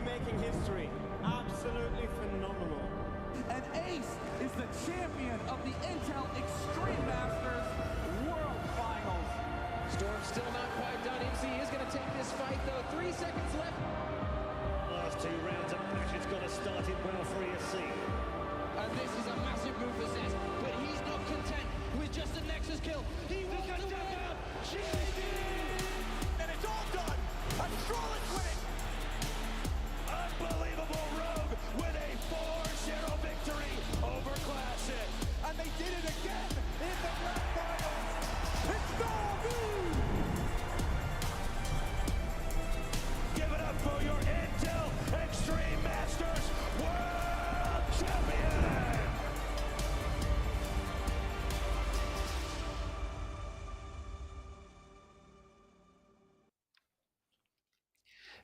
making history. Absolutely phenomenal. And Ace is the champion of the Intel Extreme Masters World Finals. Storm's still not quite done. MC is going to take this fight, though. 3 seconds left. Last 2 rounds of match, it's got to start it well for ESC. And this is a massive move for Zest, but he's not content with just a Nexus kill. He wants to win. And it's all done. And Charlotte's winning. Unbelievable Rogue with a 4-0 victory over Classic. And they did it again in the grand finals. It's Chengdu. Give it up for your Intel Extreme Masters World Champion.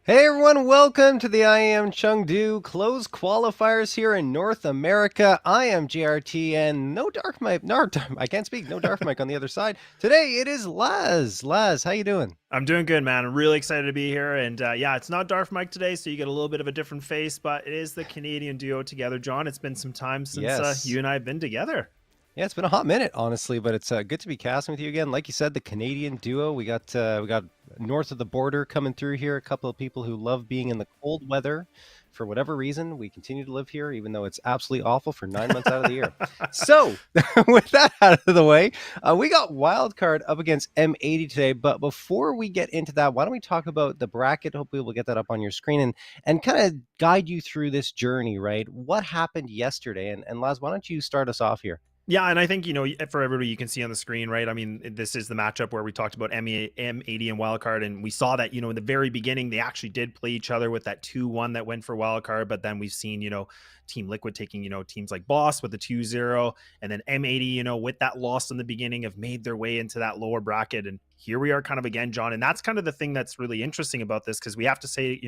Hey everyone, welcome to the IEM Chengdu closed qualifiers here in North America. I am GRT and no Dark Mike, no, I can't speak, no Dark Mike on the other side. Today it is Laz. Laz, how you doing? I'm doing good, man. I'm really excited to be here. And yeah, it's not Darth Mike today, so you get a little bit of a different face, but it is the Canadian duo together. John, it's been some time since Yes. you and I have been together. Yeah, it's been a hot minute, honestly, but it's good to be casting with you again. Like you said, the Canadian duo. We got north of the border coming through here. A couple of people who love being in the cold weather. For whatever reason, we continue to live here, even though it's absolutely awful for 9 months out of the year. So, with that out of the way, we got Wildcard up against M80 today. But before we get into that, why don't we talk about the bracket? Hopefully, we'll get that up on your screen and kind of guide you through this journey, right? What happened yesterday? And Laz, why don't you start us off here? Yeah, and I think, for everybody, you can see on the screen, right? I mean, this is the matchup where we talked about M80 and Wildcard, and we saw that, in the very beginning, they actually did play each other with that 2-1 that went for Wildcard, but then we've seen, Team Liquid taking, teams like Boss with the 2-0, and then M80, with that loss in the beginning, have made their way into that lower bracket, and here we are kind of again, John, and that's kind of the thing that's really interesting about this, because we have to say,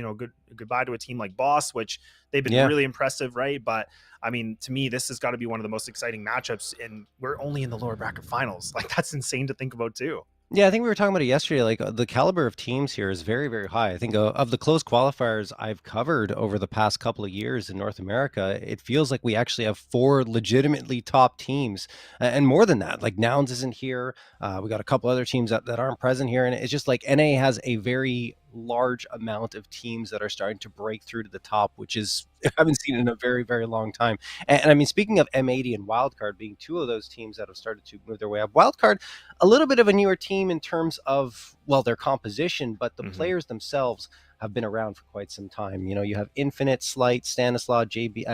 goodbye to a team like Boss, which they've been really impressive, right? But I mean, to me, this has got to be one of the most exciting matchups, and we're only in the lower bracket finals. Like, that's insane to think about too. Yeah, I think we were talking about it yesterday. Like the caliber of teams here is very, very high. I think of the close qualifiers I've covered over the past couple of years in North America, it feels like we actually have 4 legitimately top teams, and more than that. Like Nouns isn't here. We got a couple other teams that aren't present here, and it's just like NA has a very large amount of teams that are starting to break through to the top, which is I haven't seen in a very, very long time. And I mean, speaking of M80 and Wildcard being 2 of those teams that have started to move their way up, Wildcard, a little bit of a newer team in terms of, well, their composition, but the players themselves have been around for quite some time. You have Infinite, Slight, Stanislaw,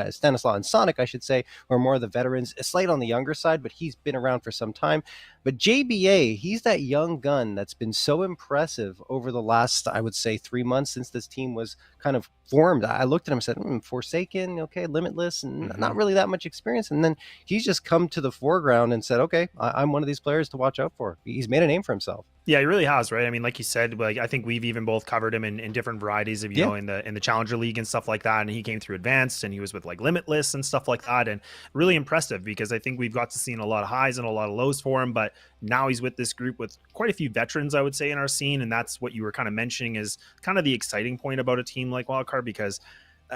Stanislaw and Sonic, I should say, who are more of the veterans. Slight on the younger side, but he's been around for some time. But JBA, he's that young gun that's been so impressive over the last, I would say, 3 months since this team was kind of formed. I looked at him and said, Forsaken, okay, Limitless, and not really that much experience. And then he's just come to the foreground and said, okay, I'm one of these players to watch out for. He's made a name for himself. Yeah, he really has, right? I mean, like you said, like I think we've even both covered him in different varieties of, in the Challenger League and stuff like that. And he came through Advanced, and he was with like Limitless and stuff like that. And really impressive, because I think we've got to see a lot of highs and a lot of lows for him. But now he's with this group with quite a few veterans, I would say, in our scene. And that's what you were kind of mentioning is kind of the exciting point about a team like Wildcard, because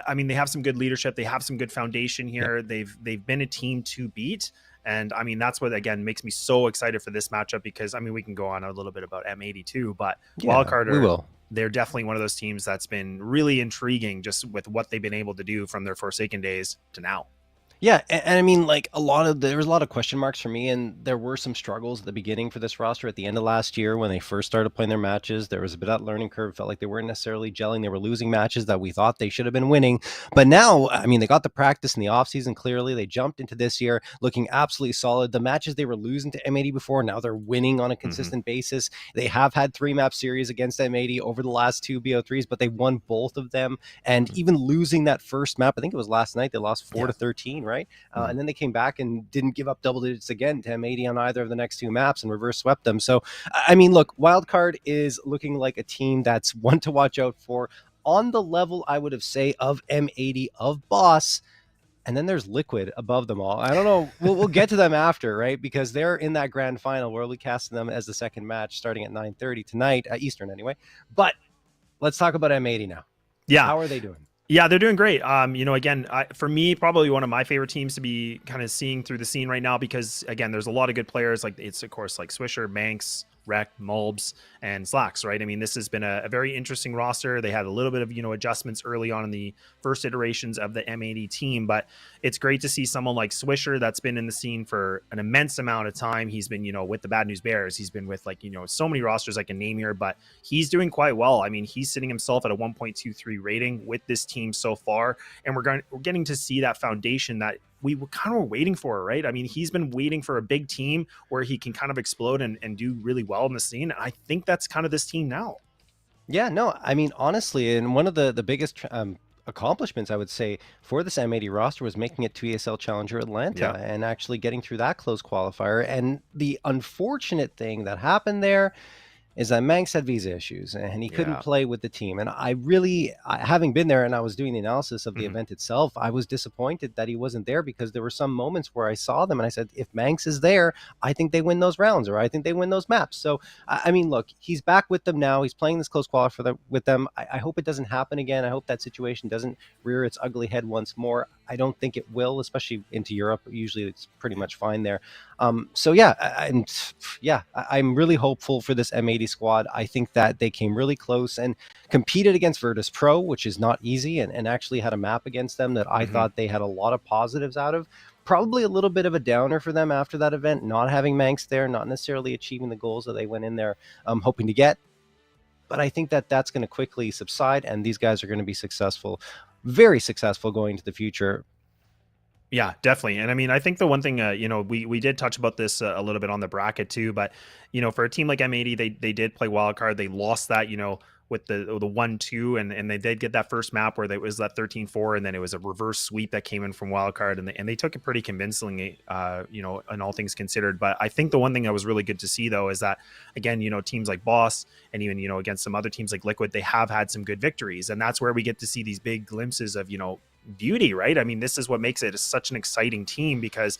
I mean, they have some good leadership. They have some good foundation here. They've been a team to beat. And I mean, that's what, again, makes me so excited for this matchup, because I mean, we can go on a little bit about M80 too, but Wildcard, they're definitely one of those teams that's been really intriguing just with what they've been able to do from their Forsaken days to now. Yeah, and I mean, like there was a lot of question marks for me, and there were some struggles at the beginning for this roster at the end of last year when they first started playing their matches. There was a bit of that learning curve. Felt like they weren't necessarily gelling. They were losing matches that we thought they should have been winning. But now, I mean, they got the practice in the offseason, clearly. They jumped into this year looking absolutely solid. The matches they were losing to M80 before, now they're winning on a consistent basis. They have had 3-map series against M80 over the last 2 BO3s, but they won both of them. And even losing that first map, I think it was last night, they lost 4-13, right? And then they came back and didn't give up double digits again to M80 on either of the next 2 maps and reverse swept them. So, I mean, look, Wildcard is looking like a team that's one to watch out for on the level, I would have say, of M80, of Boss. And then there's Liquid above them all. I don't know. We'll get to them after, right? Because they're in that grand final. We're only casting them as the second match starting at 9:30 tonight, Eastern anyway. But let's talk about M80 now. Yeah. How are they doing? Yeah, they're doing great. Again, for me, probably one of my favorite teams to be kind of seeing through the scene right now, because again, there's a lot of good players. Like it's of course like Swisher, Manx, Rec, Mulbs, and Slacks, right? I mean, this has been a very interesting roster. They had a little bit of, adjustments early on in the first iterations of the M80 team, but it's great to see someone like Swisher that's been in the scene for an immense amount of time. He's been, with the Bad News Bears. He's been with so many rosters I can name here, but he's doing quite well. I mean, he's sitting himself at a 1.23 rating with this team so far, and we're getting to see that foundation that we were kind of waiting for, right? I mean, he's been waiting for a big team where he can kind of explode and do really well in the scene. I think that's kind of this team now. Yeah, no, I mean, honestly, and one of the biggest accomplishments, I would say, for this M80 roster was making it to ESL Challenger Atlanta and actually getting through that close qualifier. And the unfortunate thing that happened there, is that Manx had visa issues and he couldn't Yeah. play with the team. And having been there and I was doing the analysis of the event itself, I was disappointed that he wasn't there, because there were some moments where I saw them and I said, if Manx is there, I think they win those rounds, or I think they win those maps. So, I mean, look, he's back with them now. He's playing this close qualifier with them. I hope it doesn't happen again. I hope that situation doesn't rear its ugly head once more. I don't think it will, especially into Europe. Usually it's pretty much fine there. So yeah, I'm really hopeful for this M80 squad. I think that they came really close and competed against Virtus Pro, which is not easy, and actually had a map against them that I thought they had a lot of positives out of. Probably a little bit of a downer for them after that event, not having Manx there, not necessarily achieving the goals that they went in there hoping to get. But I think that that's going to quickly subside, and these guys are going to be successful, very successful going into the future. Yeah, definitely. And I mean, I think the one thing, we did touch about this a little bit on the bracket too, but, for a team like M80, they did play wild card. They lost that, with the 1-2, and they did get that first map where there was that 13-4, and then it was a reverse sweep that came in from wild card, and they took it pretty convincingly, in all things considered. But I think the one thing that was really good to see, though, is that, again, teams like Boss and even, against some other teams like Liquid, they have had some good victories, and that's where we get to see these big glimpses of, beauty, right? I mean, this is what makes it such an exciting team, because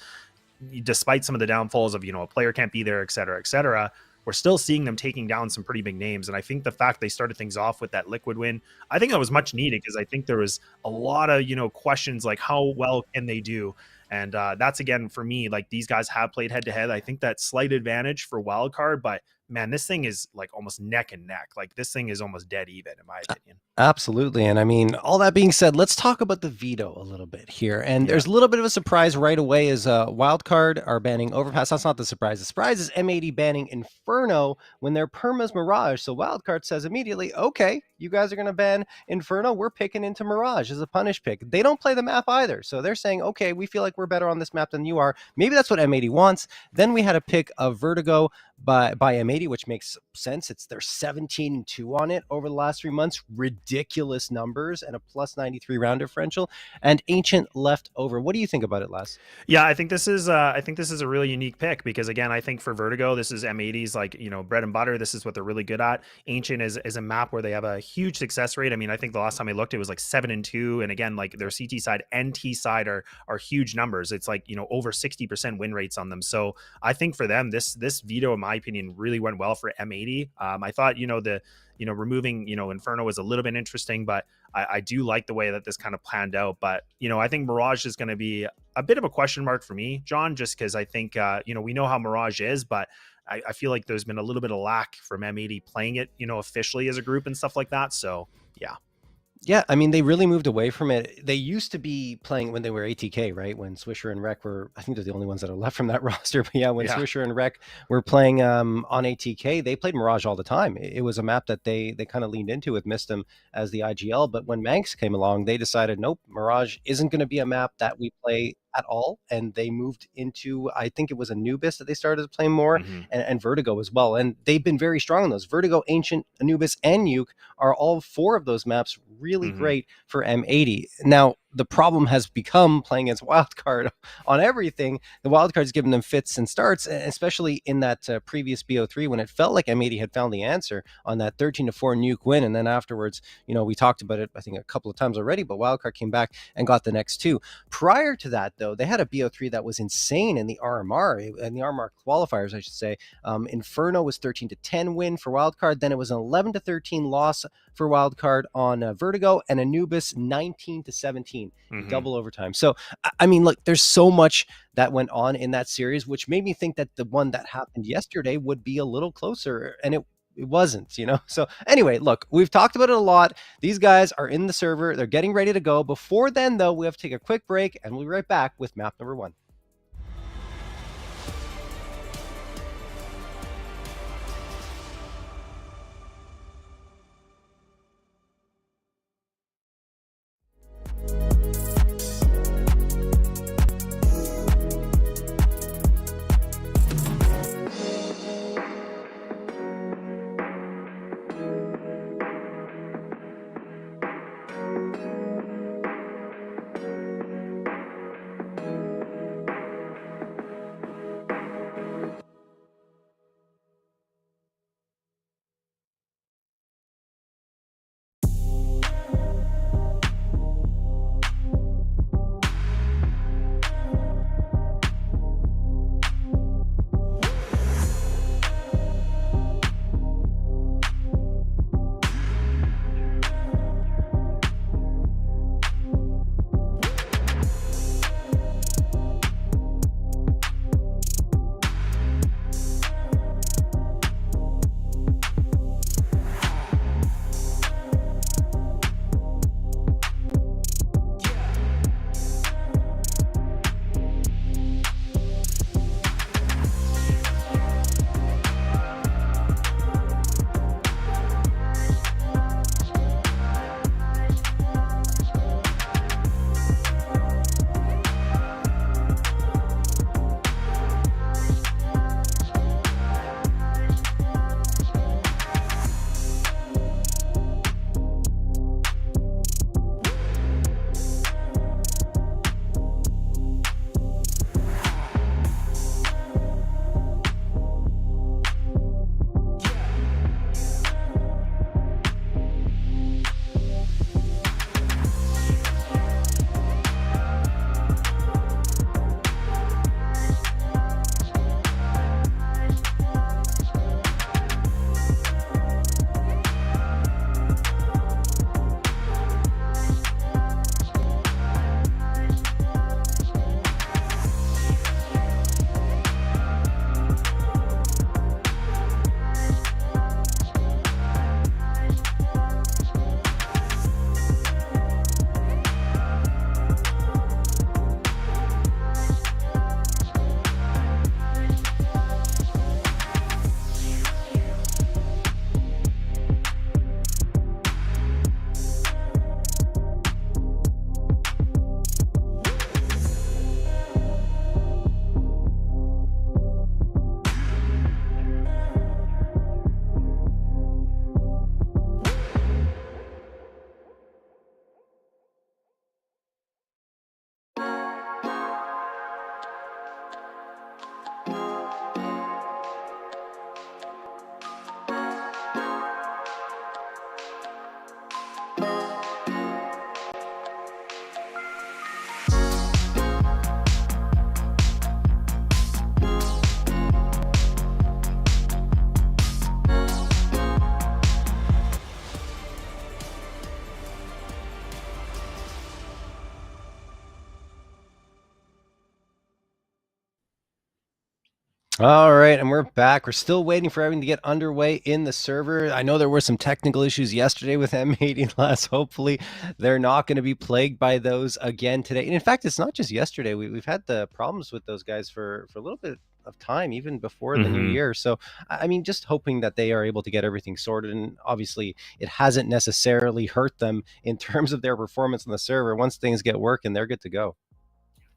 despite some of the downfalls of, a player can't be there, et cetera, we're still seeing them taking down some pretty big names. And I think the fact they started things off with that Liquid win, I think that was much needed, because I think there was a lot of, questions like how well can they do? And that's, again, for me, like, these guys have played head to head. I think that slight advantage for wildcard, but man, this thing is like almost neck and neck. Like, this thing is almost dead even, in my opinion. Absolutely. And I mean, all that being said, let's talk about the veto a little bit here. And there's a little bit of a surprise right away, as Wildcard are banning Overpass. That's not the surprise. The surprise is M80 banning Inferno when their perma's Mirage. So Wildcard says immediately, okay, you guys are going to ban Inferno. We're picking into Mirage as a punish pick. They don't play the map either. So they're saying, okay, we feel like we're better on this map than you are. Maybe that's what M80 wants. Then we had a pick of Vertigo by M80, which makes sense. It's their 17-2 on it over the last 3 months. Ridiculous numbers and a plus 93 round differential, and Ancient left over. What do you think about it, Les? Yeah, I think this is a really unique pick, because, again, I think for Vertigo, this is M80's like, bread and butter. This is what they're really good at. Ancient is a map where they have a huge success rate. I mean, I think the last time I looked, it was like 7-2, and again, like, their CT side and T side are huge numbers. It's like, over 60% win rates on them. So I think for them, this veto, in my opinion, really went well for M80. I thought, removing, Inferno was a little bit interesting, but I do like the way that this kind of planned out. But, I think Mirage is going to be a bit of a question mark for me, John, just because I think, we know how Mirage is, but I feel like there's been a little bit of lack from M80 playing it, officially as a group and stuff like that. So, yeah. Yeah, I mean, they really moved away from it. They used to be playing when they were ATK, right? When Swisher and Rec were, I think they're the only ones that are left from that roster. But yeah, when Swisher and Rec were playing on ATK, they played Mirage all the time. It was a map that they kind of leaned into with Mistim as the IGL. But when Manx came along, they decided, nope, Mirage isn't going to be a map that we play at all. And they moved into, I think it was Anubis that they started playing more, and Vertigo as well. And they've been very strong on those. Vertigo, Ancient, Anubis, and Nuke are all 4 of those maps really great for M80. Now, the problem has become playing against Wildcard on everything. The Wildcard's given them fits and starts, especially in that previous BO3 when it felt like M80 had found the answer on that 13-4 Nuke win. And then afterwards, we talked about it, I think, a couple of times already, but Wildcard came back and got the next 2. Prior to that, though, they had a BO3 that was insane in the RMR, and the RMR qualifiers, I should say. Inferno was 13-10 win for Wildcard. Then it was an 11-13 loss for Wildcard on Vertigo, and Anubis 19-17. Double overtime. So, I mean, look, there's so much that went on in that series, which made me think that the one that happened yesterday would be a little closer, and it wasn't, So anyway, look, we've talked about it a lot. These guys are in the server. They're getting ready to go. Before then, though, we have to take a quick break, and we'll be right back with map number 1. All right, and we're back. We're still waiting for everything to get underway in the server. I know there were some technical issues yesterday with M80 last. Hopefully, they're not going to be plagued by those again today. And in fact, it's not just yesterday. We've had the problems with those guys for a little bit of time, even before the new year. So, I mean, just hoping that they are able to get everything sorted. And obviously, it hasn't necessarily hurt them in terms of their performance on the server. Once things get working, they're good to go.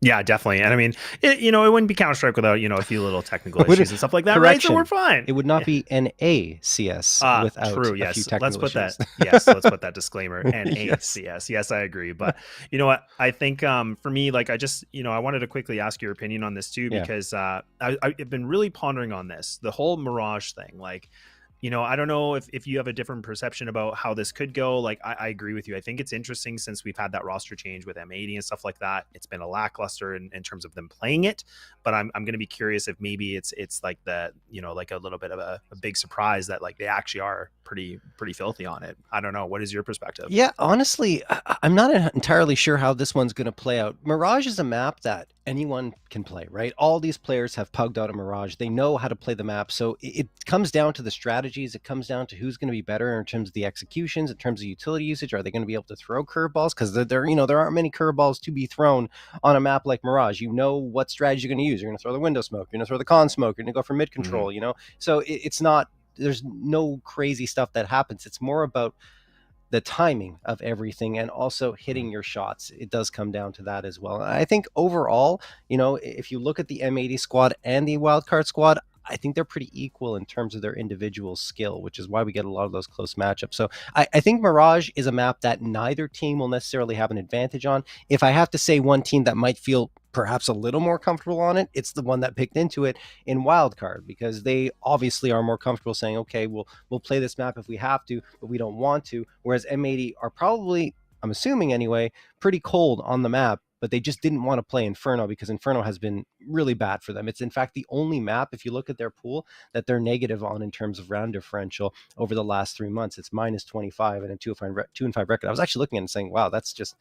Yeah, definitely. And I mean, it wouldn't be Counter-Strike without, a few little technical issues and stuff like that, right? So we're fine. It would not be NACS without true, a yes. few technical issues. Let's put that discleamer. NACS. Yes, I agree. But you know what? I think for me, like, I wanted to quickly ask your opinion on this too, because I've been really pondering on this, the whole Mirage thing. Like, I don't know if you have a different perception about how this could go. Like, I agree with you. I think it's interesting since we've had that roster change with M80 and stuff like that. It's been a lackluster in terms of them playing it, but I'm going to be curious if maybe it's like the, like a little bit of a big surprise that like they actually are pretty filthy on it. I don't know. What is your perspective? Yeah, honestly, I'm not entirely sure how this one's going to play out. Mirage is a map that anyone can play, right? All these players have pugged out a Mirage. They know how to play the map. So it comes down to the strategies. It comes down to who's going to be better in terms of the executions, in terms of utility usage. Are they going to be able to throw curveballs? Because there aren't many curveballs to be thrown on a map like Mirage. You know what strategy you're going to use. You're going to throw the window smoke. You're going to throw the con smoke. You're going to go for mid control, So it's not, there's no crazy stuff that happens. It's more about the timing of everything and also hitting your shots. It does come down to that as well. I think overall, if you look at the M80 squad and the wildcard squad, I think they're pretty equal in terms of their individual skill, which is why we get a lot of those close matchups. So I think Mirage is a map that neither team will necessarily have an advantage on. If I have to say one team that might feel perhaps a little more comfortable on it, it's the one that picked into it in wildcard, because they obviously are more comfortable saying, okay, we'll play this map if we have to, but we don't want to. Whereas M80 are probably, I'm assuming anyway, pretty cold on the map, but they just didn't want to play Inferno because Inferno has been really bad for them. It's in fact the only map, if you look at their pool, that they're negative on in terms of round differential over the last 3 months. It's minus 25 and a 2-5 record. I was actually looking at it and saying, wow, that's just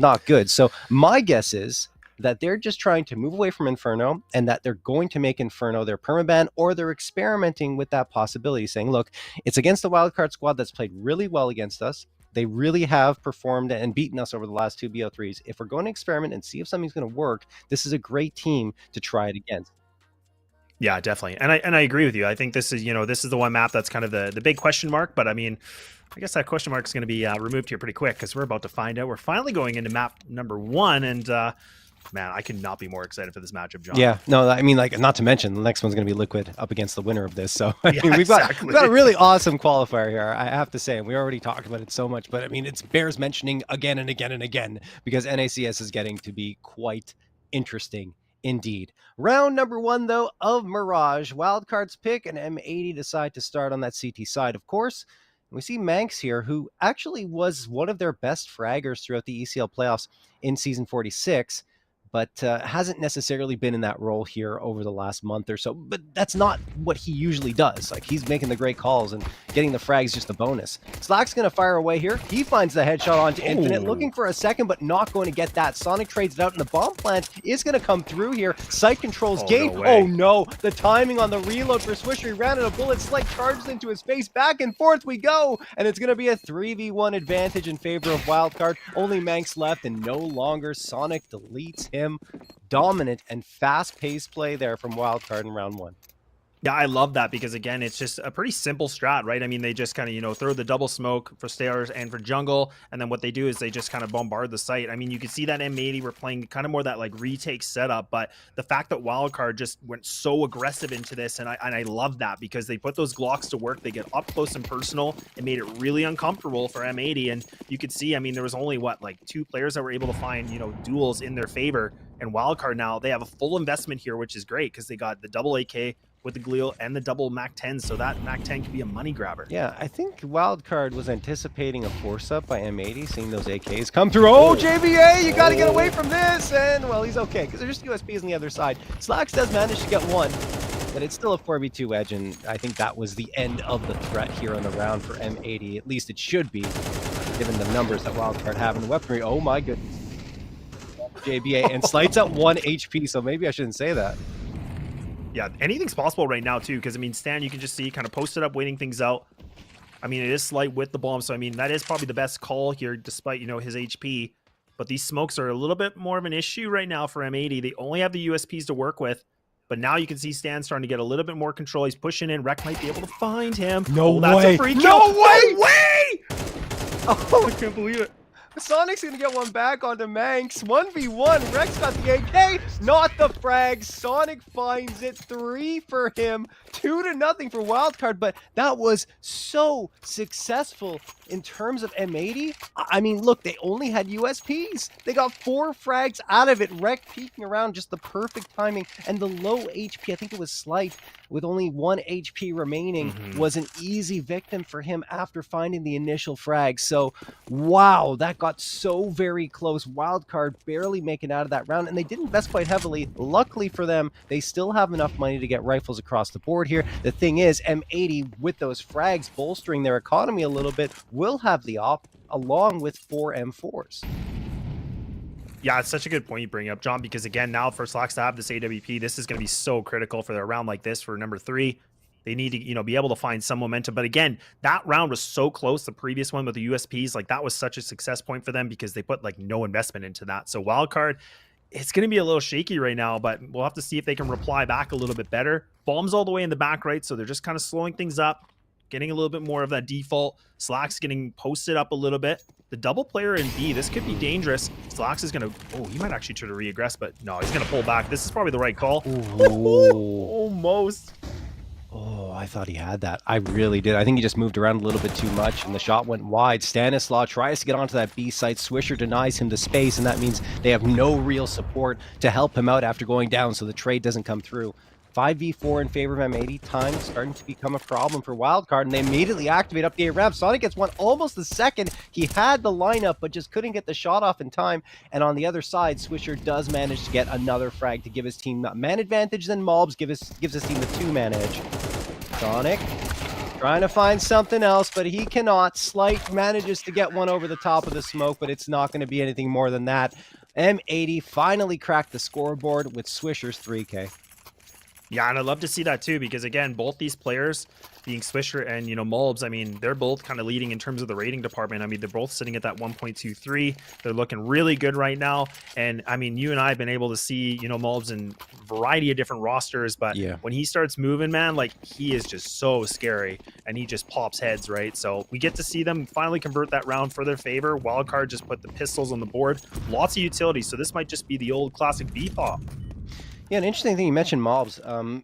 not good. So my guess is that they're just trying to move away from Inferno, and that they're going to make Inferno their permaban, or they're experimenting with that possibility, saying, look, it's against the wildcard squad that's played really well against us. They really have performed and beaten us over the last 2 BO3s. If we're going to experiment and see if something's going to work, this is a great team to try it against. Yeah, definitely. And I agree with you. I think this is, this is the one map that's kind of the big question mark. But I mean, I guess that question mark is going to be removed here pretty quick, because we're about to find out. We're finally going into map number 1, and man, I could not be more excited for this matchup, John. Yeah, no, I mean, like, not to mention the next one's going to be Liquid up against the winner of this. So I mean, we've got a really awesome qualifier here, I have to say. And we already talked about it so much, but I mean, it bears mentioning again and again and again, because NACS is getting to be quite interesting indeed. Round number 1, though, of Mirage. Wildcards pick, and M80 decide to start on that CT side, of course. We see Manx here, who actually was one of their best fraggers throughout the ECL playoffs in Season 46. But hasn't necessarily been in that role here over the last month or so. But that's not what he usually does. Like, he's making the great calls, and getting the frags just a bonus. Slack's going to fire away here. He finds the headshot onto Infinite, looking for a second, but not going to get that. Sonic trades it out, and the bomb plant is going to come through here. Sight controls gained. Oh, no. The timing on the reload for Swisher. He ran out of bullets. Slight charges into his face. Back and forth we go. And it's going to be a 3v1 advantage in favor of Wildcard. Only Manx left, and no longer Sonic deletes him. Dominant and fast-paced play there from Wildcard in round 1. Yeah, I love that, because again, it's just a pretty simple strat, right? I mean, they just kind of, throw the double smoke for stairs and for jungle, and then what they do is they just kind of bombard the site. I mean, you can see that M80 were playing kind of more that like retake setup, but the fact that Wildcard just went so aggressive into this, and I love that, because they put those Glocks to work. They get up close and personal. It made it really uncomfortable for M80, and you could see, I mean, there was only like 2 players that were able to find duels in their favor, and Wildcard now they have a full investment here, which is great, because they got the double AK with the Glio and the double Mac 10, so that Mac 10 could be a money grabber. Yeah, I think Wildcard was anticipating a force up by M80, seeing those AKs come through. Oh, JBA, you got to get away from this, and well, he's okay, because there's just USPs on the other side. Slacks does manage to get one, but it's still a 4v2 edge, and I think that was the end of the threat here on the round for M80. At least it should be, given the numbers that Wildcard have in the weaponry. Oh my goodness. JBA, and Slight's at 1 HP, so maybe I shouldn't say that. Yeah, anything's possible right now too, because I mean, Stan, you can just see kind of posted up, waiting things out. I mean, it is slight with the bomb, so I mean, that is probably the best call here, despite, you know, his HP. But these smokes are a little bit more of an issue right now for M80. They only have the USPs to work with, but now you can see Stan starting to get a little bit more control. He's pushing in. Rec might be able to find him. No That's way. a free kill. No way. No way! Oh, I can't believe it. Sonic's gonna get one back onto Manx. 1v1. Rex got the AK, not the frag. Sonic finds it. 3 for him. 2-0 for Wildcard, but that was so successful in terms of M80. I mean, look, they only had USPs. They got 4 frags out of it. Rec peeking around, just the perfect timing, and the low HP, I think it was Slight, with only 1 HP remaining, was an easy victim for him after finding the initial frag. So, wow, that got so very close. Wildcard barely making out of that round, and they didn't invest quite heavily. Luckily for them, they still have enough money to get rifles across the board here. The thing is, M80, with those frags bolstering their economy a little bit, will have the op along with 4 M4s. Yeah, it's such a good point you bring up, John, because again, now for Slacks to have this AWP, this is going to be so critical for their round like this for number 3. They need to, you know, be able to find some momentum. But again, that round was so close. The previous one with the USPs, like that was such a success point for them because they put like no investment into that. So Wildcard, it's going to be a little shaky right now, but we'll have to see if they can reply back a little bit better. Bombs all the way in the back, right? So they're just kind of slowing things up, getting a little bit more of that default. Slacks getting posted up a little bit. The double player in B, this could be dangerous. Slacks is going to, oh, he might actually try to re-aggress, but no, he's going to pull back. This is probably the right call. Almost. Oh, I thought he had that. I really did. I think he just moved around a little bit too much, and the shot went wide. Stanislaw tries to get onto that B site. Swisher denies him the space, and that means they have no real support to help him out after going down, so the trade doesn't come through. 5v4 in favor of M80. Time starting to become a problem for Wildcard, and they immediately activate up the A ramp. Sonic gets one almost the second. He had the lineup, but just couldn't get the shot off in time. And on the other side, Swisher does manage to get another frag to give his team a man advantage, then Mobs gives his team the 2-man edge. Sonic trying to find something else, but he cannot. Slight manages to get one over the top of the smoke, but it's not going to be anything more than that. M80 finally cracked the scoreboard with Swisher's 3K. Yeah, and I'd love to see that too, because again, both these players, being Swisher and, you know, Mulbs, I mean, they're both kind of leading in terms of the rating department. I mean, they're both sitting at that 1.23. They're looking really good right now. And I mean, you and I have been able to see, you know, Mulbs in a variety of different rosters, but yeah, when he starts moving, man, like he is just so scary and he just pops heads, right? So we get to see them finally convert that round for their favor. Wildcard just put the pistols on the board. Lots of utility. So this might just be the old classic V-pop. Yeah, an interesting thing, you mentioned Mobs.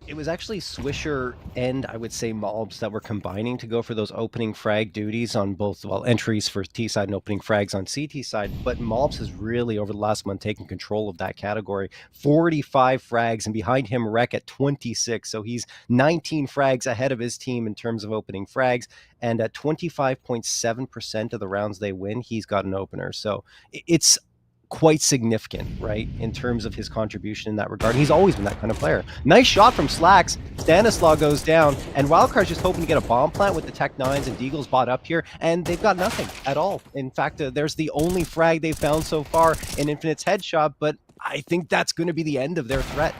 It was actually Swisher and I would say Mobs that were combining to go for those opening frag duties on both, well, entries for T side and opening frags on CT side. But Mobs has really, over the last month, taken control of that category. 45 frags, and behind him, Rec at 26. So he's 19 frags ahead of his team in terms of opening frags. And at 25.7% of the rounds they win, he's got an opener. So it's quite significant, right, in terms of his contribution in that regard. He's always been that kind of player. Nice shot from Slacks. Stanislaw goes down, and Wildcard's just hoping to get a bomb plant with the Tech 9s, and Deagle's bought up here, and they've got nothing at all. In fact, there's the only frag they've found so far in Infinite's headshot, but I think that's going to be the end of their threat.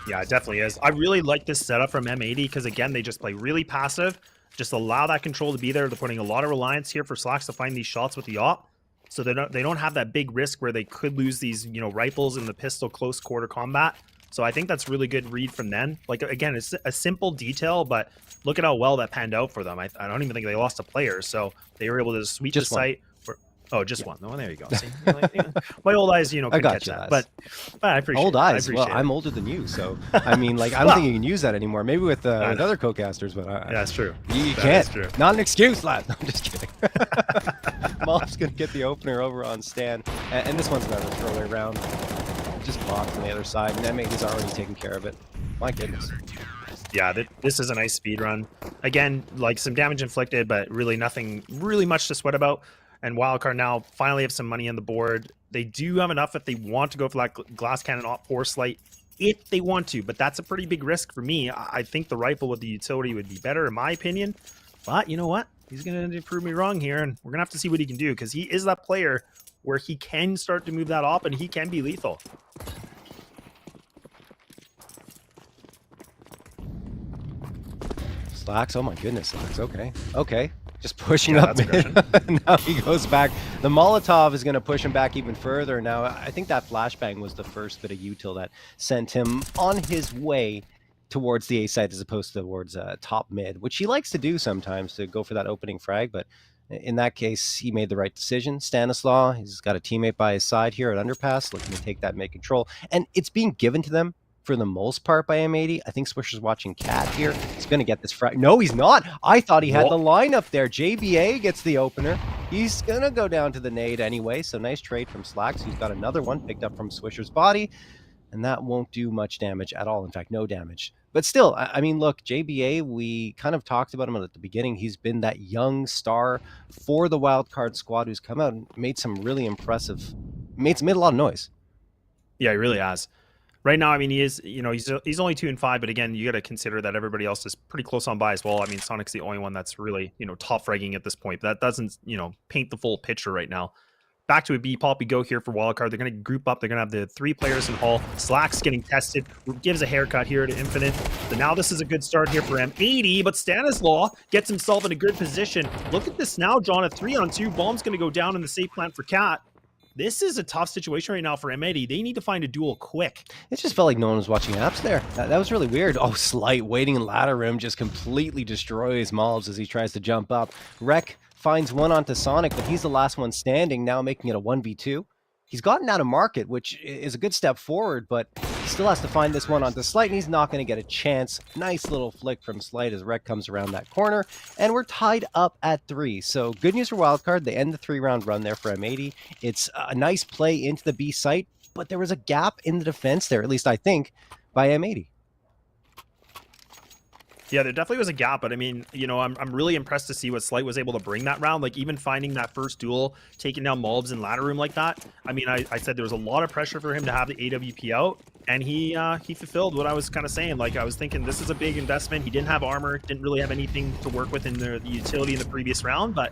Yeah, it definitely is. I really like this setup from M80 because, again, they just play really passive, just allow that control to be there. They're putting a lot of reliance here for Slacks to find these shots with the op. So they don't have that big risk where they could lose these, you know, rifles in the pistol close quarter combat. So I think that's really good read from them. Like, again, it's a simple detail, but look at how well that panned out for them. I don't even think they lost a player. So they were able to sweep the site. Oh, just one. No, there you go. See? My old eyes, you know, can catch that. But I appreciate old it. eyes. Well, I'm older than you, so I mean, like, I don't think you can use that anymore. Maybe with other co-casters, but yeah, that's true. You can't. True. Not an excuse, lad. No, I'm just kidding. Mom's gonna get the opener over on Stan, and this one's another throwaway round. Just blocked on the other side, and M80's already taken care of it. My goodness. Yeah, this is a nice speed run. Again, like some damage inflicted, but really nothing really much to sweat about. And Wildcard now finally have some money on the board. They do have enough if they want to go for that glass cannon op or Slight, if they want to, but that's a pretty big risk for me. I think the rifle with the utility would be better, in my opinion. But you know what? He's going to prove me wrong here, and we're going to have to see what he can do, because he is that player where he can start to move that op, and he can be lethal. Slacks. Oh my goodness, Slacks. Okay. Okay. Just pushing Yeah, up that's mid. Now he goes back. The Molotov is going to push him back even further. Now, I think that flashbang was the first bit of util that sent him on his way towards the A side as opposed to towards top mid, which he likes to do sometimes to go for that opening frag. But in that case, he made the right decision. Stanislaw, he's got a teammate by his side here at underpass, looking to take that mid control. And it's being given to them for the most part by M80. I think Swisher's watching Cat here. He's going to get this frag. No, he's not. I thought he had the lineup there. JBA gets the opener. He's going to go down to the nade anyway. So nice trade from Slacks. He's got another one picked up from Swisher's body. And that won't do much damage at all. In fact, no damage. But still, I mean, look, JBA, we kind of talked about him at the beginning. He's been that young star for the wildcard squad who's come out and made some really impressive, made a lot of noise. Yeah, he really has. Right now, I mean, he is, you know, he's only 2-5, but again, you got to consider that everybody else is pretty close on by as well. I mean, Sonic's the only one that's really, you know, top fragging at this point. But that doesn't, you know, paint the full picture right now. Back to a B pop we go here for wildcard. They're going to group up. They're going to have the 3 players in Hall. Slacks getting tested. Gives a haircut here to Infinite. So now this is a good start here for M80, but Stanislaw gets himself in a good position. Look at this now, John. A 3-on-2. Bomb's going to go down in the safe plant for Cat. This is a tough situation right now for M80. They need to find a duel quick. It just felt like no one was watching apps there. That was really weird. Oh, Slight waiting in ladder room just completely destroys Malbs as he tries to jump up. Rek finds one onto Sonic, but he's the last one standing, now making it a 1v2. He's gotten out of market, which is a good step forward, but he still has to find this one onto Slight, and he's not going to get a chance. Nice little flick from Slight as Rek comes around that corner, and we're tied up at 3. So good news for Wildcard. They end the 3-round run there for M80. It's a nice play into the B site, but there was a gap in the defense there, at least I think, by M80. Yeah, there definitely was a gap, but I mean, you know, I'm really impressed to see what Slight was able to bring that round. Like, even finding that first duel, taking down Malbs in ladder room like that. I mean, I said there was a lot of pressure for him to have the AWP out, and he fulfilled what I was kind of saying. Like, I was thinking this is a big investment. He didn't have armor, didn't really have anything to work with in the utility in the previous round, but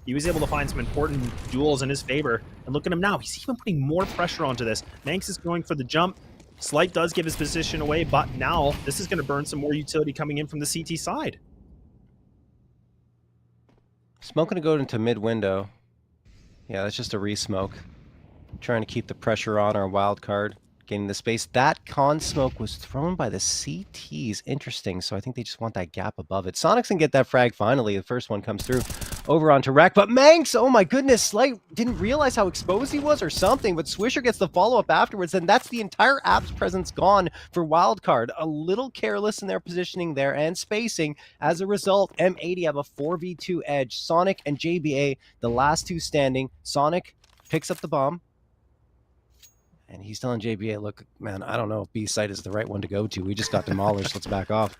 he was able to find some important duels in his favor. And look at him now. He's even putting more pressure onto this. Manx is going for the jump. Slight does give his position away, but now this is going to burn some more utility coming in from the CT side. Smoke going to go into mid window. Yeah, that's just a re-smoke. Trying to keep the pressure on our wild card. Gaining the space. That con smoke was thrown by the CTs. Interesting. So I think they just want that gap above it. Sonic's can get that frag finally. The first one comes through. Over onto Rek. But Manx, oh my goodness, Slight didn't realize how exposed he was or something. But Swisher gets the follow-up afterwards. And that's the entire app's presence gone for Wildcard. A little careless in their positioning there and spacing. As a result, M80 have a 4v2 edge. Sonic and JBA, the last two standing. Sonic picks up the bomb. And he's telling JBA, look, man, I don't know if B site is the right one to go to. We just got demolished. Let's back off.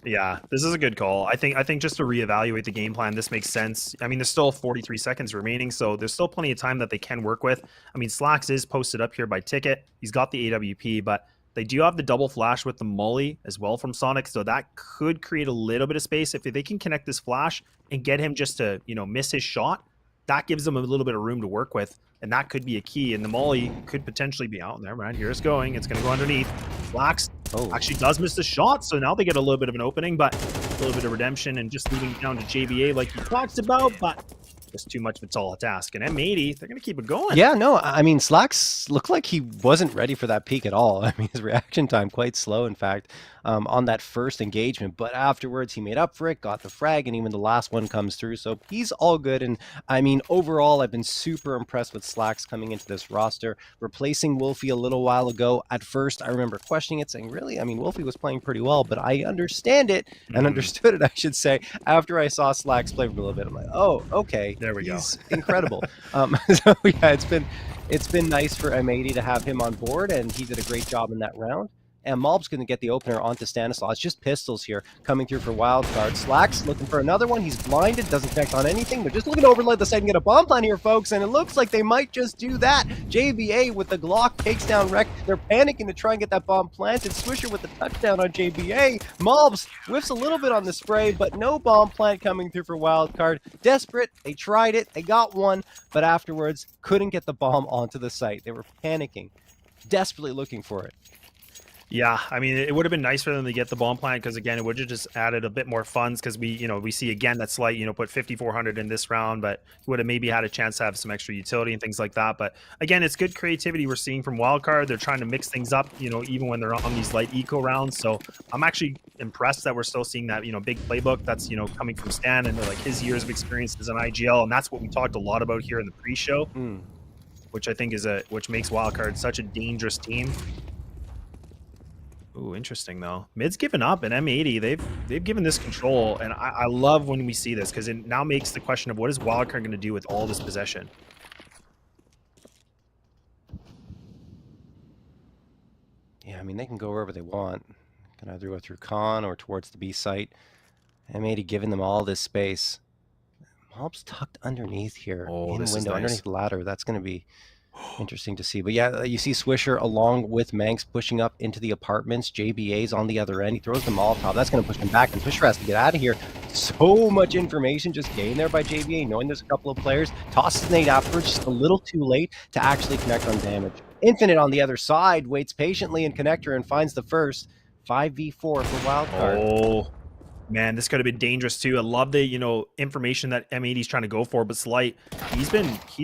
Yeah, this is a good call. I think just to reevaluate the game plan, this makes sense. I mean, there's still 43 seconds remaining, so there's still plenty of time that they can work with. I mean, Slacks is posted up here by Ticket. He's got the AWP, but they do have the double flash with the Molly as well from Sonic, so that could create a little bit of space. If they can connect this flash and get him just to, you know, miss his shot, that gives them a little bit of room to work with. And that could be a key. And the Molly could potentially be out there, right? Here it's going. It's going to go underneath. Slacks actually does miss the shot. So now they get a little bit of an opening, but a little bit of redemption and just leaving it down to JBA like you talked about. But just too much of a tall task. And M80, they're going to keep it going. Yeah, no, I mean, Slacks looked like he wasn't ready for that peak at all. I mean, his reaction time quite slow, in fact, on that first engagement. But afterwards, he made up for it, got the frag, and even the last one comes through. So he's all good. And I mean, overall, I've been super impressed with Slacks coming into this roster. Replacing Wolfie a little while ago. At first, I remember questioning it, saying, really? I mean, Wolfie was playing pretty well, but I understand it and understood it, I should say, after I saw Slacks play for a little bit. I'm like, oh, okay. There we go. He's incredible. So yeah, it's been nice for M80 to have him on board, and he did a great job in that round. And Malb's going to get the opener onto Stanislaw. It's just pistols here coming through for Wildcard. Slacks looking for another one. He's blinded, doesn't connect on anything. They're just looking to overload the site and get a bomb plant here, folks. And it looks like they might just do that. JBA with the Glock takes down Rek. They're panicking to try and get that bomb planted. Swisher with the touchdown on JBA. Malbs whiffs a little bit on the spray, but no bomb plant coming through for Wildcard. Desperate. They tried it. They got one, but afterwards couldn't get the bomb onto the site. They were panicking, desperately looking for it. Yeah, I mean, it would have been nice for them to get the bomb plant because again, it would have just added a bit more funds because we see again that Slight, put 5,400 in this round, but would have maybe had a chance to have some extra utility and things like that. But again, it's good creativity we're seeing from Wildcard. They're trying to mix things up, even when they're on these light eco rounds. So I'm actually impressed that we're still seeing that, big playbook that's, coming from Stan and like his years of experience as an IGL. And that's what we talked a lot about here in the pre-show, which I think which makes Wildcard such a dangerous team. Ooh, interesting though. Mid's given up, and M80 they've given this control, and I love when we see this because it now makes the question of what is Wildcard going to do with all this possession. Yeah, I mean they can go wherever they want. Can either go through Con or towards the B site. M80 giving them all this space. Mob's tucked underneath here in this window, is nice. underneath the ladder. That's going to be interesting to see. But yeah, you see Swisher along with Manx pushing up into the apartments. JBA's on the other end. He throws the Molotov. That's going to push him back, and Swisher has to get out of here. So much information just gained there by JBA, knowing there's a couple of players. Tosses nade afterwards, just a little too late to actually connect on damage. Infinite on the other side waits patiently in connector and finds the first 5v4 for Wildcard. Oh man, this could have been dangerous too. I love the information that M80's trying to go for, but Slight, he's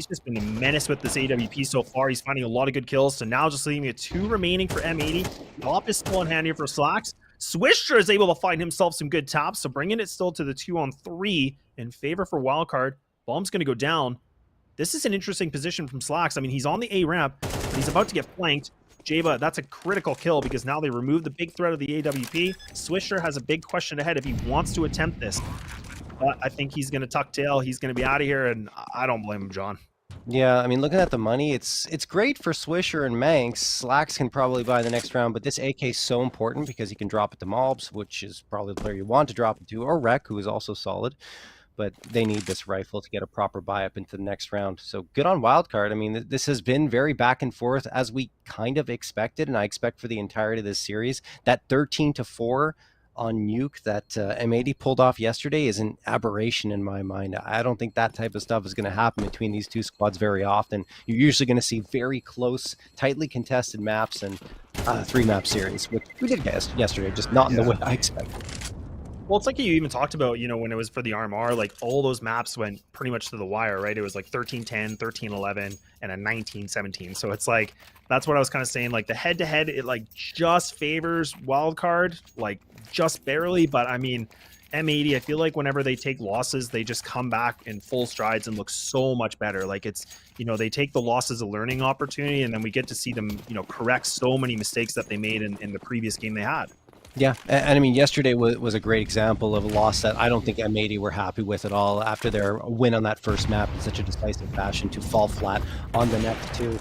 just been a menace with this AWP so far. He's finding a lot of good kills. So now just leaving it 2 remaining for M80. Top is still in hand here for Slacks. Swisher is able to find himself some good taps, so bringing it still to the 2-on-3 in favor for Wildcard. Bomb's going to go down. This is an interesting position from Slacks. I mean, he's on the A ramp, but he's about to get flanked. Jaba, that's a critical kill because now they remove the big threat of the AWP. Swisher has a big question ahead if he wants to attempt this. But I think he's going to tuck tail. He's going to be out of here, and I don't blame him, John. Yeah, I mean, looking at the money, it's great for Swisher and Manx. Slacks can probably buy the next round, but this AK is so important because he can drop it to Mobs, which is probably the player you want to drop it to, or Rek, who is also solid. But they need this rifle to get a proper buy up into the next round. So good on Wildcard. I mean, this has been very back and forth as we kind of expected, and I expect for the entirety of this series. That 13-4 on Nuke that M80 pulled off yesterday is an aberration in my mind. I don't think that type of stuff is going to happen between these two squads very often. You're usually going to see very close, tightly contested maps and 3-map series, which we did yesterday, just not in the way I expected. Well, it's like you even talked about, when it was for the RMR, like all those maps went pretty much to the wire, right? It was like 13-10, 13-11, and a 19-17. So it's like, that's what I was kind of saying. Like the head-to-head, it like just favors Wildcard, like just barely. But I mean, M80, I feel like whenever they take losses, they just come back in full strides and look so much better. Like it's, they take the loss as a learning opportunity, and then we get to see them, correct so many mistakes that they made in the previous game they had. Yeah, and I mean, yesterday was a great example of a loss that I don't think M80 were happy with at all after their win on that first map in such a decisive fashion to fall flat on the next two.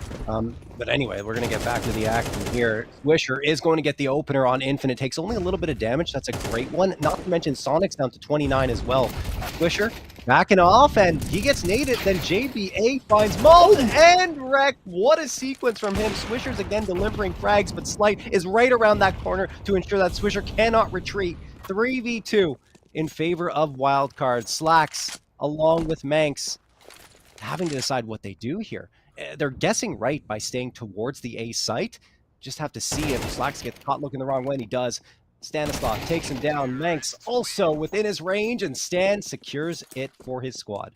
But anyway, we're going to get back to the action here. Swisher is going to get the opener on Infinite. Takes only a little bit of damage. That's a great one. Not to mention Sonic's down to 29 as well. Swisher backing off, and he gets naded. Then JBA finds Mold and Rek. What a sequence from him. Swisher's again delivering frags, but Slight is right around that corner to ensure that Swisher cannot retreat. 3v2 in favor of Wildcard. Slacks, along with Manx, having to decide what they do here. They're guessing right by staying towards the A site. Just have to see if Slacks gets caught looking the wrong way, and he does. Stanislav takes him down. Manx also within his range, and Stan secures it for his squad.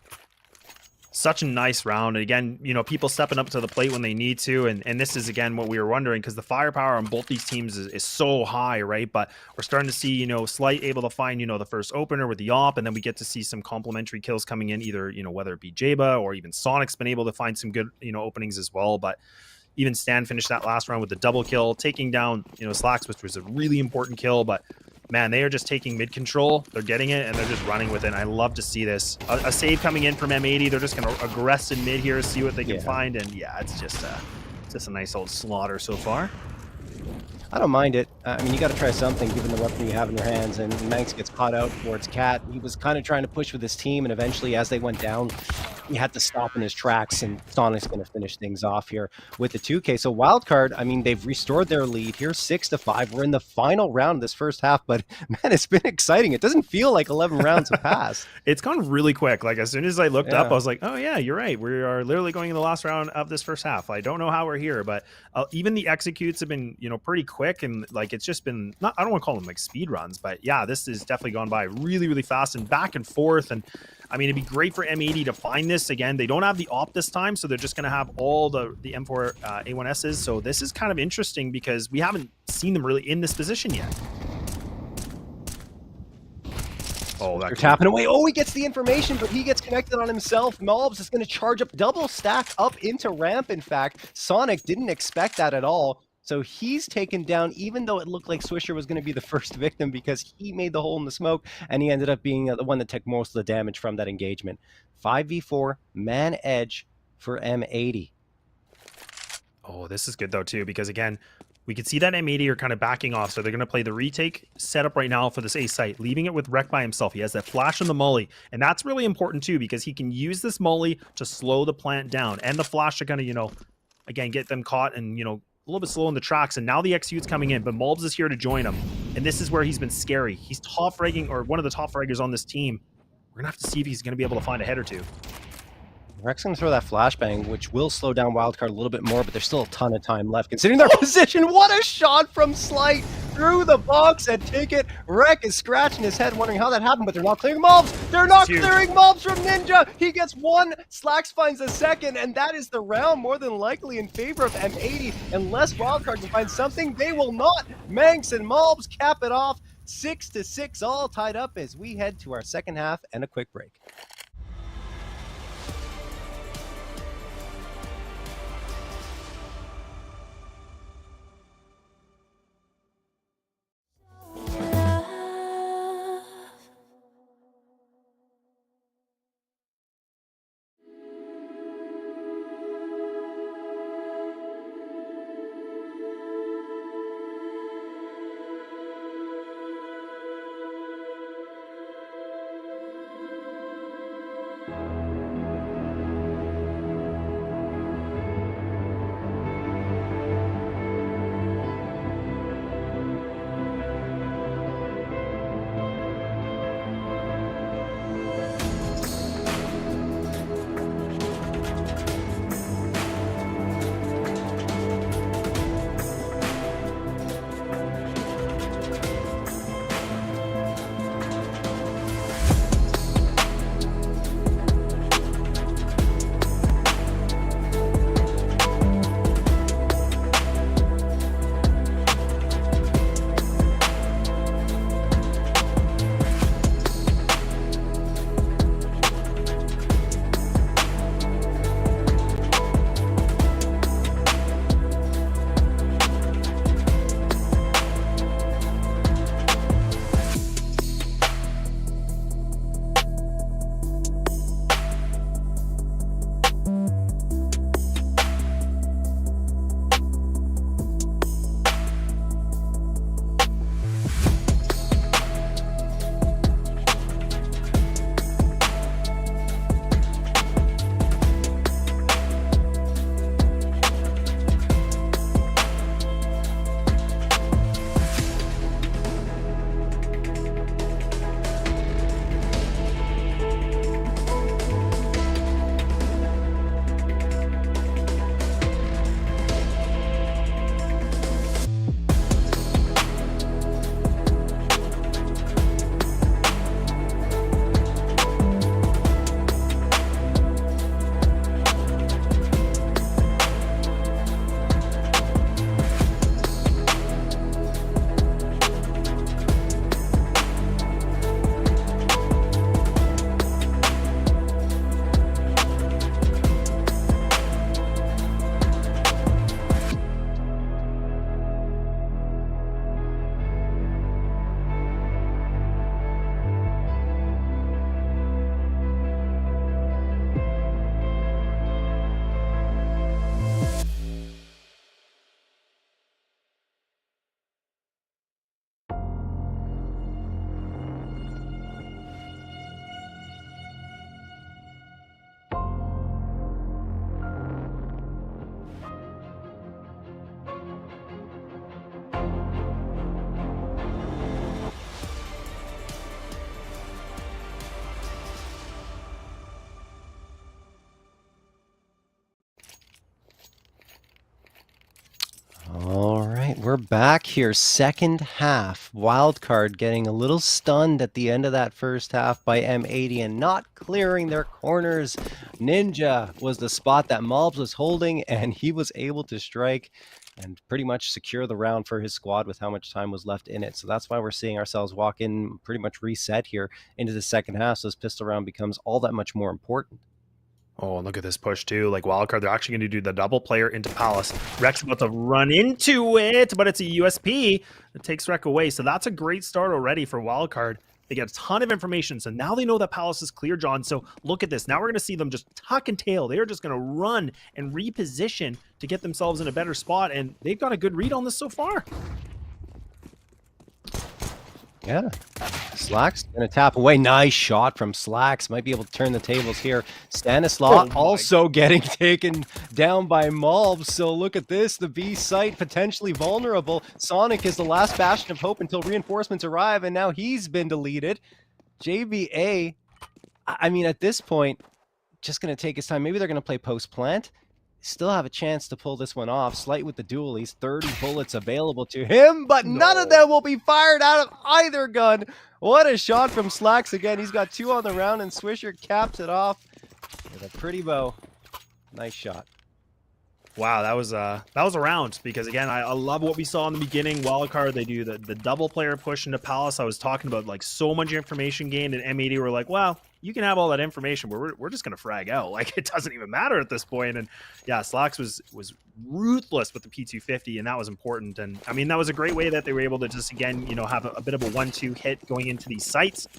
Such a nice round. And again, people stepping up to the plate when they need to. And this is, again, what we were wondering, because the firepower on both these teams is so high, right? But we're starting to see, Slight able to find, the first opener with the op, and then we get to see some complementary kills coming in, either, whether it be Jaba or even Sonic's been able to find some good, openings as well. But even Stan finished that last round with the double kill, taking down, Slacks, which was a really important kill. But man, they are just taking mid control. They're getting it, and they're just running with it. And I love to see this. A save coming in from M80. They're just going to aggress in mid here, see what they can find. And yeah, it's just a nice old slaughter so far. I don't mind it. I mean, you got to try something given the weapon you have in your hands. And Manx gets caught out towards Cat. He was kind of trying to push with his team, and eventually, as they went down, he had to stop in his tracks. And Sonic's going to finish things off here with the 2K. So Wildcard, I mean, they've restored their lead here, 6-5. We're in the final round of this first half, but man, it's been exciting. It doesn't feel like 11 rounds have passed. It's gone really quick. Like as soon as I looked up, I was like, oh yeah, you're right. We are literally going in the last round of this first half. I don't know how we're here, but even the executes have been, pretty quick. quick, and like it's just been not, I don't want to call them like speed runs, but yeah, this has definitely gone by really, really fast and back and forth. And I mean, it'd be great for M80 to find this again. They don't have the op this time, so they're just going to have all the M4 A1Ss. So this is kind of interesting because we haven't seen them really in this position yet. Oh, they're tapping away. Oh, he gets the information, but he gets connected on himself. Malbs is going to charge up, double stack up into ramp, in fact. Sonic didn't expect that at all. So he's taken down, even though it looked like Swisher was going to be the first victim because he made the hole in the smoke, and he ended up being the one that took most of the damage from that engagement. 5v4, man edge for M80. Oh, this is good though too, because again, we can see that M80 are kind of backing off, so they're going to play the retake setup right now for this A site, leaving it with Rek by himself. He has that flash on the molly, and that's really important too, because he can use this molly to slow the plant down, and the flash to kind of, you know, again, get them caught and, you know, a little bit slow in the tracks. And now the XU's coming in, but Malbs is here to join him, and this is where he's been scary. He's top fragging, or one of the top fraggers on this team. We're going to have to see if he's going to be able to find a head or two. Rek's going to throw that flashbang, which will slow down Wildcard a little bit more, but there's still a ton of time left considering their position. What a shot from Slight through the box and Ticket. Rek is scratching his head wondering how that happened, but they're not clearing Malbs. They're not clearing Malbs from Ninja. He gets one, Slacks finds a second, and that is the round more than likely in favor of M80. Unless Wildcard can find something, they will not. Manx and Malbs cap it off. 6-6 all tied up as we head to our second half and a quick break. back here, second half. Wildcard getting a little stunned at the end of that first half by M80 and not clearing their corners. Ninja was the spot that Mobs was holding, and he was able to strike and pretty much secure the round for his squad with how much time was left in it. So that's why we're seeing ourselves walk in pretty much reset here into the second half. So this pistol round becomes all that much more important. Oh, and look at this push too. Like Wildcard, they're actually going to do the double player into Palace. Rek's about to run into it, but it's a USP that takes Rek away. So that's a great start already for Wildcard. They get a ton of information. So now they know that Palace is clear, John. So look at this. Now we're going to see them just tuck and tail. They are just going to run and reposition to get themselves in a better spot. And they've got a good read on this so far. Yeah. Slacks going to tap away. Nice shot from Slacks. Might be able to turn the tables here. Stanislaw also getting taken down by Malbs. So look at this. The B site potentially vulnerable. Sonic is the last bastion of hope until reinforcements arrive, and now he's been deleted. JBA, I mean, at this point, just going to take his time. Maybe they're going to play post-plant. Still have a chance to pull this one off. Slight with the dualies, 30 bullets available to him, but none of them will be fired out of either gun. What a shot from Slacks again. He's got 2 on the round, and Swisher caps it off with a pretty bow. Nice shot. Wow, that was a round, because again, I love what we saw in the beginning. Wildcard, they do the double player push into Palace. I was talking about like so much information gained, and M80 were like, well, you can have all that information, but we're just gonna frag out. Like, it doesn't even matter at this point. And yeah, Slacks was ruthless with the P250, and that was important. And I mean, that was a great way that they were able to just, again, you know, have a bit of a 1-2 hit going into these sites.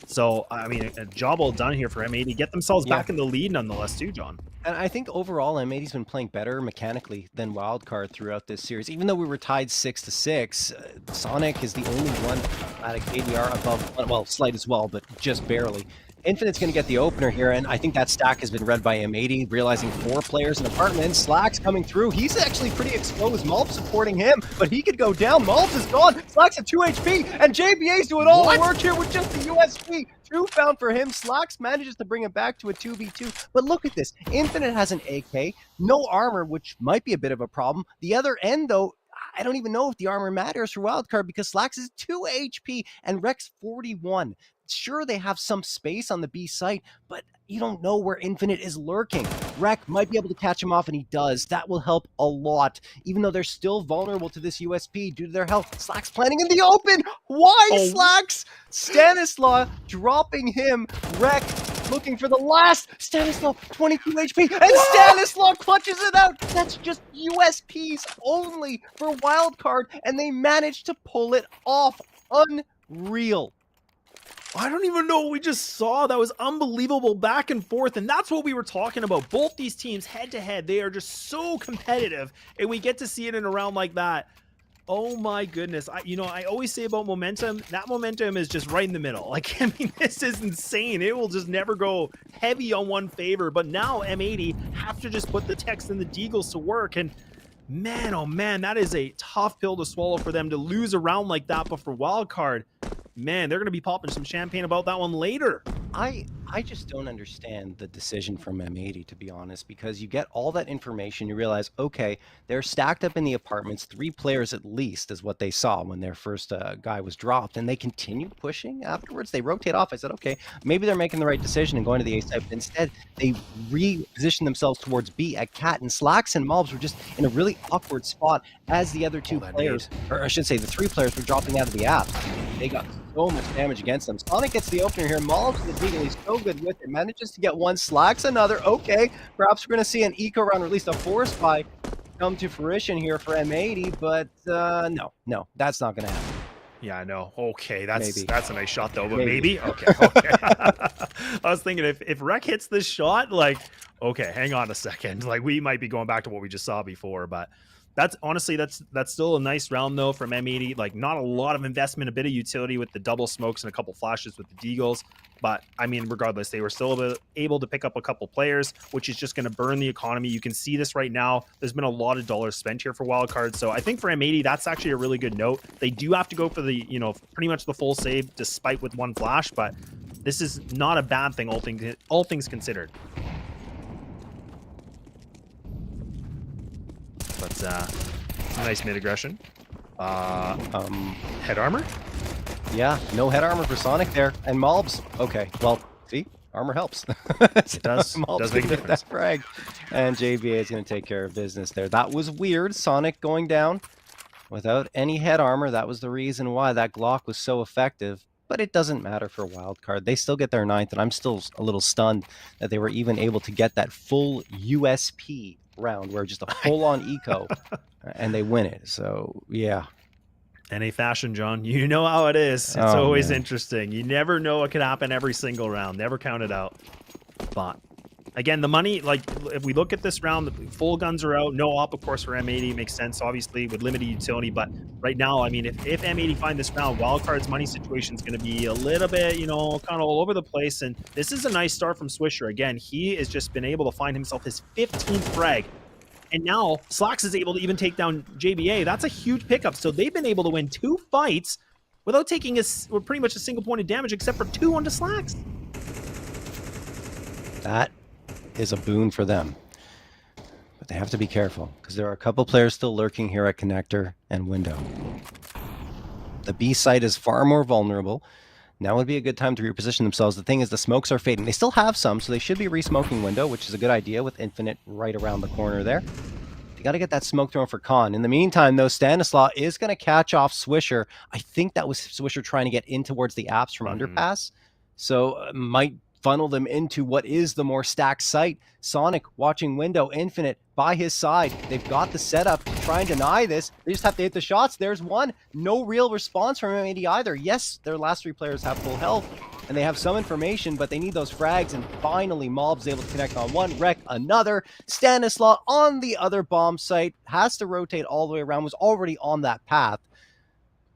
So I mean, a job well done here for M80. Get themselves back in the lead nonetheless too, John. And I think overall M80's been playing better mechanically than Wildcard throughout this series. Even though we were tied 6-6, Sonic is the only one at a KDR above, well, slight as well, but just barely. Infinite's going to get the opener here, and I think that stack has been read by M80, realizing 4 players in apartment. Slacks coming through. He's actually pretty exposed. Malbs supporting him, but he could go down. Malbs is gone. Slacks at 2 HP, and JBA's doing all the work here with just the USP. True found for him. Slacks manages to bring him back to a 2v2. But look at this. Infinite has an AK, no armor, which might be a bit of a problem. The other end, though, I don't even know if the armor matters for Wildcard, because Slacks is 2 HP and Rek's 41. Sure, they have some space on the B site, but you don't know where Infinite is lurking. Rek might be able to catch him off, and he does. That will help a lot, even though they're still vulnerable to this USP due to their health. Slacks planning in the open. Why Slacks? Stanislaw dropping him. Rek looking for the last. Stanislaw, 22 HP, and Stanislaw clutches it out. That's just USPs only for Wildcard, and they managed to pull it off. Unreal. I don't even know what we just saw. That was unbelievable back and forth, and that's what we were talking about. Both these teams head to head, they are just so competitive, and we get to see it in a round like that. Oh my goodness. I always say about momentum, that momentum is just right in the middle. Like, I mean, this is insane. It will just never go heavy on one favor, but now M80 have to just put the Tex and the Deagles to work, and man, oh man, that is a tough pill to swallow for them to lose a round like that. But for Wildcard, man, they're going to be popping some champagne about that one later. I just don't understand the decision from M80, to be honest, because you get all that information, you realize, okay, they're stacked up in the apartments, 3 players at least is what they saw when their first guy was dropped, and they continue pushing afterwards. They rotate off. I said, okay, maybe they're making the right decision and going to the A site, but instead they reposition themselves towards B at Cat, and Slacks and Malbs were just in a really awkward spot as the other 2 players, or I should say the 3 players, were dropping out of the app. They got so much damage against them. Sonic gets the opener here. Malbs the Deagle, he's so good with it. Manages to get 1, Slacks another. Okay, perhaps we're going to see an eco round, or at least a force buy, come to fruition here for M80, but no, that's not going to happen. Yeah, I know. Okay, that's a nice shot though, but Maybe. Okay. I was thinking if Rek hits this shot, like, okay, hang on a second. Like, we might be going back to what we just saw before, but that's honestly, that's still a nice round though from M80. Like, not a lot of investment, a bit of utility with the double smokes and a couple flashes with the Deagles. But I mean, regardless, they were still able to pick up a couple players, which is just going to burn the economy. You can see this right now. There's been a lot of dollars spent here for Wildcard. So I think for M80, that's actually a really good note. They do have to go for the, pretty much the full save, despite with 1 flash. But this is not a bad thing, all things considered. But nice mid aggression. Head armor? Yeah, no head armor for Sonic there. And Malbs. Okay, well, see? Armor helps. It does. Malbs Does make a can get difference. that frag. And JBA is going to take care of business there. That was weird. Sonic going down without any head armor. That was the reason why that Glock was so effective. But it doesn't matter for wildcard. They still get their 9th, and I'm still a little stunned that they were even able to get that full USP round, where just a full-on eco, and they win it. So, yeah. NA fashion, John. You know how it is. It's Oh, always man. interesting. You never know what could happen every single round. Never count it out. But again, the money, like if we look at this round, the full guns are out. No op, of course, for M80 makes sense, obviously, with limited utility. But right now, I mean, if M80 find this round, wildcard's money situation is going to be a little bit, you know, kind of all over the place. And this is a nice start from Swisher. Again, he has just been able to find himself his 15th frag. And now Slacks is able to even take down JBA. That's a huge pickup. So they've been able to win 2 fights without taking pretty much a single point of damage, except for 2 onto Slacks. That is a boon for them. But they have to be careful, because there are a couple players still lurking here at Connector and Window. The B site is far more vulnerable. Now would be a good time to reposition themselves. The thing is, the smokes are fading. They still have some, so they should be re-smoking Window, which is a good idea with Infinite right around the corner there. You got to get that smoke thrown for Khan. In the meantime, though, Stanislaw is going to catch off Swisher. I think that was Swisher trying to get in towards the apps from Underpass. So might funnel them into what is the more stacked site. Sonic watching Window, Infinite by his side. They've got the setup to try and deny this. They just have to hit the shots. There's one. No real response from M80 either. Yes, their last 3 players have full health, and they have some information, but they need those frags, and finally Mob's able to connect on one, wreck another. Stanislaw on the other bomb site, has to rotate all the way around, was already on that path,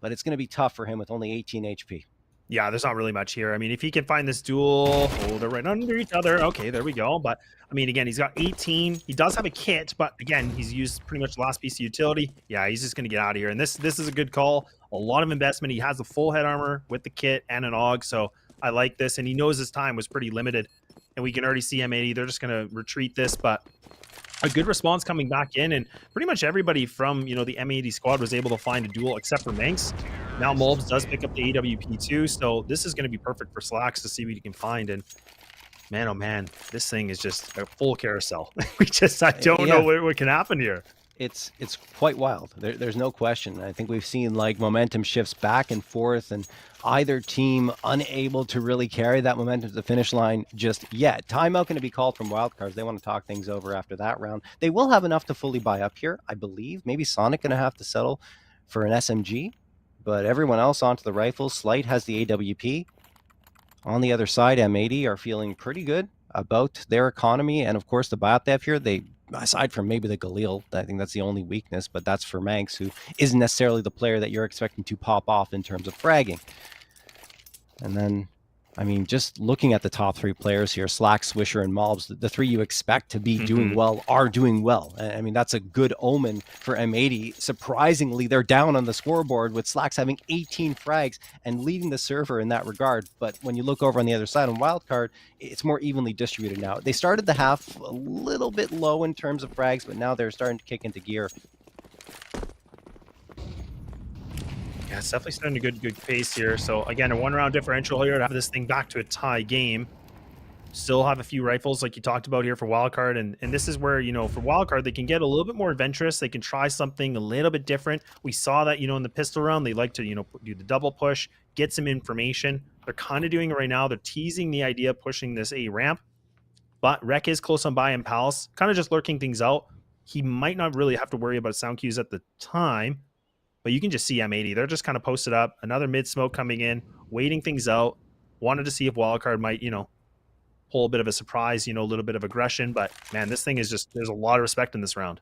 but it's going to be tough for him with only 18 HP. Yeah, there's not really much here. I mean, if he can find this duel, they're right under each other. Okay, there we go. But I mean, again, he's got 18. He does have a kit, but again, he's used pretty much the last piece of utility. Yeah, he's just going to get out of here. And this is a good call. A lot of investment. He has the full head armor with the kit and an AUG, so I like this. And he knows his time was pretty limited. And we can already see M80. They're just going to retreat this, but a good response coming back in, and pretty much everybody from, you know, the M80 squad was able to find a duel except for Manx. Now Mulbs does pick up the AWP too, so this is going to be perfect for Slacks to see what he can find. And man, oh man, this thing is just a full carousel. I don't know what can happen here. It's quite wild. There's no question. I think we've seen like momentum shifts back and forth, and either team unable to really carry that momentum to the finish line just yet. Timeout going to be called from wildcards. They want to talk things over after that round. They will have enough to fully buy up here, I believe. Maybe Sonic going to have to settle for an SMG, but everyone else onto the rifles. Slight has the AWP. On the other side, M80 are feeling pretty good about their economy, and of course the buyout they have here, aside from maybe the Galil, I think that's the only weakness, but that's for Manx, who isn't necessarily the player that you're expecting to pop off in terms of fragging. And then, I mean, just looking at the top 3 players here, Slack, Swisher, and Mobs, the 3 you expect to be doing well are doing well. I mean, that's a good omen for M80. Surprisingly, they're down on the scoreboard with Slacks having 18 frags and leading the server in that regard. But when you look over on the other side on Wildcard, it's more evenly distributed now. They started the half a little bit low in terms of frags, but now they're starting to kick into gear. Yeah, it's definitely starting a good pace here. So again, a 1-round differential here to have this thing back to a tie game. Still have a few rifles like you talked about here for wildcard, and this is where, you know, for wildcard they can get a little bit more adventurous. They can try something a little bit different. We saw that, you know, in the pistol round they like to, you know, do the double push, get some information. They're kind of doing it right now. They're teasing the idea of pushing this A ramp, but Rek is close on by and Palace, kind of just lurking things out. He might not really have to worry about sound cues at the time. But you can just see M80. They're just kind of posted up. Another mid smoke coming in, waiting things out. Wanted to see if Wildcard might, you know, pull a bit of a surprise, you know, a little bit of aggression. But, man, this thing is just, there's a lot of respect in this round.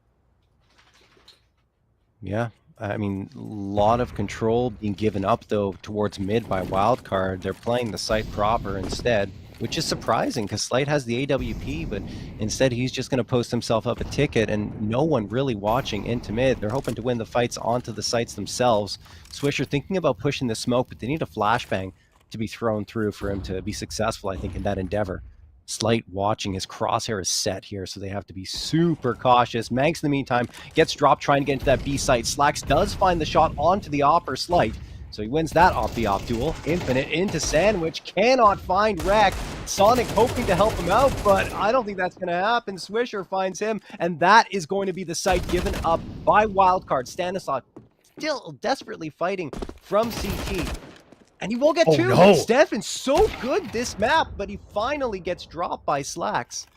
Yeah, I mean, a lot of control being given up, though, towards mid by Wildcard. They're playing the site proper instead, which is surprising because Slight has the AWP, but instead he's just going to post himself up a ticket and no one really watching into mid. They're hoping to win the fights onto the sites themselves. Swisher thinking about pushing the smoke, but they need a flashbang to be thrown through for him to be successful, I think, in that endeavor. Slight watching. His crosshair is set here, so they have to be super cautious. Manx, in the meantime, gets dropped trying to get into that B site. Slacks does find the shot onto the op or Slight, so he wins that off-the-off duel. Infinite into Sandwich, cannot find Wreck. Sonic hoping to help him out, but I don't think that's going to happen. Swisher finds him, and that is going to be the site given up by Wildcard. Stanislaw still desperately fighting from CT. And he will get two. No. Stefan's so good this map, but he finally gets dropped by Slacks.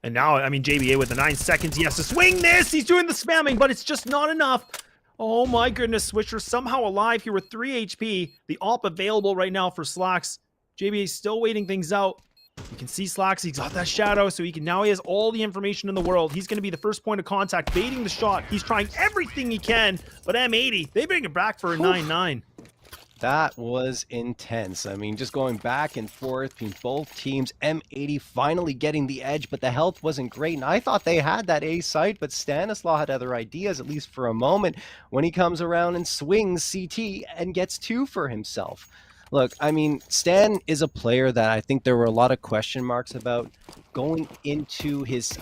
And now, I mean, JBA with the 9 seconds, he has to swing this. He's doing the spamming, but it's just not enough. Oh my goodness, Swisher somehow alive here with 3 HP. The AWP available right now for Slacks. JBA is still waiting things out. You can see Slacks, he's got that shadow, so he has all the information in the world. He's going to be the first point of contact, baiting the shot. He's trying everything he can, but M80, they bring it back for a 9-9. That was intense. I mean, just going back and forth between both teams. M80 finally getting the edge, but the health wasn't great. And I thought they had that A site, but Stanislaw had other ideas, at least for a moment, when he comes around and swings CT and gets 2 for himself. Look, I mean, Stan is a player that I think there were a lot of question marks about going into his,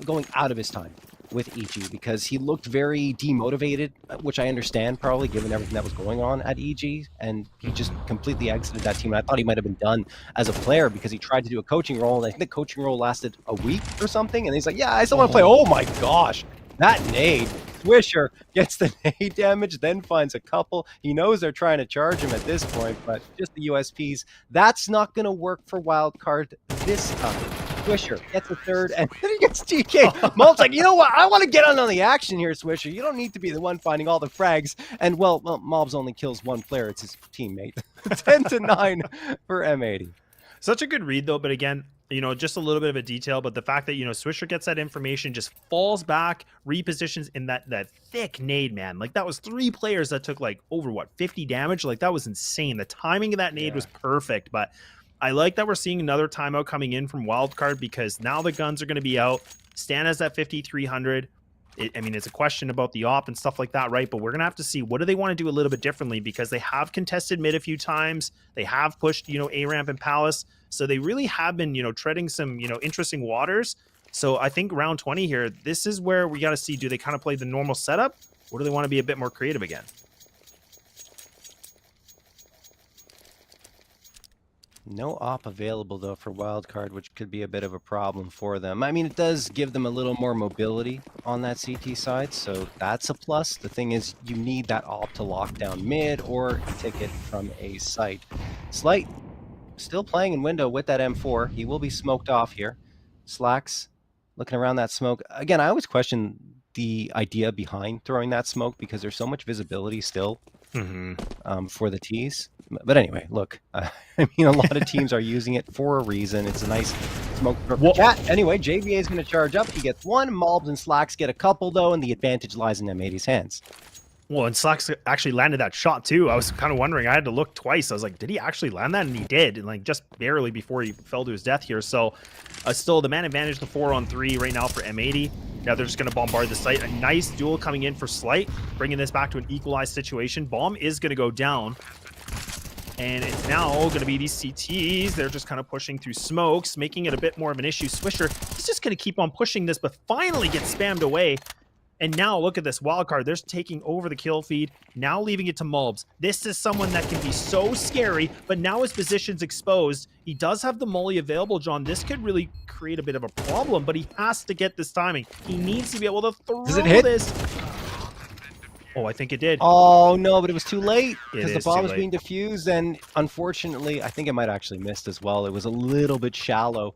going out of his time with EG, because he looked very demotivated, which I understand probably given everything that was going on at EG, and he just completely exited that team. And I thought he might have been done as a player because he tried to do a coaching role, and I think the coaching role lasted a week or something, and he's like, yeah, I still want to play. Oh my gosh, that nade. Swisher gets the nade damage, then finds a couple. He knows they're trying to charge him at this point, but just the USPs. That's not going to work for Wildcard this time. Swisher gets a third, and then he gets TK. Mul's like, you know what? I want to get on the action here, Swisher. You don't need to be the one finding all the frags. And, well, Mobs only kills one player. It's his teammate. 10-9 for M80. Such a good read, though. But again, you know, just a little bit of a detail. But the fact that, you know, Swisher gets that information, just falls back, repositions in that thick nade, man. Like, that was 3 players that took, like, over, 50 damage? Like, that was insane. The timing of that nade was perfect. But I like that we're seeing another timeout coming in from Wildcard, because now the guns are going to be out. Stan has that 5,300. I mean, it's a question about the op and stuff like that, right? But we're going to have to see, what do they want to do a little bit differently, because they have contested mid a few times. They have pushed, you know, A-Ramp and Palace. So they really have been, you know, treading some, you know, interesting waters. So I think round 20 here, this is where we got to see, do they kind of play the normal setup, or do they want to be a bit more creative again? No op available, though, for Wildcard, which could be a bit of a problem for them. I mean, it does give them a little more mobility on that CT side, so that's a plus. The thing is, you need that op to lock down mid or take it from a site. Slight still playing in window with that M4. He will be smoked off here. Slacks looking around that smoke. Again, I always question the idea behind throwing that smoke, because there's so much visibility still for the T's. But anyway, look, I mean, a lot of teams are using it for a reason. It's a nice smoke for chat. Anyway, JBA is going to charge up. He gets 1. Mobs and Slacks get a couple, though, and the advantage lies in M80's hands. Well, and Slacks actually landed that shot, too. I was kind of wondering. I had to look twice. I was like, did he actually land that? And he did, and like just barely before he fell to his death here. So still, the man advantage, the 4-on-3 right now for M80. Now they're just going to bombard the site. A nice duel coming in for Slight, bringing this back to an equalized situation. Bomb is going to go down. And it's now going to be these CTs. They're just kind of pushing through smokes, making it a bit more of an issue. Swisher, he's just going to keep on pushing this, but finally gets spammed away. And now look at this Wildcard. They're taking over the kill feed, now leaving it to Mulbs. This is someone that can be so scary, but now his position's exposed. He does have the molly available, John. This could really create a bit of a problem, but he has to get this timing. He needs to be able to throw this. Oh, I think it did. Oh, no, but it was too late because the bomb was being defused, and unfortunately, I think it might have actually missed as well. It was a little bit shallow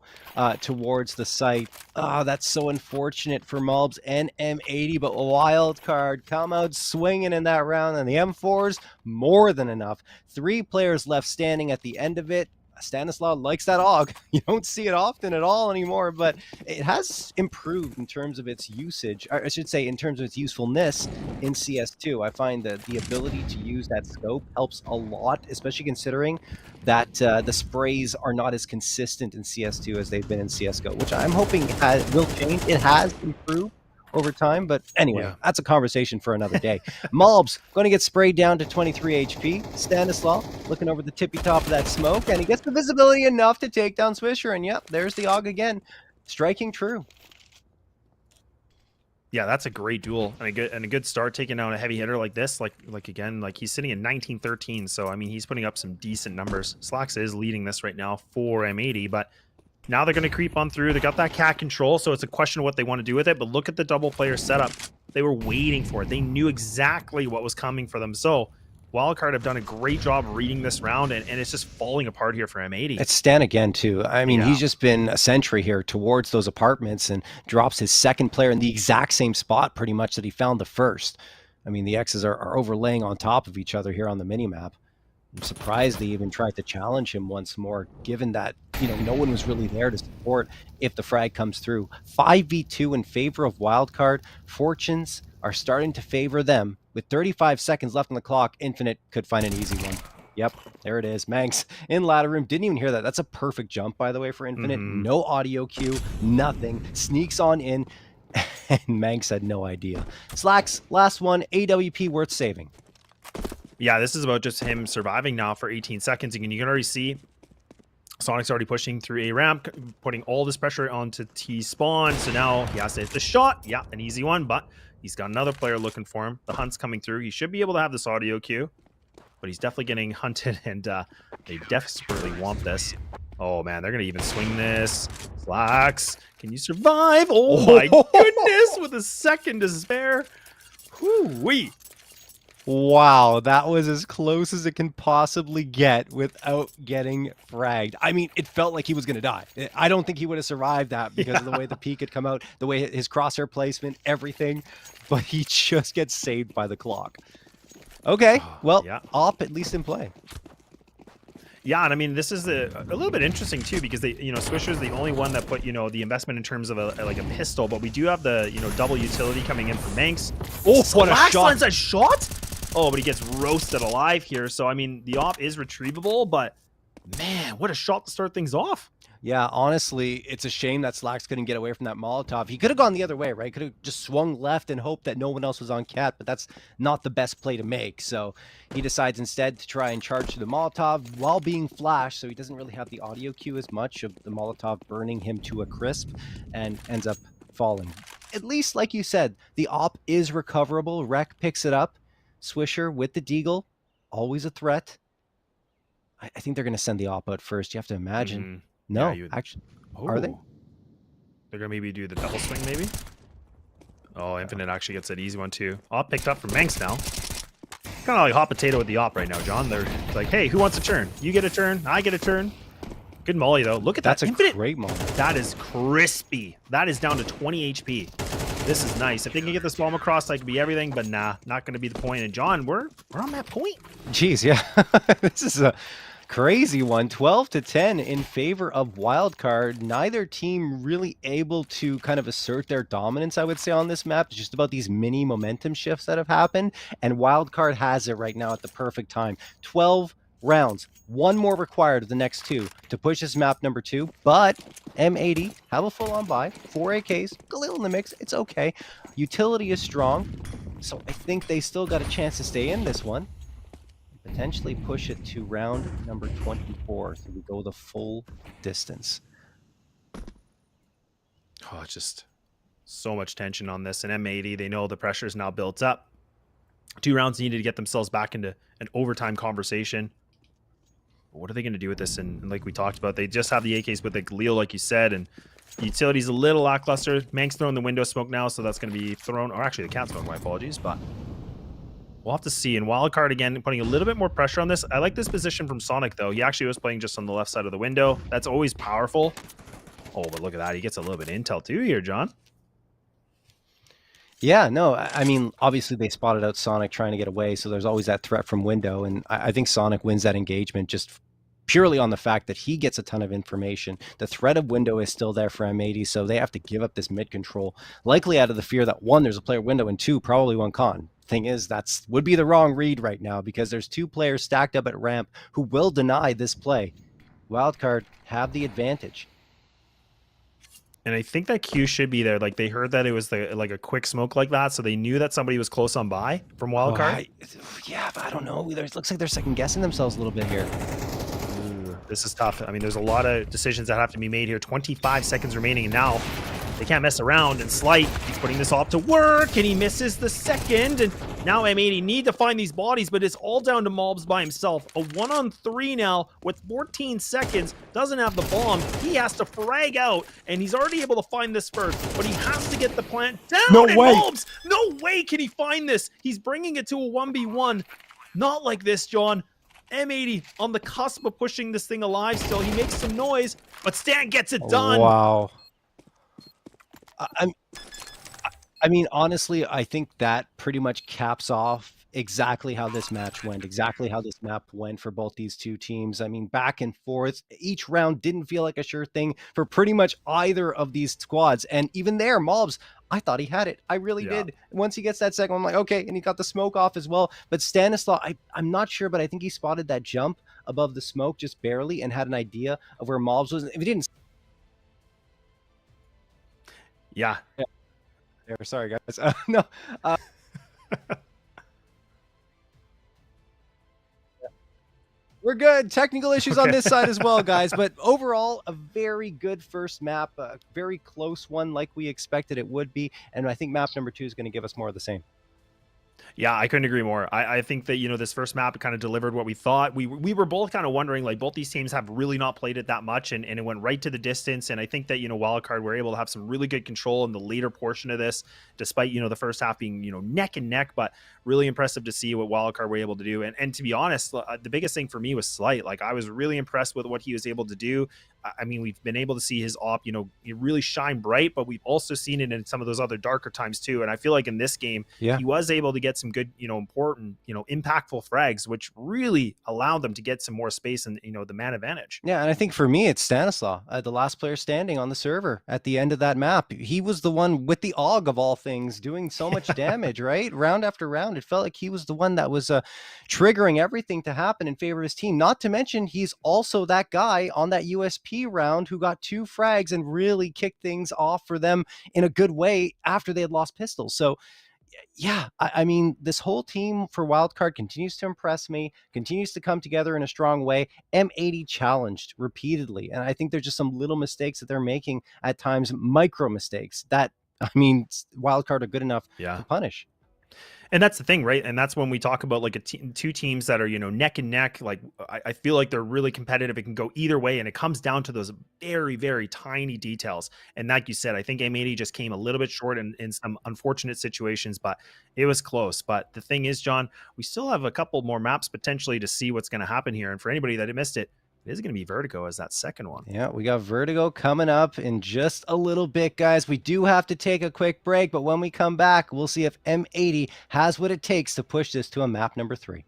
towards the site. Oh, that's so unfortunate for Mulbs and M80, but Wildcard come out swinging in that round, and the M4's more than enough. 3 players left standing at the end of it. Stanislaw likes that AUG. You don't see it often at all anymore, but it has improved in terms of its usage, or I should say in terms of its usefulness in CS2. I find that the ability to use that scope helps a lot, especially considering that the sprays are not as consistent in CS2 as they've been in CSGO, which I'm hoping will change. It has improved over time. But anyway, Yeah. that's a conversation for another day. Malb's going to get sprayed down to 23 HP. Stanislav looking over the tippy top of that smoke, and he gets the visibility enough to take down Swisher. And yep, there's the AUG again, striking true. Yeah, that's a great duel and a good start taking down a heavy hitter like this. Like again, like he's sitting at 1913. So I mean, he's putting up some decent numbers. Slacks is leading this right now for M80, but now they're going to creep on through. They got that cat control, so it's a question of what they want to do with it. But look at the double player setup. They were waiting for it. They knew exactly what was coming for them. So Wildcard have done a great job reading this round, and it's just falling apart here for M80. It's Stan again, too. I mean, Yeah. he's just been a sentry here towards those apartments and drops his second player in the exact same spot, pretty much, that he found the first. I mean, the X's are overlaying on top of each other here on the minimap. I'm surprised they even tried to challenge him once more, given that, you know, no one was really there to support if the frag comes through. 5v2 in favor of Wildcard. Fortunes are starting to favor them. With 35 seconds left on the clock, Infinite could find an easy one. Yep, there it is. Manx in ladder room. Didn't even hear that. That's a perfect jump, by the way, for Infinite. No audio cue, nothing. Sneaks on in, and Manx had no idea. Slacks, last one. AWP worth saving. Yeah, this is about just him surviving now for 18 seconds. You can already see Sonic's already pushing through A ramp, putting all this pressure onto T spawn. So now he has to hit the shot. Yeah, an easy one, but he's got another player looking for him. The hunt's coming through. He should be able to have this audio cue, but he's definitely getting hunted, and they desperately want this. Oh man, they're gonna even swing this. Slacks, can you survive? Oh my goodness, with a second to spare. Whoo-wee. Wow, that was as close as it can possibly get without getting fragged. I mean, it felt like he was going to die. I don't think he would have survived that because of the way the peak had come out, the way his crosshair placement, everything. But he just gets saved by the clock. Okay, well, Yeah. op at least in play. Yeah, and I mean, this is a little bit interesting too, because they, Swisher's the only one that put, the investment in terms of a pistol, but we do have the, double utility coming in from Manx. Oh, what a Slacks shot. lands a shot? Oh, but he gets roasted alive here. So, I mean, the op is retrievable, but man, what a shot to start things off. Yeah, honestly, it's a shame that Slacks couldn't get away from that Molotov. He could have gone the other way, right? Could have just swung left and hoped that no one else was on cat, but that's not the best play to make. So he decides instead to try and charge to the Molotov while being flashed, so he doesn't really have the audio cue as much of the Molotov burning him to a crisp and ends up falling. At least, like you said, the op is recoverable. Rec picks it up. Swisher with the Deagle, always a threat. I think they're going to send the op out first. You have to imagine. No, Yeah, actually, are they? They're going to maybe do the double swing, maybe? Oh, Infinite actually gets that easy one, too. Op picked up from Manx now. Kind of like hot potato with the op right now, John. They're like, hey, who wants a turn? You get a turn. I get a turn. Good molly, though. Look at that. That's a Infinite. great molly. That is crispy. That is down to 20 HP. This is nice. If they can get this bomb across, that could be everything, but nah, not going to be the point. And John, we're on that point. Jeez, yeah. This is a crazy one. 12-10 in favor of Wildcard. Neither team really able to kind of assert their dominance, I would say, on this map. It's just about these mini momentum shifts that have happened, and Wildcard has it right now at the perfect time. 12 rounds. One more required of the next two to push this map number 2, but M80 have a full-on buy, 4 AKs, Galil in the mix, it's okay. Utility is strong, so I think they still got a chance to stay in this one. Potentially push it to round number 24, so we go the full distance. Oh, it's just so much tension on this. And M80, they know the pressure is now built up. 2 rounds needed to get themselves back into an overtime conversation. But what are they going to do with this? And like we talked about, they just have the AKs with the Galil, like you said, and the utility's a little lackluster. Manx throwing the window smoke now, so that's going to be thrown, or actually the cat smoke, my apologies, but we'll have to see. And Wildcard, again, putting a little bit more pressure on this. I like this position from Sonic, though. He actually was playing just on the left side of the window. That's always powerful. Oh, but look at that. He gets a little bit of intel, too, here, John. Yeah, no, I mean, obviously they spotted out Sonic trying to get away, so there's always that threat from window, and I think Sonic wins that engagement just purely on the fact that he gets a ton of information. The threat of window is still there for M80, so they have to give up this mid control, likely out of the fear that 1, there's a player window, and 2, probably one con. Thing is, that's would be the wrong read right now, because there's 2 players stacked up at ramp who will deny this play. Wildcard have the advantage. And I think that Q should be there. Like they heard that it was like a quick smoke like that, so they knew that somebody was close on by from wildcard. Yeah, but I don't know. It looks like they're second guessing themselves a little bit here. This is tough. I mean, there's a lot of decisions that have to be made here. 25 seconds remaining, and now they can't mess around. And Slight, he's putting this off to work, and he misses the second. And now M80 need to find these bodies, but it's all down to Mobs by himself. A 1-on-3 now with 14 seconds. Doesn't have the bomb. He has to frag out, and he's already able to find this first, but he has to get the plant down. No and way. Mobs, no way can he find this. He's bringing it to a 1v1. Not like this, John. M80 on the cusp of pushing this thing alive still. He makes some noise, but Stan gets it done. Wow. I mean, honestly, I think that pretty much caps off exactly how this match went, exactly how this map went for both these two teams. I mean, back and forth. Each round didn't feel like a sure thing for pretty much either of these squads. And even there, Mobs, I thought he had it. I really did. Once he gets that second one, I'm like, okay. And he got the smoke off as well. But Stanislaw, I'm not sure, but I think he spotted that jump above the smoke just barely and had an idea of where Mobs was. If he didn't. Yeah. Sorry, guys. No. We're good. Technical issues on this side as well, guys. But overall, a very good first map, a very close one like we expected it would be. And I think map number 2 is going to give us more of the same. Yeah, I couldn't agree more. I think that, this first map kind of delivered what we thought. We were both kind of wondering, like, both these teams have really not played it that much, and it went right to the distance. And I think that, Wildcard were able to have some really good control in the later portion of this, despite, the first half being, neck and neck, but really impressive to see what Wildcard were able to do. And to be honest, the biggest thing for me was Slight. Like, I was really impressed with what he was able to do. I mean, we've been able to see his op, really shine bright, but we've also seen it in some of those other darker times too. And I feel like in this game, he was able to get some good, important, impactful frags, which really allowed them to get some more space and, the man advantage. Yeah, and I think for me, it's Stanislaw, the last player standing on the server at the end of that map. He was the one with the AUG of all things, doing so much damage, right? Round after round, it felt like he was the one that was triggering everything to happen in favor of his team. Not to mention, he's also that guy on that USP round who got 2 frags and really kicked things off for them in a good way after they had lost pistols. So yeah, I mean, this whole team for Wildcard continues to impress me, continues to come together in a strong way. M80 challenged repeatedly, and I think there's just some little mistakes that they're making at times, micro mistakes that, I mean, Wildcard are good enough to punish. And that's the thing, right? And that's when we talk about like two teams that are, neck and neck. Like I feel like they're really competitive. It can go either way. And it comes down to those very, very tiny details. And like you said, I think M80 just came a little bit short in some unfortunate situations, but it was close. But the thing is, John, we still have a couple more maps potentially to see what's going to happen here. And for anybody that missed it, it is going to be Vertigo as that second one. Yeah, we got Vertigo coming up in just a little bit, guys. We do have to take a quick break, but when we come back, we'll see if M80 has what it takes to push this to a map number 3.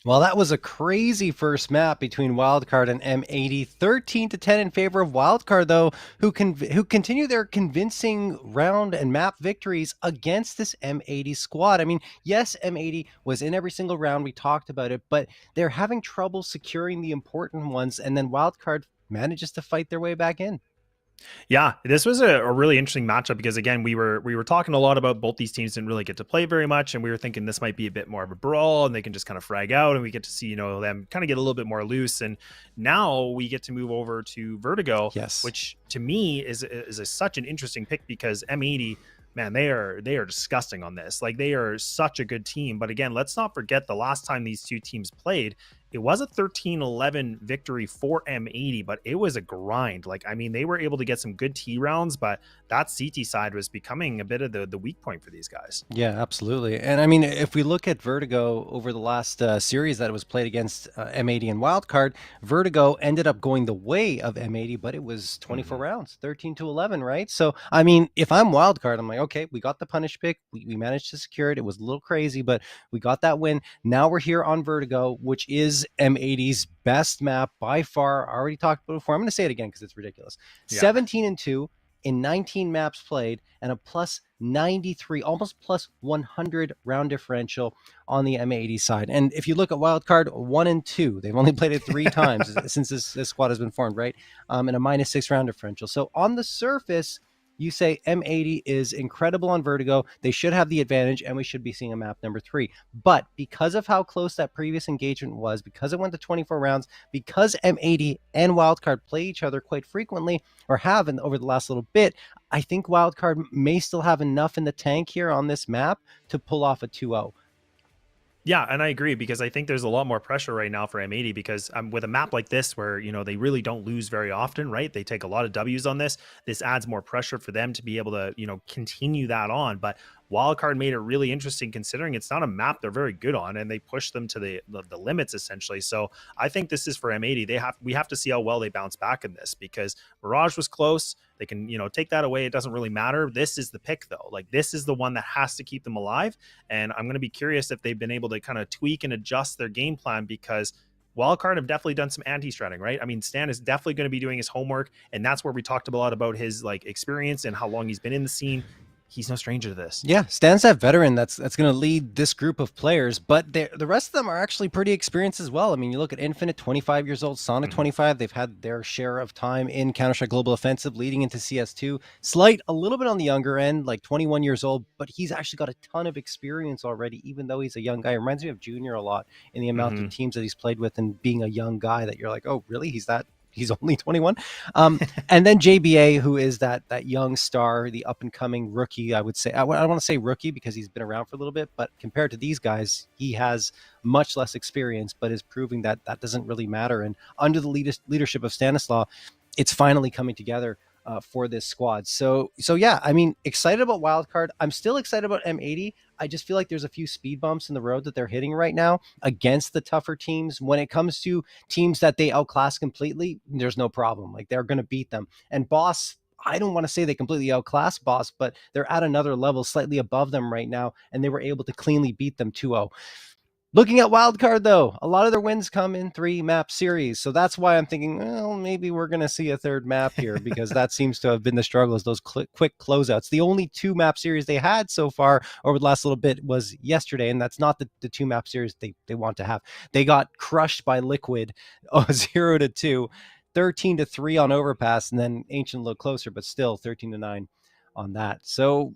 Well, that was a crazy first map between Wildcard and M80. 13-10 in favor of Wildcard, though, who continue their convincing round and map victories against this M80 squad. I mean, yes, M80 was in every single round. We talked about it, but they're having trouble securing the important ones, and then Wildcard manages to fight their way back in. Yeah, this was a really interesting matchup because, again, we were talking a lot about both these teams didn't really get to play very much, and we were thinking this might be a bit more of a brawl and they can just kind of frag out and we get to see, them kind of get a little bit more loose. And now we get to move over to Vertigo, yes, which to me is such an interesting pick because M80, man, they are disgusting on this. Like, they are such a good team. But again, let's not forget the last time these two teams played, it was a 13-11 victory for M80, but it was a grind. Like, I mean, they were able to get some good T rounds, but that CT side was becoming a bit of the weak point for these guys. Yeah, absolutely. And I mean, if we look at Vertigo over the last series that it was played against M80 and Wildcard, Vertigo ended up going the way of M80, but it was 24 rounds, 13-11, right? So, I mean, if I'm Wildcard, I'm like, okay, we got the punish pick. We managed to secure it. It was a little crazy, but we got that win. Now we're here on Vertigo, which is M80's best map by far. I already talked about it before. I'm going to say it again because it's ridiculous. 17-2 in 19 maps played and a plus 93, almost plus 100 round differential on the M80 side. And if you look at Wildcard 1 and 2, they've only played it 3 times since this squad has been formed, right? And a -6 round differential. So on the surface, you say M80 is incredible on Vertigo. They should have the advantage, and we should be seeing a map number 3. But because of how close that previous engagement was, because it went to 24 rounds, because M80 and Wildcard play each other quite frequently, or have over the last little bit, I think Wildcard may still have enough in the tank here on this map to pull off a 2-0. Yeah, and I agree, because I think there's a lot more pressure right now for M80, because with a map like this where, you know, they really don't lose very often, right? They take a lot of W's on this. This adds more pressure for them to be able to, you know, continue that on. But Wildcard made it really interesting, considering it's not a map they're very good on, and they push them to the limits essentially. So I think this is for M80. We have to see how well they bounce back in this, because Mirage was close. They can, you know, take that away. It doesn't really matter. This is the pick though. Like, this is the one that has to keep them alive. And I'm going to be curious if they've been able to kind of tweak and adjust their game plan, because Wildcard have definitely done some anti-stratting, right? I mean, Stan is definitely going to be doing his homework, and that's where we talked a lot about his like experience and how long he's been in the scene. He's no stranger to this. Yeah, Stan's that veteran that's going to lead this group of players, but the rest of them are actually pretty experienced as well. I mean, you look at Infinite, 25 years old, Sonic, 25. They've had their share of time in Counter-Strike Global Offensive leading into CS2. Slight, a little bit on the younger end, like 21 years old, but he's actually got a ton of experience already, even though he's a young guy. It reminds me of Junior a lot in the amount of teams that he's played with, and being a young guy that you're like, oh, really? He's only 21. And then JBA, who is that young star, the up and coming rookie, I would say. I don't want to say rookie because he's been around for a little bit, but compared to these guys, he has much less experience, but is proving that doesn't really matter. And under the leadership of Stanislaw, it's finally coming together for this squad. So yeah, I mean, excited about Wildcard. I'm still excited about M80. I just feel like there's a few speed bumps in the road that they're hitting right now against the tougher teams. When it comes to teams that they outclass completely, there's no problem. Like, they're going to beat them. And Boss, I don't want to say they completely outclass Boss, but they're at another level slightly above them right now, and they were able to cleanly beat them 2-0. Looking at Wildcard, though, a lot of their wins come in 3-map series. So that's why I'm thinking, well, maybe we're going to see a third map here, because that seems to have been the struggle, is those quick closeouts. The only 2-map series they had so far over the last little bit was yesterday, and that's not the 2-map series they want to have. They got crushed by Liquid 0-2, 13-3 on Overpass, and then Ancient a little closer, but still 13-9 on that. So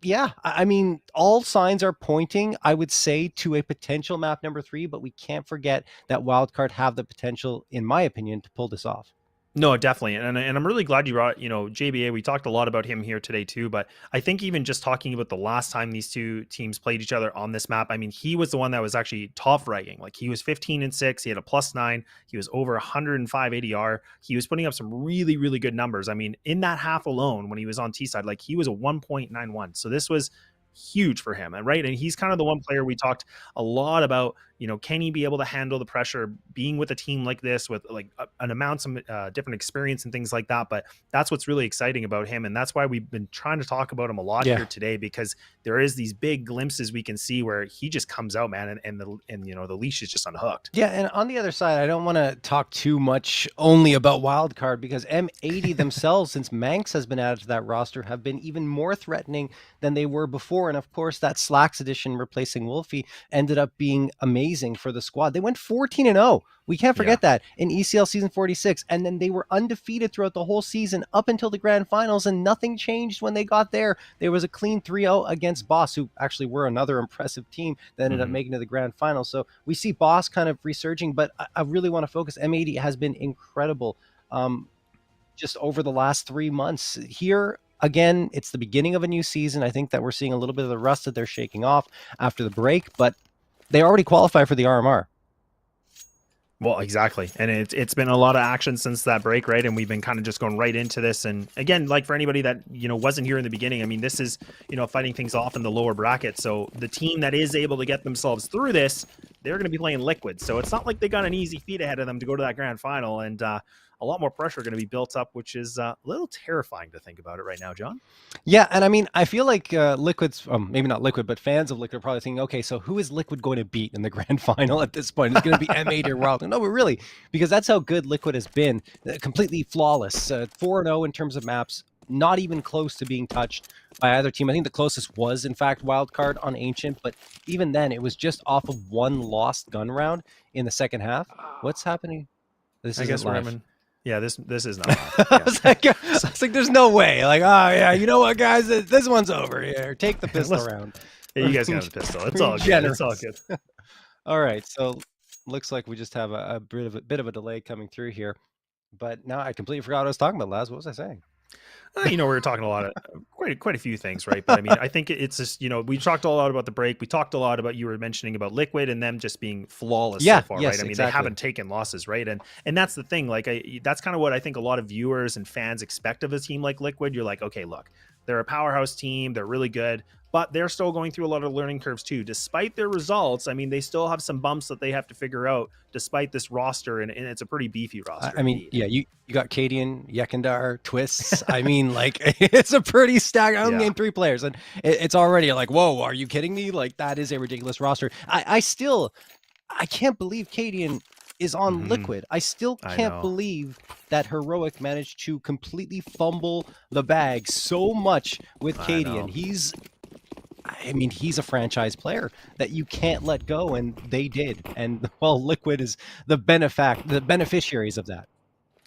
yeah, I mean, all signs are pointing, I would say, to a potential map number 3, but we can't forget that Wildcard have the potential, in my opinion, to pull this off. No, definitely. And I'm really glad you brought, you know, JBA. We talked a lot about him here today too, but I think even just talking about the last time these two teams played each other on this map, I mean, he was the one that was actually top fragging. Like, he was 15-6. He had a +9. He was over 105 ADR. He was putting up some really, really good numbers. I mean, in that half alone, when he was on T side, like, he was a 1.91. So this was huge for him. And right. And he's kind of the one player we talked a lot about, you know, can he be able to handle the pressure being with a team like this with like an amount of different experience and things like that. But that's what's really exciting about him. And that's why we've been trying to talk about him a lot here today, because there is these big glimpses we can see where he just comes out, man. And you know, the leash is just unhooked. Yeah. And on the other side, I don't want to talk too much only about Wildcard, because M80 themselves, since Manx has been added to that roster, have been even more threatening than they were before. And of course, that Slacks edition replacing Wolfie ended up being amazing for the squad. They went 14-0. We can't forget that in ECL season 46. And then they were undefeated throughout the whole season up until the grand finals, and nothing changed when they got there. There was a clean 3-0 against Boss, who actually were another impressive team that ended up making to the grand final. So we see Boss kind of resurging, but I really want to focus. M80 has been incredible just over the last 3 months. Here, again, it's the beginning of a new season. I think that we're seeing a little bit of the rust that they're shaking off after the break, but they already qualify for the RMR. Well, exactly. And it's been a lot of action since that break, right? And we've been kind of just going right into this. And again, like for anybody that, wasn't here in the beginning, I mean, this is, fighting things off in the lower bracket. So the team that is able to get themselves through this, they're going to be playing Liquid. So it's not like they got an easy feat ahead of them to go to that grand final. And a lot more pressure going to be built up, which is a little terrifying to think about it right now, John. Yeah, and I mean, I feel like Liquid's, maybe not Liquid, but fans of Liquid are probably thinking, okay, so who is Liquid going to beat in the grand final at this point? It's going to be M80 or Wild. No, but really, because that's how good Liquid has been, completely flawless, 4-0 in terms of maps, not even close to being touched by either team. I think the closest was, in fact, Wildcard on Ancient, but even then, it was just off of one lost gun round in the second half. What's happening? This I guess we're having... Yeah, this is not. I was like, there's no way. Like, oh yeah, you know what, guys, this one's over here. Take the pistol round. Yeah, you guys can have the pistol. It's all good. It's all good. All right, so looks like we just have a bit of a delay coming through here, but now I completely forgot what I was talking about, Laz. What was I saying? We were talking a lot of quite a few things, right? But I mean, I think it's just, we talked a lot about the break. We talked a lot about, you were mentioning about Liquid and them just being flawless so far, right? I mean, they haven't taken losses, right? And that's the thing. Like, that's kind of what I think a lot of viewers and fans expect of a team like Liquid. You're like, okay, look, they're a powerhouse team. They're really good, but they're still going through a lot of learning curves too. Despite their results, I mean, they still have some bumps that they have to figure out despite this roster, and it's a pretty beefy roster. I mean, yeah, you got Cadian, Yekindar, Twists. I mean, like, it's a pretty stacked. I only named 3 players, and it's already like, whoa, are you kidding me? Like, that is a ridiculous roster. I can't believe Cadian is on Liquid. I still can't believe that Heroic managed to completely fumble the bag so much with Cadian. He's a franchise player that you can't let go, and they did. And well, Liquid is the beneficiaries of that.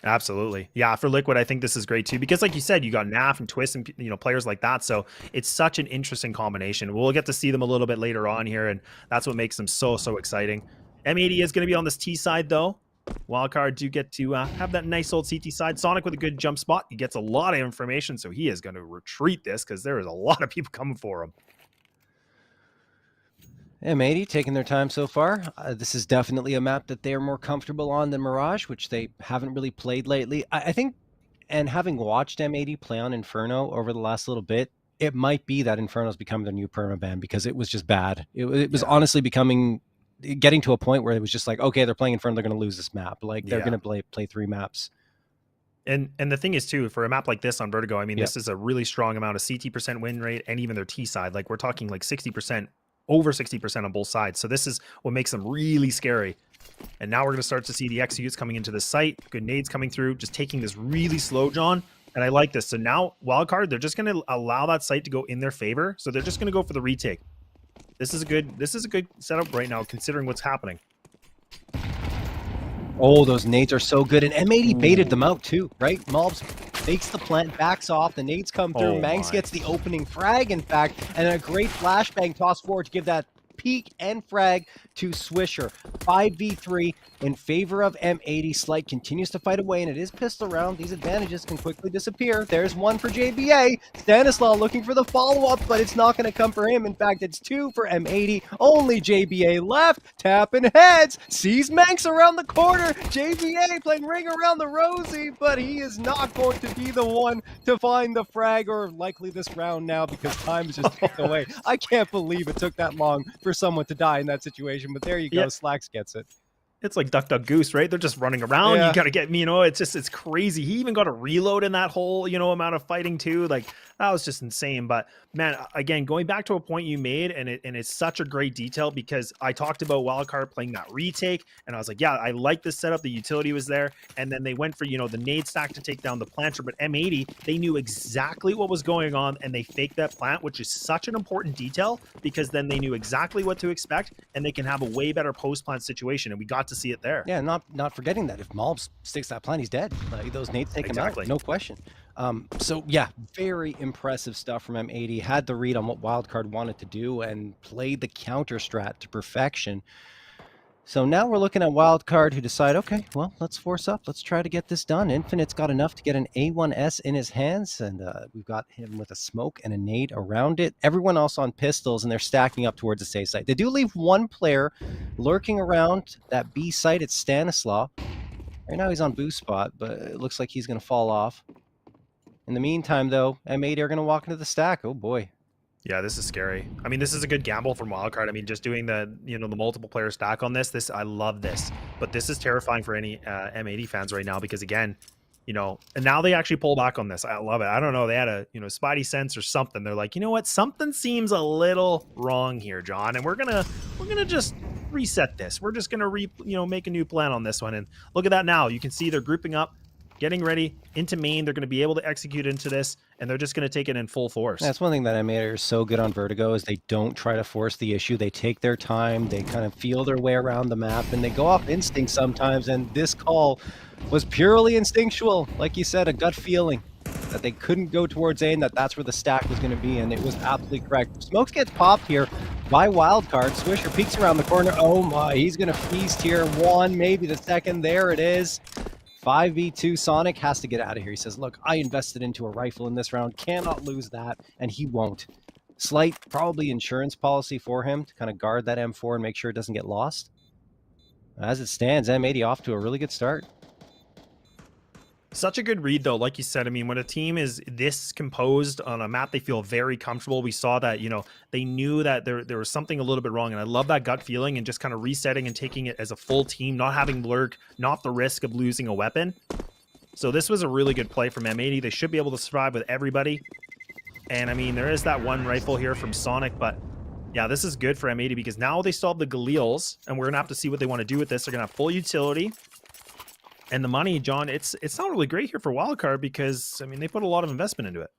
Absolutely. Yeah, for Liquid, I think this is great too, because like you said, you got NAF and Twist and players like that. So it's such an interesting combination. We'll get to see them a little bit later on here, and that's what makes them so exciting. M80 is going to be on this T side though. Wildcard do get to have that nice old CT side. Sonic with a good jump spot. He gets a lot of information, so he is going to retreat this because there is a lot of people coming for him. M80 taking their time so far. This is definitely a map that they are more comfortable on than Mirage, which they haven't really played lately. I think, and having watched M80 play on Inferno over the last little bit, it might be that Inferno's become their new permaban because it was just bad. It was honestly getting to a point where it was just like, okay, they're playing Inferno, they're going to lose this map. Like, they're going to play 3 maps. And the thing is too, for a map like this on Vertigo, I mean, this is a really strong amount of CT% win rate, and even their T side. Like, we're talking like 60%, over 60% on both sides. So this is what makes them really scary. And now we're going to start to see the executes coming into the site. Good nades coming through, just taking this really slow, John. And I like this. So now Wildcard, they're just going to allow that site to go in their favor. So they're just going to go for the retake. This is a good setup right now, considering what's happening. Oh, those nades are so good. And M80 baited them out too, right? Mobs fakes the plant, backs off. The nades come through. Mangs gets the opening frag, in fact, and a great flashbang toss forward to give that peek and frag to Swisher. 5v3 in favor of M80. Slight continues to fight away, and it is pistol round. These advantages can quickly disappear. There's one for JBA. Stanislaw looking for the follow-up, but it's not going to come for him. In fact, it's 2 for M80. Only JBA left. Tapping heads. Sees Manx around the corner. JBA playing ring around the rosy, but he is not going to be the one to find the frag, or likely this round now, because time is just taken away. I can't believe it took that long for someone to die in that situation, but there you go. Slacks gets it. It's like Duck Duck Goose, right? They're just running around. You got to get me, it's crazy. He even got a reload in that whole, amount of fighting too. Like, that was just insane. But man, again, going back to a point you made, and it's such a great detail, because I talked about Wildcard playing that retake, and I was like, yeah, I like this setup. The utility was there. And then they went for, the nade stack to take down the planter. But M80, they knew exactly what was going on, and they faked that plant, which is such an important detail, because then they knew exactly what to expect, and they can have a way better post-plant situation. And we got to see it there. Yeah, not forgetting that if Malbs sticks that plant, he's dead. Those nades take him out, no question. So yeah, very impressive stuff from M80. Had the read on what Wildcard wanted to do and played the counter strat to perfection. So now we're looking at Wildcard, who decide, okay, well, let's force up. Let's try to get this done. Infinite's got enough to get an A1S in his hands, and we've got him with a smoke and a nade around it. Everyone else on pistols, and they're stacking up towards the safe site. They do leave one player lurking around that B site. It's Stanislaw. Right now he's on boost spot, but it looks like he's going to fall off. In the meantime, though, M80 are going to walk into the stack. Oh, boy. Yeah, this is scary. I mean, this is a good gamble from Wildcard. I mean, just doing the, you know, the multiple player stack on this, I love this. But this is terrifying for any M80 fans right now because, again, you know, and now they actually pull back on this. I love it. I don't know. They had a, you know, spidey sense or something. They're like, you know what? Something seems a little wrong here, John. And we're gonna just reset this. We're just gonna make a new plan on this one. And look at that now. You can see they're grouping up, getting ready into main. They're going to be able to execute into this, and they're just going to take it in full force. That's one thing that M80 is so good on Vertigo is they don't try to force the issue. They take their time. They kind of feel their way around the map, and they go off instinct sometimes. And this call was purely instinctual. Like you said, a gut feeling that they couldn't go towards A and that's where the stack was going to be, and it was absolutely correct. Smokes gets popped here by Wildcard. Swisher peeks around the corner. Oh my, he's going to feast here. One, maybe the second. There it is. 5v2. Sonic has to get out of here. He says, look, I invested into a rifle in this round. Cannot lose that, and he won't. Slight, probably insurance policy for him to kind of guard that M4 and make sure it doesn't get lost. As it stands, M80 off to a really good start. Such a good read, though. Like you said, I mean, when a team is this composed on a map, they feel very comfortable. We saw that, you know, they knew that there was something a little bit wrong. And I love that gut feeling and just kind of resetting and taking it as a full team, not having lurk, not the risk of losing a weapon. So this was a really good play from M80. They should be able to survive with everybody. And I mean, there is that one rifle here from Sonic, but yeah, this is good for M80 because now they still have the Galils, and we're going to have to see what they want to do with this. They're going to have full utility. And the money, John, it's not really great here for Wildcard because, I mean, they put a lot of investment into it.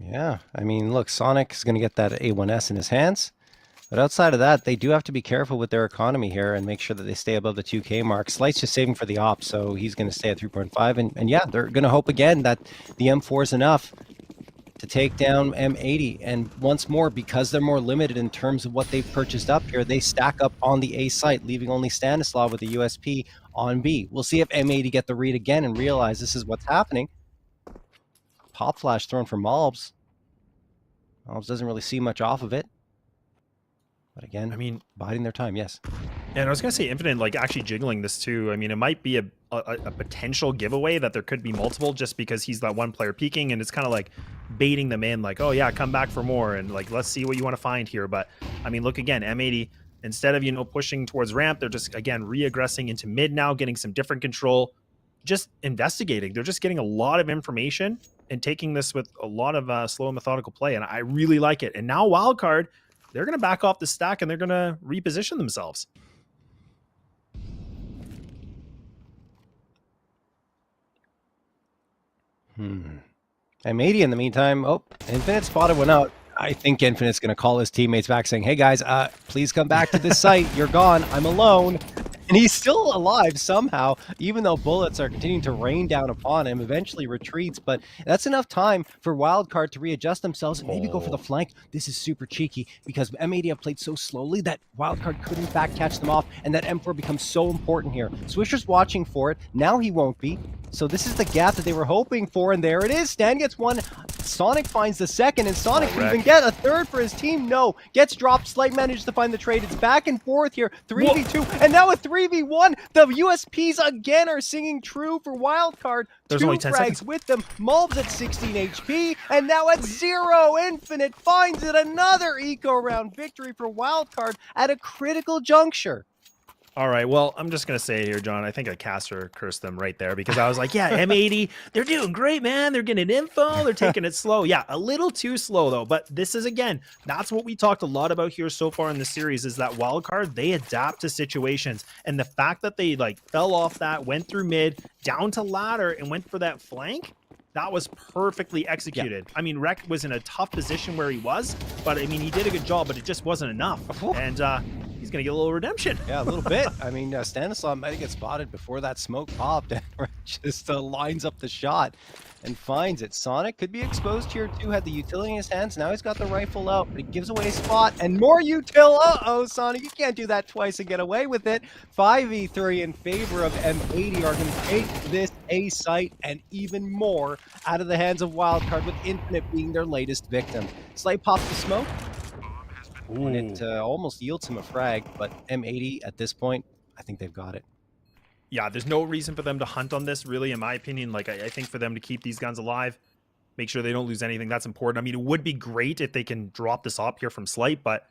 Yeah, I mean, look, Sonic is going to get that A1S in his hands. But outside of that, they do have to be careful with their economy here and make sure that they stay above the 2K mark. Slight's just saving for the op, so he's going to stay at 3.5. And yeah, they're going to hope again that the M4 is enough to take down M80. And once more, because they're more limited in terms of what they've purchased up here, they stack up on the A site, leaving only Stanislav with the USP on B. We'll see if M80 get the read again and realize this is what's happening. Pop flash thrown for Malbs. Malbs doesn't really see much off of it. But again, I mean, biding their time, yes. And I was going to say Infinite, like, actually jiggling this too. I mean, it might be a potential giveaway that there could be multiple just because he's that one player peeking, and it's kind of like baiting them in, like, oh yeah, come back for more, and like, let's see what you want to find here. But I mean, look again, M80, instead of, you know, pushing towards ramp, they're just, again, re-aggressing into mid now, getting some different control, just investigating. They're just getting a lot of information and taking this with a lot of slow and methodical play, and I really like it. And now Wildcard, they're going to back off the stack and they're going to reposition themselves. M80 in the meantime. Oh, Infinite spotted one out. I think Infinite's going to call his teammates back saying, hey guys, please come back to this site. You're gone. I'm alone. And he's still alive somehow, even though bullets are continuing to rain down upon him. Eventually retreats, but that's enough time for Wildcard to readjust themselves and maybe go for the flank. This is super cheeky because M80 have played so slowly that Wildcard could in fact catch them off, and that M4 becomes so important here. Swisher's watching for it. Now he won't be. So this is the gap that they were hoping for, and there it is. Stan gets one. Sonic finds the second, and Sonic can even get a third for his team. No, gets dropped. Slight manages to find the trade. It's back and forth here. 3v2, and now a 3v1. The USPs again are singing true for Wildcard. There's only 10 seconds with them. Malbs at 16 HP, and now at 0. Infinite finds it. Another eco-round victory for Wildcard at a critical juncture. All right, well, I'm just going to say here, John, I think I cursed them right there because I was like, yeah, M80, they're doing great, man. They're getting info. They're taking it slow. Yeah, a little too slow, though. But this is, again, that's what we talked a lot about here so far in the series is that Wildcard, they adapt to situations. And the fact that they, like, fell off that, went through mid, down to ladder, and went for that flank, that was perfectly executed. Yeah. I mean, Rek was in a tough position where he was, but, I mean, he did a good job, but it just wasn't enough. And, he's going to get a little redemption. Yeah, a little bit. I mean, Stanislav might get spotted before that smoke popped. And just lines up the shot and finds it. Sonic could be exposed here too, had the utility in his hands. Now he's got the rifle out, but he gives away a spot and more util. Uh-oh, Sonic, you can't do that twice and get away with it. 5v3 in favor of M80 are going to take this A site and even more out of the hands of Wildcard, with Infinite being their latest victim. Slight pops the smoke, and it almost yields him a frag, but M80 at this point, I think they've got it. Yeah, there's no reason for them to hunt on this, really, in my opinion. Like, I think for them to keep these guns alive, make sure they don't lose anything, that's important. I mean, it would be great if they can drop this op here from Slight, but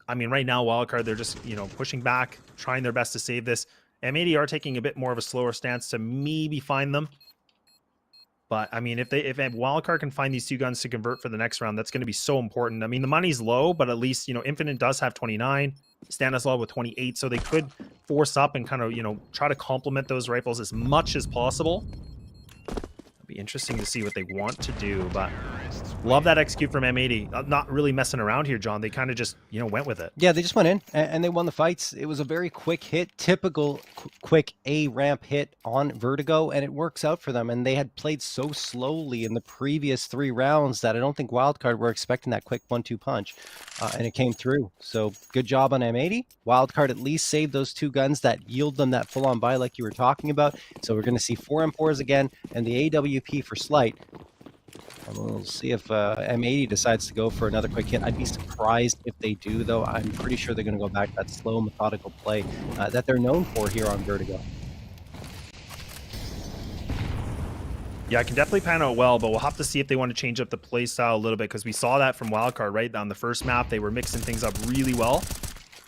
I mean, right now, Wildcard, they're just, you know, pushing back, trying their best to save this. M80 are taking a bit more of a slower stance to maybe find them. But I mean, if Wildcard can find these two guns to convert for the next round, that's going to be so important. I mean, the money's low, but at least, you know, Infinite does have 29, Stanislav with 28, so they could force up and kind of, you know, try to complement those rifles as much as possible. It'll be interesting to see what they want to do, but love that execute from M80. Not really messing around here, John. They kind of just, you know, went with it. Yeah, they just went in and they won the fights. It was a very quick hit, typical quick A ramp hit on Vertigo, and it works out for them. And they had played so slowly in the previous 3 rounds that I don't think Wildcard were expecting that quick 1-2 punch, and it came through. So good job on M80. Wildcard at least saved those 2 guns that yield them that full-on buy like you were talking about. So we're going to see 4 M4s again, and the AWP for Slight. And we'll see if M80 decides to go for another quick hit. I'd be surprised if they do, though. I'm pretty sure they're going to go back to that slow, methodical play that they're known for here on Vertigo. Yeah, I can definitely pan out well, but we'll have to see if they want to change up the play style a little bit, because we saw that from Wildcard, right? On the first map, they were mixing things up really well,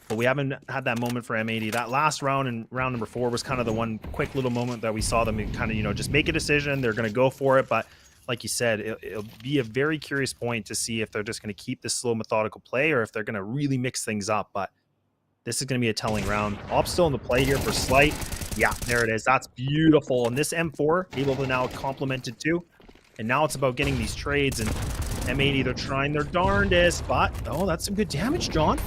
but we haven't had that moment for M80. That last round in round number 4 was kind of the one quick little moment that we saw them kind of, you know, just make a decision. They're going to go for it, but like you said, it'll be a very curious point to see if they're just going to keep this slow, methodical play or if they're going to really mix things up. But this is going to be a telling round. Op still in the play here for Slight. Yeah, there it is. That's beautiful. And this M4 able to now complement it too. And now it's about getting these trades. And M80, they're trying their darndest. But, oh, that's some good damage, John.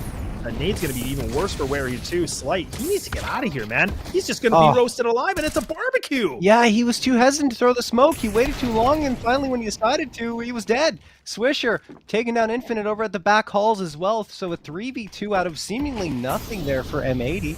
That nade's going to be even worse for Wary too. Slight, he needs to get out of here, man. He's just going to be roasted alive, and it's a barbecue. Yeah, he was too hesitant to throw the smoke. He waited too long, and finally when he decided to, he was dead. Swisher taking down Infinite over at the back halls as well. So a 3v2 out of seemingly nothing there for M80.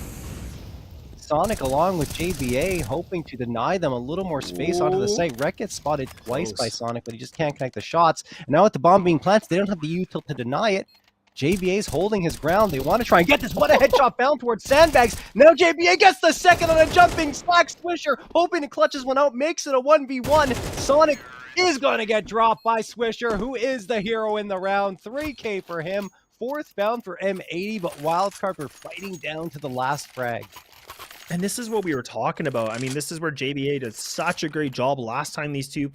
Sonic along with JBA hoping to deny them a little more space onto the site. Wreck gets spotted twice by Sonic, but he just can't connect the shots. And now with the bomb being planted, they don't have the util to deny it. JBA's holding his ground. They want to try and get this. What a headshot bound towards sandbags. Now JBA gets the second on a jumping Slack. Swisher hoping to clutches one out, makes it a 1v1. Sonic is going to get dropped by Swisher, who is the hero in the round. 3K for him. 4th bound for M80, but Wildcard were fighting down to the last frag. And this is what we were talking about. I mean, this is where JBA did such a great job last time these two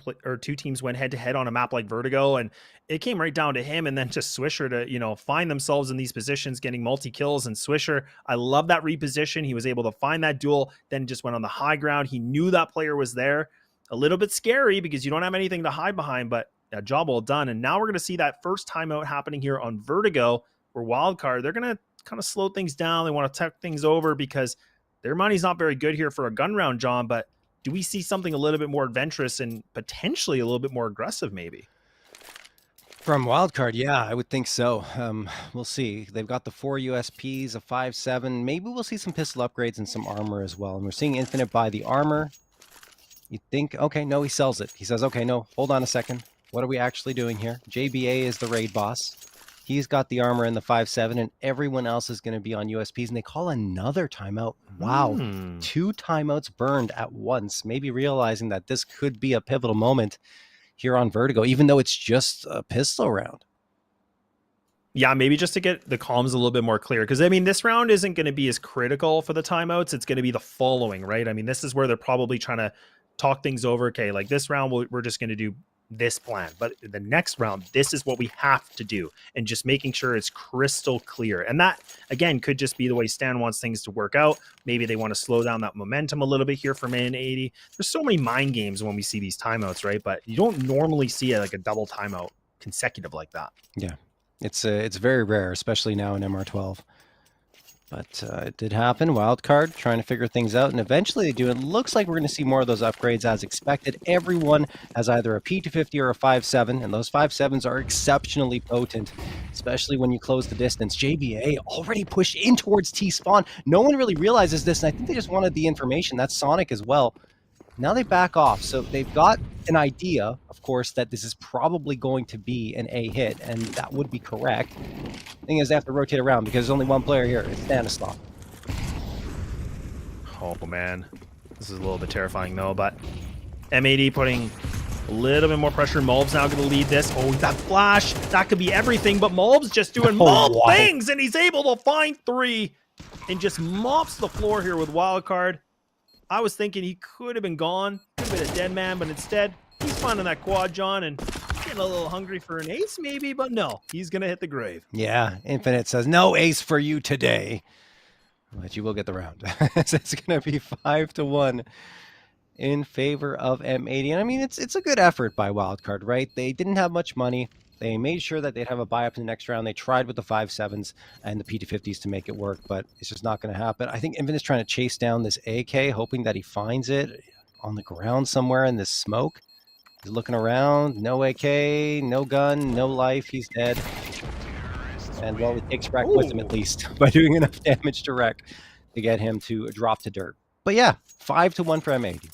teams went head-to-head on a map like Vertigo, and it came right down to him and then just Swisher to, you know, find themselves in these positions, getting multi-kills. And Swisher, I love that reposition. He was able to find that duel, then just went on the high ground. He knew that player was there. A little bit scary because you don't have anything to hide behind, but a job well done. And now we're going to see that first timeout happening here on Vertigo, where Wildcard, they're going to kind of slow things down. They want to tuck things over because their money's not very good here for a gun round, John, but do we see something a little bit more adventurous and potentially a little bit more aggressive maybe? From Wildcard, yeah, I would think so. We'll see. They've got the 4 USPs, a 5.7. Maybe we'll see some pistol upgrades and some armor as well. And we're seeing Infinite buy the armor. You think, okay, no, he sells it. He says, okay, no, hold on a second. What are we actually doing here? JBA is the raid boss. He's got the armor and the 5.7, and everyone else is going to be on USPs, and they call another timeout. Wow. 2 timeouts burned at once, maybe realizing that this could be a pivotal moment here on Vertigo, even though it's just a pistol round. Yeah, maybe just to get the comms a little bit more clear, because I mean, this round isn't going to be as critical for the timeouts. It's going to be the following, right? I mean, this is where they're probably trying to talk things over. Okay, like this round, we're just going to do this plan, but the next round, this is what we have to do, and just making sure it's crystal clear. And that again could just be the way Stan wants things to work out. Maybe they want to slow down that momentum a little bit here for M80. There's so many mind games when we see these timeouts, right? But you don't normally see like a double timeout consecutive like that. Yeah, it's very rare, especially now in MR12. But it did happen. Wildcard trying to figure things out, and eventually they do. It looks like we're going to see more of those upgrades as expected. Everyone has either a P250 or a 5.7, and those 5.7s are exceptionally potent, especially when you close the distance. JBA already pushed in towards T-spawn. No one really realizes this, and I think they just wanted the information. That's Sonic as well. Now they back off, so they've got an idea, of course, that this is probably going to be an A hit, and that would be correct. Thing is, they have to rotate around because there's only one player here. It's Stanislav. Oh, man. This is a little bit terrifying, though, but M80 putting a little bit more pressure. Mulb's now going to lead this. Oh, that flash. That could be everything, but Mulb's just doing Mulb things, and he's able to find 3 and just mops the floor here with Wildcard. I was thinking he could have been gone, could have been a dead man, but instead, he's finding that quad, John, and getting a little hungry for an ace maybe, but no, he's going to hit the grave. Yeah, Infinite says, no ace for you today. But you will get the round. So it's going to be 5-1 in favor of M80. And I mean, it's a good effort by Wildcard, right? They didn't have much money. They made sure that they'd have a buy up in the next round. They tried with the 5.7s and the P250s to make it work, but it's just not going to happen. I think Infinite's trying to chase down this AK, hoping that he finds it on the ground somewhere in this smoke. He's looking around. No AK, no gun, no life. He's dead. And, well, it takes Wreck with him at least by doing enough damage to Wreck to get him to drop to dirt. But, yeah, 5-1 for M80.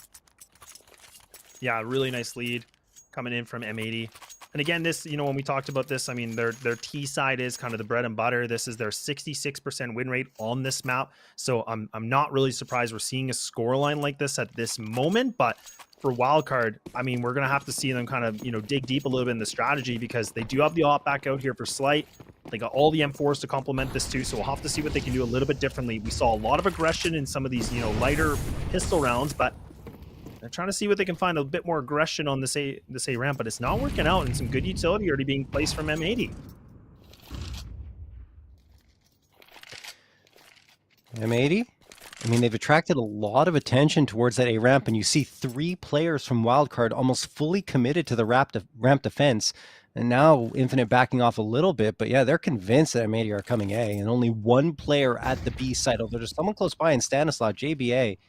Yeah, really nice lead coming in from M80. And again, this, when we talked about this, I mean, their T side is kind of the bread and butter. This is their 66% win rate on this map. So I'm not really surprised we're seeing a scoreline like this at this moment. But for Wildcard, I mean, we're going to have to see them kind of, dig deep a little bit in the strategy because they do have the op back out here for Slight. They got all the M4s to complement this too. So we'll have to see what they can do a little bit differently. We saw a lot of aggression in some of these, lighter pistol rounds, but they're trying to see what they can find a bit more aggression on this A ramp, but it's not working out, and some good utility already being placed from M80. M80? I mean, they've attracted a lot of attention towards that A ramp, and you see 3 players from Wildcard almost fully committed to the ramp defense, and now Infinite backing off a little bit, but yeah, they're convinced that M80 are coming A, and only 1 player at the B site, although there's someone close by in Stanislav. JBA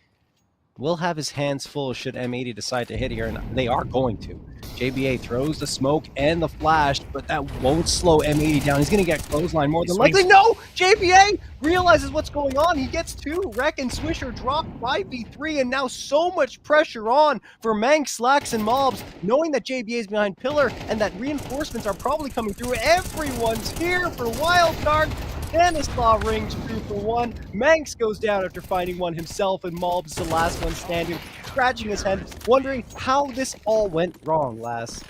will have his hands full should M80 decide to hit here, and they are going to. JBA throws the smoke and the flash, but that won't slow M80 down. He's going to get clothesline more than likely. No! JBA realizes what's going on. He gets 2. Wreck and Swisher drop 5v3, and now so much pressure on for Manx, Slacks, and Mobs, knowing that JBA is behind Pillar and that reinforcements are probably coming through. Everyone's here for Wildcard. Stanislav rings 2 for 1. Manx goes down after finding one himself, and Mobs is the last one standing, scratching his head, wondering how this all went wrong, Lass.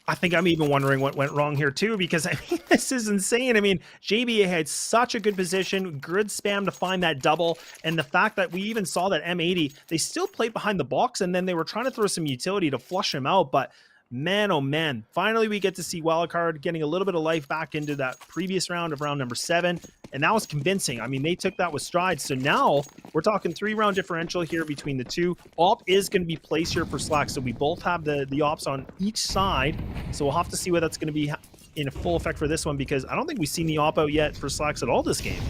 I think I'm even wondering what went wrong here too, because I mean, this is insane. I mean, JBA had such a good position, grid spam to find that double, and the fact that we even saw that M80, they still played behind the box, and then they were trying to throw some utility to flush him out, but man, oh man, finally we get to see Wildcard getting a little bit of life back into that previous round of round number 7, and that was convincing. I mean, they took that with stride, so now we're talking 3-round differential here between the two. Op is going to be placed here for Slack, so we both have the ops on each side, so we'll have to see what that's going to be in a full effect for this one, because I don't think we've seen the op out yet for Slacks at all this game.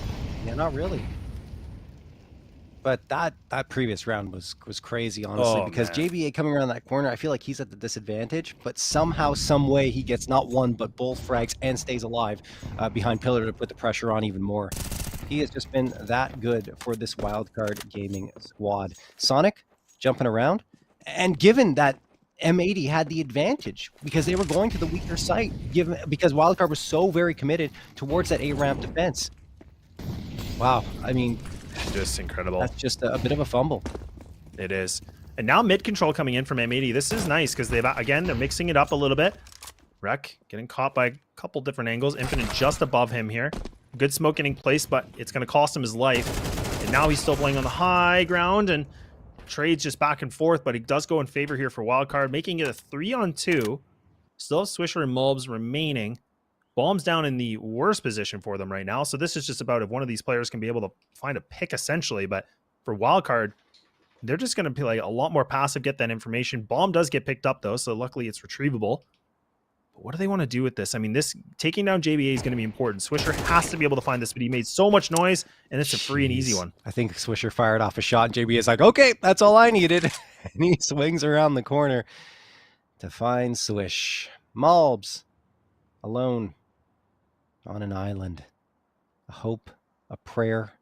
Yeah, not really. But that previous round was crazy, honestly, because man, JBA coming around that corner, I feel like he's at the disadvantage, but somehow, some way, he gets not one, but both frags and stays alive behind Pillar to put the pressure on even more. He has just been that good for this Wildcard Gaming squad. Sonic jumping around, and given that M80 had the advantage because they were going to the weaker site, because Wildcard was so very committed towards that A-ramp defense. Wow, I mean, just incredible. That's just a bit of a fumble. It is. And now mid control coming in from M80. This is nice because they're mixing it up a little bit. Wreck getting caught by a couple different angles. Infinite just above him here. Good smoke getting placed, but it's going to cost him his life. And now he's still playing on the high ground, and trades just back and forth, but he does go in favor here for Wildcard, making it a 3-on-2. Still have Swisher and Mulbs remaining. Bomb's down in the worst position for them right now. So this is just about if one of these players can be able to find a pick, essentially. But for Wildcard, they're just going to play a lot more passive, get that information. Bomb does get picked up, though, so luckily it's retrievable. what do they want to do with this? I mean, this taking down JBA is going to be important. Swisher has to be able to find this, but he made so much noise, and it's a free and easy one. I think Swisher fired off a shot, and JBA is like, okay, that's all I needed. And he swings around the corner to find Swish. Malbs, alone on an island. A hope, a prayer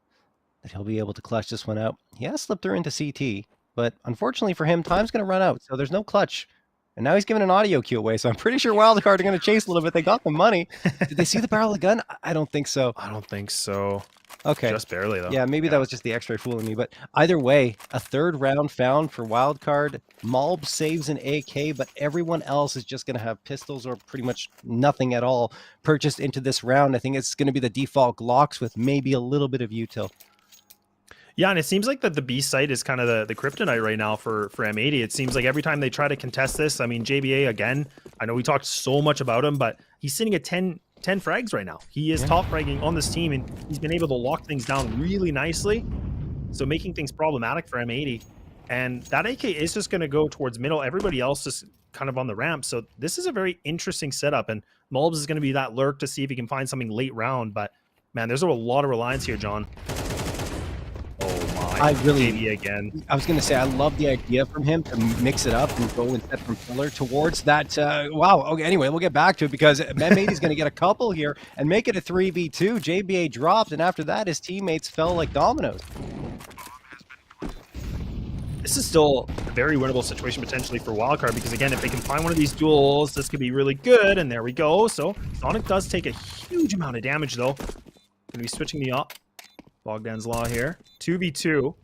that he'll be able to clutch this one out. He has slipped her into CT, but unfortunately for him, time's going to run out, so there's no clutch. And now he's giving an audio cue away, so I'm pretty sure Wildcard are going to chase a little bit. They got the money. Did they see the barrel of the gun? I don't think so. I don't think so. Okay. Just barely, though. Yeah, maybe that was just the X-ray fooling me. But either way, a third round found for Wildcard. Malb saves an AK, but everyone else is just going to have pistols or pretty much nothing at all purchased into this round. I think it's going to be the default Glocks with maybe a little bit of util. Yeah, and it seems like that the B site is kind of the kryptonite right now for M80. It seems like every time they try to contest this, I mean, JBA, again, I know we talked so much about him, but he's sitting at 10 frags right now. He is top fragging on this team, and he's been able to lock things down really nicely, so making things problematic for M80. And that AK is just going to go towards middle. Everybody else is kind of on the ramp, so this is a very interesting setup, and Mulbs is going to be that lurk to see if he can find something late round, but man, there's a lot of reliance here, John. I really, JBA again. I was going to say, I love the idea from him to mix it up and go instead from pillar towards that. Wow. Okay. Anyway, we'll get back to it because M80 is going to get a couple here and make it a 3v2. JBA dropped, and after that, his teammates fell like dominoes. This is still a very winnable situation potentially for Wildcard because, again, if they can find one of these duels, this could be really good. And there we go. So Sonic does take a huge amount of damage, though. Going to be switching the up. Bogdan's Law here. 2v2.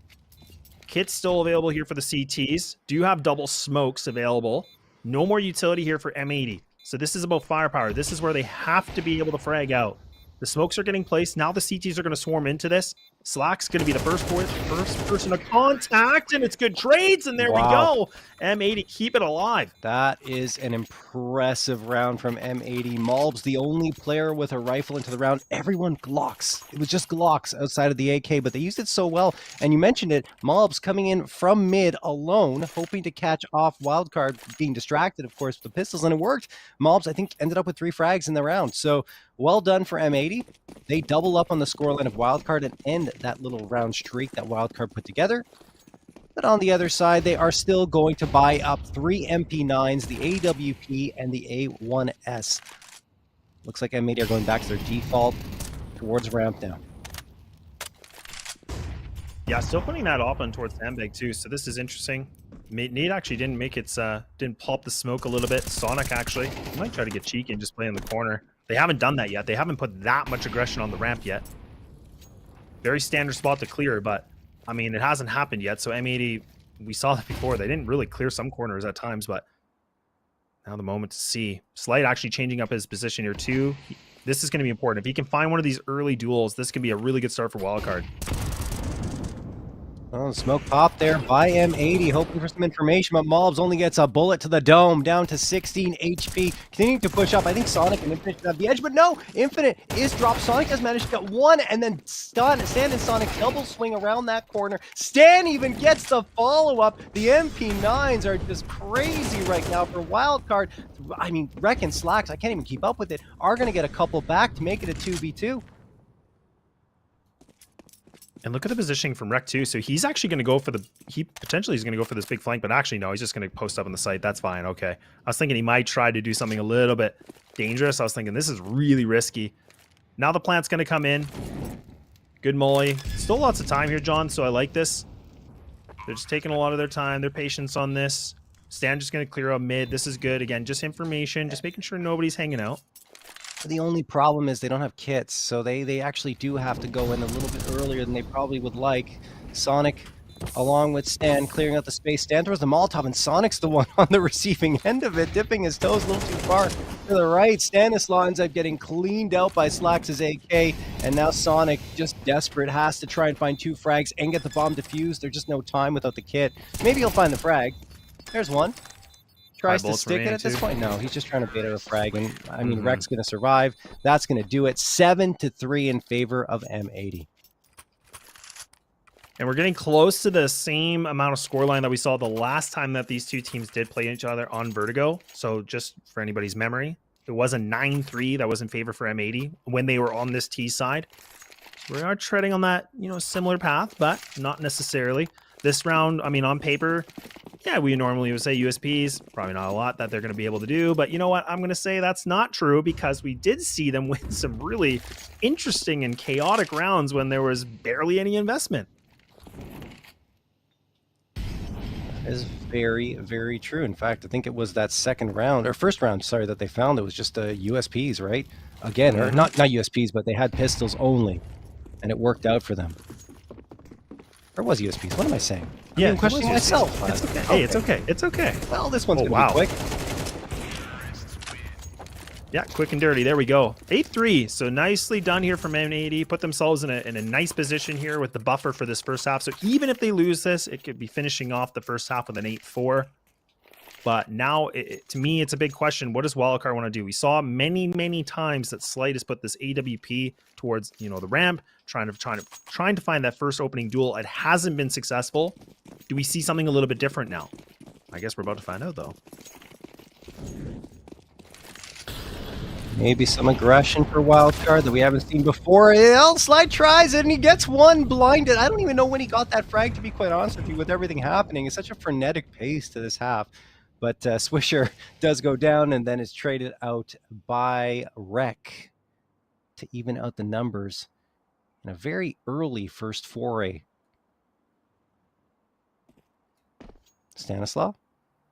Kit's still available here for the CTs. Do have double smokes available. No more utility here for M80. So this is about firepower. This is where they have to be able to frag out. The smokes are getting placed. Now the CTs are going to swarm into this. Slack's going to be the first person to contact, and it's good trades, and there we go. M80, keep it alive. That is an impressive round from M80. Malbs, the only player with a rifle into the round. Everyone Glocks. It was just Glocks outside of the AK, but they used it so well. And you mentioned it, Malbs coming in from mid alone, hoping to catch off Wildcard, being distracted, of course, with the pistols, and it worked. Malbs, I think, ended up with 3 frags in the round. So well done for M80. They double up on the scoreline of Wildcard and end that little round streak that Wildcard put together. But on the other side, they are still going to buy up 3 MP9s, the AWP, and the A1S. Looks like M80 are going back to their default towards ramp now. Yeah, still putting that op on towards Sandbag too, so this is interesting. Nate actually didn't make its, didn't pop the smoke a little bit. Sonic actually might try to get cheeky and just play in the corner. They haven't done that yet. They haven't put that much aggression on the ramp yet. Very standard spot to clear, but I mean, it hasn't happened yet. So M80, we saw that before. They didn't really clear some corners at times, but now the moment to see. Slight actually changing up his position here too. This is going to be important. If he can find one of these early duels, this can be a really good start for Wildcard. Oh, smoke pop there by M80, hoping for some information, but Malbs only gets a bullet to the dome, down to 16 HP, continuing to push up. I think Sonic and Infinite should have the edge, but no, Infinite is dropped. Sonic does manage to get one, and then Stan and Sonic double swing around that corner. Stan even gets the follow-up. The MP9s are just crazy right now for Wildcard. I mean, Rek and Slacks, I can't even keep up with it, are going to get a couple back to make it a 2v2. And look at the positioning from Rek too. So he's actually going to go for the, he potentially is going to go for this big flank, but actually no, he's just going to post up on the site. That's fine. Okay. I was thinking he might try to do something a little bit dangerous. I was thinking this is really risky. Now the plant's going to come in. Good molly. Still lots of time here, John. So I like this. They're just taking a lot of their time, their patience on this. Stan just going to clear out mid. This is good. Again, just information, just making sure nobody's hanging out. The only problem is they don't have kits, so they actually do have to go in a little bit earlier than they probably would like. Sonic, along with Stan, clearing out the space. Stan throws the Molotov, and Sonic's the one on the receiving end of it, dipping his toes a little too far to the right. Stanislaw ends up getting cleaned out by Slacks' AK, and now Sonic, just desperate, has to try and find 2 frags and get the bomb defused. There's just no time without the kit. Maybe he'll find the frag. There's one. Tries to stick it at this point. No, he's just trying to bait out a frag, and I mean, Rek's going to survive. That's going to do it. 7-3 in favor of M80. And we're getting close to the same amount of scoreline that we saw the last time that these two teams did play each other on Vertigo. So just for anybody's memory, It was a 9-3 that was in favor for M80 when they were on this T side. We are treading on that, similar path, but not necessarily. This round, I mean, on paper, yeah, we normally would say USPs, probably not a lot that they're going to be able to do. But you know what? I'm going to say that's not true because we did see them win some really interesting and chaotic rounds when there was barely any investment. That is very, very true. In fact, I think it was that first round, sorry, that they found that was just USPs, right? Again, or not USPs, but they had pistols only, and it worked out for them. Or was USPs? What am I saying? I'm questioning myself. It's okay. Hey, it's okay. It's okay. Well, this one's gonna be quick. Yeah, quick and dirty. There we go. 8-3. So nicely done here from M80. Put themselves in a nice position here with the buffer for this first half. So even if they lose this, it could be finishing off the first half with an 8-4. But now, to me, it's a big question. What does Wildcard want to do? We saw many, many times that Slight has put this AWP towards, the ramp, trying to find that first opening duel. It hasn't been successful. Do we see something a little bit different now? I guess we're about to find out, though. Maybe some aggression for Wildcard that we haven't seen before. Slide tries it and he gets one blinded. I don't even know when he got that frag, to be quite honest with you, with everything happening. It's such a frenetic pace to this half. But Swisher does go down and then is traded out by Rec to even out the numbers in a very early first foray. Stanislav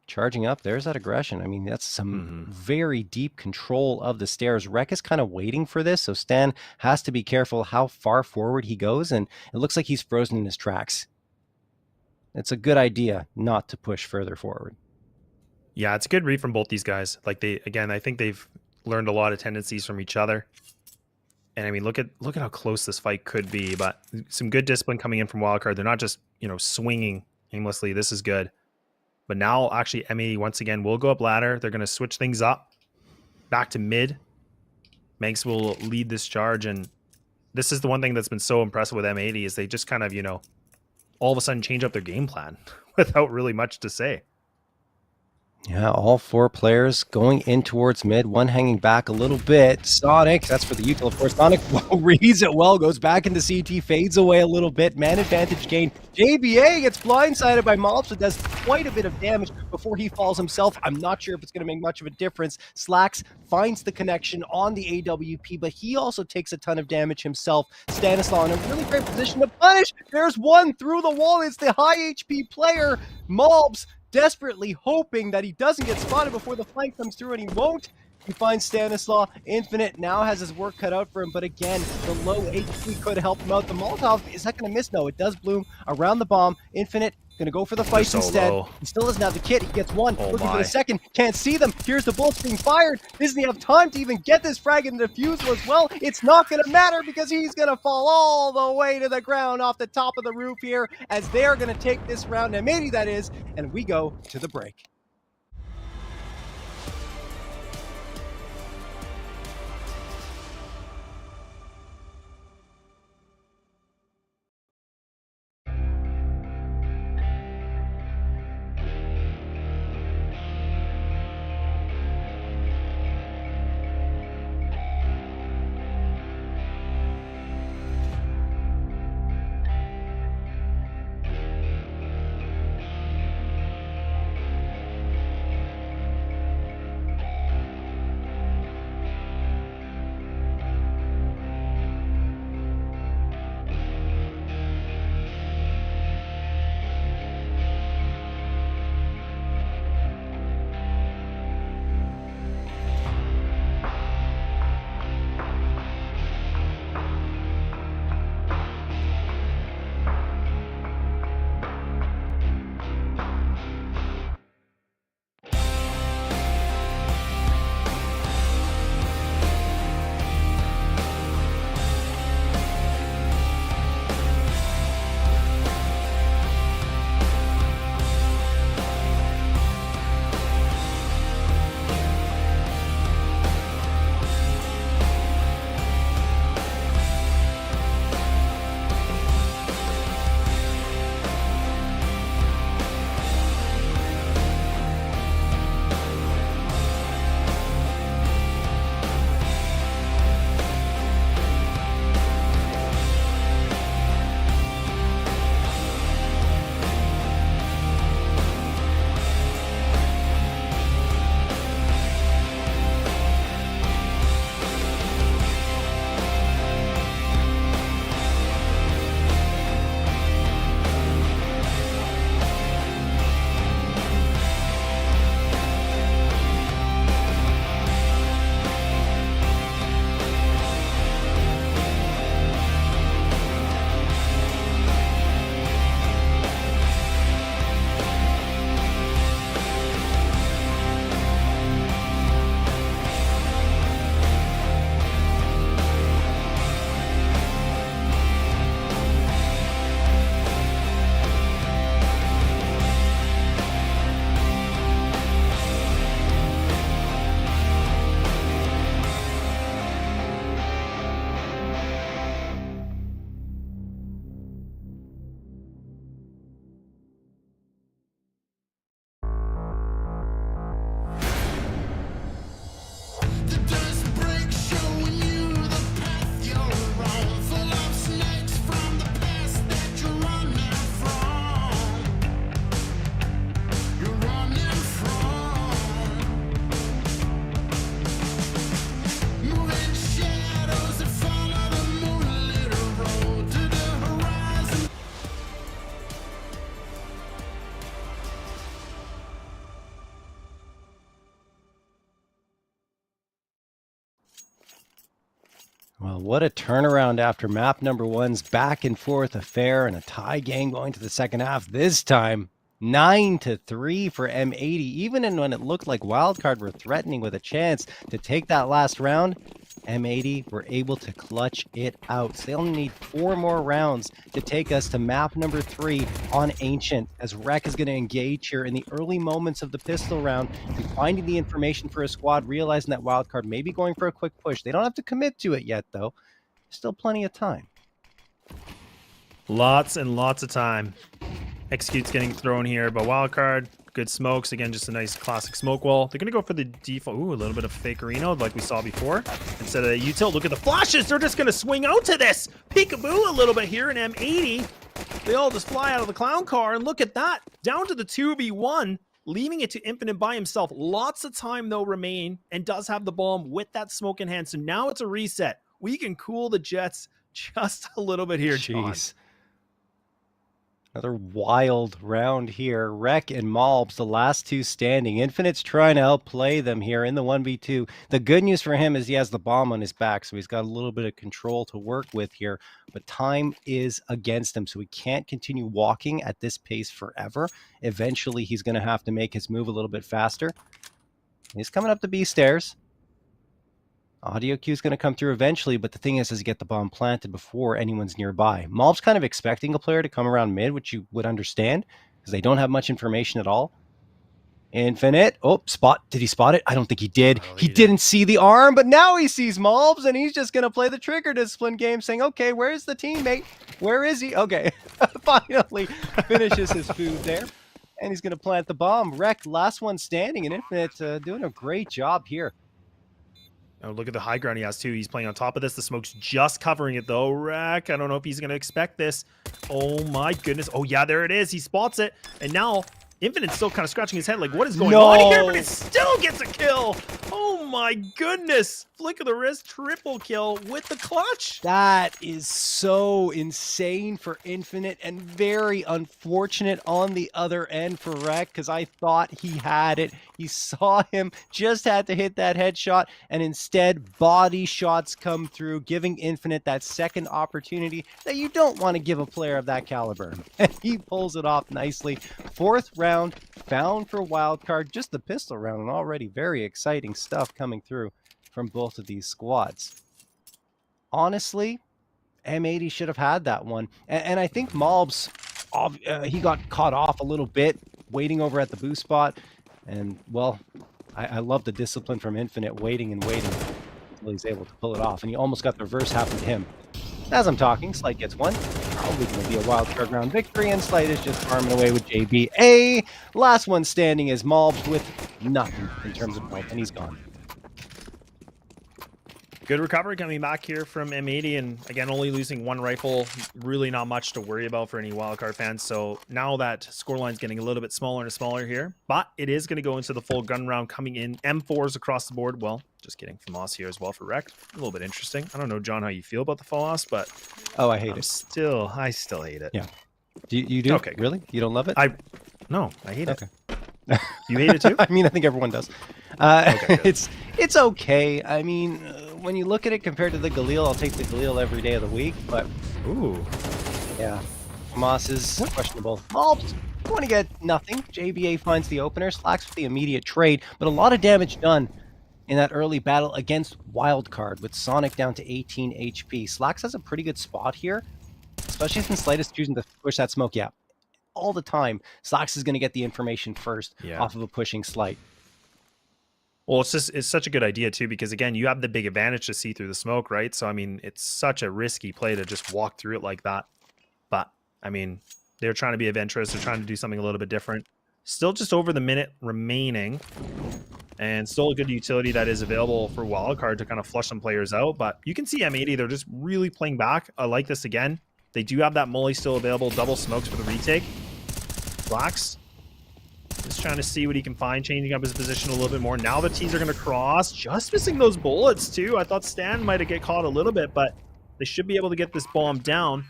charging up. There's that aggression. I mean, that's some very deep control of the stairs. Rec is kind of waiting for this, so Stan has to be careful how far forward he goes, and it looks like he's frozen in his tracks. It's a good idea not to push further forward. Yeah, it's a good read from both these guys. Like I think they've learned a lot of tendencies from each other. And I mean, look at how close this fight could be. But some good discipline coming in from Wildcard. They're not just swinging aimlessly. This is good. But now actually M80 once again will go up ladder. They're going to switch things up back to mid. Manx will lead this charge, and this is the one thing that's been so impressive with M80 is they just kind of all of a sudden change up their game plan without really much to say. Yeah, all four players going in towards mid, one hanging back a little bit. Sonic, that's for the util, of course. Sonic reads it well, goes back into CT, fades away a little bit. Man advantage gain. JBA gets blindsided by Mobs, so does quite a bit of damage before he falls himself. I'm not sure if it's going to make much of a difference. Slacks finds the connection on the AWP, but he also takes a ton of damage himself. Stanislav in a really great position to punish. There's one through the wall. It's the high HP player, Mobs, desperately hoping that he doesn't get spotted before the flank comes through, and he won't. He finds Stanislav. Infinite now has his work cut out for him, but again, the low HP could help him out. The Molotov, is that going to miss? No, it does bloom around the bomb. Infinite going to go for the fight so instead. Low. He still doesn't have the kit. He gets one. Looking for the second. Can't see them. Here's the bullets being fired. Doesn't he have time to even get this frag in the defusal as well? It's not going to matter because he's going to fall all the way to the ground off the top of the roof here as they're going to take this round. M80 that is, and we go to the break. what a turnaround after map number 1's back and forth affair and a tie game going to the second half. This time, 9-3 for M80. Even when it looked like Wildcard were threatening with a chance to take that last round, M80 were able to clutch it out. So they only need 4 more rounds to take us to map number 3 on Ancient, as Rek is going to engage here in the early moments of the pistol round, and finding the information for his squad, realizing that Wildcard may be going for a quick push. They don't have to commit to it yet, though. Still plenty of time. Lots and lots of time. Execute's getting thrown here, but Wildcard, good smokes. Again, just a nice classic smoke wall. They're going to go for the default. Ooh, a little bit of fake Reno like we saw before. Instead of the util, look at the flashes. They're just going to swing out to this. Peekaboo a little bit here in M80. They all just fly out of the clown car, and look at that. Down to the 2v1, leaving it to Infinite by himself. Lots of time, though, remain, and does have the bomb with that smoke in hand. So now it's a reset. We can cool the Jets just a little bit here, John. Jeez. Another wild round here. Rek and Malbs, the last 2 standing. Infinite's trying to outplay them here in the 1v2. The good news for him is he has the bomb on his back, so he's got a little bit of control to work with here. But time is against him, so he can't continue walking at this pace forever. Eventually, he's going to have to make his move a little bit faster. He's coming up the B stairs. Audio cue is going to come through eventually, but the thing is you get the bomb planted before anyone's nearby. Malb's kind of expecting a player to come around mid, which you would understand, because they don't have much information at all. Infinite. Oh, spot. Did he spot it? I don't think he did. He didn't see the arm, but now he sees Malbs, and he's just going to play the trigger discipline game, saying, okay, where's the teammate? Where is he? Okay, finally finishes his food there, and he's going to plant the bomb. Rek, last one standing, and Infinite doing a great job here. Oh, look at the high ground he has, too. He's playing on top of this. The smoke's just covering it, though. Rek, I don't know if he's going to expect this. Oh, my goodness. Oh, yeah, there it is. He spots it. And now Infinite's still kind of scratching his head like, what is going on here? But it still gets a kill. Oh, my goodness. Flick of the wrist, triple kill with the clutch. That is so insane for Infinite and very unfortunate on the other end for Rek, because I thought he had it. He saw him, just had to hit that headshot, and instead body shots come through, giving Infinite that second opportunity that you don't want to give a player of that caliber. And he pulls it off nicely. 4th round, found for Wildcard, just the pistol round, and already very exciting stuff coming through from both of these squads. Honestly, M80 should have had that one. And I think Malbs, he got caught off a little bit, waiting over at the boost spot. And, well, I love the discipline from Infinite, waiting and waiting until he's able to pull it off. And he almost got the reverse happen to him. As I'm talking, Slight gets one. Probably going to be a wild card round victory, and Slight is just farming away with JBA. Last one standing is Malbs with nothing in terms of point, and he's gone. Good recovery coming back here from M80, and again, only losing 1 rifle. Really not much to worry about for any wildcard fans. So now that scoreline's getting a little bit smaller and smaller here, but it is going to go into the full gun round coming in. M4s across the board. Well, just kidding. FAMAS here as well for Rek. A little bit interesting. I don't know, John, how you feel about the FAMAS, but I hate it. I still hate it. Yeah. You do? Okay. Really? You don't love it? No, I hate it. Okay. You hate it too? I mean, I think everyone does. Okay, it's okay. I mean, when you look at it compared to the Galil, I'll take the Galil every day of the week, but ooh, yeah, Moss is questionable. Malbs, you want to get nothing. JBA finds the opener, Slacks with the immediate trade, but a lot of damage done in that early battle against Wildcard with Sonic down to 18 HP. Slacks has a pretty good spot here, especially since Slight is choosing to push that smoke. Yeah, all the time, Slacks is going to get the information first off of a pushing Slight. Well, it's such a good idea too, because again, you have the big advantage to see through the smoke, right? So I mean, it's such a risky play to just walk through it like that. But I mean, they're trying to be adventurous. They're trying to do something a little bit different. Still just over the minute remaining, and still a good utility that is available for Wildcard to kind of flush some players out. But you can see M80, they're just really playing back. I like this again. They do have that molly still available, double smokes for the retake. Blacks just trying to see what he can find, changing up his position a little bit more. Now the T's are going to cross, just missing those bullets too. I thought Stan might have get caught a little bit, but they should be able to get this bomb down.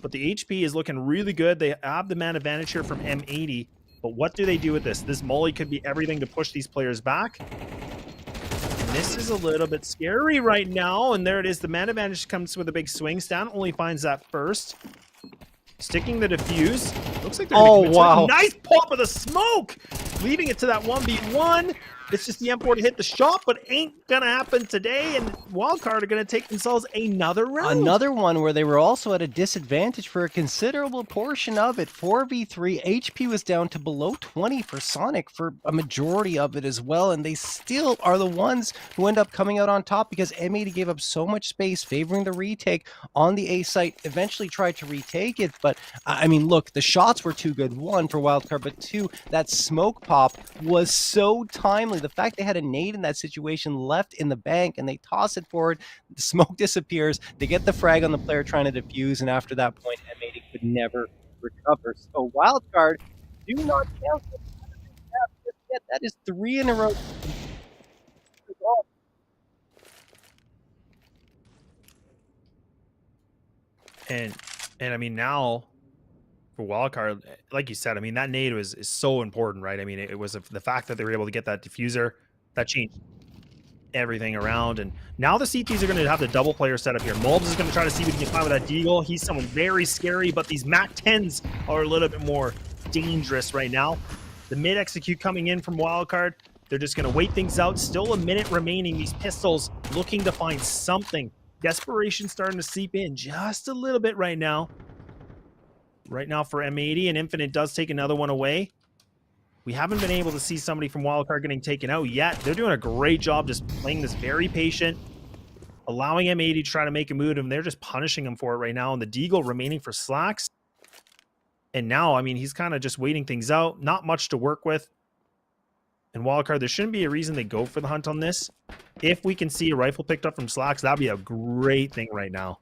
But the HP is looking really good. They have the man advantage here from M80. But what do they do with this? This molly could be everything to push these players back. And this is a little bit scary right now. And there it is. The man advantage comes with a big swing. Stan only finds that first. Sticking the defuse. Looks like they're gonna commit to it. wow. Nice pop of the smoke! Leaving it to that 1v1. It's just the M4 to hit the shot, but ain't gonna happen today. And Wildcard are gonna take themselves another round. Another one where they were also at a disadvantage for a considerable portion of it. 4v3, HP was down to below 20 for Sonic for a majority of it as well, and they still are the ones who end up coming out on top because M80 gave up so much space, favoring the retake on the A site. Eventually tried to retake it, but I mean, look, the shots were too good. One, for Wildcard, but two, that smoke pop was so timely. The fact they had a nade in that situation left in the bank and they toss it forward, the smoke disappears, they get the frag on the player trying to defuse, and after that point, M80 could never recover. So Wildcard, do not cancel just yet. That is 3 in a row. And I mean, now for Wildcard, like you said, I mean, that nade is so important, right? I mean, it was the fact that they were able to get that diffuser that changed everything around. And now the CTs are going to have the double player setup here. Mulbs is going to try to see what he can find with that Deagle. He's someone very scary, but these Mac 10s are a little bit more dangerous right now. The mid execute coming in from Wildcard. They're just going to wait things out. Still a minute remaining. These pistols looking to find something. Desperation starting to seep in just a little bit right now. Right now for M80, and Infinite does take another one away. We haven't been able to see somebody from Wildcard getting taken out yet. They're doing a great job just playing this very patient, allowing M80 to try to make a move, and they're just punishing him for it right now. And the Deagle remaining for Slacks. And now, I mean, he's kind of just waiting things out. Not much to work with. And Wildcard, there shouldn't be a reason they go for the hunt on this. If we can see a rifle picked up from Slacks, that'd be a great thing right now.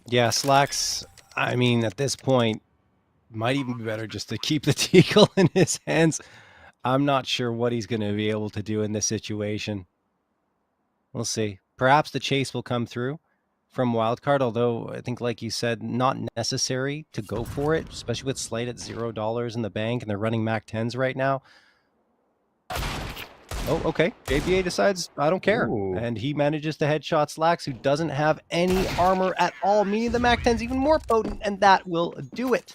Yeah, Slacks, I mean, at this point, might even be better just to keep the Deagle in his hands. I'm not sure what he's going to be able to do in this situation. We'll see. Perhaps the chase will come through from Wildcard, although I think, like you said, not necessary to go for it, especially with Slate at $0 in the bank, and they're running Mac 10s right now. Oh, okay. JBA decides, I don't care. Ooh. And he manages to headshot Slacks, who doesn't have any armor at all, meaning the Mac 10's even more potent, and that will do it.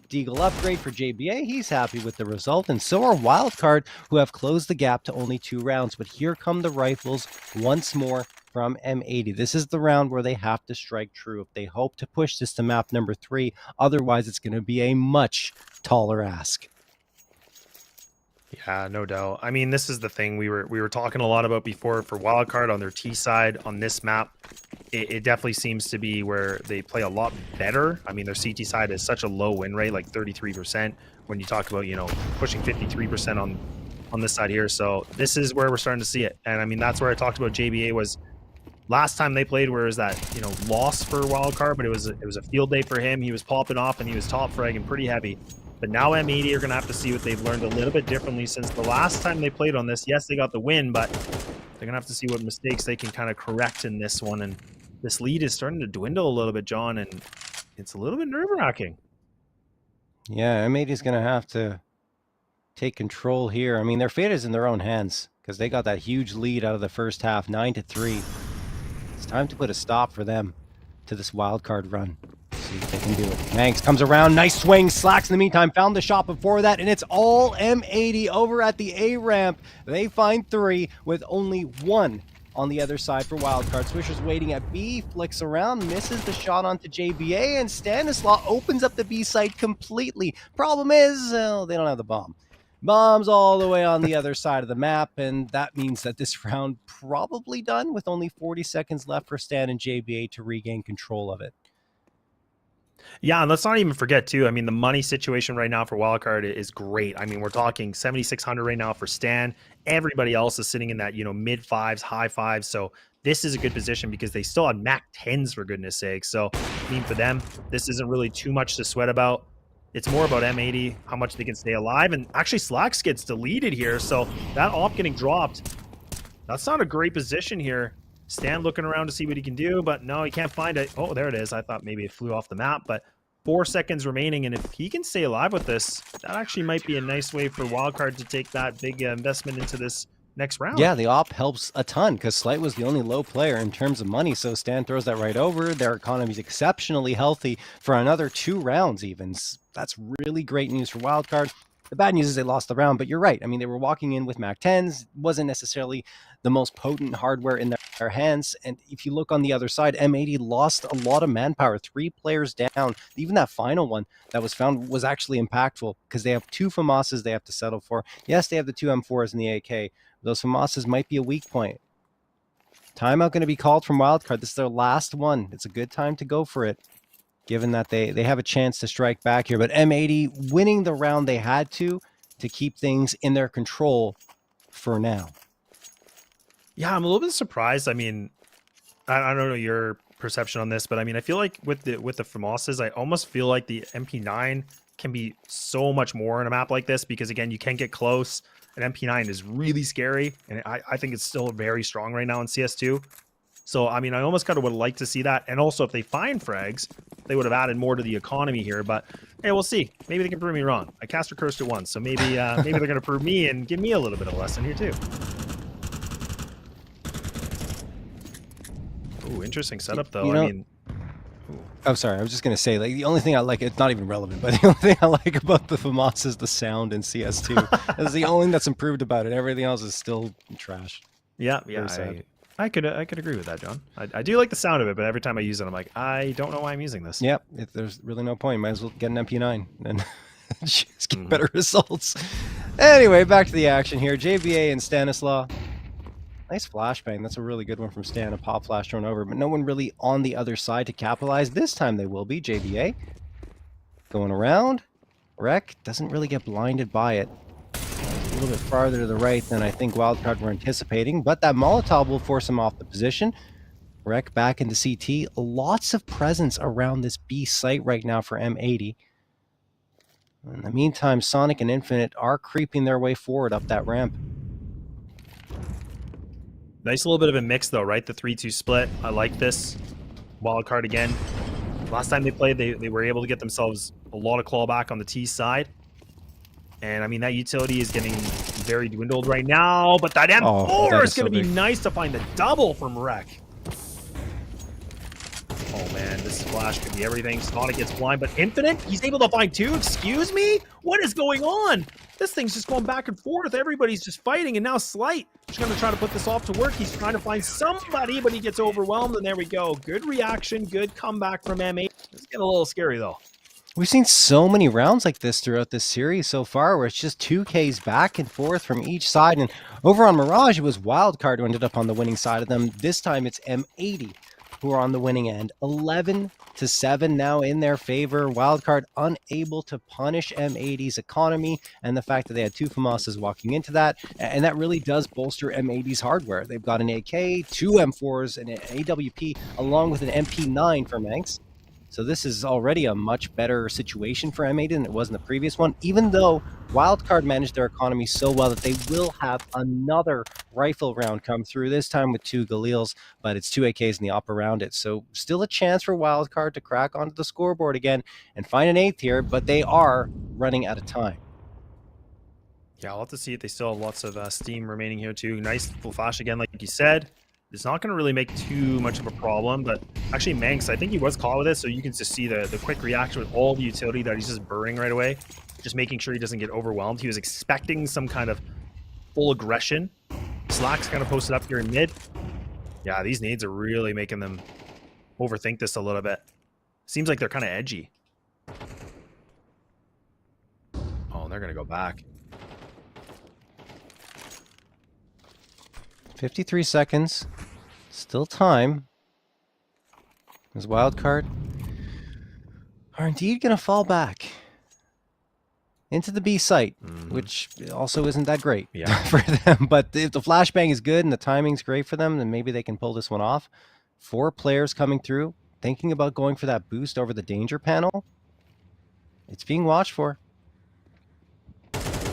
Deagle upgrade for JBA. He's happy with the result, and so are Wildcard, who have closed the gap to only 2 rounds. But here come the rifles once more from M80. This is the round where they have to strike true if they hope to push this to map number 3. Otherwise, it's going to be a much taller ask. Yeah, no doubt. I mean, this is the thing we were talking a lot about before for Wildcard on their T side on this map. It definitely seems to be where they play a lot better. I mean, their CT side is such a low win rate, like 33%. When you talk about, you know, pushing 53% on this side here. So this is where we're starting to see it. And I mean, that's where I talked about JBA was last time they played, where is that, you know, loss for Wildcard, but it was a field day for him. He was popping off and he was top fragging pretty heavy. But now M80 are going to have to see what they've learned a little bit differently since the last time they played on this. Yes, they got the win, but they're going to have to see what mistakes they can kind of correct in this one. And this lead is starting to dwindle a little bit, John, and it's a little bit nerve-wracking. Yeah, M80 is going to have to take control here. I mean, their fate is in their own hands because they got that huge lead out of the first half, 9-3. It's time to put a stop for them to this Wildcard run. See if they can do it. Manx comes around, nice swing. Slacks in the meantime found the shot before that, and it's all M80 over at the A ramp. They find 3 with only 1 on the other side for Wildcard. Swisher's waiting at B, flicks around, misses the shot onto JBA, and Stanislaw opens up the B site completely. Problem is, they don't have the bomb. Bombs all the way on the other side of the map, and that means that this round probably done with only 40 seconds left for Stan and JBA to regain control of it. Yeah, and let's not even forget, too, I mean, the money situation right now for Wildcard is great. I mean, we're talking 7,600 right now for Stan. Everybody else is sitting in that, you know, mid-5s, high-5s. So this is a good position because they still had Mac 10s, for goodness sake. So, I mean, for them, this isn't really too much to sweat about. It's more about M80, how much they can stay alive. And actually, Slacks gets deleted here. So that op getting dropped, that's not a great position here. Stan looking around to see what he can do, but no, he can't find it. Oh, there it is. I thought maybe it flew off the map, but 4 seconds remaining, and if he can stay alive with this, that actually might be a nice way for Wildcard to take that big investment into this next round. Yeah, the op helps a ton because Slight was the only low player in terms of money. So Stan throws that right over. Their economy is exceptionally healthy for another 2 rounds even. That's really great news for Wildcard. The bad news is they lost the round, but you're right. I mean, they were walking in with Mac 10s. Wasn't necessarily the most potent hardware in their hands. And if you look on the other side, M80 lost a lot of manpower, 3 players down. Even that final one that was found was actually impactful because they have 2 FAMASs they have to settle for. Yes, they have the 2 M4s and the AK. Those FAMASs might be a weak point. Timeout going to be called from Wildcard. This is their last one. It's a good time to go for it, given that they have a chance to strike back here. But M80 winning the round they had to keep things in their control for now. Yeah, I'm a little bit surprised. I mean, I don't know your perception on this, but I mean, I feel like with the FAMASs, I almost feel like the MP9 can be so much more in a map like this because, again, you can get close. An MP9 is really scary, and I think it's still very strong right now in CS2. So, I mean, I almost kind of would like to see that. And also, if they find frags, they would have added more to the economy here. But, hey, we'll see. Maybe they can prove me wrong. I cast or cursed it once, so maybe maybe they're going to prove me and give me a little bit of a lesson here, too. Ooh, interesting setup, though. You know, I mean... I'm sorry. I was just going to say, like, the only thing I like, it's not even relevant, but the only thing I like about the FAMAS is the sound in CS2. That's the only thing that's improved about it. Everything else is still trash. Yeah, I could agree with that, John. I do like the sound of it, but every time I use it, I'm like, I don't know why I'm using this. Yep, there's really no point. Might as well get an MP9 and just get better results. Anyway, back to the action here. JBA and Stanislaw. Nice flashbang. That's a really good one from Stan. A pop flash thrown over, but no one really on the other side to capitalize. This time they will be. JBA going around. Rec doesn't really get blinded by it. A little bit farther to the right than I think Wildcard were anticipating, but that Molotov will force him off the position. Rec back into CT. Lots of presence around this B site right now for M80. In the meantime, Sonic and Infinite are creeping their way forward up that ramp. Nice little bit of a mix, though, right? The 3-2 split. I like this. Wildcard again. Last time they played, they were able to get themselves a lot of clawback on the T side. And, I mean, that utility is getting very dwindled right now. But that M4 is going to be nice to find the double from Rec. Oh, man, this flash could be everything. Sonic gets blind, but Infinite, he's able to find 2. Excuse me? What is going on? This thing's just going back and forth. Everybody's just fighting, and now Slight is going to try to put this off to work. He's trying to find somebody, but he gets overwhelmed, and there we go. Good reaction, good comeback from M8. It's getting a little scary, though. We've seen so many rounds like this throughout this series so far, where it's just 2Ks back and forth from each side. And over on Mirage, it was Wildcard who ended up on the winning side of them. This time, it's M80 who are on the winning end. 11-7 now in their favor. Wildcard unable to punish M80's economy, and the fact that they had 2 FAMASs walking into that, and that really does bolster M80's hardware. They've got an AK, 2 M4s, and an AWP, along with an MP9 for Manx. So this is already a much better situation for M80 than it was in the previous one, even though Wildcard managed their economy so well that they will have another rifle round come through, this time with 2 Galils, but it's 2 AKs in the op around it. So still a chance for Wildcard to crack onto the scoreboard again and find an 8th here, but they are running out of time. Yeah, I'll have to see it. They still have lots of steam remaining here, too. Nice full flash again, like you said. It's not going to really make too much of a problem, but actually Manx, I think he was caught with it, so you can just see the quick reaction with all the utility that he's just burning right away, just making sure he doesn't get overwhelmed. He was expecting some kind of full aggression. Slack's kind of posted up here in mid. Yeah, these nades are really making them overthink this a little bit. Seems like they're kind of edgy. Oh, they're going to go back. 53 seconds. Still time. As Wildcard are indeed going to fall back into the B site, which also isn't that great for them. But if the flashbang is good and the timing's great for them, then maybe they can pull this one off. 4 players coming through, thinking about going for that boost over the danger panel. It's being watched for.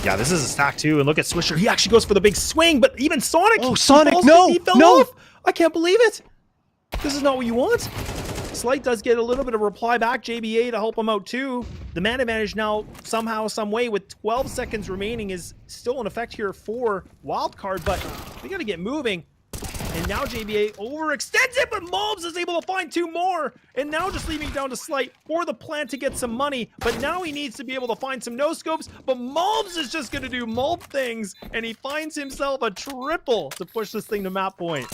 Yeah, this is a stack too, and look at Swisher. He actually goes for the big swing, but even Sonic. Oh, Sonic! No, he fell no! off. I can't believe it. This is not what you want. Slight does get a little bit of reply back, JBA to help him out too. The man advantage now, somehow, some way, with 12 seconds remaining, is still in effect here for Wildcard, but we got to get moving. And now JBA overextends it, but Mobs is able to find 2 more. And now just leaving it down to Slight for the plan to get some money. But now he needs to be able to find some no-scopes. But Mobs is just going to do Mob things. And he finds himself a triple to push this thing to map point.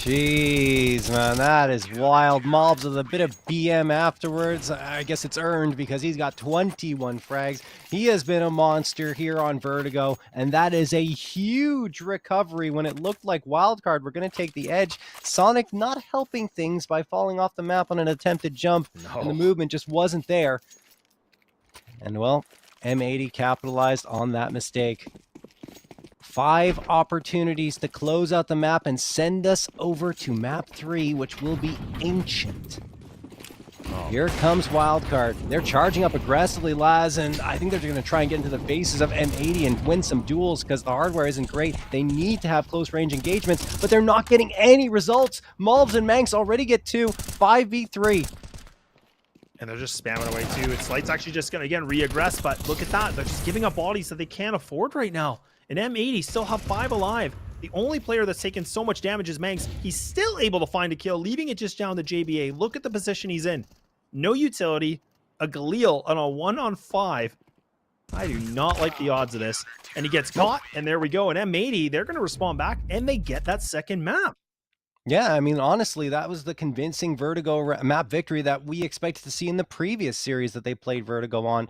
Jeez, man, that is wild. Mobs with a bit of BM afterwards. I guess it's earned because he's got 21 frags. He has been a monster here on Vertigo, and that is a huge recovery when it looked like Wildcard were going to take the edge. Sonic not helping things by falling off the map on an attempted jump, and the movement just wasn't there. And, well, M80 capitalized on that mistake. 5 opportunities to close out the map and send us over to map 3, which will be Ancient. Here comes Wildcard. They're charging up aggressively, Laz, and I think they're going to try and get into the faces of M80 and win some duels because the hardware isn't great. They need to have close range engagements, but they're not getting any results. Malbs and Manx already get 2, 5v3. And they're just spamming away too. And Slight's actually just going to, again, re-aggress, but look at that. They're just giving up bodies that they can't afford right now. And M80 still have 5 alive. The only player that's taken so much damage is Manx. He's still able to find a kill, leaving it just down to JBA. Look at the position he's in. No utility, a Galil on a 1-on-5. I do not like the odds of this. And he gets caught, and there we go. And M80, they're going to respond back, and they get that second map. Yeah, I mean, honestly, that was the convincing Vertigo map victory that we expected to see in the previous series that they played Vertigo on.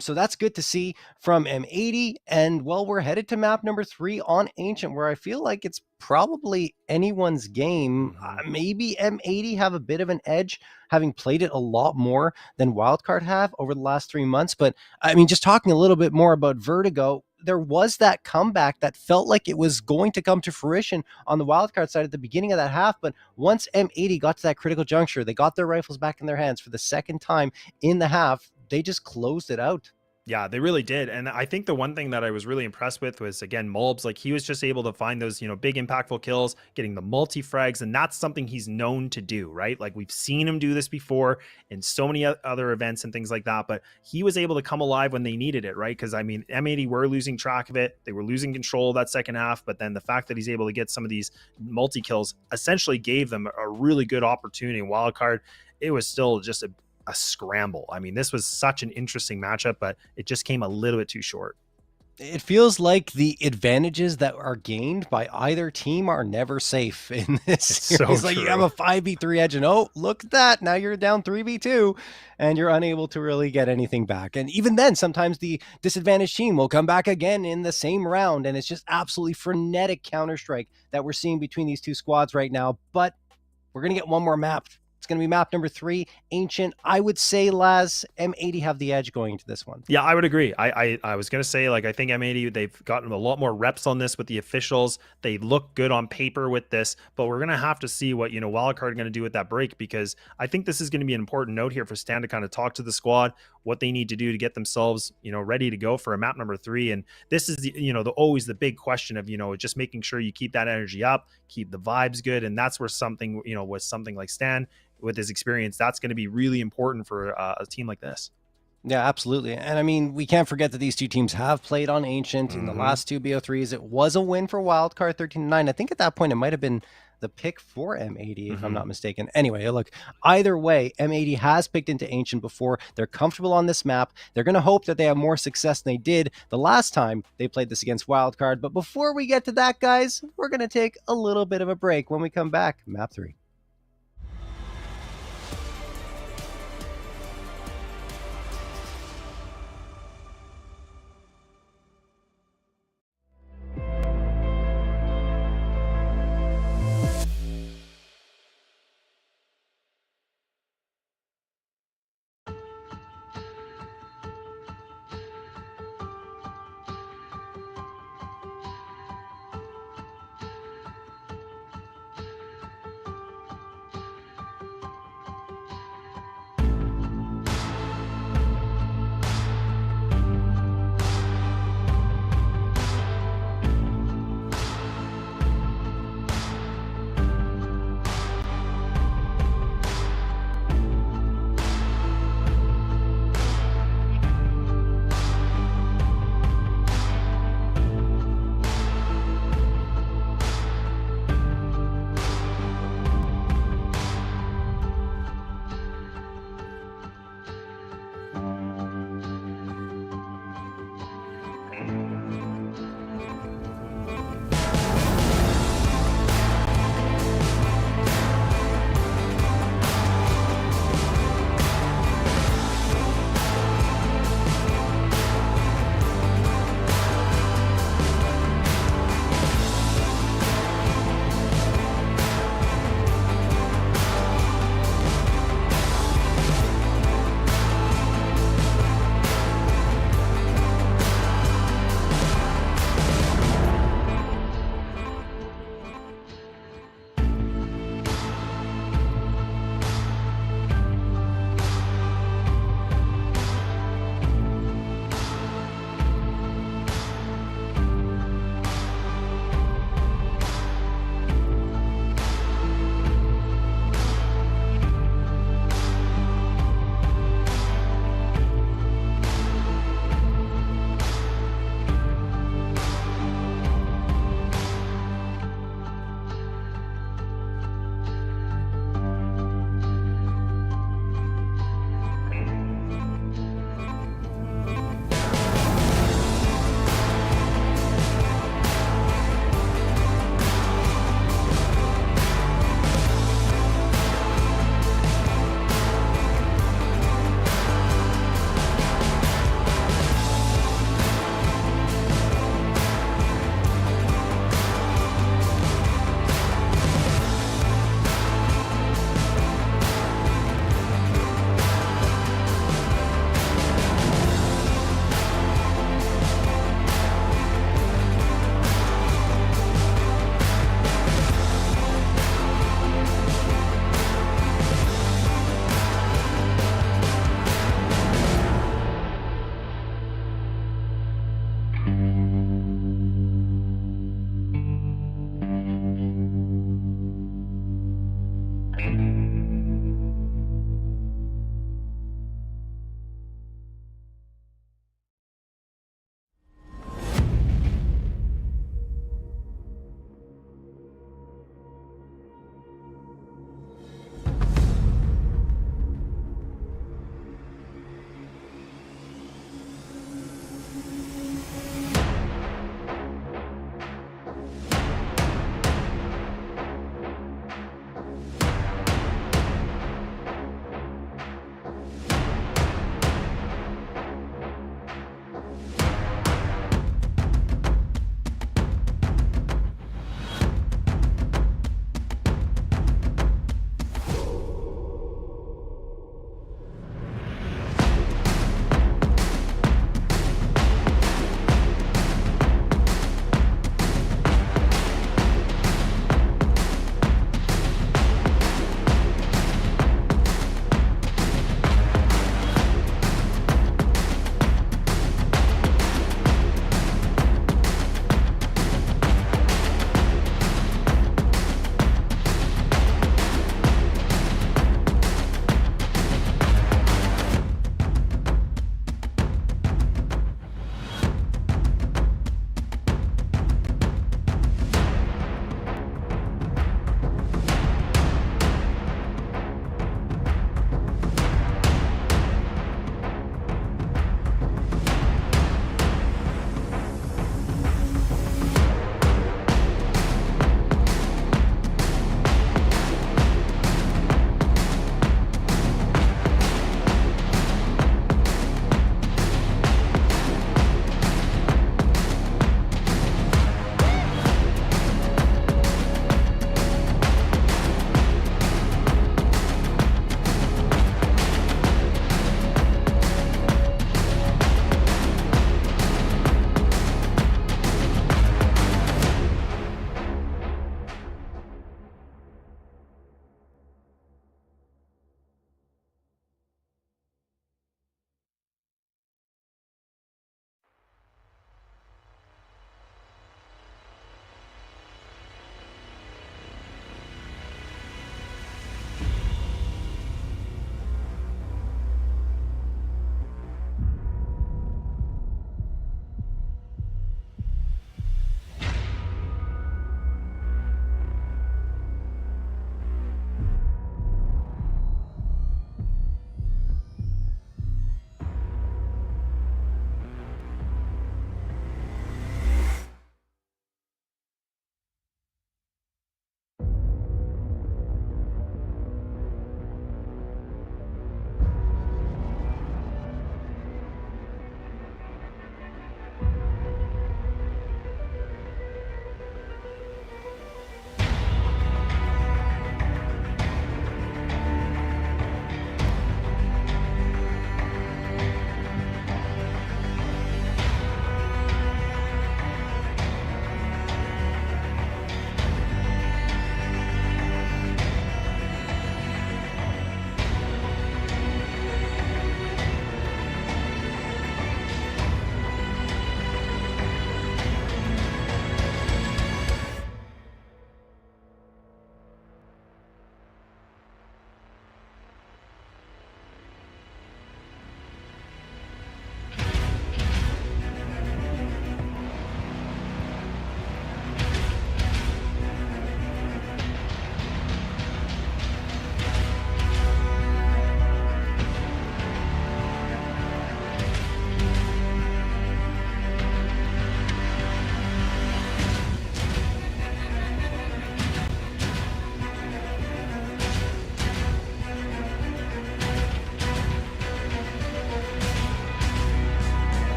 So that's good to see from M80. And, well, we're headed to map number 3 on Ancient, where I feel like it's probably anyone's game. Maybe M80 have a bit of an edge, having played it a lot more than Wildcard have over the last 3 months. But, I mean, just talking a little bit more about Vertigo, there was that comeback that felt like it was going to come to fruition on the Wildcard side at the beginning of that half. But once M80 got to that critical juncture, they got their rifles back in their hands for the second time in the half. They just closed it out. Yeah, they really did. And I think the one thing that I was really impressed with was, again, Mulbs. Like, he was just able to find those, big impactful kills, getting the multi-frags, and that's something he's known to do, right? Like, we've seen him do this before in so many other events and things like that, but he was able to come alive when they needed it, right? Because, I mean, M80 were losing track of it. They were losing control of that second half, but then the fact that he's able to get some of these multi-kills essentially gave them a really good opportunity. Wildcard, it was still just a scramble. I mean, this was such an interesting matchup, but it just came a little bit too short. It feels like the advantages that are gained by either team are never safe in this series. So like, true. you have a 5v3 edge, and oh, look at that. Now you're down 3v2, and you're unable to really get anything back. And even then, sometimes the disadvantaged team will come back again in the same round, and it's just absolutely frenetic Counter-Strike that we're seeing between these two squads right now. But we're going to get one more map. It's going to be map number 3, Ancient. I would say, Laz, M80 have the edge going into this one. Yeah, I would agree. I was going to say, like, I think M80, they've gotten a lot more reps on this with the officials. They look good on paper with this, but we're going to have to see what, Wildcard are going to do with that break, because I think this is going to be an important note here for Stan to kind of talk to the squad, what they need to do to get themselves, ready to go for a map number 3. And this is the, always the big question of, just making sure you keep that energy up, keep the vibes good. And that's where something, with something like Stan, with his experience, that's going to be really important for a team like this. Yeah, absolutely. And I mean, we can't forget that these two teams have played on Ancient in the last 2 BO3s. It was a win for Wildcard 13-9. I think at that point it might have been the pick for M80, if I'm not mistaken. Anyway, look, either way, M80 has picked into Ancient before. They're comfortable on this map. They're going to hope that they have more success than they did the last time they played this against Wildcard. But before we get to that, guys, we're going to take a little bit of a break. When we come back, map 3.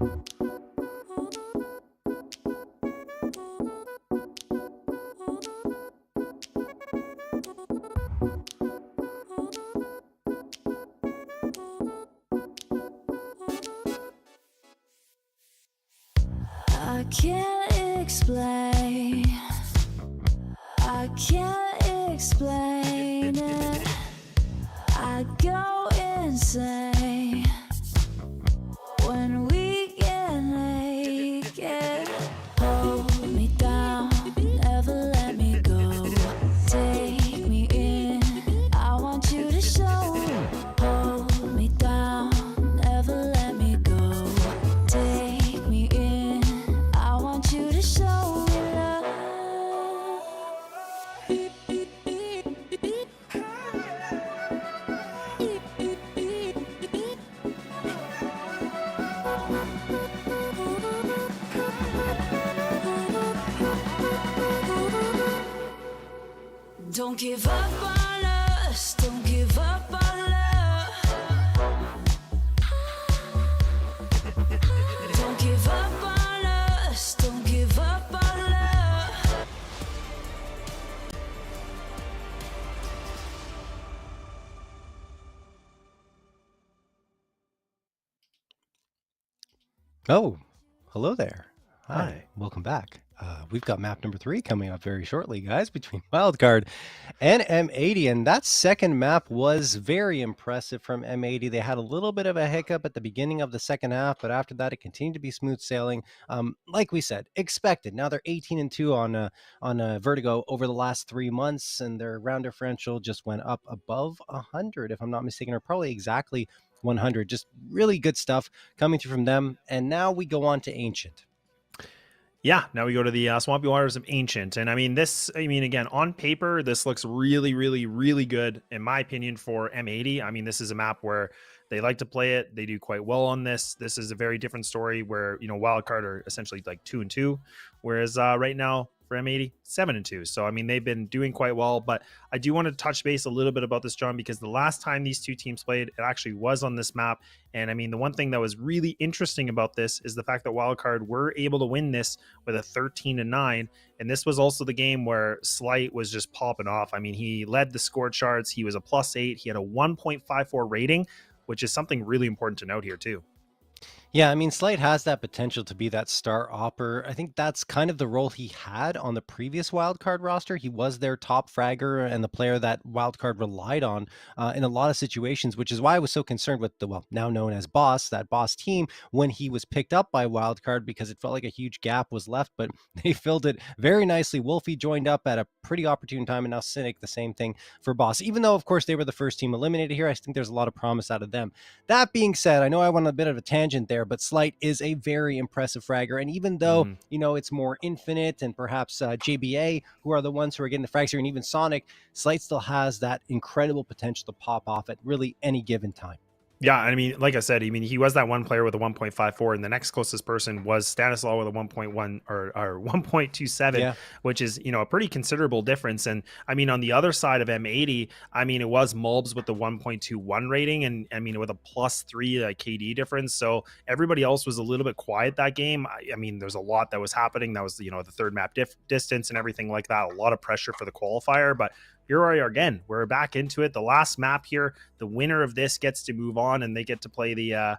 I can't explain. I can't explain it. I go insane when we get naked. Hold me down, never let me go. Take me in, I want you to show. Hold me down, never let me go. Take me in, I want you to show me love. Don't give up on us, don't give up on love. Don't give up on us, don't give up on love. Oh, hello there. Hi. Welcome back. We've got map number 3 coming up very shortly, guys, between Wildcard and M80. And that second map was very impressive from M80. They had a little bit of a hiccup at the beginning of the second half, but after that, it continued to be smooth sailing. Like we said, expected. Now they're 18-2 on Vertigo over the last 3 months, and their round differential just went up above 100, if I'm not mistaken, or probably exactly 100. Just really good stuff coming through from them. And now we go on to Ancient. Yeah, now we go to the Swampy Waters of Ancient. And I mean, again, on paper, this looks really, really, really good, in my opinion, for M80. I mean, this is a map where they like to play it. They do quite well on this. This is a very different story where, Wildcard are essentially like 2-2, whereas right now for M80, 7-2. So, I mean, they've been doing quite well, but I do want to touch base a little bit about this, John, because the last time these two teams played, it actually was on this map. And I mean, the one thing that was really interesting about this is the fact that Wildcard were able to win this with a 13-9. And this was also the game where Slight was just popping off. I mean, he led the score charts. He was a +8. He had a 1.54 rating, which is something really important to note here too. Yeah, I mean, Slight has that potential to be that star opper. I think that's kind of the role he had on the previous wildcard roster. He was their top fragger and the player that wildcard relied on in a lot of situations, which is why I was so concerned with the, well, now known as Boss, that Boss team, when he was picked up by wildcard, because it felt like a huge gap was left, but they filled it very nicely. Wolfie joined up at a pretty opportune time, and now Cynic, the same thing for Boss. Even though, of course, they were the first team eliminated here, I think there's a lot of promise out of them. That being said, I know I went on a bit of a tangent there, but Slight is a very impressive fragger. And even though, it's more Infinite and perhaps JBA, who are the ones who are getting the frags here, and even Sonic, Slight still has that incredible potential to pop off at really any given time. Yeah, I mean, like I said, he was that one player with a 1.54, and the next closest person was Stanislaw with a 1.1 or 1.27, which is, a pretty considerable difference. And I mean, on the other side of M80, I mean, it was Mulbs with the 1.21 rating, and I mean, with a +3 KD difference. So everybody else was a little bit quiet that game. I mean, there's a lot that was happening. That was, the third map distance and everything like that. A lot of pressure for the qualifier, but here we are again. We're back into it. The last map here, the winner of this gets to move on, and they get to play the,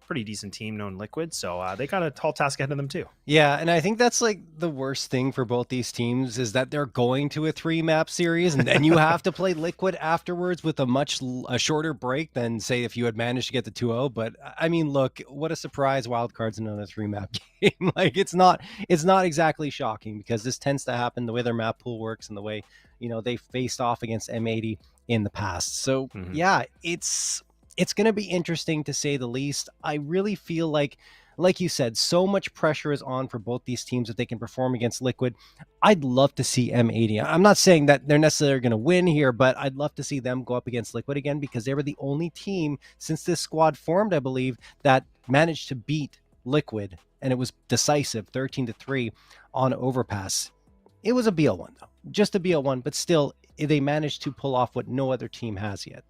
pretty decent team known Liquid. So they got a tall task ahead of them too. Yeah, and I think that's like the worst thing for both these teams is that they're going to a 3-map series, and then you have to play Liquid afterwards with a shorter break than, say, if you had managed to get the 2-0. But I mean, look, what a surprise! Wildcard's in another 3-map game. Like, it's not exactly shocking, because this tends to happen the way their map pool works and the way they faced off against M80 in the past. So yeah, it's going to be interesting, to say the least. I really feel like you said, so much pressure is on for both these teams if they can perform against Liquid. I'd love to see M80. I'm not saying that they're necessarily going to win here, but I'd love to see them go up against Liquid again, because they were the only team since this squad formed, I believe, that managed to beat Liquid, and it was decisive, 13-3 on Overpass. It was a BL1 though, just a BL1, but still they managed to pull off what no other team has yet.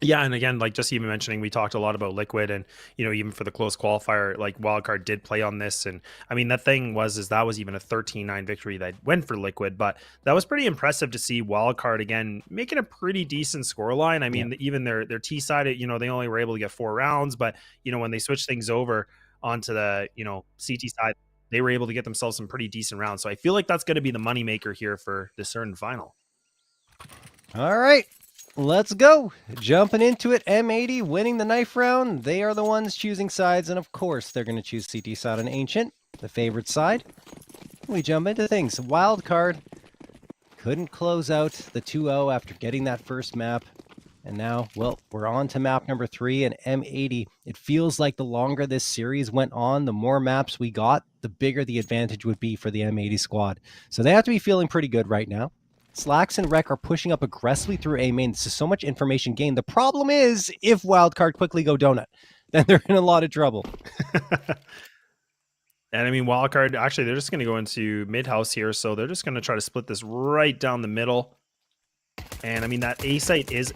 Yeah, and again, like just even mentioning, we talked a lot about Liquid, and even for the close qualifier, like Wildcard did play on this, and I mean that thing is that was even a 13-9 victory that went for Liquid, but that was pretty impressive to see Wildcard again making a pretty decent scoreline. I mean, even their T side, they only were able to get 4 rounds, but when they switched things over onto the CT side, they were able to get themselves some pretty decent rounds. So I feel like that's going to be the moneymaker here for the certain final. All right. Let's go. Jumping into it, M80 winning the knife round. They are the ones choosing sides, and of course, they're going to choose CT side on Ancient, the favorite side. We jump into things. Wildcard couldn't close out the 2-0 after getting that first map. And now, well, we're on to map number 3, and M80. It feels like the longer this series went on, the more maps we got, the bigger the advantage would be for the M80 squad. So they have to be feeling pretty good right now. Slacks and Rec are pushing up aggressively through A main. This is so much information gained. The problem is, if Wildcard quickly go donut, then they're in a lot of trouble. And I mean, Wildcard, actually, they're just going to go into mid-house here. So they're just going to try to split this right down the middle. And I mean, that A site is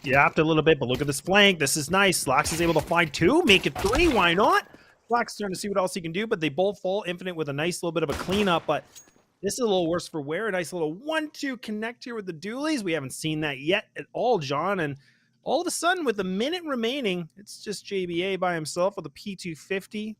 yapped a little bit, but look at this flank. This is nice. Slacks is able to find 2, make it 3. Why not? Slacks trying to see what else he can do, but they both fall Infinite with a nice little bit of a cleanup. But this is a little worse for wear. A nice little 1-2 connect here with the dualies. We haven't seen that yet at all, John. And all of a sudden, with a minute remaining, it's just JBA by himself with a P250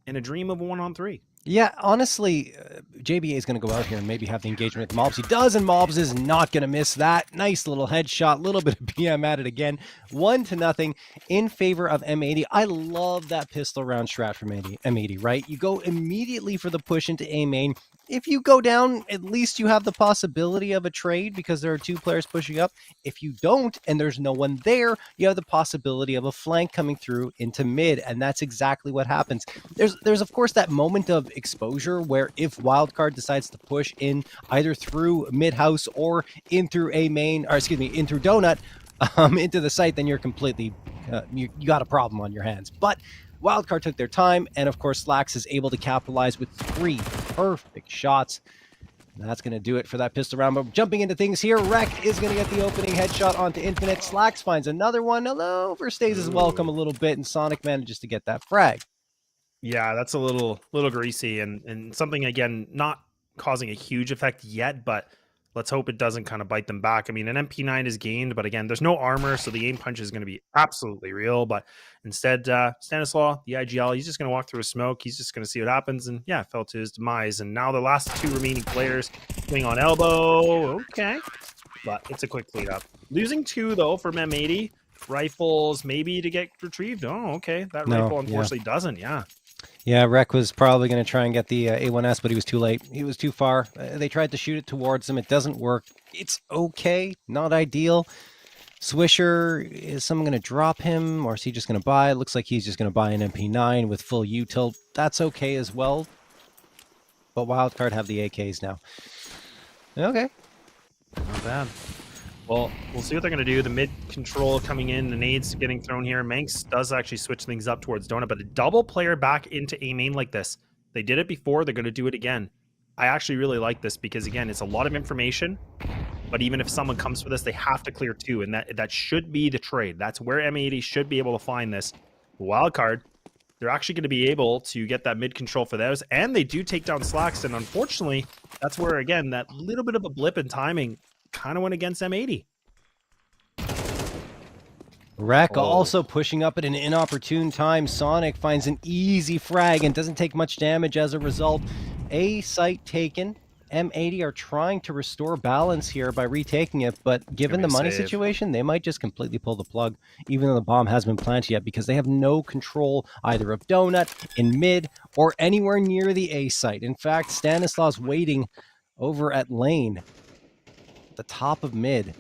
and a dream of a 1-on-3. Yeah, honestly, JBA is going to go out here and maybe have the engagement with Mobs. He does, and Mobs is not going to miss that. Nice little headshot, little bit of PM at it again. 1-0 in favor of M80. I love that pistol round strat from M80, right? You go immediately for the push into A main. If you go down, at least you have the possibility of a trade because there are 2 players pushing up. If you don't, and there's no one there, you have the possibility of a flank coming through into mid, and that's exactly what happens. There's of course that moment of exposure where if Wildcard decides to push in either through mid house or in through A main, or excuse me, in through donut into the site, then you're completely you got a problem on your hands. But Wildcard took their time, and of course Slacks is able to capitalize with 3 perfect shots. And that's going to do it for that pistol round. But jumping into things here, Rec is going to get the opening headshot onto Infinite. Slacks finds another one, although overstays his welcome a little bit, and Sonic manages to get that frag. Yeah, that's a little greasy, and something, again, not causing a huge effect yet, but let's hope it doesn't kind of bite them back. I mean, an MP9 is gained, but again, there's no armor, so the aim punch is going to be absolutely real. But instead, Stanislaw, the IGL, he's just going to walk through a smoke. He's just going to see what happens, and yeah, fell to his demise. And now the last 2 remaining players swing on elbow. Okay, but it's a quick cleanup. Losing 2, though, from M80. Rifles maybe to get retrieved. Oh, okay. That rifle unfortunately doesn't, Yeah, Rec was probably going to try and get the A1S, but he was too late. He was too far. They tried to shoot it towards him. It doesn't work. It's okay. Not ideal. Swisher, is someone going to drop him, or is he just going to buy? It looks like he's just going to buy an MP9 with full util. That's okay as well. But Wildcard have the AKs now. Okay. Not bad. Well, we'll see what they're going to do. The mid control coming in, the nades getting thrown here. Manx does actually switch things up towards Donut, but a double player back into A main like this. They did it before, they're going to do it again. I actually really like this because, again, it's a lot of information, but even if someone comes for this, they have to clear 2, and that should be the trade. That's where M80 should be able to find this. Wildcard, they're actually going to be able to get that mid control for those, and they do take down Slacks, and unfortunately, that's where, again, that little bit of a blip in timing kind of went against M80. Rec also pushing up at an inopportune time. Sonic finds an easy frag and doesn't take much damage as a result. A site taken. M80 are trying to restore balance here by retaking it, but given the money situation, they might just completely pull the plug, even though the bomb hasn't been planted yet, because they have no control either of Donut, in mid, or anywhere near the A site. In fact, Stanislaw's waiting over at lane, the top of mid.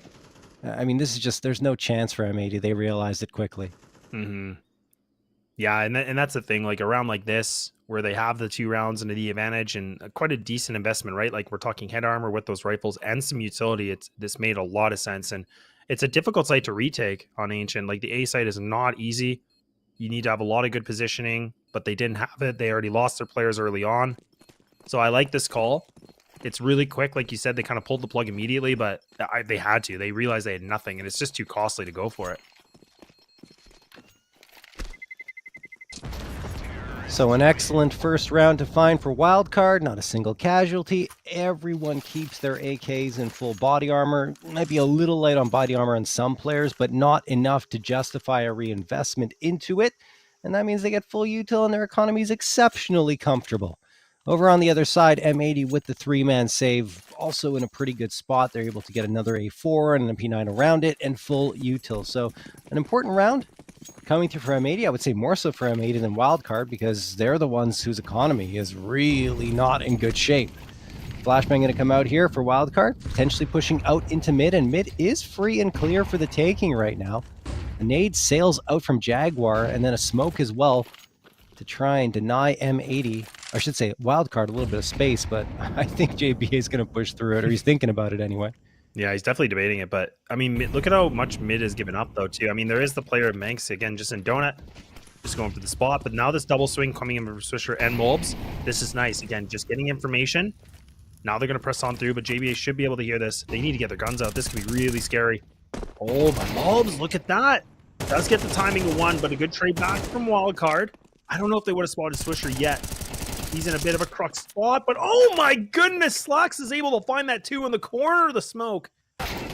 I mean, this is just, there's no chance for M80. They realized it quickly. Yeah, and that's the thing, like around like this, where they have the 2 rounds into the advantage and quite a decent investment, right? Like we're talking head armor with those rifles and some utility. This made a lot of sense, and it's a difficult site to retake on Ancient. Like the A site is not easy. You need to have a lot of good positioning, but they didn't have it. They already lost their players early on. So I like this call. It's really quick. Like you said, they kind of pulled the plug immediately, but they had to. They realized they had nothing, and it's just too costly to go for it. So an excellent first round to find for wildcard, not a single casualty. Everyone keeps their AKs in full body armor. Might be a little light on body armor on some players, but not enough to justify a reinvestment into it. And that means they get full util and their economy is exceptionally comfortable. Over on the other side, M80 with the 3-man save, also in a pretty good spot. They're able to get another A4 and an MP9 around it and full util. So an important round coming through for M80. I would say more so for M80 than wildcard because they're the ones whose economy is really not in good shape. Flashbang going to come out here for wildcard, potentially pushing out into mid, and mid is free and clear for the taking right now. A nade sails out from Jaguar, and then a smoke as well to try and deny M80, I should say wildcard, a little bit of space, but I think JBA is going to push through it, or he's thinking about it anyway. Yeah, he's definitely debating it, but I mean, look at how much mid has given up though too. I mean, there is the player of Manx again, just in donut, just going for the spot, but now this double swing coming in from Swisher and Molbs, this is nice. Again, just getting information. Now they're going to press on through, but JBA should be able to hear this. They need to get their guns out. This could be really scary. Oh, my Molbs, look at that. Does get the timing of one, but a good trade back from wildcard. I don't know if they would have spotted Swisher yet. He's in a bit of a crux spot, but oh my goodness, Slacks is able to find that 2 in the corner of the smoke.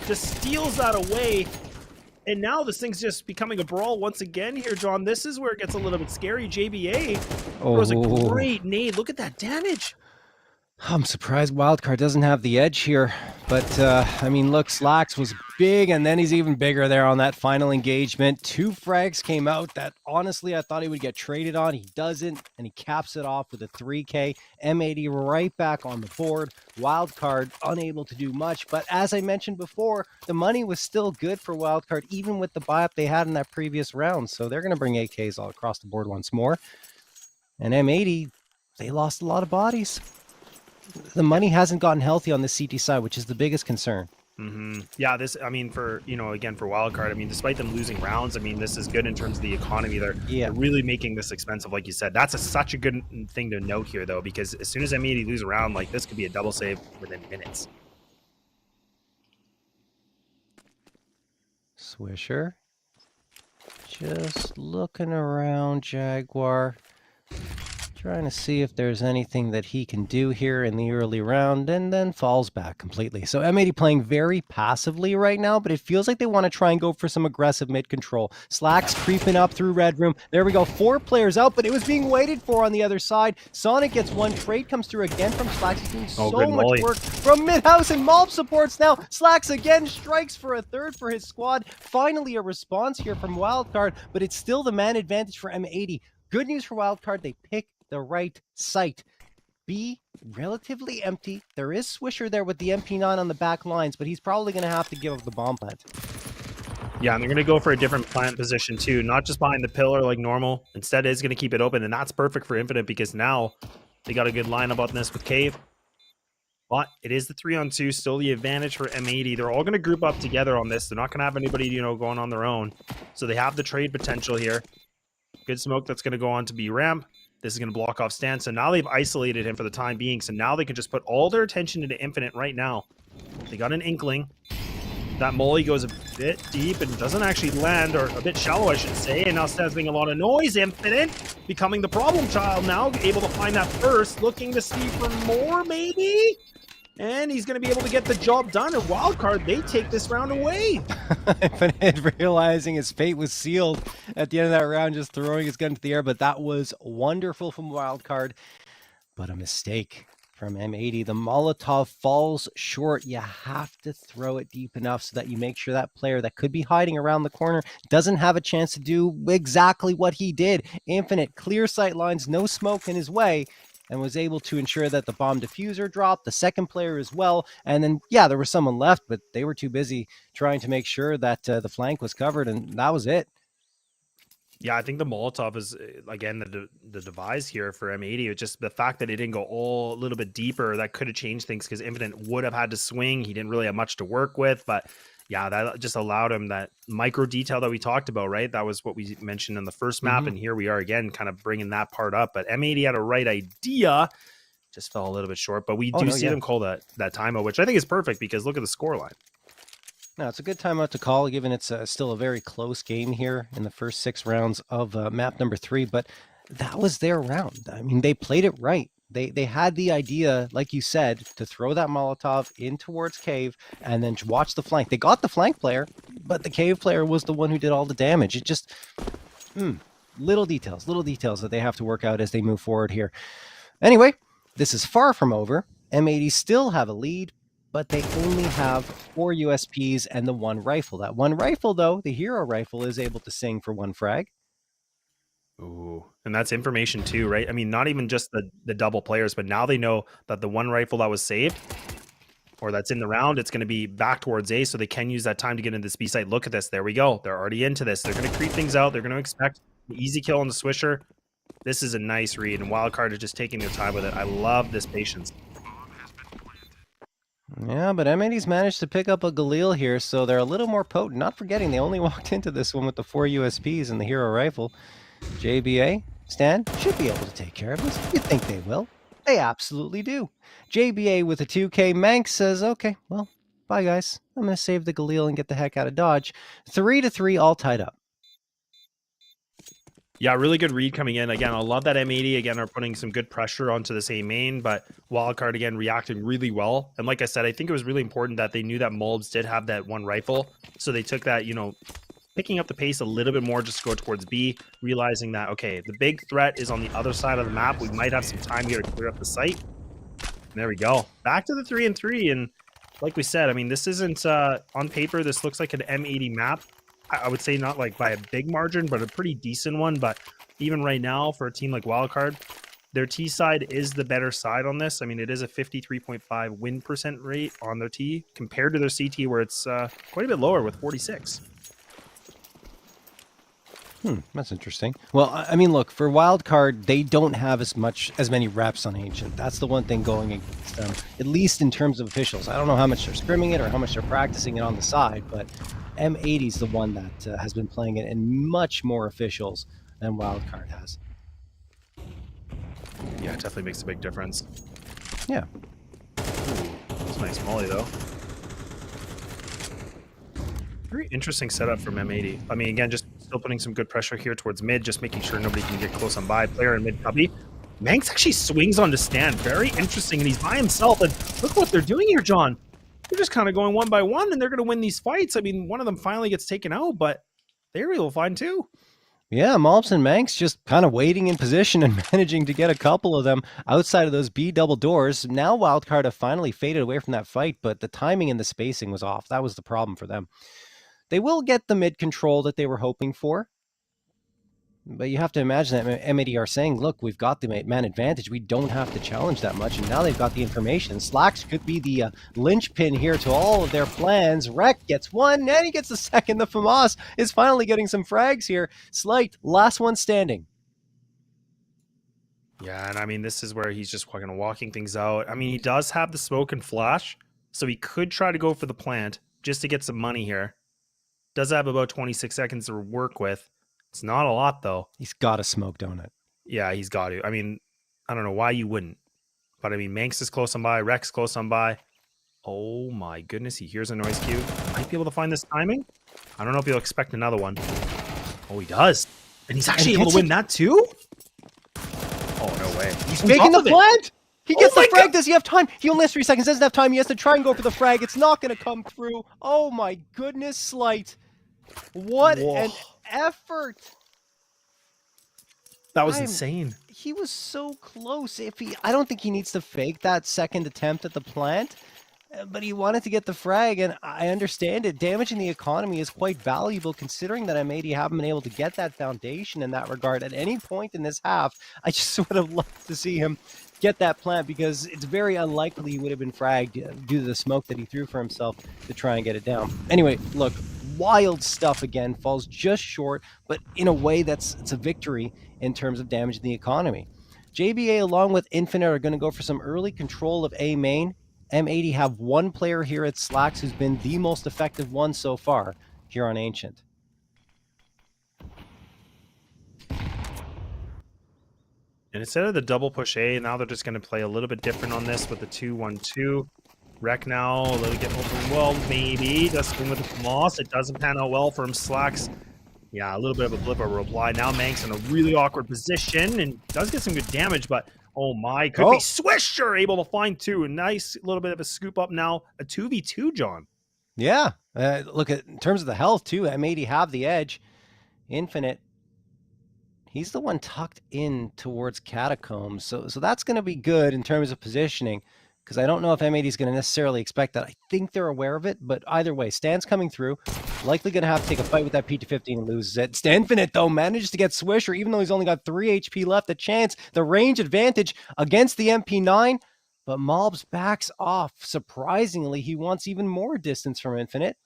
Just steals that away. And now this thing's just becoming a brawl once again here, John. This is where it gets a little bit scary. JBA throws a great nade. Look at that damage. I'm surprised wildcard doesn't have the edge here, but I mean, look, Slacks was big, and then he's even bigger there on that final engagement. 2 frags came out that honestly I thought he would get traded on. He doesn't, and he caps it off with a 3K. M80 right back on the board. Wildcard unable to do much, but as I mentioned before, the money was still good for wildcard, even with the buy-up they had in that previous round. So they're going to bring AKs all across the board once more. And M80, they lost a lot of bodies. The money hasn't gotten healthy on the CT side, which is the biggest concern. Yeah, this, I mean, for, you know, again, for wildcard, I mean, despite them losing rounds, I mean, this is good in terms of the economy. They're really making this expensive, like you said. That's such a good thing to note here, though, because as soon as M80 lose a round, like, this could be a double save within minutes. Swisher. Just looking around Jaguar. Trying to see if there's anything that he can do here in the early round, and then falls back completely. So M80 playing very passively right now, but it feels like they want to try and go for some aggressive mid control. Slacks creeping up through red room. There we go. 4 players out, but it was being waited for on the other side. Sonic gets one. Trade comes through again from Slacks. He's doing so much work from mid-house, and Malb supports now. Slacks again strikes for a third for his squad. Finally a response here from Wildcard, but it's still the man advantage for M80. Good news for Wildcard, they pick the right site. B, relatively empty. There is Swisher there with the MP9 on the back lines, but he's probably going to have to give up the bomb plant. Yeah, and they're going to go for a different plant position too, not just behind the pillar like normal. Instead, it's going to keep it open, and that's perfect for Infinite because now they got a good lineup on this with Cave. But it is the 3-on-2, still the advantage for M80. They're all going to group up together on this. They're not going to have anybody, you know, going on their own. So they have the trade potential here. Good smoke that's going to go on to B ramp. This is going to block off Stan. So now they've isolated him for the time being. So now they can just put all their attention into Infinite right now. They got an inkling. That molly goes a bit deep and doesn't actually land, or a bit shallow, I should say. And now Stan's making a lot of noise. Infinite becoming the problem child now. Able to find that first. Looking to see for more, maybe? And he's going to be able to get the job done. And Wildcard, they take this round away. Infinite realizing his fate was sealed at the end of that round, just throwing his gun to the air. But that was wonderful from Wildcard. But a mistake from M80. The Molotov falls short. You have to throw it deep enough so that you make sure that player that could be hiding around the corner doesn't have a chance to do exactly what he did. Infinite, clear sight lines, no smoke in his way, and was able to ensure that the bomb diffuser dropped, the second player as well. And then, yeah, there was someone left, but they were too busy trying to make sure that the flank was covered, and that was it. Yeah, I think the Molotov is, again, the device here for M80. It's just the fact that it didn't go a little bit deeper, that could have changed things because Infinite would have had to swing. He didn't really have much to work with, but yeah, that just allowed him that micro detail that we talked about, right? That was what we mentioned in the first map, and here we are again kind of bringing that part up. But M80 had a right idea, just fell a little bit short. But we Oh, do no, see yeah. them call that timeout, which I think is perfect because look at the scoreline. No, it's a good timeout to call, given it's still a very close game here in the first 6 rounds of map number 3. But that was their round. I mean, they played it right. They had the idea, like you said, to throw that Molotov in towards Cave and then watch the flank. They got the flank player, but the Cave player was the one who did all the damage. It just little details that they have to work out as they move forward here. Anyway, this is far from over. M80 still have a lead, but they only have 4 USPs and the 1 rifle. That 1 rifle, though, the hero rifle, is able to sing for 1 frag. Ooh, and that's information too, right? I mean, not even just the double players, but now they know that the 1 rifle that was saved or that's in the round, it's going to be back towards A, so they can use that time to get into this B site. Look at this. There we go. They're already into this. They're going to creep things out. They're going to expect an easy kill on the Swisher. This is a nice read, and Wildcard is just taking their time with it. I love this patience. Yeah, but M80's managed to pick up a Galil here, so they're a little more potent. Not forgetting they only walked into this one with the 4 USPs and the hero rifle. JBA, Stan, should be able to take care of this. You think they will? They absolutely do. JBA with a 2K. Manx says, okay, well, bye guys. I'm going to save the Galil and get the heck out of Dodge. 3-3, all tied up. Yeah, really good read coming in. Again, I love that M80 again are putting some good pressure onto the same main, but Wildcard again reacting really well. And like I said, I think it was really important that they knew that Mulbs did have that 1 rifle. So they took that, you know, picking up the pace a little bit more just to go towards B, realizing that, okay, the big threat is on the other side of the map. We might have some time here to clear up the site. And there we go. Back to the 3-3. And like we said, I mean, this isn't on paper. This looks like an M80 map. I would say not like by a big margin, but a pretty decent one. But even right now for a team like Wildcard, their T side is the better side on this. I mean, it is a 53.5 win percent rate on their T compared to their CT where it's quite a bit lower with 46. That's interesting. Well, I mean, look, for Wildcard, they don't have as many reps on Ancient. That's the one thing going against them, at least in terms of officials. I don't know how much they're scrimming it or how much they're practicing it on the side, but M80 is the one that has been playing it in much more officials than Wildcard has. Yeah, it definitely makes a big difference. Yeah. It's a nice molly, though. Very interesting setup from M80. I mean, again, just still putting some good pressure here towards mid, just making sure nobody can get close on by. Player in mid cubby. Manx actually swings on to Stan. Very interesting, and he's by himself. And look what they're doing here, John. They're just kind of going 1 by 1, and they're going to win these fights. I mean, one of them finally gets taken out, but they're able to find 2. Yeah, Malps and Manx just kind of waiting in position and managing to get a couple of them outside of those B double doors. Now Wildcard have finally faded away from that fight, but the timing and the spacing was off. That was the problem for them. They will get the mid control that they were hoping for. But you have to imagine that M80 are saying, look, we've got the man advantage. We don't have to challenge that much. And now they've got the information. Slacks could be the linchpin here to all of their plans. Rek gets 1, and he gets the 2nd. The FAMAS is finally getting some frags here. Slight, last one standing. Yeah, and I mean, this is where he's just kind of walking things out. I mean, he does have the smoke and flash, so he could try to go for the plant just to get some money here. Does have about 26 seconds to work with. It's not a lot, though. He's got to smoke, don't it? Yeah, he's got to. I mean, I don't know why you wouldn't. But I mean, Manx is close on by. Rex close on by. Oh my goodness, he hears a noise cue. Might be able to find this timing. I don't know if he'll expect another one. Oh, he does. And he's actually able to win that too? Oh, no way. He's making the plant! He gets the frag. Does he have time? He only has 3 seconds. Doesn't have time. He has to try and go for the frag. It's not going to come through. Oh my goodness, Slight. What an effort. That was insane. He was so close. I don't think he needs to fake that second attempt at the plant, but he wanted to get the frag, and I understand it. Damaging the economy is quite valuable considering that M80 haven't been able to get that foundation in that regard at any point in this half. I just would have loved to see him get that plant because it's very unlikely he would have been fragged due to the smoke that he threw for himself to try and get it down. Anyway, look, wild stuff again, falls just short, but in a way it's a victory in terms of damaging the economy. JBA along with Infinite are going to go for some early control of A main. M80 have 1 player here at Slacks who's been the most effective one so far here on Ancient. And instead of the double push A, now they're just going to play a little bit different on this with the 2-1-2. Wreck now, let it get open. Well, maybe just going with the Moss. It doesn't pan out well for him. Slacks. Yeah, a little bit of a blip of a reply. Now Manx in a really awkward position and does get some good damage, but oh my, could be Swisher able to find two. A nice little bit of a scoop up now. A 2v2, John. Yeah. Look at in terms of the health too. M80 have the edge. Infinite. He's the one tucked in towards Catacombs. So that's going to be good in terms of positioning, because I don't know if M80 is going to necessarily expect that. I think they're aware of it, but either way, Stan's coming through. Likely going to have to take a fight with that P250 and loses it. Infinite, though, manages to get Swisher, even though he's only got 3 HP left. A chance, the range advantage against the MP9, but Mobs backs off. Surprisingly, he wants even more distance from Infinite.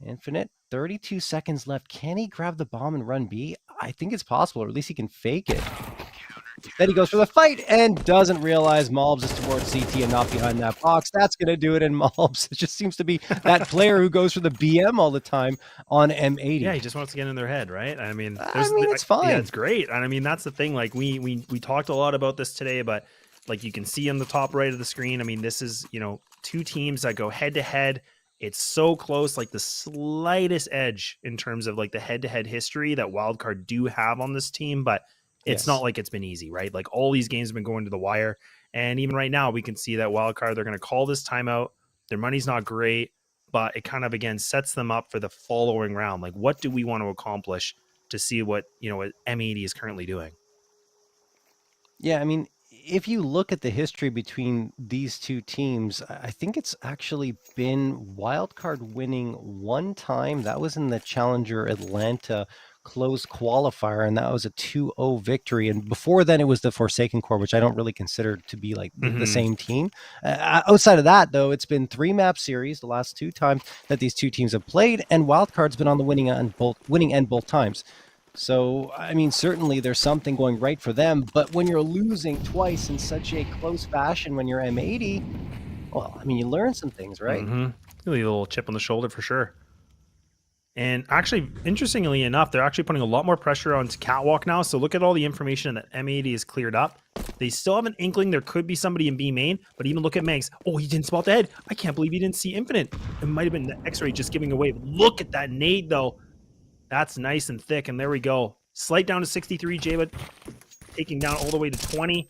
Infinite, 32 seconds left. Can he grab the bomb and run B? I think it's possible, or at least he can fake it. Then he goes for the fight and doesn't realize Mobs is towards CT and not behind that box. That's going to do it in Mobs. It just seems to be that player who goes for the BM all the time on M80. Yeah, he just wants to get in their head, right? I mean, it's fine. Yeah, it's great. And I mean, that's the thing. Like we talked a lot about this today, but like you can see on the top right of the screen, I mean, this is, two teams that go head to head. It's so close, like the slightest edge in terms of like the head-to-head history that Wildcard do have on this team, but it's not like it's been easy, right? Like all these games have been going to the wire. And even right now, we can see that Wildcard, they're going to call this timeout. Their money's not great, but it kind of, again, sets them up for the following round. Like, what do we want to accomplish to see what, what M80 is currently doing? Yeah, I mean, if you look at the history between these two teams, I think it's actually been Wildcard winning one time. That was in the Challenger Atlanta closed qualifier, and that was a 2-0 victory. And before then, it was the Forsaken Corps, which I don't really consider to be like the same team. Outside of that, though, it's been 3-map series the last 2 times that these two teams have played, and Wildcard's been on the winning end both times. So, I mean, certainly there's something going right for them, but when you're losing twice in such a close fashion when you're M80, well, I mean, you learn some things, right? Really a little chip on the shoulder for sure. And actually, interestingly enough, they're actually putting a lot more pressure on Catwalk now. So look at all the information that M80 is cleared up. They still have an inkling there could be somebody in B main, but even look at Manx. Oh, he didn't spot the head. I can't believe he didn't see Infinite. It might have been the X-ray just giving away. Look at that nade, though. That's nice and thick, and there we go. Slight down to 63, Jaywood taking down all the way to 20.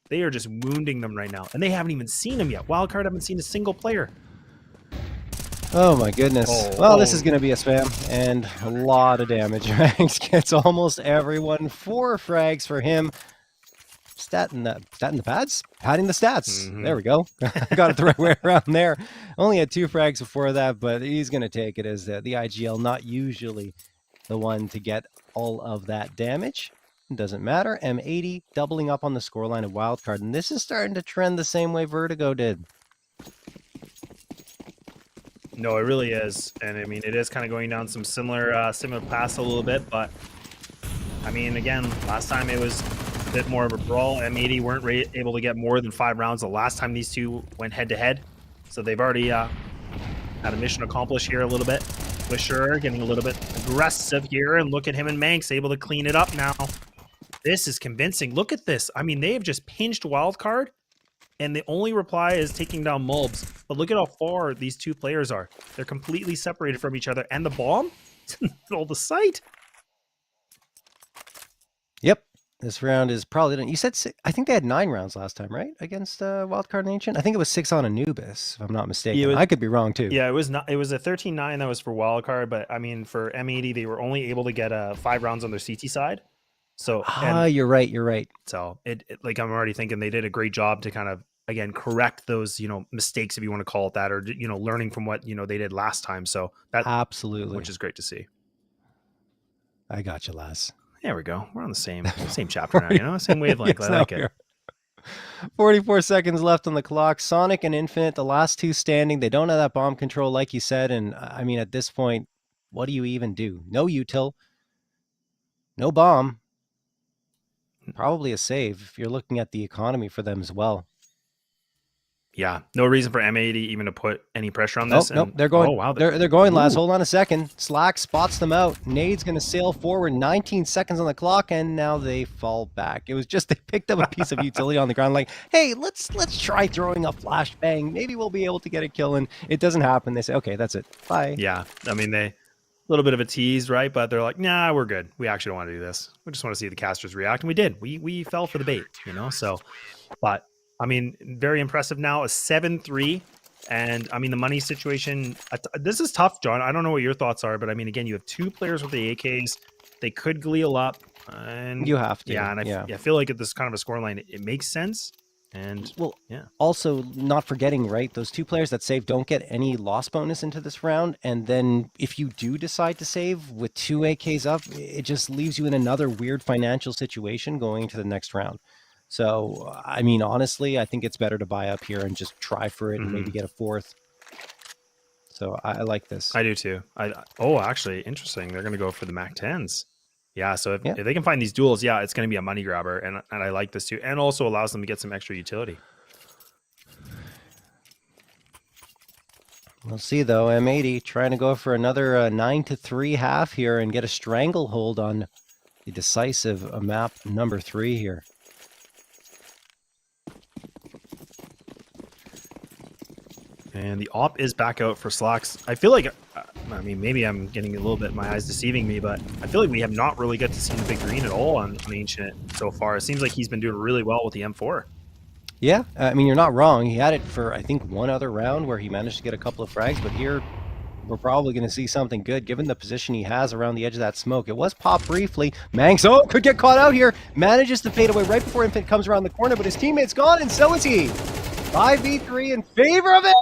They are just wounding them right now, and they haven't even seen him yet. Wildcard haven't seen a single player. Oh my goodness. This is going to be a spam, and a lot of damage. Ranks gets almost everyone. 4 frags for him. Padding the stats. There we go. I got it the right way around there. Only had 2 frags before that, but he's going to take it as the IGL, not usually the one to get all of that damage. It doesn't matter. M80 doubling up on the scoreline of Wildcard, and this is starting to trend the same way Vertigo did. No, it really is. And I mean, it is kind of going down some similar paths a little bit, but I mean, again, last time it was a bit more of a brawl. M80 weren't able to get more than 5 rounds the last time these two went head to head. So they've already had a mission accomplished here a little bit. Wisher getting a little bit aggressive here, and look at him and Manx able to clean it up now. This is convincing. Look at this. I mean, they have just pinched Wildcard, and the only reply is taking down Mulbs. But look at how far these two players are. They're completely separated from each other. And the bomb? It's in the middle of the site. Yep. This round is probably done. You said 6, I think they had 9 rounds last time, right? Against Wildcard and Ancient? I think it was 6 on Anubis, if I'm not mistaken. I could be wrong, too. Yeah, it was not. It was a 13-9 that was for Wildcard, but I mean, for M80, they were only able to get 5 rounds on their CT side. So you're right. So it like I'm already thinking they did a great job to kind of, again, correct those, mistakes, if you want to call it that, or, learning from what, they did last time. So that absolutely, which is great to see. I got you, Laz. There we go. We're on the same chapter now, same wavelength. Yes, I like it. 44 seconds left on the clock. Sonic and Infinite, the last 2 standing. They don't have that bomb control, like you said. And I mean, at this point, what do you even do? No util, no bomb. Probably a save if you're looking at the economy for them as well. Yeah, no reason for M80 even to put any pressure on Oh, this. nope, they're going. Oh, wow. They're going, lads. Ooh. Hold on a second. Slack spots them out. Nade's going to sail forward. 19 seconds on the clock, and now they fall back. It was just they picked up a piece of utility on the ground, like, hey, let's try throwing a flashbang. Maybe we'll be able to get a kill, and it doesn't happen. They say, okay, that's it. Bye. Yeah, I mean, they a little bit of a tease, right? But they're like, nah, we're good. We actually don't want to do this. We just want to see the casters react, and we did. We fell for the bait, you know. So, but I mean, very impressive. Now a 7-3. And I mean, the money situation, this is tough, John. I don't know what your thoughts are, but I mean, again, you have two players with the AKs. They could gleal up. And You have to. Yeah, and I feel like at this kind of a scoreline, it makes sense. And well, yeah. Also, not forgetting, right? Those two players that save don't get any loss bonus into this round. And then if you do decide to save with two AKs up, it just leaves you in another weird financial situation going into the next round. So, I mean, honestly, I think it's better to buy up here and just try for it and maybe get a fourth. So I like this. I do too. Actually, interesting. They're going to go for the Mac 10s. Yeah, so if they can find these duels, yeah, it's going to be a money grabber. And I like this too. And also allows them to get some extra utility. We'll see, though. M80 trying to go for another 9-3 half here and get a stranglehold on the decisive map number 3 here. And the op is back out for Slacks. I feel like, I mean, maybe I'm getting a little bit, my eyes deceiving me, but I feel like we have not really got to see the big green at all on Ancient so far. It seems like he's been doing really well with the M4. Yeah, I mean, you're not wrong. He had it for, I think, one other round where he managed to get a couple of frags, but here we're probably going to see something good given the position he has around the edge of that smoke. It was popped briefly. Manx, could get caught out here. Manages to fade away right before Infant comes around the corner, but his teammate's gone, and so is he. 5v3 in favor of it.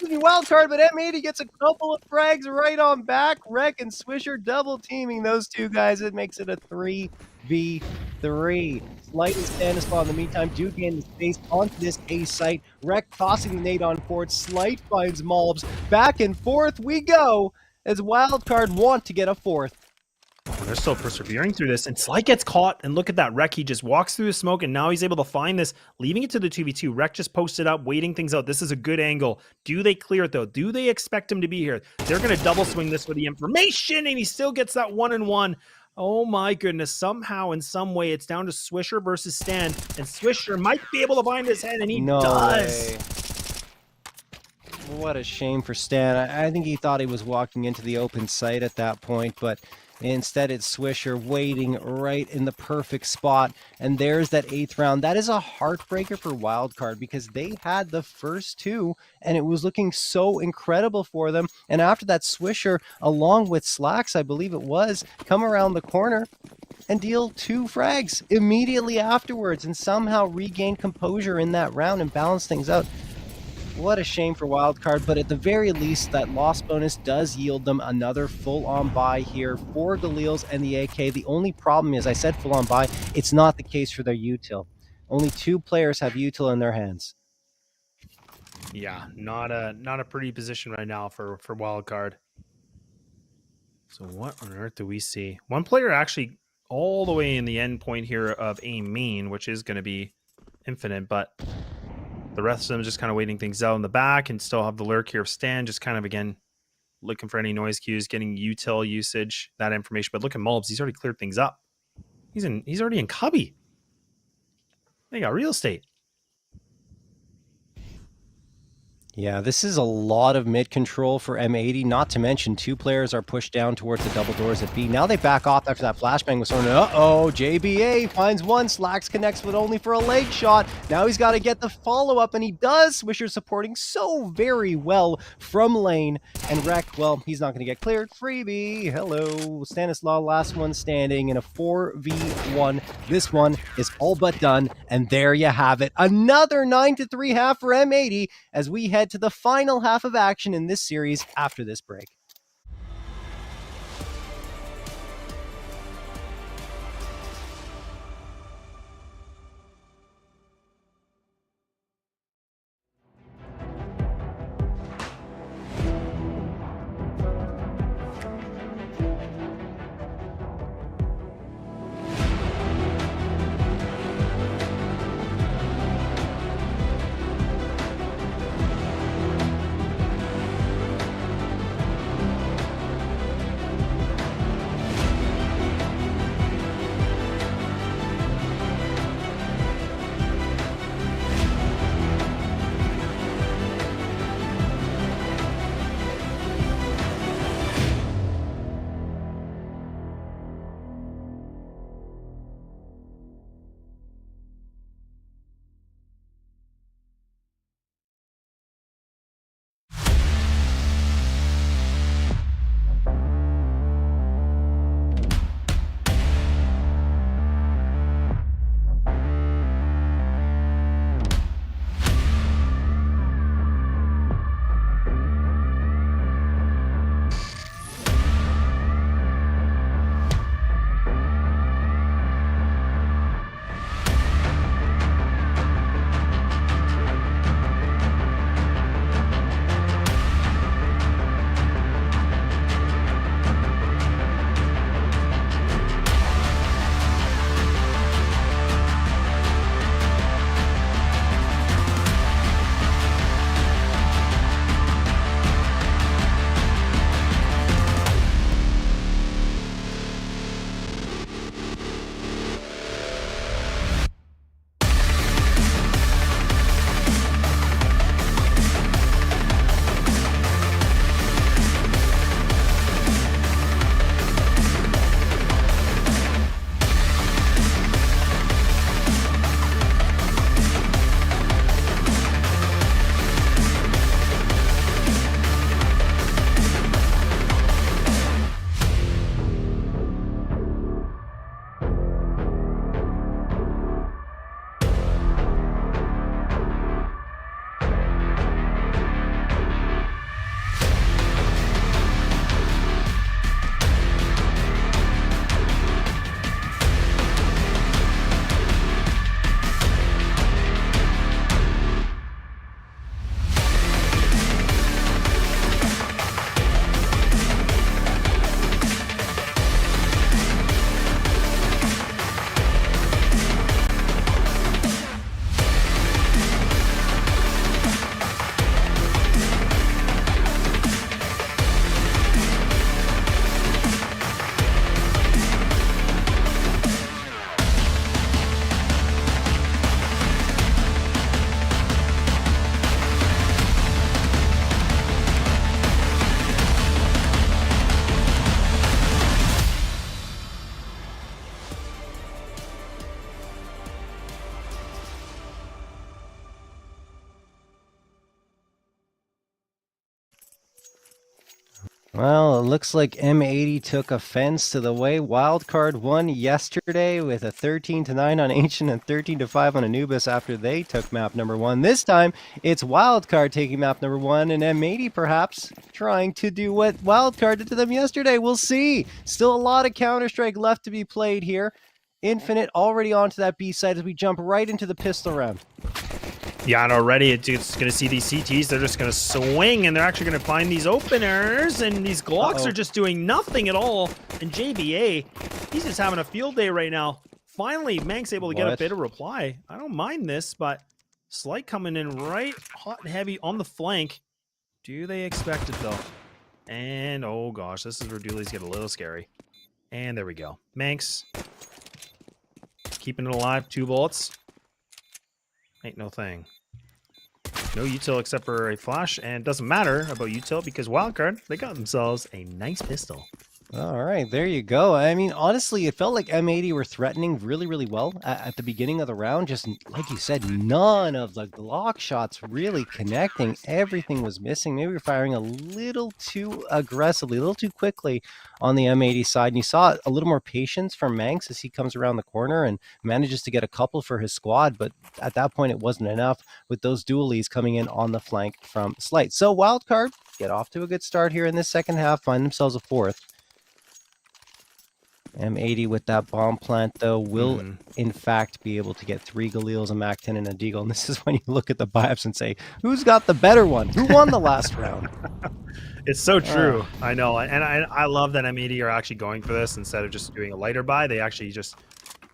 Wild card, but M80 gets a couple of frags right on back. Rek and Swisher double teaming those two guys. It makes it a 3v3. Slight and Stanislaw in the meantime do gain the space onto this A site. Rek tossing the nade on forward. Slight finds Malbs. Back and forth we go as Wildcard want to get a fourth. They're still persevering through this, and Slight gets caught, and look at that. Rek, he just walks through the smoke, and now he's able to find this, leaving it to the 2v2. Rek just posted up, waiting things out. This is a good angle. Do they clear it, though? Do they expect him to be here? They're going to double swing this for the information, and he still gets that 1-1. Oh my goodness. Somehow, in some way, it's down to Swisher versus Stan, and Swisher might be able to find his head, and he does. Way. What a shame for Stan. I think he thought he was walking into the open site at that point, but instead, it's Swisher waiting right in the perfect spot. And there's that 8th round. That is a heartbreaker for Wildcard because they had the first two and it was looking so incredible for them. And after that, Swisher, along with Slacks, I believe it was, come around the corner and deal 2 frags immediately afterwards and somehow regain composure in that round and balance things out. What a shame for Wildcard, but at the very least, that loss bonus does yield them another full-on buy here for Galil's and the AK. The only problem is, I said full-on buy, it's not the case for their util. Only 2 players have util in their hands. Yeah, not a pretty position right now for Wildcard. So what on earth do we see? One player actually all the way in the end point here of a main, which is going to be Infinite, but the rest of them just kind of waiting things out in the back and still have the lurk here of Stan, just kind of, again, looking for any noise cues, getting util usage, that information. But look at Mulbs. He's already cleared things up. He's already in cubby. They got real estate. Yeah, this is a lot of mid control for M80, not to mention 2 players are pushed down towards the double doors at B. Now they back off after that flashbang was thrown. Uh-oh, JBA finds one. Slacks connects, but only for a leg shot. Now he's got to get the follow-up, and he does. Swisher supporting so very well from lane. And Rek, well, he's not going to get cleared. Freebie, hello. Stanislaw, last one standing in a 4v1. This one is all but done, and there you have it. Another 9-3 half for M80 as we head to the final half of action in this series after this break. Well, it looks like M80 took offense to the way Wildcard won yesterday with a 13-9 on Ancient and 13-5 on Anubis after they took map number 1. This time, it's Wildcard taking map number 1 and M80 perhaps trying to do what Wildcard did to them yesterday. We'll see. Still a lot of Counter-Strike left to be played here. Infinite already onto that B side as we jump right into the pistol round. Yeah, and already it's going to see these CTs. They're just going to swing, and they're actually going to find these openers, and these Glocks are just doing nothing at all. And JBA, he's just having a field day right now. Finally, Mank's able to get a bit of reply. I don't mind this, but Slight coming in right hot and heavy on the flank. Do they expect it, though? And, oh gosh, this is where Dooley's get a little scary. And there we go. Manx keeping it alive. 2 bullets. Ain't no thing. No util except for a flash, and doesn't matter about util because Wildcard, they got themselves a nice pistol. All right, there you go. I mean, honestly, it felt like M80 were threatening really, really well at the beginning of the round. Just like you said, none of the Glock shots really connecting. Everything was missing. Maybe we were firing a little too aggressively, a little too quickly on the M80 side. And you saw a little more patience from Manx as he comes around the corner and manages to get a couple for his squad. But at that point, it wasn't enough with those dualies coming in on the flank from Slight. So Wildcard get off to a good start here in this second half, find themselves a 4th. M80 with that bomb plant, though, will in fact be able to get 3 Galils, a Mac-10, and a Deagle. And this is when you look at the buy-ups and say, who's got the better one? Who won the last round? It's so true. I know. And I love that M80 are actually going for this instead of just doing a lighter buy. They actually just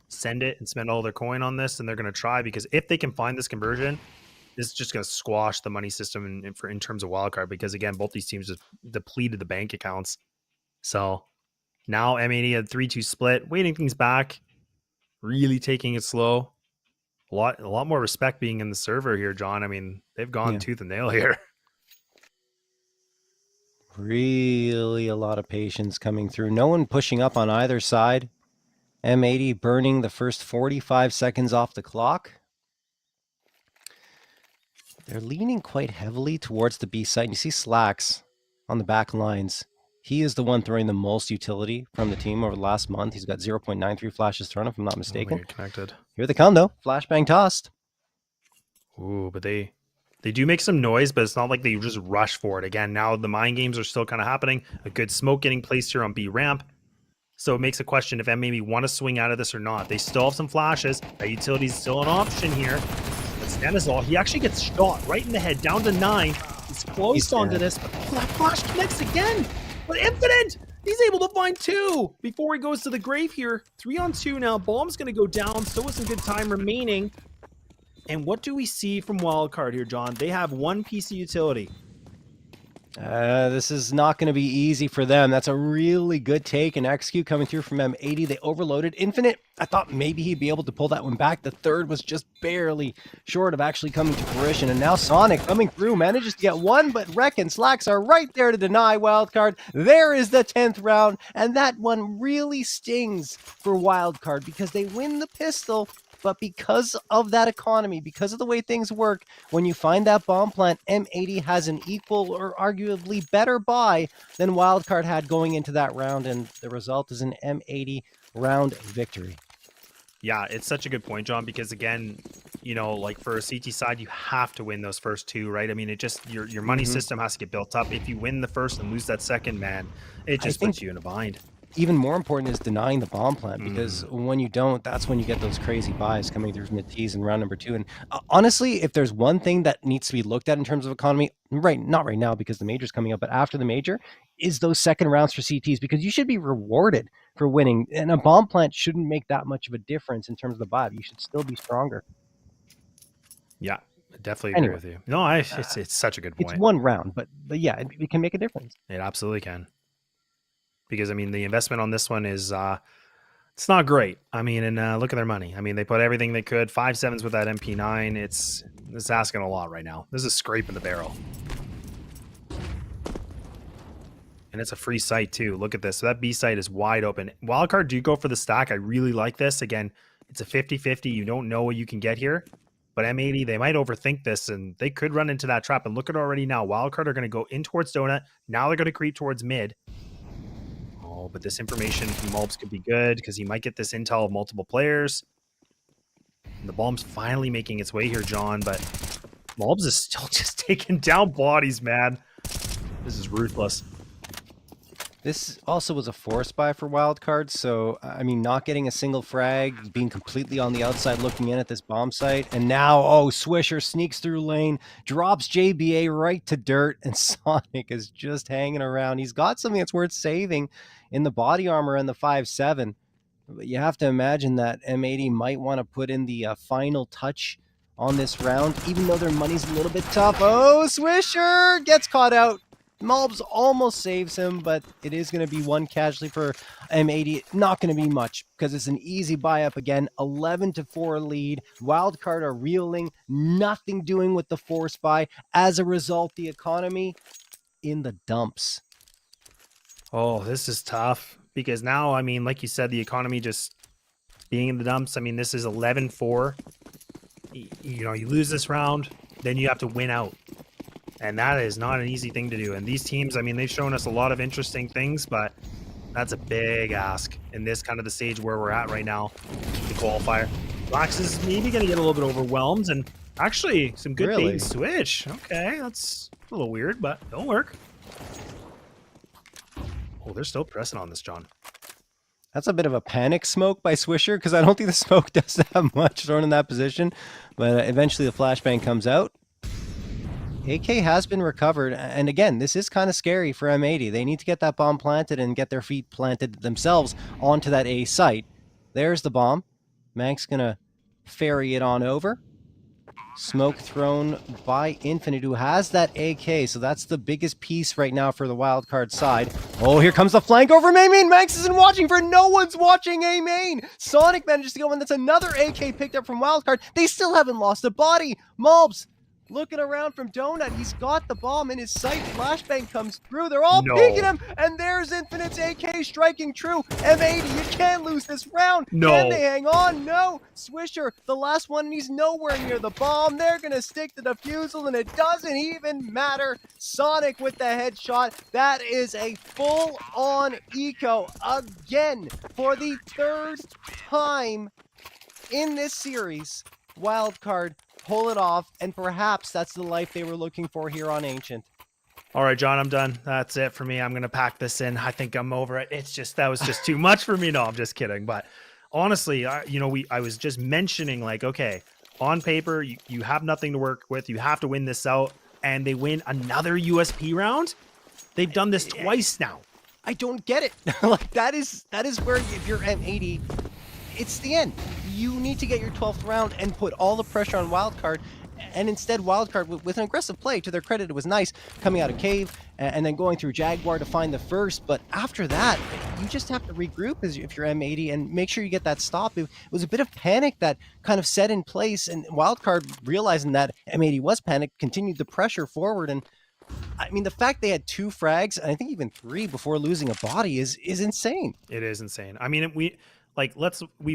send it and spend all their coin on this, and they're going to try, because if they can find this conversion, this is just going to squash the money system in terms of wildcard, because, again, both these teams just depleted the bank accounts. So now M80 had 3-2 split, waiting things back, really taking it slow. A lot more respect being in the server here, John. I mean, they've gone tooth and nail here. Really a lot of patience coming through. No one pushing up on either side. M80 burning the first 45 seconds off the clock. They're leaning quite heavily towards the B side. And you see Slacks on the back lines. He is the one throwing the most utility from the team over the last month. He's got 0.93 flashes thrown, if I'm not mistaken. Connected. Here they come, though. Flashbang tossed. Ooh, but they do make some noise, but it's not like they just rush for it. Again, now the mind games are still kind of happening. A good smoke getting placed here on B ramp. So it makes a question if M maybe want to swing out of this or not. They still have some flashes. That utility is still an option here. But Stanizal, he actually gets shot right in the head, down to 9. He's close onto this, but that flash connects again. But Infinite, he's able to find 2 before he goes to the grave here. 3-on-2 now. Bomb's going to go down. Still with some good time remaining. And what do we see from Wildcard here, John? They have 1 piece of utility. This is not going to be easy for them. That's a really good take and execute coming through from M80. They overloaded. Infinite, I thought maybe he'd be able to pull that one back. The third was just barely short of actually coming to fruition. And now Sonic coming through manages to get 1, but Rek and Slacks are right there to deny Wildcard. There is the 10th round, and that one really stings for Wildcard because they win the pistol. But because of that economy, because of the way things work, when you find that bomb plant, M80 has an equal or arguably better buy than Wildcard had going into that round, and the result is an M80 round victory. Yeah, it's such a good point, John, because again, you know, like for a CT side, you have to win those first 2, right? I mean, it just, your money system has to get built up. If you win the first and lose that second, man, it just puts you in a bind. Even more important is denying the bomb plant, because when you don't, that's when you get those crazy buys coming through from the T's in round number 2. And honestly, if there's one thing that needs to be looked at in terms of economy, not right now because the major's coming up, but after the major, is those second rounds for CTs, because you should be rewarded for winning. And a bomb plant shouldn't make that much of a difference in terms of the buy. You should still be stronger. Yeah, I definitely agree with you. No, it's such a good point. It's one round, but yeah, it can make a difference. It absolutely can. Because, I mean, the investment on this one is, it's not great. I mean, and look at their money. I mean, they put everything they could. 5-7s with that MP9. It's asking a lot right now. This is scraping the barrel. And it's a free site, too. Look at this. So that B site is wide open. Wildcard do go for the stack. I really like this. Again, it's a 50-50. You don't know what you can get here. But M80, they might overthink this, and they could run into that trap. And look at already now, Wildcard are going to go in towards Donut. Now they're going to creep towards mid. Oh, but this information from Mulbs could be good because he might get this intel of multiple players. And the bomb's finally making its way here, John, but Mulbs is still just taking down bodies, man. This is ruthless. This also was a force buy for Wildcard, so, I mean, not getting a single frag, being completely on the outside looking in at this bomb site, and now, oh, Swisher sneaks through lane, drops JBA right to dirt, and Sonic is just hanging around. He's got something that's worth saving in the body armor and the 5.7, but you have to imagine that M80 might want to put in the final touch on this round, even though their money's a little bit tough. Oh, Swisher gets caught out. Mulbs almost saves him, but it is going to be one casualty for M80. Not going to be much because it's an easy buy up again. 11-4 lead. Wildcard are reeling. Nothing doing with the force buy. As a result, the economy in the dumps. Oh, this is tough because now, I mean, like you said, the economy just being in the dumps. I mean, this is 11-4. You know, you lose this round, then you have to win out. And that is not an easy thing to do. And these teams, I mean, they've shown us a lot of interesting things, but that's a big ask in this kind of the stage where we're at right now, the qualifier. Lax is maybe going to get a little bit overwhelmed, and actually some good bait and switch. Okay, that's a little weird, but it'll work. Oh, they're still pressing on this, John. That's a bit of a panic smoke by Swisher because I don't think the smoke does have much thrown in that position. But eventually the flashbang comes out. AK has been recovered, and again, this is kind of scary for M80. They need to get that bomb planted and get their feet planted themselves onto that A site. There's the bomb. Mank's gonna ferry it on over. Smoke thrown by Infinite, who has that AK, so that's the biggest piece right now for the wildcard side. Oh, here comes the flank over main. Manx isn't watching for no one's watching A main. Sonic manages to go in. That's another AK picked up from wildcard. They still haven't lost a body. Mulbs looking around from Donut. He's got the bomb in his sight. Flashbang comes through. They're all peeking him. And there's Infinite's AK striking true. M80, you can't lose this round. Can they hang on? No. Swisher, the last one, and he's nowhere near the bomb. They're going to stick to the fusel, and it doesn't even matter. Sonic with the headshot. That is a full-on eco again for the third time in this series. Wildcard pull it off, and perhaps that's the life they were looking for here on Ancient. All right, John, I'm done. That's it for me. I'm going to pack this in. I think I'm over it. It's just, that was just too much for me. No, I'm just kidding. But honestly, I was just mentioning, like, okay, on paper, you have nothing to work with. You have to win this out, and they win another USP round. They've done this twice now. I don't get it. Like, that is where, if you're M80, it's the end. You need to get your 12th round and put all the pressure on Wildcard, and instead Wildcard, with an aggressive play, to their credit, it was nice, coming out of Cave and then going through Jaguar to find the first, but after that, you just have to regroup if you're M80 and make sure you get that stop. It was a bit of panic that kind of set in place, and Wildcard, realizing that M80 was panicked, continued the pressure forward, and I mean, the fact they had 2 frags, and I think even 3 before losing a body is insane. It is insane. I mean, we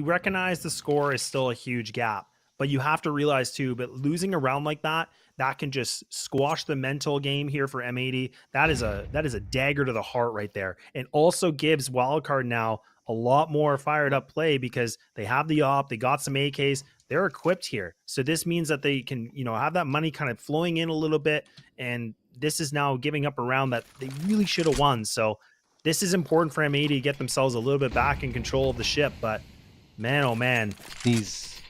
recognize the score is still a huge gap, but you have to realize too, but losing a round like that can just squash the mental game here for M80. That is a dagger to the heart right there. And also gives Wildcard now a lot more fired up play because they have the op, they got some AKs, they're equipped here. So this means that they can, have that money kind of flowing in a little bit. And this is now giving up a round that they really should have won. So this is important for M80 to get themselves a little bit back in control of the ship, but man, oh man. These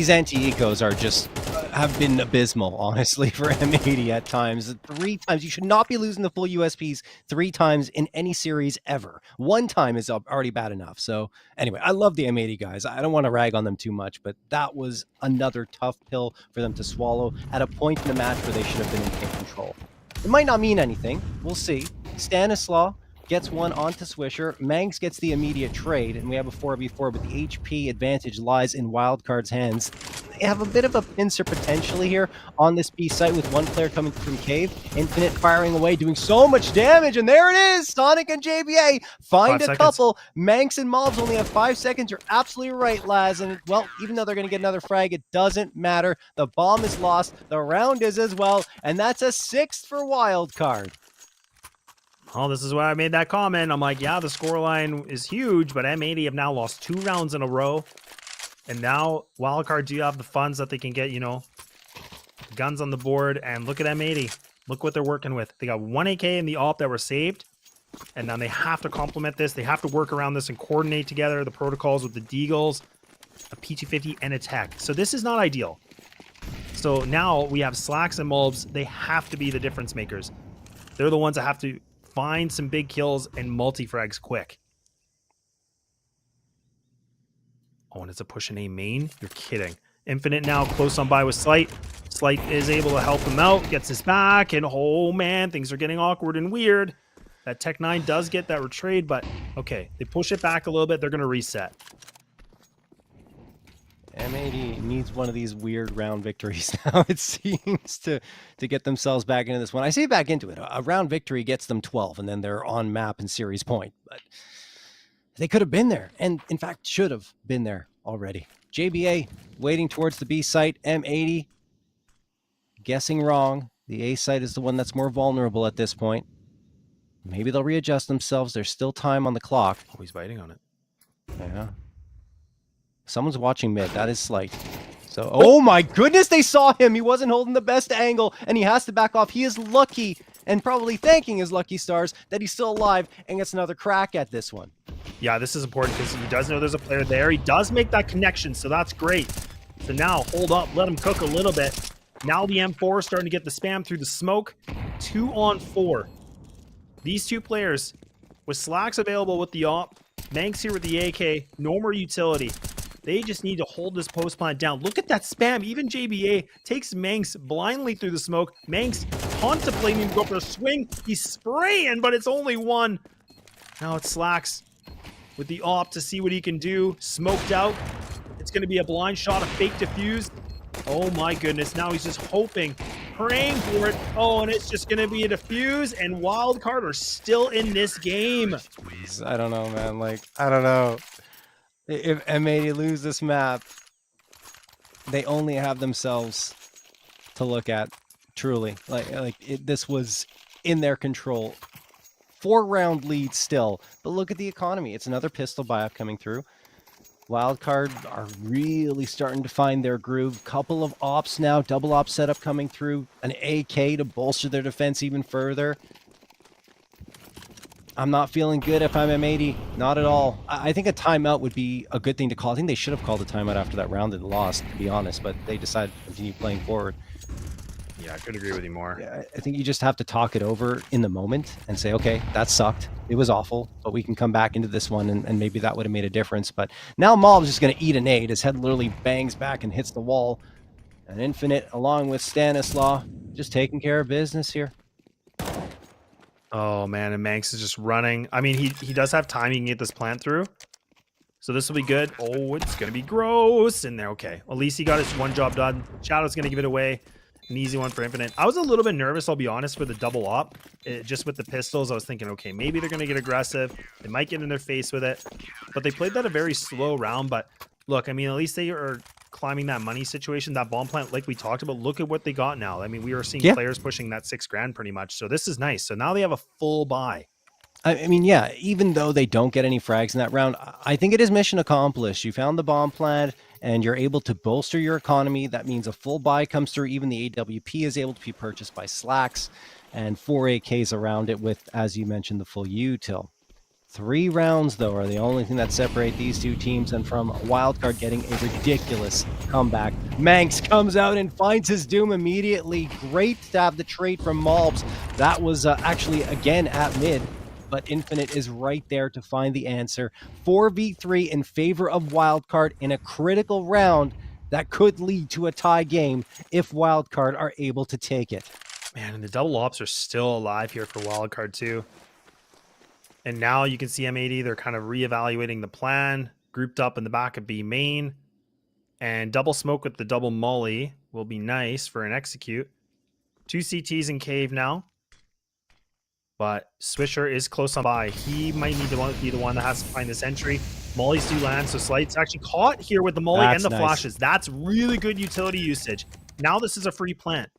anti-ecos are just, have been abysmal, honestly, for M80 at times. 3 times, you should not be losing the full USPs 3 times in any series ever. 1 time is already bad enough. So anyway, I love the M80 guys. I don't want to rag on them too much, but that was another tough pill for them to swallow at a point in the match where they should have been in control. It might not mean anything. We'll see. Stanislaw gets one onto Swisher. Manx gets the immediate trade, and we have a 4v4, but the HP advantage lies in Wildcard's hands. They have a bit of a pincer potentially here on this B site with one player coming from Cave. Infinite firing away, doing so much damage, and there it is! Sonic and JBA find 5 a seconds. couple. Manx and Mobs only have 5 seconds. You're absolutely right, Laz. And, well, even though they're going to get another frag, it doesn't matter. The bomb is lost. The round is as well, and that's a 6th for Wildcard. Oh, this is why I made that comment. I'm like, yeah, the scoreline is huge, but M80 have now lost 2 rounds in a row. And now Wildcard do have the funds that they can get, you know, guns on the board. And look at M80. Look what they're working with. They got 1 AK in the AWP that were saved. And now they have to complement this. They have to work around this and coordinate together the protocols with the Deagles, a P250, and a tech. So this is not ideal. So now we have Slacks and Mulbs. They have to be the difference makers. They're the ones that have to find some big kills and multi-frags quick. Oh, and it's a push in A main? You're kidding. Infinite now close on by with Slight. Slight is able to help him out, gets his back, and oh man, things are getting awkward and weird. That Tech 9 does get that retrade, but okay, they push it back a little bit. They're going to reset. M80 needs one of these weird round victories now, it seems, to get themselves back into this one. I say back into it. A round victory gets them 12, and then they're on map and series point. But they could have been there, and in fact should have been there already. JBA waiting towards the B site. M80 guessing wrong. The A site is the one that's more vulnerable at this point. Maybe they'll readjust themselves. There's still time on the clock. Oh, he's biting on it. Yeah. Someone's watching mid. That is Slight. So, oh my goodness, they saw him. He wasn't holding the best angle, and he has to back off. He is lucky, and probably thanking his lucky stars, that he's still alive and gets another crack at this one. Yeah, this is important because he does know there's a player there. He does make that connection, so that's great. So now, hold up, let him cook a little bit. Now the M4 is starting to get the spam through the smoke. 2 on 4. These 2 players, with Slacks available with the AWP, Manx here with the AK, no more utility. They just need to hold this post plant down. Look at that spam. Even JBA takes Manx blindly through the smoke. Manx contemplating to go for a swing. He's spraying, but it's only 1. Now it's Slacks with the AWP to see what he can do. Smoked out. It's going to be a blind shot, a fake defuse. Oh my goodness. Now he's just hoping, praying for it. Oh, and it's just going to be a defuse, and Wildcard are still in this game. I don't know, man. Like, I don't know. If M80 lose this map, they only have themselves to look at, truly. This was in their control. 4-round lead still, but look at the economy. It's another pistol buy-up coming through. Wildcard are really starting to find their groove. Couple of ops now, double op setup coming through. An AK to bolster their defense even further. I'm not feeling good if I'm M80. Not at all. I think a timeout would be a good thing to call. I think they should have called a timeout after that round and lost, to be honest, but they decided to continue playing forward. Yeah, I could agree with you more. Yeah, I think you just have to talk it over in the moment and say, okay, that sucked. It was awful, but we can come back into this one, and maybe that would have made a difference. But now Mob's just going to eat a nade. His head literally bangs back and hits the wall. And Infinite, along with Stanislaw, just taking care of business here. Oh man, and Manx is just running. I mean, he does have time. He can get this plant through. So this will be good. Oh, it's going to be gross in there. Okay, at least he got his one job done. Shadow's going to give it away. An easy one for Infinite. I was a little bit nervous, I'll be honest, for the double op. Just with the pistols, I was thinking, okay, maybe they're going to get aggressive. They might get in their face with it. But they played that a very slow round. But look, I mean, at least they are climbing that money situation, that bomb plant like we talked about. Look at what they got now. I mean, we were seeing players pushing that $6,000 pretty much. So this is nice. So now they have a full buy. I mean, yeah, even though they don't get any frags in that round, I think it is mission accomplished. You found the bomb plant, and you're able to bolster your economy. That means a full buy comes through. Even the AWP is able to be purchased by Slacks, and 4 AKs around it with, as you mentioned, the full util. 3 rounds, though, are the only thing that separate these 2 teams, and from Wildcard getting a ridiculous comeback. Manx comes out and finds his doom immediately. Great to have the trade from Mobs. That was actually, again, at mid. But Infinite is right there to find the answer. 4v3 in favor of Wildcard in a critical round that could lead to a tie game if Wildcard are able to take it. Man, and the double ops are still alive here for Wildcard too. And now you can see M80, they're kind of reevaluating the plan, grouped up in the back of B main. And double smoke with the double molly will be nice for an execute. 2 CTs in cave now. But Swisher is close on by. He might need to be the one that has to find this entry. Mollies do land, so Slight's actually caught here with the molly and the flashes. That's really good utility usage. Now this is a free plant.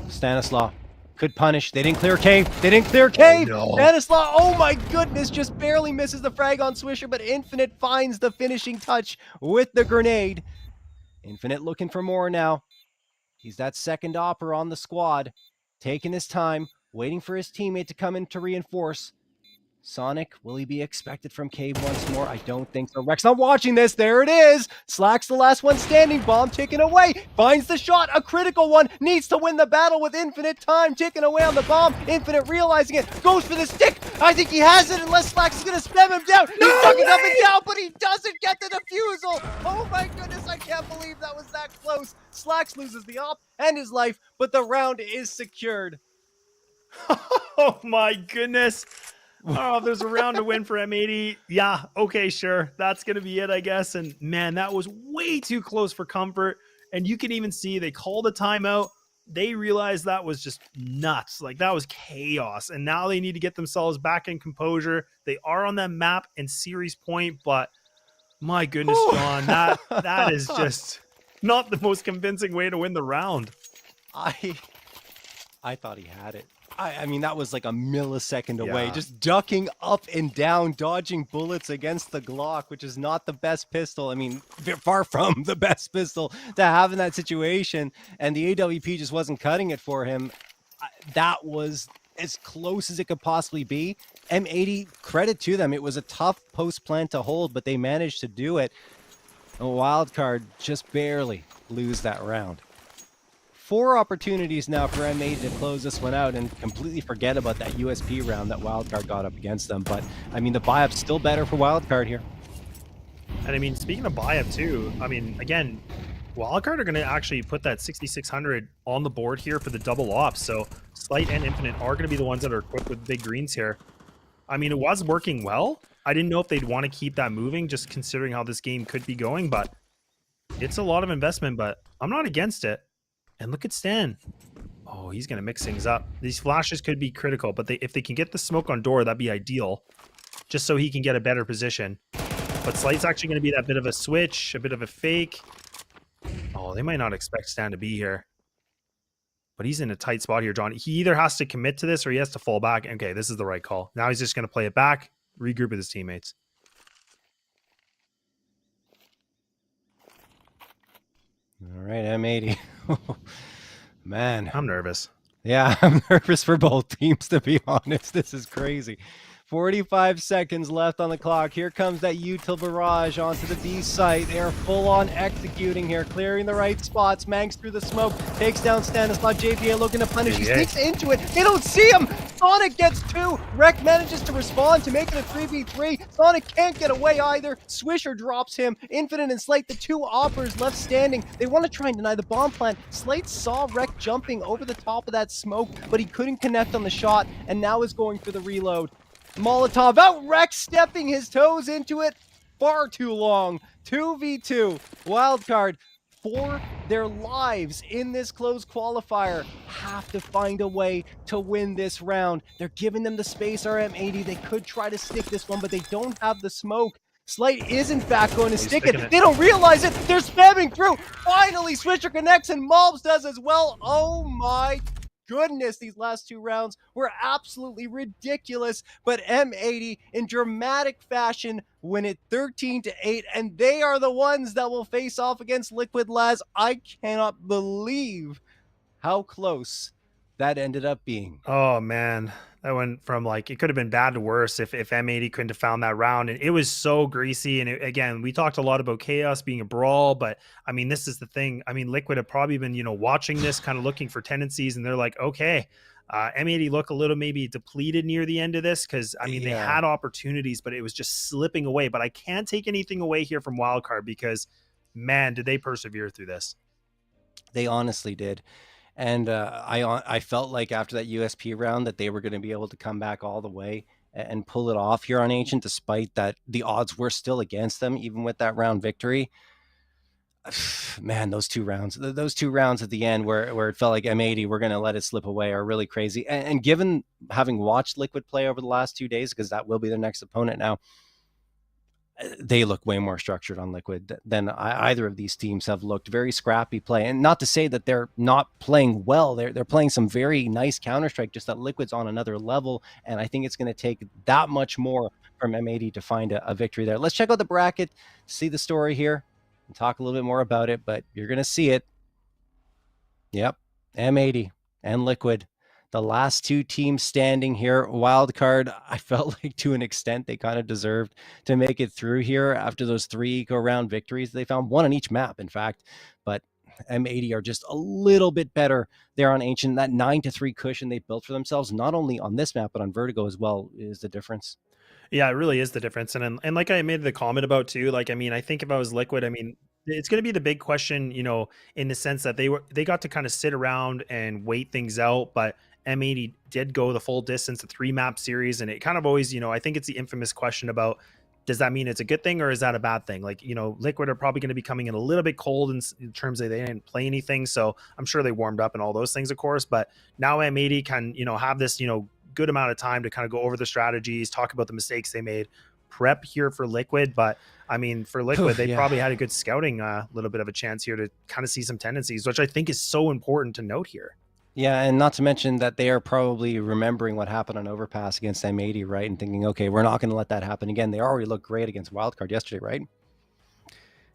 Stanislaw could punish. They didn't clear cave. They didn't clear cave. Oh, no. Stanislaw, oh my goodness, just barely misses the frag on Swisher, but Infinite finds the finishing touch with the grenade. Infinite looking for more now. He's that second opper on the squad, taking his time, waiting for his teammate to come in to reinforce. Sonic, will he be expected from cave once more? I don't think so. Rex not watching this. There it is. Slack's the last one standing. Bomb taken away. Finds the shot. A critical one. Needs to win the battle with Infinite. Time taken away on the bomb. Infinite realizing it. Goes for the stick. I think he has it unless Slack's going to spam him down. He's tucking up and down, but he doesn't get the defusal. Oh my goodness. I can't believe that was that close. Slacks loses the op and his life, but the round is secured. Oh my goodness. Oh, if there's a round to win for M80. Yeah, okay, sure. That's going to be it, I guess. And man, that was way too close for comfort. And you can even see they called a timeout. They realized that was just nuts. Like, that was chaos. And now they need to get themselves back in composure. They are on that map in series point, but my goodness, John, that is just not the most convincing way to win the round. I thought he had it. I mean, that was like a millisecond away, Yeah. just ducking up and down, dodging bullets against the Glock, which is not the best pistol. I mean, far from the best pistol to have in that situation. And the AWP just wasn't cutting it for him. That was as close as it could possibly be. M80, credit to them. It was a tough post plan to hold, but they managed to do it. A wild card just barely lose that round. 4 opportunities now for M80 to close this one out and completely forget about that USP round that Wildcard got up against them. But, I mean, the buy-up's still better for Wildcard here. And I mean, speaking of buy-up too, I mean, again, Wildcard are going to actually put that 6,600 on the board here for the double ops. So Slight and Infinite are going to be the ones that are equipped with big greens here. I mean, it was working well. I didn't know if they'd want to keep that moving, just considering how this game could be going. But it's a lot of investment, but I'm not against it. And look at Stan. Oh, he's going to mix things up. These flashes could be critical, but if they can get the smoke on door, that'd be ideal. Just so he can get a better position. But Slight's actually going to be that bit of a switch, a bit of a fake. Oh, they might not expect Stan to be here. But he's in a tight spot here, John. He either has to commit to this or he has to fall back. Okay, this is the right call. Now he's just going to play it back, regroup with his teammates. All right, M80. Man. I'm nervous. Yeah, I'm nervous for both teams, to be honest. This is crazy. 45 seconds left on the clock. Here comes that util barrage onto the B site. They are full on executing here, clearing the right spots. Mangs through the smoke, takes down Stanislaw. JPA looking to punish. He sneaks into it. They don't see him. Sonic gets 2. Rek manages to respond to make it a 3v3. Sonic can't get away either. Swisher drops him. Infinite and Slate, the 2 oppers left standing. They want to try and deny the bomb plant. Slate saw Rek jumping over the top of that smoke, but he couldn't connect on the shot, and now is going for the reload. Molotov out, Rex stepping his toes into it far too long. 2v2. Wildcard, for their lives in this closed qualifier, have to find a way to win this round. They're giving them the space, RM80. They could try to stick this one, but they don't have the smoke. Slate is in fact going to stick it. They don't realize it. They're spamming through. Finally, Swisher connects and Malbs does as well. Oh my goodness, these last 2 rounds were absolutely ridiculous, but M80 in dramatic fashion win it 13-8, and they are the ones that will face off against Liquid Laz. I cannot believe how close that ended up being. Oh man, that went from like, it could have been bad to worse if M80 couldn't have found that round. And it was so greasy. And again, we talked a lot about chaos being a brawl, but I mean, this is the thing. I mean, Liquid have probably been, watching this, kind of looking for tendencies, and they're like, okay, M80 look a little maybe depleted near the end of this, because I mean, they had opportunities, but it was just slipping away. But I can't take anything away here from Wildcard, because man, did they persevere through this. They honestly did. And I felt like after that USP round that they were going to be able to come back all the way and pull it off here on Ancient, despite that the odds were still against them, even with that round victory. Man, those two rounds at the end where it felt like M80 we're going to let it slip away are really crazy. And given having watched Liquid play over the last 2 days, because that will be their next opponent now, they look way more structured on Liquid than either of these teams have looked. Very scrappy play, and not to say that they're not playing well. They're playing some very nice Counter-Strike, just that Liquid's on another level, and I think it's going to take that much more from M80 to find a victory there. Let's check out the bracket, see the story here, and talk a little bit more about it, but you're going to see it. Yep, M80 and Liquid, the last two teams standing here. Wildcard, I felt like to an extent they kind of deserved to make it through here after those 3 go-round victories. They found one on each map, in fact, but M80 are just a little bit better there on Ancient. That 9-3 cushion they built for themselves, not only on this map, but on Vertigo as well, is the difference. Yeah, it really is the difference. And like I made the comment about too, like, I mean, I think if I was Liquid, I mean, it's going to be the big question, you know, in the sense that they got to kind of sit around and wait things out, but M80 did go the full distance, the 3-map series, and it kind of always, you know, I think it's the infamous question about, does that mean it's a good thing or is that a bad thing? Like, you know, Liquid are probably going to be coming in a little bit cold in terms of they didn't play anything, so I'm sure they warmed up and all those things, of course, but now M80 can, you know, have this, you know, good amount of time to kind of go over the strategies, talk about the mistakes they made, prep here for Liquid. But I mean, for Liquid, they probably had a good scouting, little bit of a chance here to kind of see some tendencies, which I think is so important to note here. Yeah, and not to mention that they are probably remembering what happened on Overpass against M80, right? And thinking, okay, we're not going to let that happen again. They already looked great against Wildcard yesterday, right?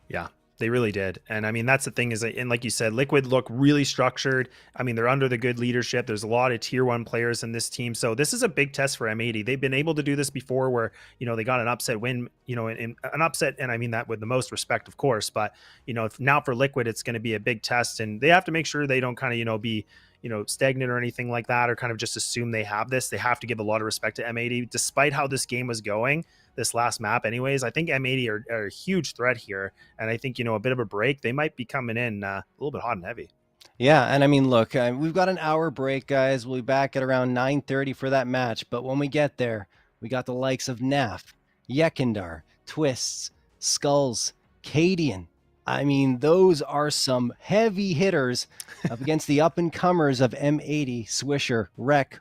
Yeah, they really did. And I mean, that's the thing is, and like you said, Liquid look really structured. I mean, they're under the good leadership. There's a lot of tier 1 players in this team. So this is a big test for M80. They've been able to do this before where, you know, they got an upset win, you know, in an upset. And I mean that with the most respect, of course. But, you know, now for Liquid, it's going to be a big test. And they have to make sure they don't kind of, you know, be, you know, stagnant or anything like that, or kind of just assume they have this. They have to give a lot of respect to M80, despite how this game was going, this last map anyways. I think M80 are a huge threat here. And I think, you know, a bit of a break, they might be coming in a little bit hot and heavy. Yeah, and I mean, look, we've got an hour break, guys. We'll be back at around 9:30 for that match. But when we get there, we got the likes of Naf, Yekindar, Twists, Skulls, Cadian. I mean, those are some heavy hitters up against the up-and-comers of M80, Swisher, Rek,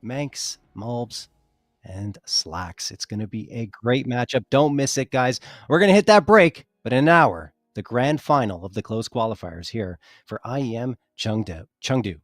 Manx, Mulbs, and Slacks. It's going to be a great matchup. Don't miss it, guys. We're going to hit that break, but in an hour, the grand final of the closed qualifiers here for IEM Chengdu.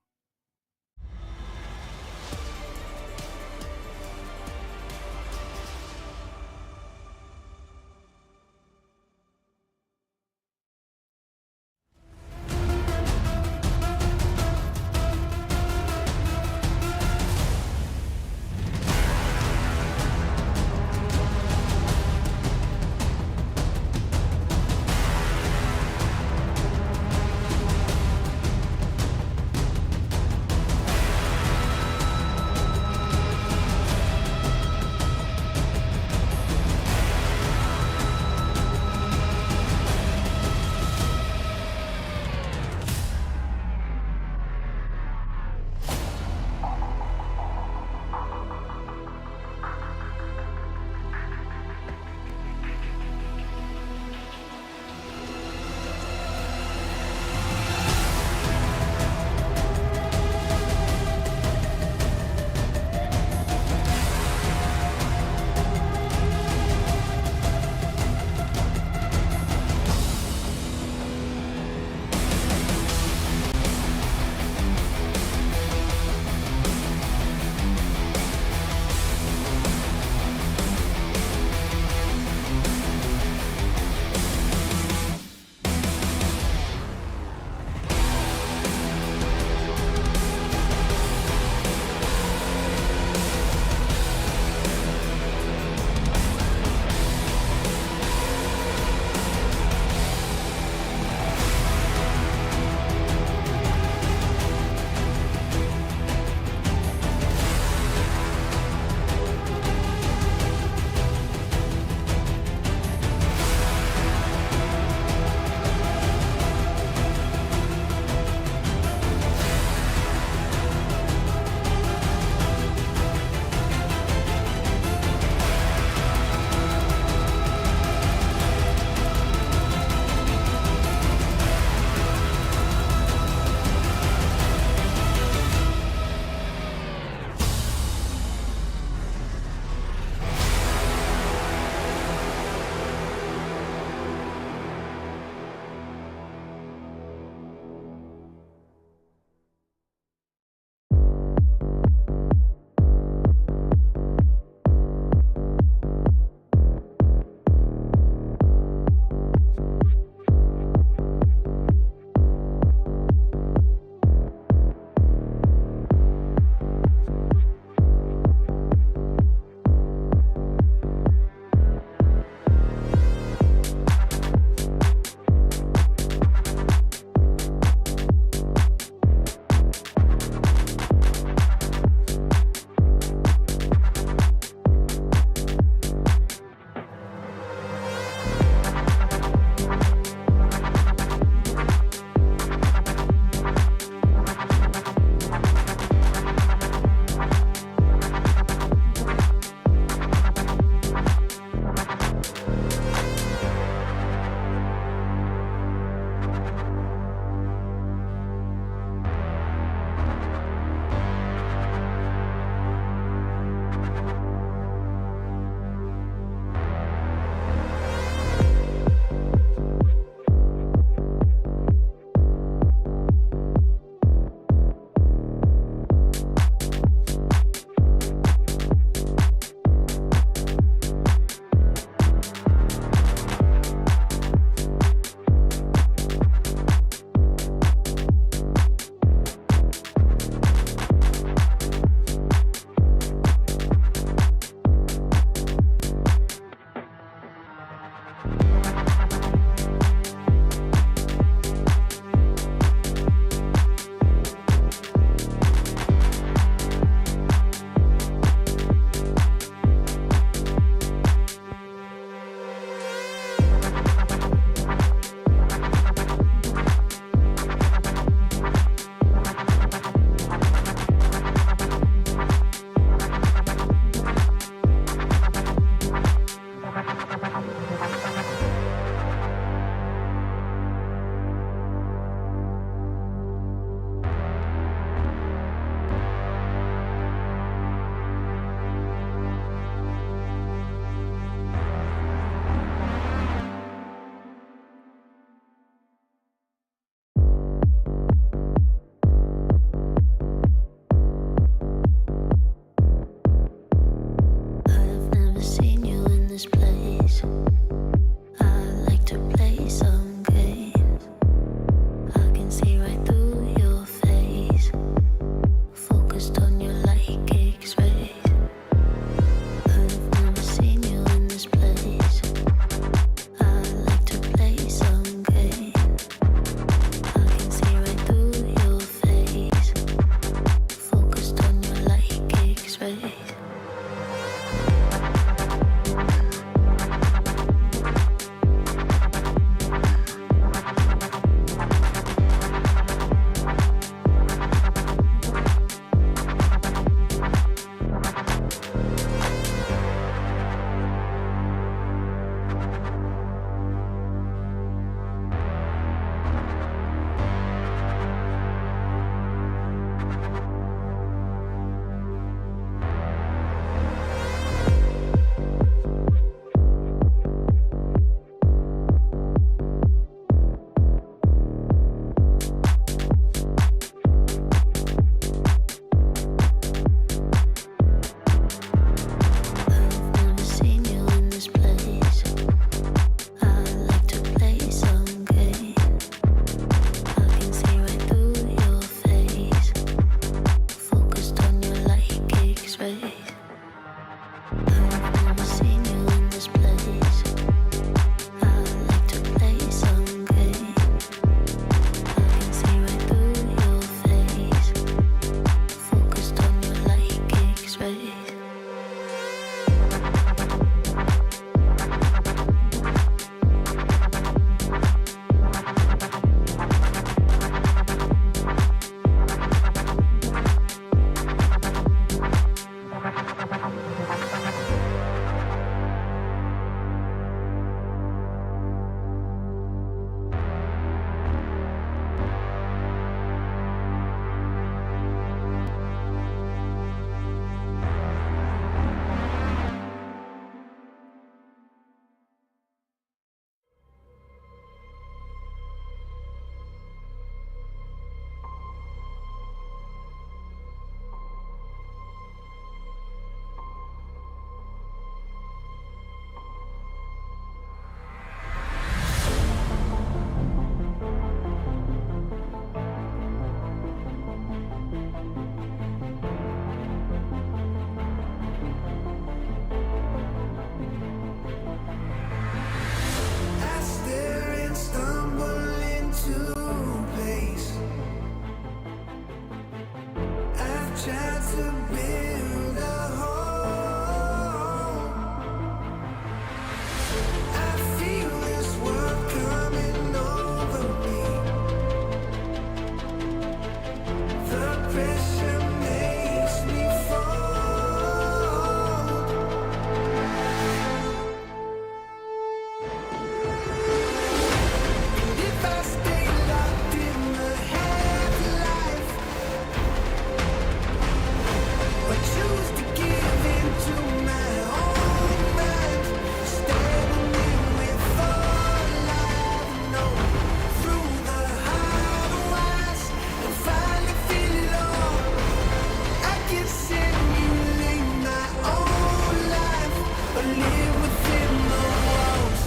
live within the walls.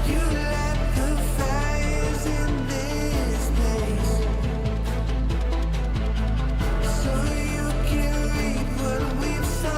You light the fires in this place, so you can reap what we've sown.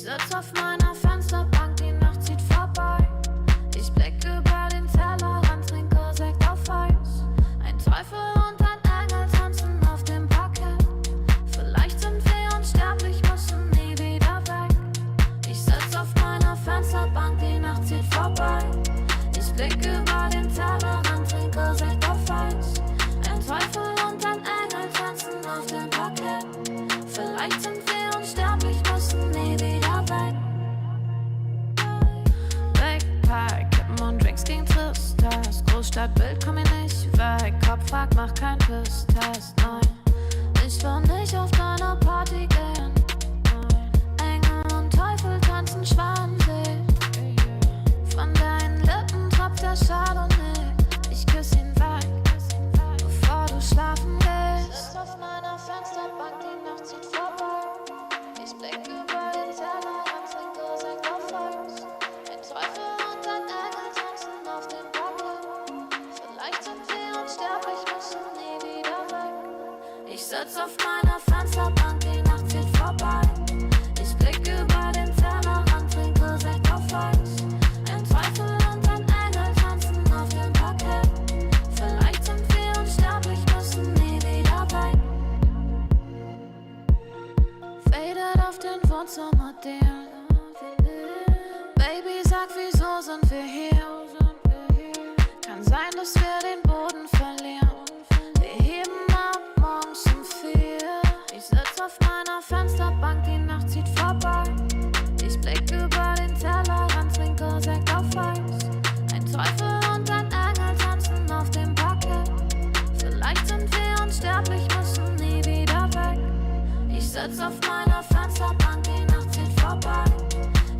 sitz auf meiner Fensterbank, die Nacht zieht vorbei. Ich blick über den Tellerrand, trinke Sekt auf Eis. Ein Teufel und ein Engel tanzen auf dem Parkett. Vielleicht sind wir unsterblich, müssen nie wieder weg. Ich sitz auf meiner Fensterbank, die Nacht zieht vorbei. Ich blick über den Tellerrand, trinke Sekt auf Eis. Ein Teufel und ein Engel tanzen auf dem Parkett. Vielleicht sind wir unsterblich, müssen nie wieder weg. Backpack, Kippen und Drinks gegen Tristess. Großstadtbild, komm mir nicht weg. Kopf fragt, mach kein Pisstest, nein. Ich will nicht auf deine Party gehen, nein. Engel und Teufel tanzen schwanzig. Von deinen Lippen tropft der Chardonnay. Ich küss ihn weg, bevor du schlafen gehst. Ich sitz auf meiner Fensterbank, die Nacht zieht vorbei. Ich blick über den Tellerrand, trinke Sekt auf Eis. Ein Teufel und ein Engel tanzen auf dem Parkett. Vielleicht sind wir unsterblich, müssen nie wieder weg. Ich sitz auf meiner Fensterbank, die Nacht zieht vorbei. Ich blick über den Tellerrand, trinke Sekt auf Eis. Ein Teufel und ein Engel tanzen auf dem Parkett. Vielleicht sind wir unsterblich, müssen nie wieder weg. Faded auf den Wohnzimmerdeal. Baby, sag, wieso sind wir hier? Kann sein, dass wir den Boden verlieren. Wir heben ab morgens um 4. Ich sitz auf meiner Fensterbank, die Nacht zieht vorbei. Ich blick über den Tellerrand, trinke Sekt auf Eis. Ein Teufel und ein Engel tanzen auf dem Parkett. Vielleicht sind wir unsterblich, müssen nie wieder weg. Ich sitz auf meiner Fensterbank, die Nacht zieht vorbei.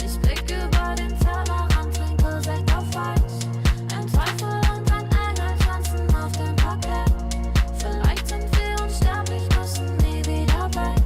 Ich blick über den Tellerrand, trinke Sekt auf Eis. Ein Teufel und ein Engel tanzen auf dem Parkett. Vielleicht sind wir unsterblich, müssen nie wieder weg.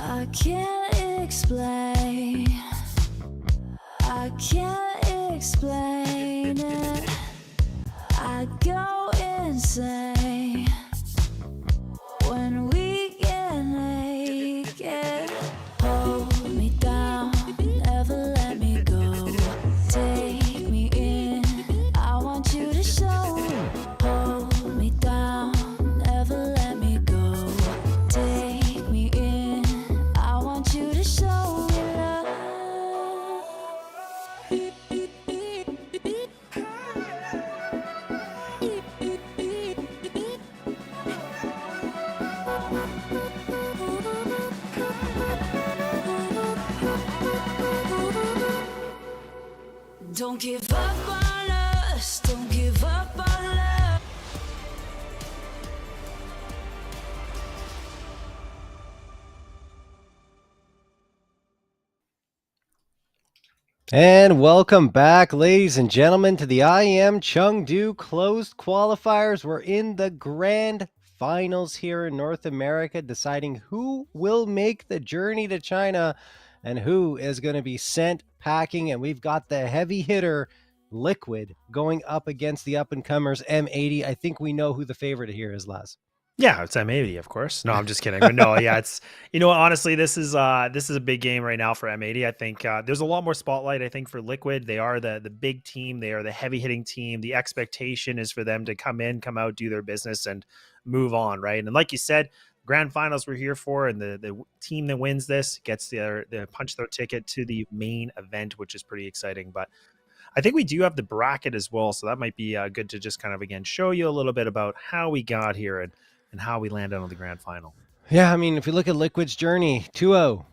I can't explain. I can't explain it. I go insane when we get naked. Hold me down, never let me go. Take me in, I want you to show. Hold me down, never let me go. Take me in, I want you to show me love. Don't give up on us, don't give up on love. And welcome back, ladies and gentlemen, to the IEM Chengdu closed qualifiers. We're in the grand finals here in North America, deciding who will make the journey to China and who is going to be sent packing. And we've got the heavy hitter Liquid going up against the up-and-comers M80. I think we know who the favorite here is, Laz. Yeah, it's M80, of course. No, I'm just kidding. But no, yeah, it's, honestly, this is a big game right now for M80. I think there's a lot more spotlight, I think, for Liquid. They are the big team. They are the heavy hitting team. The expectation is for them to come out, do their business, and move on, right? And like you said, grand finals we're here for, and the team that wins this gets their punch their ticket to the main event, which is pretty exciting. But I think we do have the bracket as well, so that might be good to just kind of, again, show you a little bit about how we got here and how we landed on the grand final. Yeah, I mean, if you look at Liquid's journey, 2-0.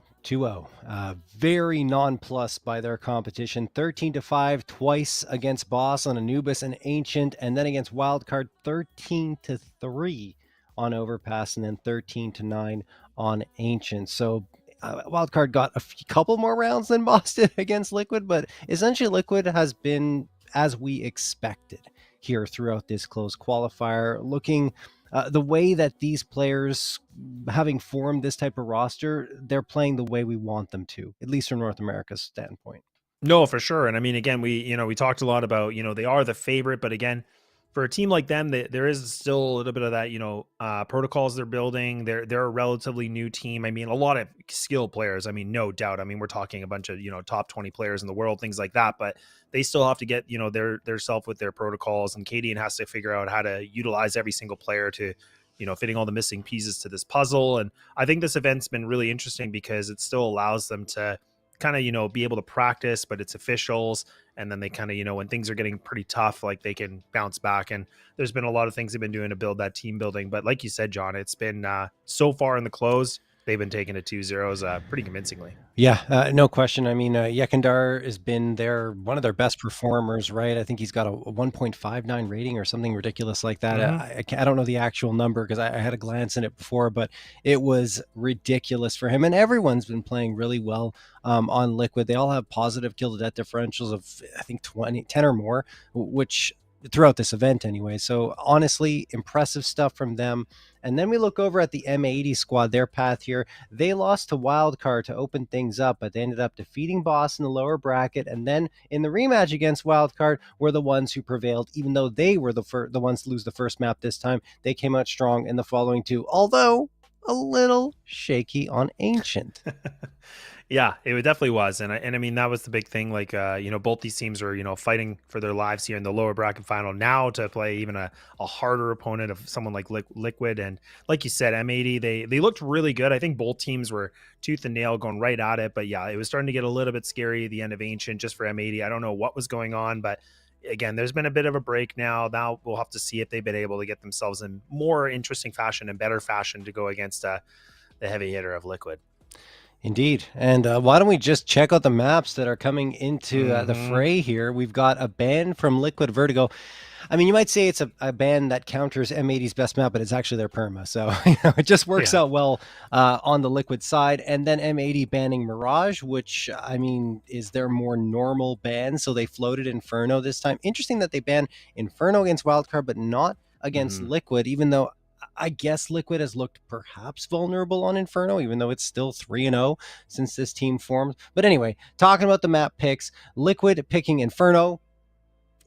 Very nonplussed by their competition. 13-5 twice against Boss on Anubis and Ancient, and then against Wildcard 13-3 on Overpass, and then 13-9 on Ancient. So Wildcard got a couple more rounds than Boss did against Liquid, but essentially Liquid has been as we expected here throughout this close qualifier. Looking the way that these players, having formed this type of roster, they're playing the way we want them to, at least from North America's standpoint. No, for sure. And I mean, again, we talked a lot about, they are the favorite, but again, for a team like them, there is still a little bit of that, protocols they're building. They're a relatively new team. I mean, a lot of skilled players. I mean, no doubt. I mean, we're talking a bunch of, top 20 players in the world, things like that, but they still have to get, their self with their protocols, and Cadian has to figure out how to utilize every single player to, fitting all the missing pieces to this puzzle. And I think this event's been really interesting because it still allows them to kind of, be able to practice, but it's officials. And then they kind of, when things are getting pretty tough, like they can bounce back. And there's been a lot of things they've been doing to build that team building. But like you said, John, it's been so far in the close, they've been taking it 2-0 pretty convincingly. Yeah, no question. I mean, Yekindar has been one of their best performers, right? I think he's got a 1.59 rating or something ridiculous like that. Mm-hmm. I don't know the actual number because I had a glance in it before, but it was ridiculous for him. And everyone's been playing really well on Liquid. They all have positive kill to death differentials of, I think, 10 or more, which throughout this event anyway. So honestly, impressive stuff from them. And then we look over at the M80 squad, their path here. They lost to Wildcard to open things up, but they ended up defeating Boss in the lower bracket. And then in the rematch against Wildcard were the ones who prevailed, even though they were the ones to lose the first map this time. They came out strong in the following two, although a little shaky on Ancient. Yeah, it definitely was. And I mean, that was the big thing. Like, both these teams are, fighting for their lives here in the lower bracket final now to play even a harder opponent of someone like Liquid. And like you said, M80, they looked really good. I think both teams were tooth and nail going right at it. But yeah, it was starting to get a little bit scary at the end of Ancient just for M80. I don't know what was going on, but again, there's been a bit of a break now. Now we'll have to see if they've been able to get themselves in more interesting fashion and better fashion to go against the heavy hitter of Liquid. Indeed. And why don't we just check out the maps that are coming into the fray here? We've got a ban from Liquid Vertigo. I mean, you might say it's a ban that counters M80's best map, but it's actually their perma. So it just works out well on the Liquid side. And then M80 banning Mirage, which, I mean, is their more normal ban. So they floated Inferno this time. Interesting that they banned Inferno against Wildcard, but not against Liquid, even though I guess Liquid has looked perhaps vulnerable on Inferno, even though it's still 3-0 since this team formed. But anyway, talking about the map picks, Liquid picking Inferno,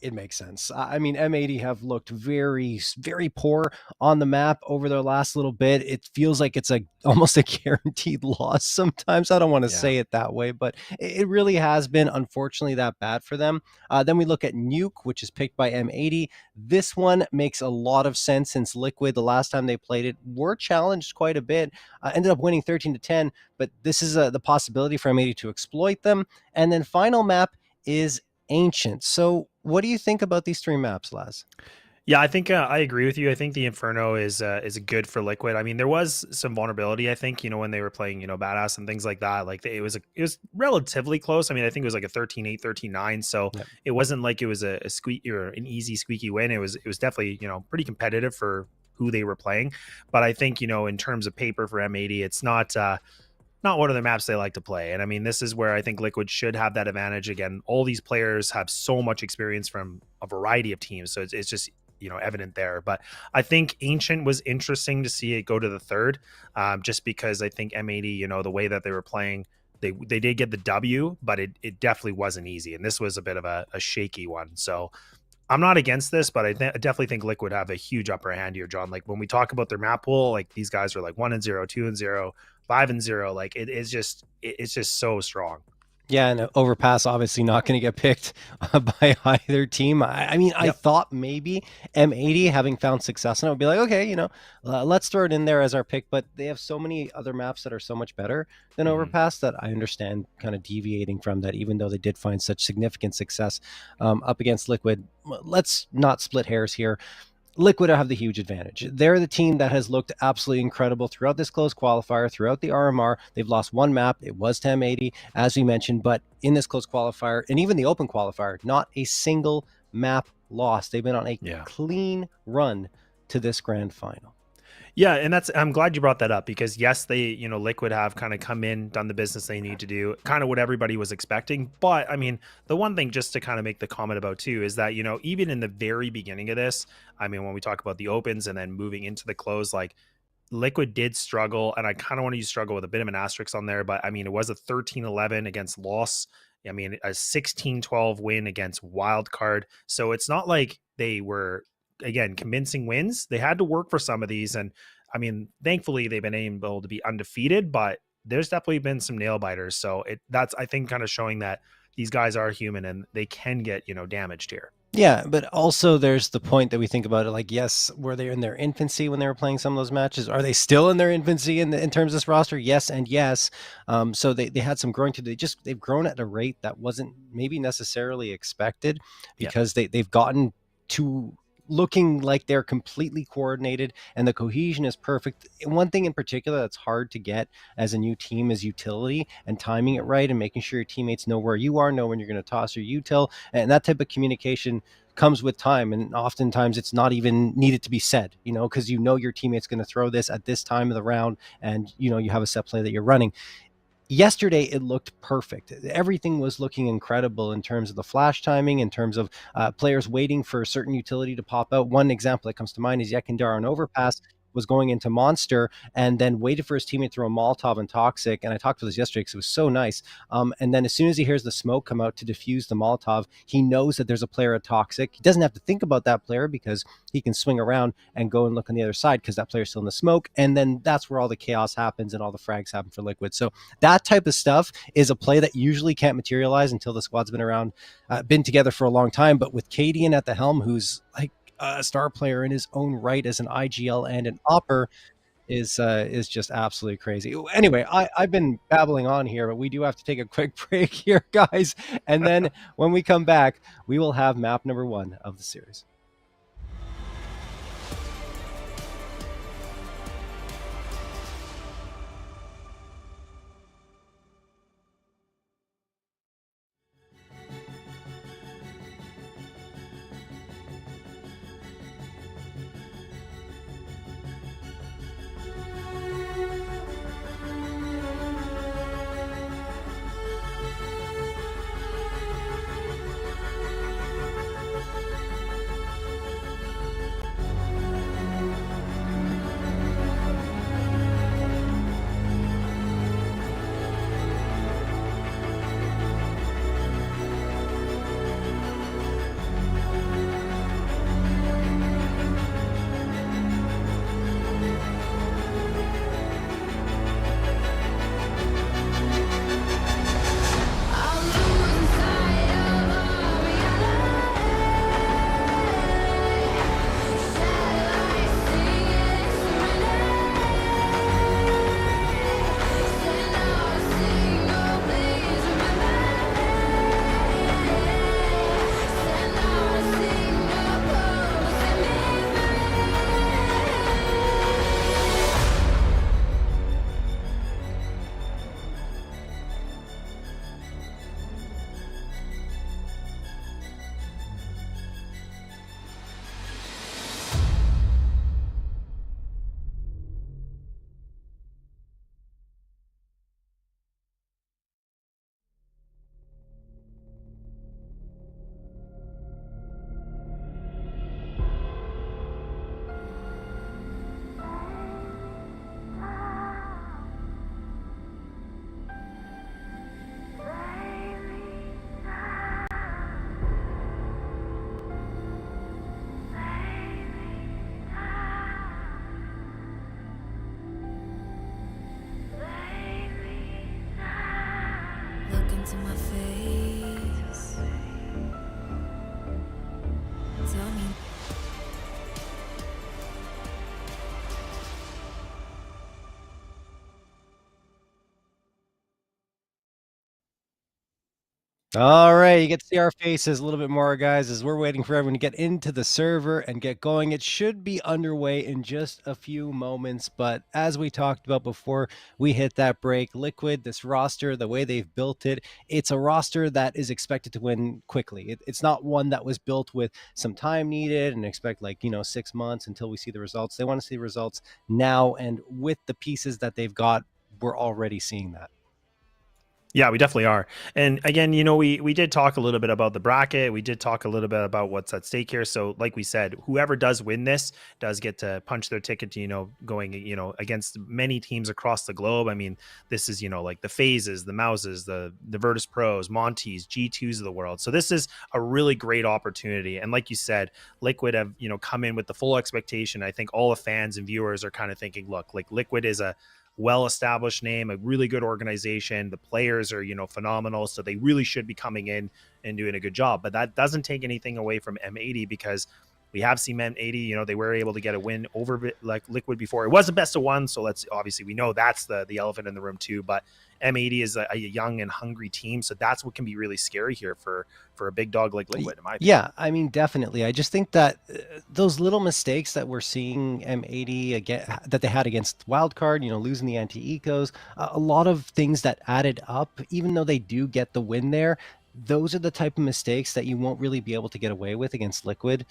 it makes sense. I mean, M80 have looked very, very poor on the map over their last little bit. It feels like it's almost a guaranteed loss sometimes. I don't want to say it that way, but it really has been, unfortunately, that bad for them. Then we look at Nuke, which is picked by M80. This one makes a lot of sense since Liquid, the last time they played it, were challenged quite a bit. Ended up winning 13-10, but this is the possibility for M80 to exploit them. And then final map is Ancient. So what do you think about these three maps, Laz? Yeah, I think I agree with you. I think the Inferno is good for Liquid. I mean, there was some vulnerability, I think, when they were playing, Badass and things like that. Like it was relatively close. I mean, I think it was like a 13-8, 13-9. So it wasn't like it was a squeak or an easy squeaky win. It was definitely, pretty competitive for who they were playing. But I think, in terms of paper for M80, it's not one of the maps they like to play. And I mean, this is where I think Liquid should have that advantage. Again, all these players have so much experience from a variety of teams. So it's just, evident there. But I think Ancient was interesting to see it go to the third, just because I think M80, the way that they were playing, they did get the W, but it definitely wasn't easy. And this was a bit of a shaky one. So I'm not against this, but I definitely think Liquid have a huge upper hand here, John. Like when we talk about their map pool, like these guys are like 1-0, 2-0, 5-0. Like it's just so strong. Yeah, and Overpass obviously not going to get picked by either team. I mean, I thought maybe M80 having found success, and I would be like, okay, let's throw it in there as our pick. But they have so many other maps that are so much better than Overpass that I understand kind of deviating from that, even though they did find such significant success up against Liquid. Let's not split hairs here. Liquid have the huge advantage. They're the team that has looked absolutely incredible throughout this close qualifier, throughout the RMR. They've lost one map. It was to M80, as we mentioned, but in this close qualifier, and even the open qualifier, not a single map lost. They've been on a clean run to this grand final. Yeah, and I'm glad you brought that up because yes, they, Liquid have kind of come in, done the business they need to do, kind of what everybody was expecting. But I mean, the one thing just to kind of make the comment about too is that, even in the very beginning of this, I mean, when we talk about the opens and then moving into the close, like Liquid did struggle, and I kind of want to use struggle with a bit of an asterisk on there, but I mean, it was a 13-11 against Loss. I mean, a 16-12 win against Wildcard. So it's not like they were, again, convincing wins. They had to work for some of these, and I mean, thankfully they've been able to be undefeated, but there's definitely been some nail biters. So that's I think kind of showing that these guys are human and they can get damaged here. Yeah, but also there's the point that we think about it like, yes, were they in their infancy when they were playing some of those matches? Are they still in their infancy in terms of this roster? Yes and yes. So they had some growing to do. They've grown at a rate that wasn't maybe necessarily expected because they've gotten to looking like they're completely coordinated and the cohesion is perfect. One thing in particular that's hard to get as a new team is utility and timing it right and making sure your teammates know where you are, know when you're going to toss your util, and that type of communication comes with time, and oftentimes it's not even needed to be said, because your teammate's going to throw this at this time of the round, and you have a set play that you're running. Yesterday, it looked perfect. Everything was looking incredible in terms of the flash timing, in terms of players waiting for a certain utility to pop out. One example that comes to mind is Yekindar on Overpass was going into Monster and then waited for his teammate to throw a Molotov and Toxic. And I talked to this yesterday because it was so nice. And then as soon as he hears the smoke come out to defuse the Molotov, he knows that there's a player at Toxic. He doesn't have to think about that player because he can swing around and go and look on the other side because that player's still in the smoke. And then that's where all the chaos happens and all the frags happen for Liquid. So that type of stuff is a play that usually can't materialize until the squad's been together for a long time. But with Cadian at the helm, who's like a star player in his own right as an IGL and an Opper, is just absolutely crazy. Anyway, I've been babbling on here, but we do have to take a quick break here, guys. And then when we come back, we will have map number 1 of the series. All right, you get to see our faces a little bit more, guys, as we're waiting for everyone to get into the server and get going. It should be underway in just a few moments, but as we talked about before we hit that break, Liquid, this roster, the way they've built it, it's a roster that is expected to win quickly. It's not one that was built with some time needed and expect 6 months until we see the results. They want to see results now, and with the pieces that they've got, we're already seeing that. Yeah, we definitely are. And again, we did talk a little bit about the bracket. We did talk a little bit about what's at stake here. So like we said, whoever does win this does get to punch their ticket to, going, against many teams across the globe. I mean, this is, like the Phases, the Mouses, the Virtus Pros, Montes, G2s of the world. So this is a really great opportunity. And like you said, Liquid have, come in with the full expectation. I think all the fans and viewers are kind of thinking, look, like Liquid is a well-established name, a really good organization. The players are, phenomenal. So they really should be coming in and doing a good job. But that doesn't take anything away from M80, because we have seen M80, they were able to get a win over like Liquid before. It was a best of one. So we know that's the elephant in the room too. But M80 is a young and hungry team. So that's what can be really scary here for a big dog like Liquid, in my opinion. Yeah, I mean, definitely. I just think that those little mistakes that we're seeing M80 again, that they had against Wildcard, losing the anti-ecos, a lot of things that added up, even though they do get the win there, those are the type of mistakes that you won't really be able to get away with against Liquid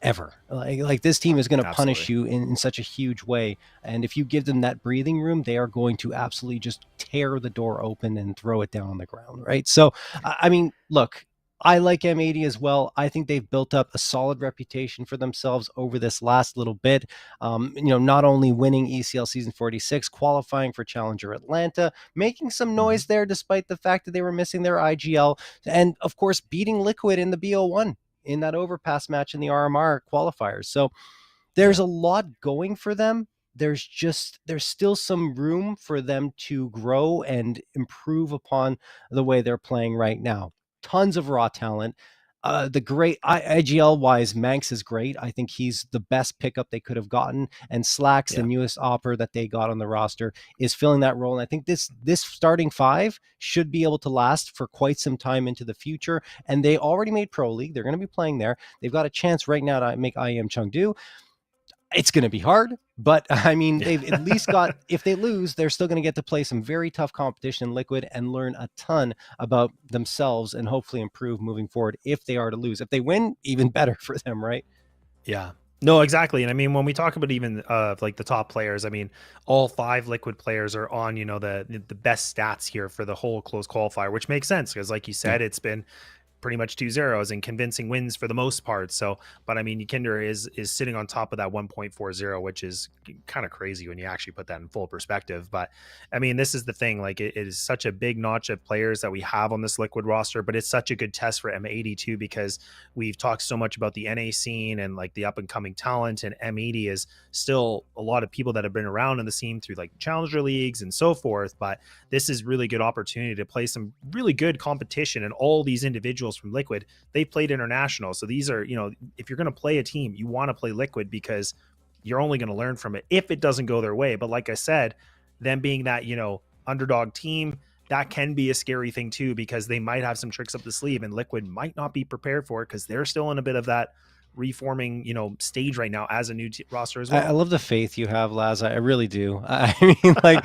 ever. Like this team is going to punish you in such a huge way. And if you give them that breathing room, they are going to absolutely just tear the door open and throw it down on the ground, right? So, I mean, look, I like M80 as well. I think they've built up a solid reputation for themselves over this last little bit. Not only winning ECL Season 46, qualifying for Challenger Atlanta, making some noise there despite the fact that they were missing their IGL, and of course beating Liquid in the BO1 in that overpass match in the RMR qualifiers. So there's a lot going for them. There's still some room for them to grow and improve upon the way they're playing right now. Tons of raw talent. The great IGL wise, Manx is great. I think he's the best pickup they could have gotten. And Slacks, the newest opper that they got on the roster, is filling that role. And I think this starting five should be able to last for quite some time into the future. And they already made Pro League. They're going to be playing there. They've got a chance right now to make IEM Chengdu. It's going to be hard, but I mean, they've at least got, if they lose, they're still going to get to play some very tough competition in Liquid and learn a ton about themselves and hopefully improve moving forward if they are to lose. If they win, even better for them, right? Yeah. No, exactly. And I mean, when we talk about even like the top players, I mean, all 5 Liquid players are on, the best stats here for the whole close qualifier, which makes sense because like you said, it's been pretty much 2-0s and convincing wins for the most part. So, but I mean, Ykinder is sitting on top of that 1.40, which is kind of crazy when you actually put that in full perspective. But I mean, this is the thing, like it is such a big notch of players that we have on this Liquid roster, but it's such a good test for M80 too, because we've talked so much about the NA scene and like the up and coming talent, and M80 is still a lot of people that have been around in the scene through like challenger leagues and so forth. But this is really good opportunity to play some really good competition, and all these individuals from Liquid, they played international. So these are, if you're going to play a team, you want to play Liquid because you're only going to learn from it if it doesn't go their way. But like I said, them being that, underdog team, that can be a scary thing too, because they might have some tricks up the sleeve and Liquid might not be prepared for it because they're still in a bit of that reforming, stage right now as a new roster as well. I love the faith you have, Laz. I really do. I mean, like,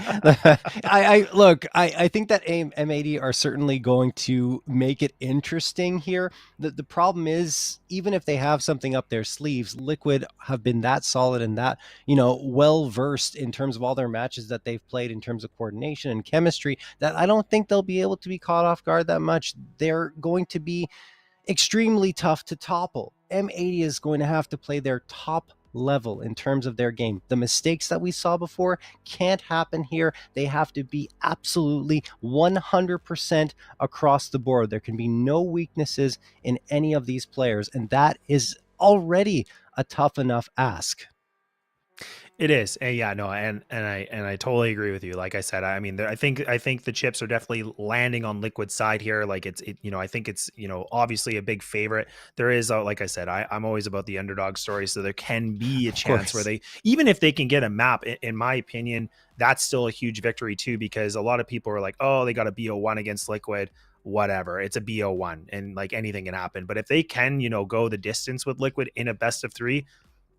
I think that M80 are certainly going to make it interesting here. The problem is, even if they have something up their sleeves, Liquid have been that solid and that, well-versed in terms of all their matches that they've played in terms of coordination and chemistry, that I don't think they'll be able to be caught off guard that much. They're going to be extremely tough to topple. M80 is going to have to play their top level in terms of their game. The mistakes that we saw before can't happen here. They have to be absolutely 100% across the board. There can be no weaknesses in any of these players, and that is already a tough enough ask. It is, and yeah, no, and I totally agree with you. Like I said, I mean, I think the chips are definitely landing on Liquid's side here. Like I think it's obviously a big favorite. There is, like I said, I'm always about the underdog story, so there can be a chance where they, even if they can get a map, in my opinion, that's still a huge victory too, because a lot of people are like, oh, they got a BO1 against Liquid. Whatever, it's a BO1, and like anything can happen. But if they can, go the distance with Liquid in a best of 3.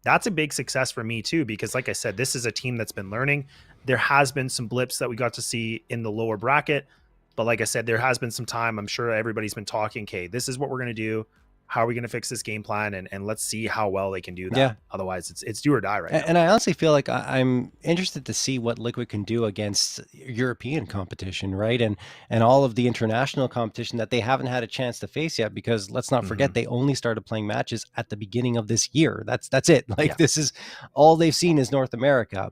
That's a big success for me too, because like I said, this is a team that's been learning. There has been some blips that we got to see in the lower bracket, but like I said, there has been some time. I'm sure everybody's been talking, okay, this is what we're going to do. How are we going to fix this game plan? And let's see how well they can do that. Yeah. Otherwise, it's do or die right now. And I honestly feel like I'm interested to see what Liquid can do against European competition, right? And all of the international competition that they haven't had a chance to face yet, because let's not forget, they only started playing matches at the beginning of this year. That's it. Like this is all they've seen is North America.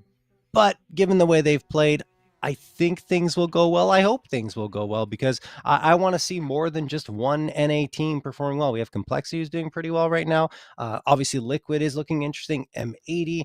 But given the way they've played, I think things will go well. I hope things will go well, because I want to see more than just one NA team performing well. We have Complexity who's doing pretty well right now. Obviously, Liquid is looking interesting. M80,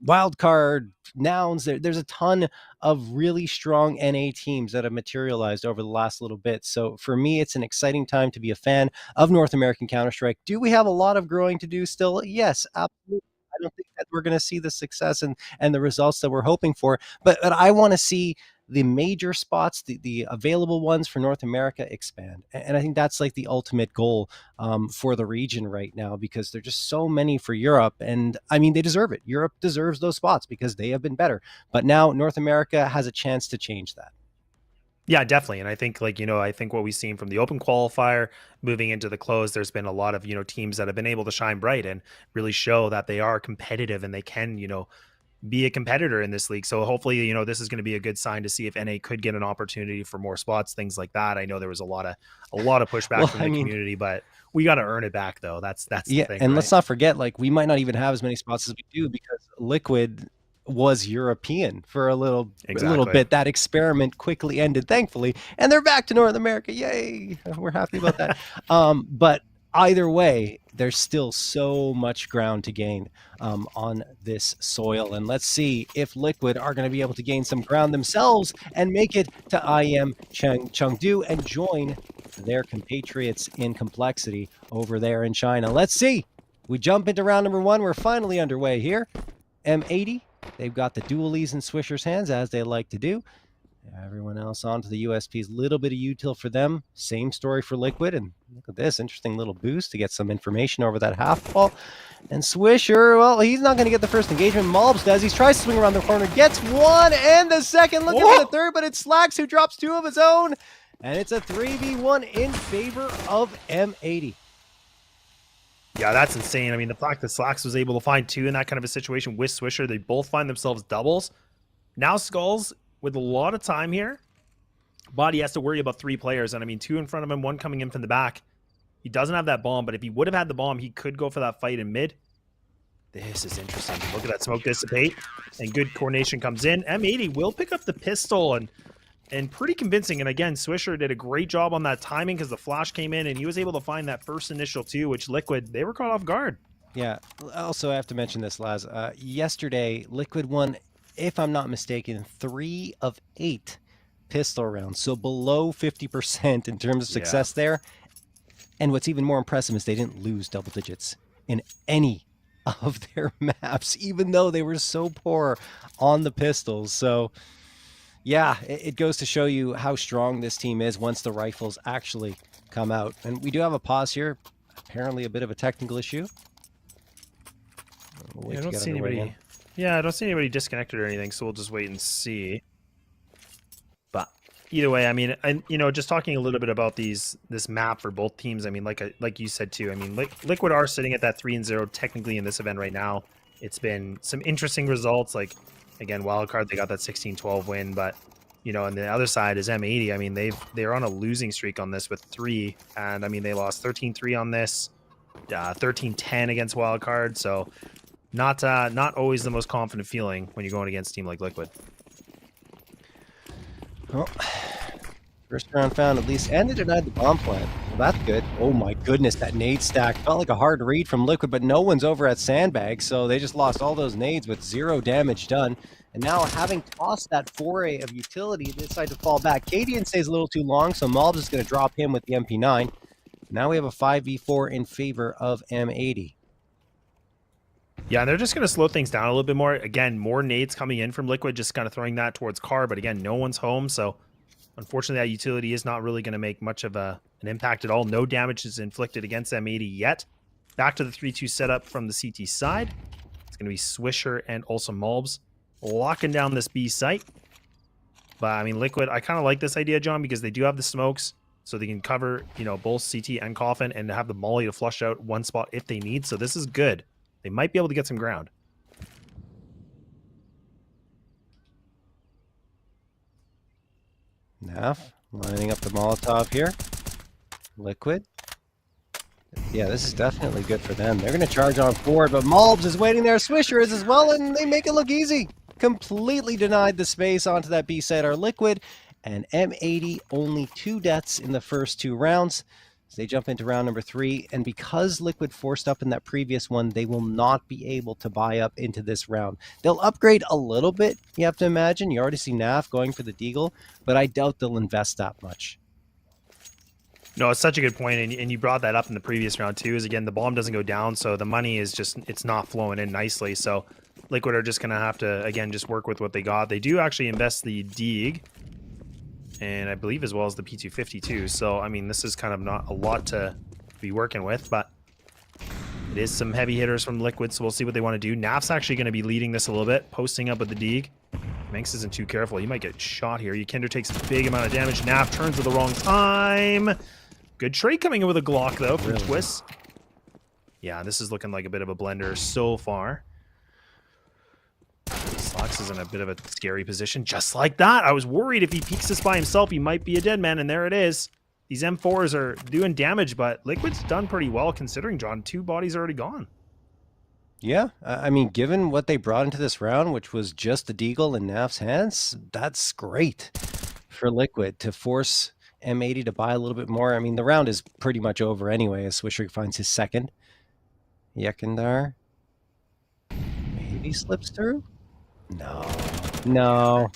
Wildcard, Nouns. There's a ton of really strong NA teams that have materialized over the last little bit. So for me, it's an exciting time to be a fan of North American Counter-Strike. Do we have a lot of growing to do still? Yes, absolutely. I don't think that we're going to see the success and the results that we're hoping for, but I want to see the major spots, the available ones for North America expand. And I think that's like the ultimate goal for the region right now, because there's just so many for Europe. And I mean, they deserve it. Europe deserves those spots because they have been better. But now North America has a chance to change that. Yeah, definitely. And I think I think what we've seen from the open qualifier moving into the close, there's been a lot of, teams that have been able to shine bright and really show that they are competitive and they can, be a competitor in this league. So hopefully, this is going to be a good sign to see if NA could get an opportunity for more spots, things like that. I know there was a lot of pushback from the community, but we got to earn it back though. That's the thing, and right? Let's not forget, like, we might not even have as many spots as we do because Liquid was European for a little bit. That experiment quickly ended, thankfully, and they're back to North America. Yay, we're happy about that. But either way, there's still so much ground to gain on this soil, and let's see if Liquid are going to be able to gain some ground themselves and make it to IEM Chengdu and join their compatriots in Complexity over there in China. Let's see. We jump into round number 1. We're finally underway here. M80, they've got the dualies in Swisher's hands, as they like to do. Everyone else onto the USPs. Little bit of util for them. Same story for Liquid. And look at this interesting little boost to get some information over that half ball. And Swisher, well, he's not going to get the first engagement. Malbs does. He tries to swing around the corner, gets one and the second. Looking for the third, but it's Slacks who drops 2 of his own. And it's a 3v1 in favor of M80. Yeah, that's insane. I mean, the fact that Slacks was able to find 2 in that kind of a situation with Swisher, they both find themselves doubles. Now Skulls, with a lot of time here, Body has to worry about 3 players. And I mean, 2 in front of him, 1 coming in from the back. He doesn't have that bomb, but if he would have had the bomb, he could go for that fight in mid. This is interesting. Look at that smoke dissipate. And good coordination comes in. M80 will pick up the pistol and pretty convincing. And again, Swisher did a great job on that timing because the flash came in and he was able to find that first initial 2, which Liquid, they were caught off guard. Yeah. Also, I have to mention this, Laz. Yesterday, Liquid won, if I'm not mistaken, 3 of 8 pistol rounds. So below 50% in terms of success there. And what's even more impressive is they didn't lose double digits in any of their maps, even though they were so poor on the pistols. So yeah, it goes to show you how strong this team is once the rifles actually come out. And we do have a pause here. Apparently a bit of a technical issue. I don't see anybody. Yeah, I don't see anybody disconnected or anything, so we'll just wait and see. But either way, I mean, just talking a little bit about this map for both teams. I mean, like you said too. I mean, Liquid are sitting at that 3-0 technically in this event right now. It's been some interesting results. Like, again, wildcard, they got that 16-12 win, but on the other side is M80. I mean, they're on a losing streak on this with 3, and I mean they lost 13-3 on this, 13-10 against wildcard. So not always the most confident feeling when you're going against a team like Liquid. Well, First round found at least, and they denied the bomb plant. Well, that's good. Oh my goodness, that nade stack felt like a hard read from Liquid, but no one's over at Sandbag, so they just lost all those nades with 0 damage done. And now, having tossed that foray of utility, they decide to fall back. Cadian stays a little too long, so Mobs is going to drop him with the MP9. Now we have a 5v4 in favor of M80. Yeah, and they're just going to slow things down a little bit more. Again, more nades coming in from Liquid, just kind of throwing that towards Car. But again, no one's home, so unfortunately that utility is not really going to make much of an impact at all. No damage is inflicted against M80 yet. Back to the 3-2 setup from the CT side. It's going to be Swisher and also Mulbs locking down this B site. But I mean, Liquid, I kind of like this idea, John, because they do have the smokes, so they can cover, you know, both CT and Coffin and have the molly to flush out one spot if they need. So this is good. They might be able to get some ground. Naf lining up the Molotov here. Liquid. Yeah, this is definitely good for them. They're going to charge on forward, but Mulbs is waiting there. Swisher is as well, and they make it look easy. Completely denied the space onto that B side are Liquid, and M80 only 2 deaths in the first 2 rounds. So they jump into round number 3, and because Liquid forced up in that previous one, they will not be able to buy up into this round. They'll upgrade a little bit, you have to imagine. You already see Naf going for the Deagle, but I doubt they'll invest that much. No, it's such a good point, and you brought that up in the previous round too, is again, the bomb doesn't go down, so the money is just, it's not flowing in nicely. So Liquid are just going to have to, again, just work with what they got. They do actually invest the Deag, and I believe as well as the P250 too. So, I mean, this is kind of not a lot to be working with, but it is some heavy hitters from Liquid, so we'll see what they want to do. Naf's actually going to be leading this a little bit, posting up with the Deag. Manx isn't too careful. He might get shot here. Kinder takes a big amount of damage. Naf turns at the wrong time. Good trade coming in with a Glock, though, from Twist. Yeah, this is looking like a bit of a blender so far. Slox is in a bit of a scary position. Just like that. I was worried if he peeks this by himself, he might be a dead man, and there it is. These M4s are doing damage, but Liquid's done pretty well considering, John. 2 bodies already gone. Yeah, I mean, given what they brought into this round, which was just the Deagle in Naf's hands, that's great for Liquid to force M80 to buy a little bit more. I mean, the round is pretty much over anyway, as Swisher finds his second. Yekindar maybe slips through? No.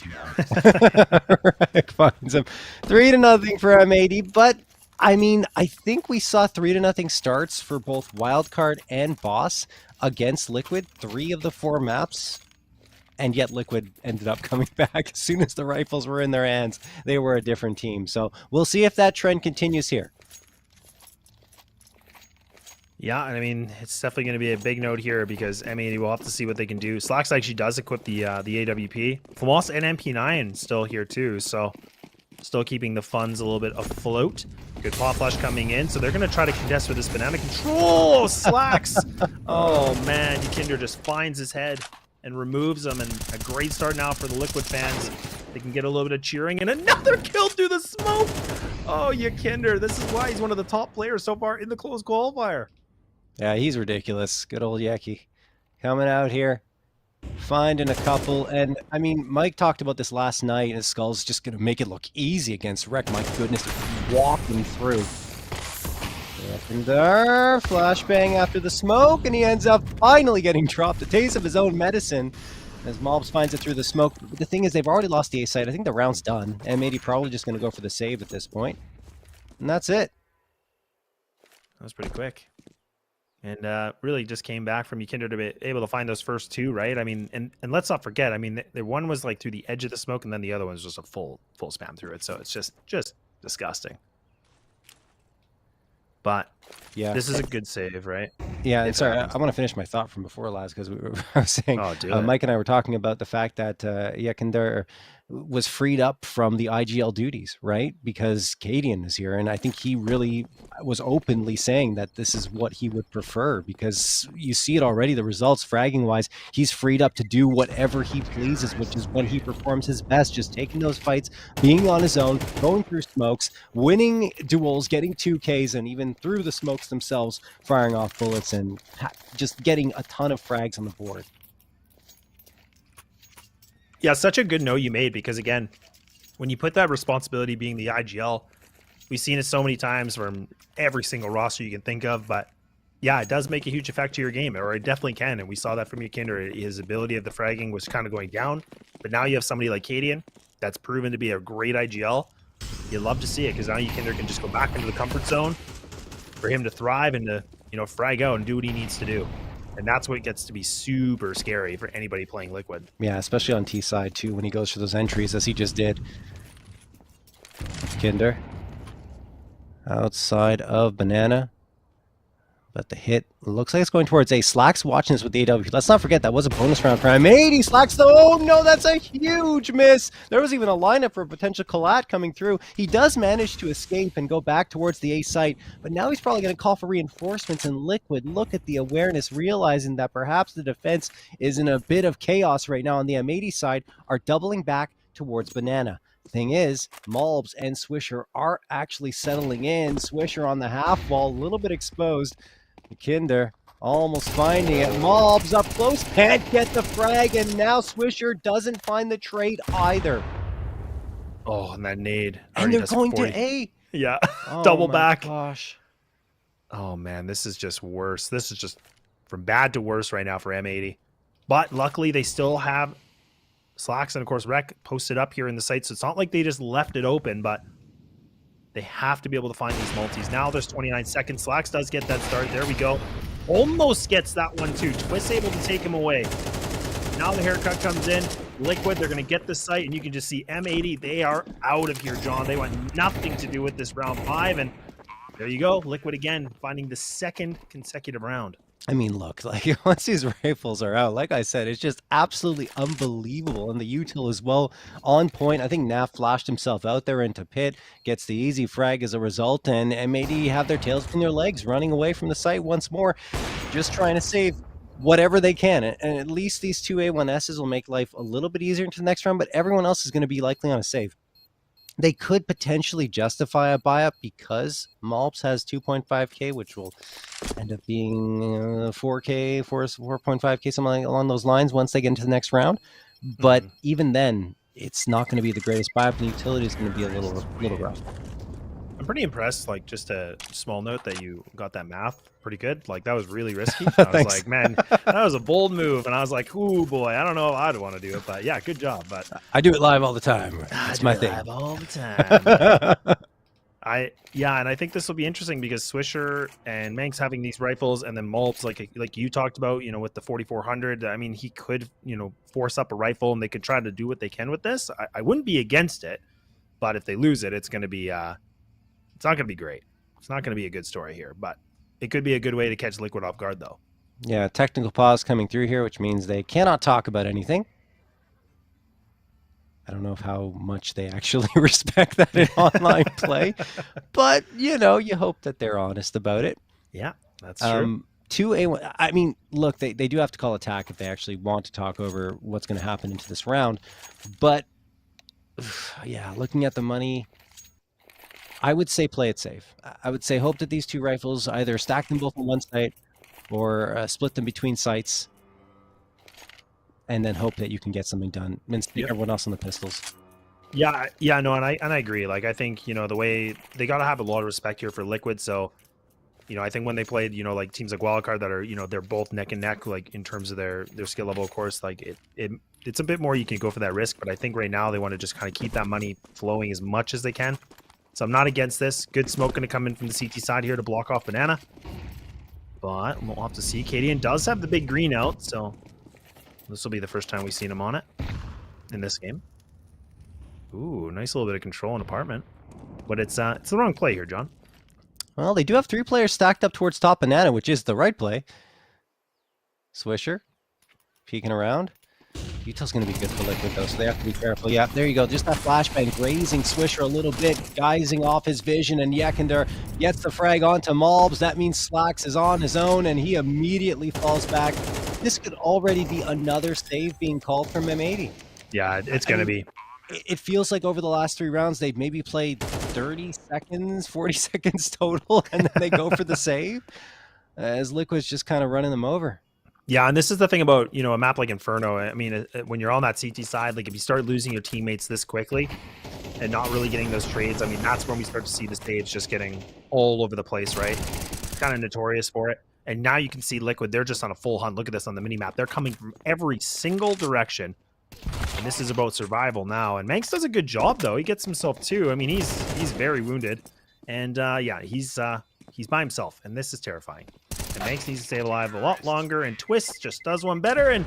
Rack finds him. 3-0 for M80, but I mean, I think we saw 3-0 starts for both Wildcard and Boss against Liquid, 3 of the 4 maps, and yet Liquid ended up coming back. As soon as the rifles were in their hands, they were a different team. So we'll see if that trend continues here. Yeah, and I mean, it's definitely going to be a big note here because M80 will have to see what they can do. Slacks actually does equip the AWP. Famos and MP9 still here too, so still keeping the funds a little bit afloat. Good pop flash coming in, so they're going to try to contest with this banana control. Slacks! Oh man, Kinder just finds his head and removes him, and a great start now for the Liquid fans. They can get a little bit of cheering, and another kill through the smoke! Oh, Kinder, this is why he's one of the top players so far in the closed qualifier. Yeah, he's ridiculous. Good old Yeki. Coming out here, finding a couple. And, I mean, Mike talked about this last night, and Skull's just going to make it look easy against Rec. My goodness, walking through. And there, flashbang after the smoke, and he ends up finally getting dropped. A taste of his own medicine as Mobs finds it through the smoke. But the thing is, they've already lost the A site. I think the round's done. M80 probably just going to go for the save at this point. And that's it. That was pretty quick. And really just came back from Kinder to be able to find those first 2, right? I mean, and let's not forget, I mean, the one was like through the edge of the smoke, and then the other one was just a full spam through it. So it's just disgusting. But yeah, this is a good save, right? Yeah, and sorry, I want to finish my thought from before last, because I was saying, Oh, Mike and I were talking about the fact that Yekindar was freed up from the IGL duties, right? Because Cadian is here, and I think he really was openly saying that this is what he would prefer, because you see it already, the results fragging wise, he's freed up to do whatever he pleases, which is when he performs his best, just taking those fights, being on his own, going through smokes, winning duels, getting 2Ks, and even through the smokes themselves, firing off bullets and just getting a ton of frags on the board. Yeah, such a good note you made, because again, when you put that responsibility being the IGL, we've seen it so many times from every single roster you can think of, but yeah, it does make a huge effect to your game, or it definitely can. And we saw that from Kinder. His ability of the fragging was kind of going down, but now you have somebody like Cadian that's proven to be a great IGL. You love to see it because now Kinder can just go back into the comfort zone for him to thrive and to, frag out and do what he needs to do. And that's what gets to be super scary for anybody playing Liquid. Yeah, especially on T side too, when he goes for those entries as he just did. Kinder outside of Banana. But the hit looks like it's going towards A. Slack's watching this with the AW. Let's not forget that was a bonus round for M80. Slack's though. Oh no, that's a huge miss. There was even a lineup for a potential collat coming through. He does manage to escape and go back towards the A site, but now he's probably going to call for reinforcements. And Liquid, look at the awareness, realizing that perhaps the defense is in a bit of chaos right now on the M80 side, are doubling back towards Banana. Thing is, Malbs and Swisher are actually settling in. Swisher on the half wall, a little bit exposed. Kinder almost finding it. Malbs up close, can't get the frag, and now Swisher doesn't find the trade either. Oh, and that nade. And they're going to A. Yeah, Oh double my back. Gosh. Oh man, this is just worse. This is just from bad to worse right now for M80. But luckily, they still have Slacks and of course Rec posted up here in the site, so it's not like they just left it open, but they have to be able to find these multis. Now there's 29 seconds. Slacks does get that start. There we go. Almost gets that one too. Twist able to take him away. Now the haircut comes in. Liquid, they're going to get the site, and you can just see M80. They are out of here, John. They want nothing to do with this round 5, and there you go. Liquid again, finding the second consecutive round. I mean, look, like once these rifles are out, like I said, it's just absolutely unbelievable. And the util is well on point. I think Naf flashed himself out there into pit, gets the easy frag as a result, and M80 have their tails between their legs, running away from the site once more, just trying to save whatever they can. And at least these two A1Ss will make life a little bit easier into the next round, but everyone else is going to be likely on a save. They could potentially justify a buy-up because Malbs has 2.5k, which will end up being 4k, 4.5k, something along those lines once they get into the next round. But even then, it's not going to be the greatest buy-up, and the utility is going to be a little rough. I'm pretty impressed, like, just a small note that you got that math pretty good. Like, that was really risky. I was like, man, that was a bold move. And I was like, ooh, boy, I don't know if I'd want to do it. But, yeah, good job. But I do it live all the time. That's my thing. Live all the time. And I think this will be interesting because Swisher and Manx having these rifles, and then Malbs, like you talked about, with the 4400. I mean, he could, force up a rifle, and they could try to do what they can with this. I wouldn't be against it. But if they lose it, it's going to be it's not going to be great. It's not going to be a good story here, but it could be a good way to catch Liquid off guard, though. Yeah, technical pause coming through here, which means they cannot talk about anything. I don't know how much they actually respect that in online play, but, you hope that they're honest about it. Yeah, that's true. 2A1, I mean, look, they do have to call attack if they actually want to talk over what's going to happen into this round. But, yeah, looking at the money, I would say play it safe. I would say hope that these two rifles either stack them both on one site or split them between sites, and then hope that you can get something done and stick everyone else on the pistols. Yeah, no, and I agree. Like, I think, the way they got to have a lot of respect here for Liquid. So, I think when they played, like teams like Wildcard that are, they're both neck and neck, like in terms of their skill level, of course, like it's a bit more you can go for that risk. But I think right now they want to just kind of keep that money flowing as much as they can. So I'm not against this. Good smoke going to come in from the CT side here to block off Banana. But we'll have to see. Cadian does have the big green out, so this will be the first time we've seen him on it in this game. Ooh, nice little bit of control in apartment. But it's the wrong play here, John. Well, they do have 3 players stacked up towards top Banana, which is the right play. Swisher peeking around. Util's going to be good for Liquid, though, so they have to be careful. Yeah, there you go. Just that flashbang grazing Swisher a little bit, guising off his vision, and Yekender gets the frag onto Malbs. That means Slacks is on his own, and he immediately falls back. This could already be another save being called from M80. Yeah, it's going to be. It feels like over the last 3 rounds, they've maybe played 30 seconds, 40 seconds total, and then they go for the save, as Liquid's just kind of running them over. Yeah, and this is the thing about, a map like Inferno. I mean, when you're on that CT side, like if you start losing your teammates this quickly, and not really getting those trades, I mean, that's when we start to see the stage just getting all over the place, right? Kind of notorious for it. And now you can see Liquid, they're just on a full hunt. Look at this on the mini-map. They're coming from every single direction. And this is about survival now. And Manx does a good job, though. He gets himself too. I mean, he's very wounded. And yeah, he's by himself. And this is terrifying. And Manx needs to stay alive a lot longer. And Twist just does one better. And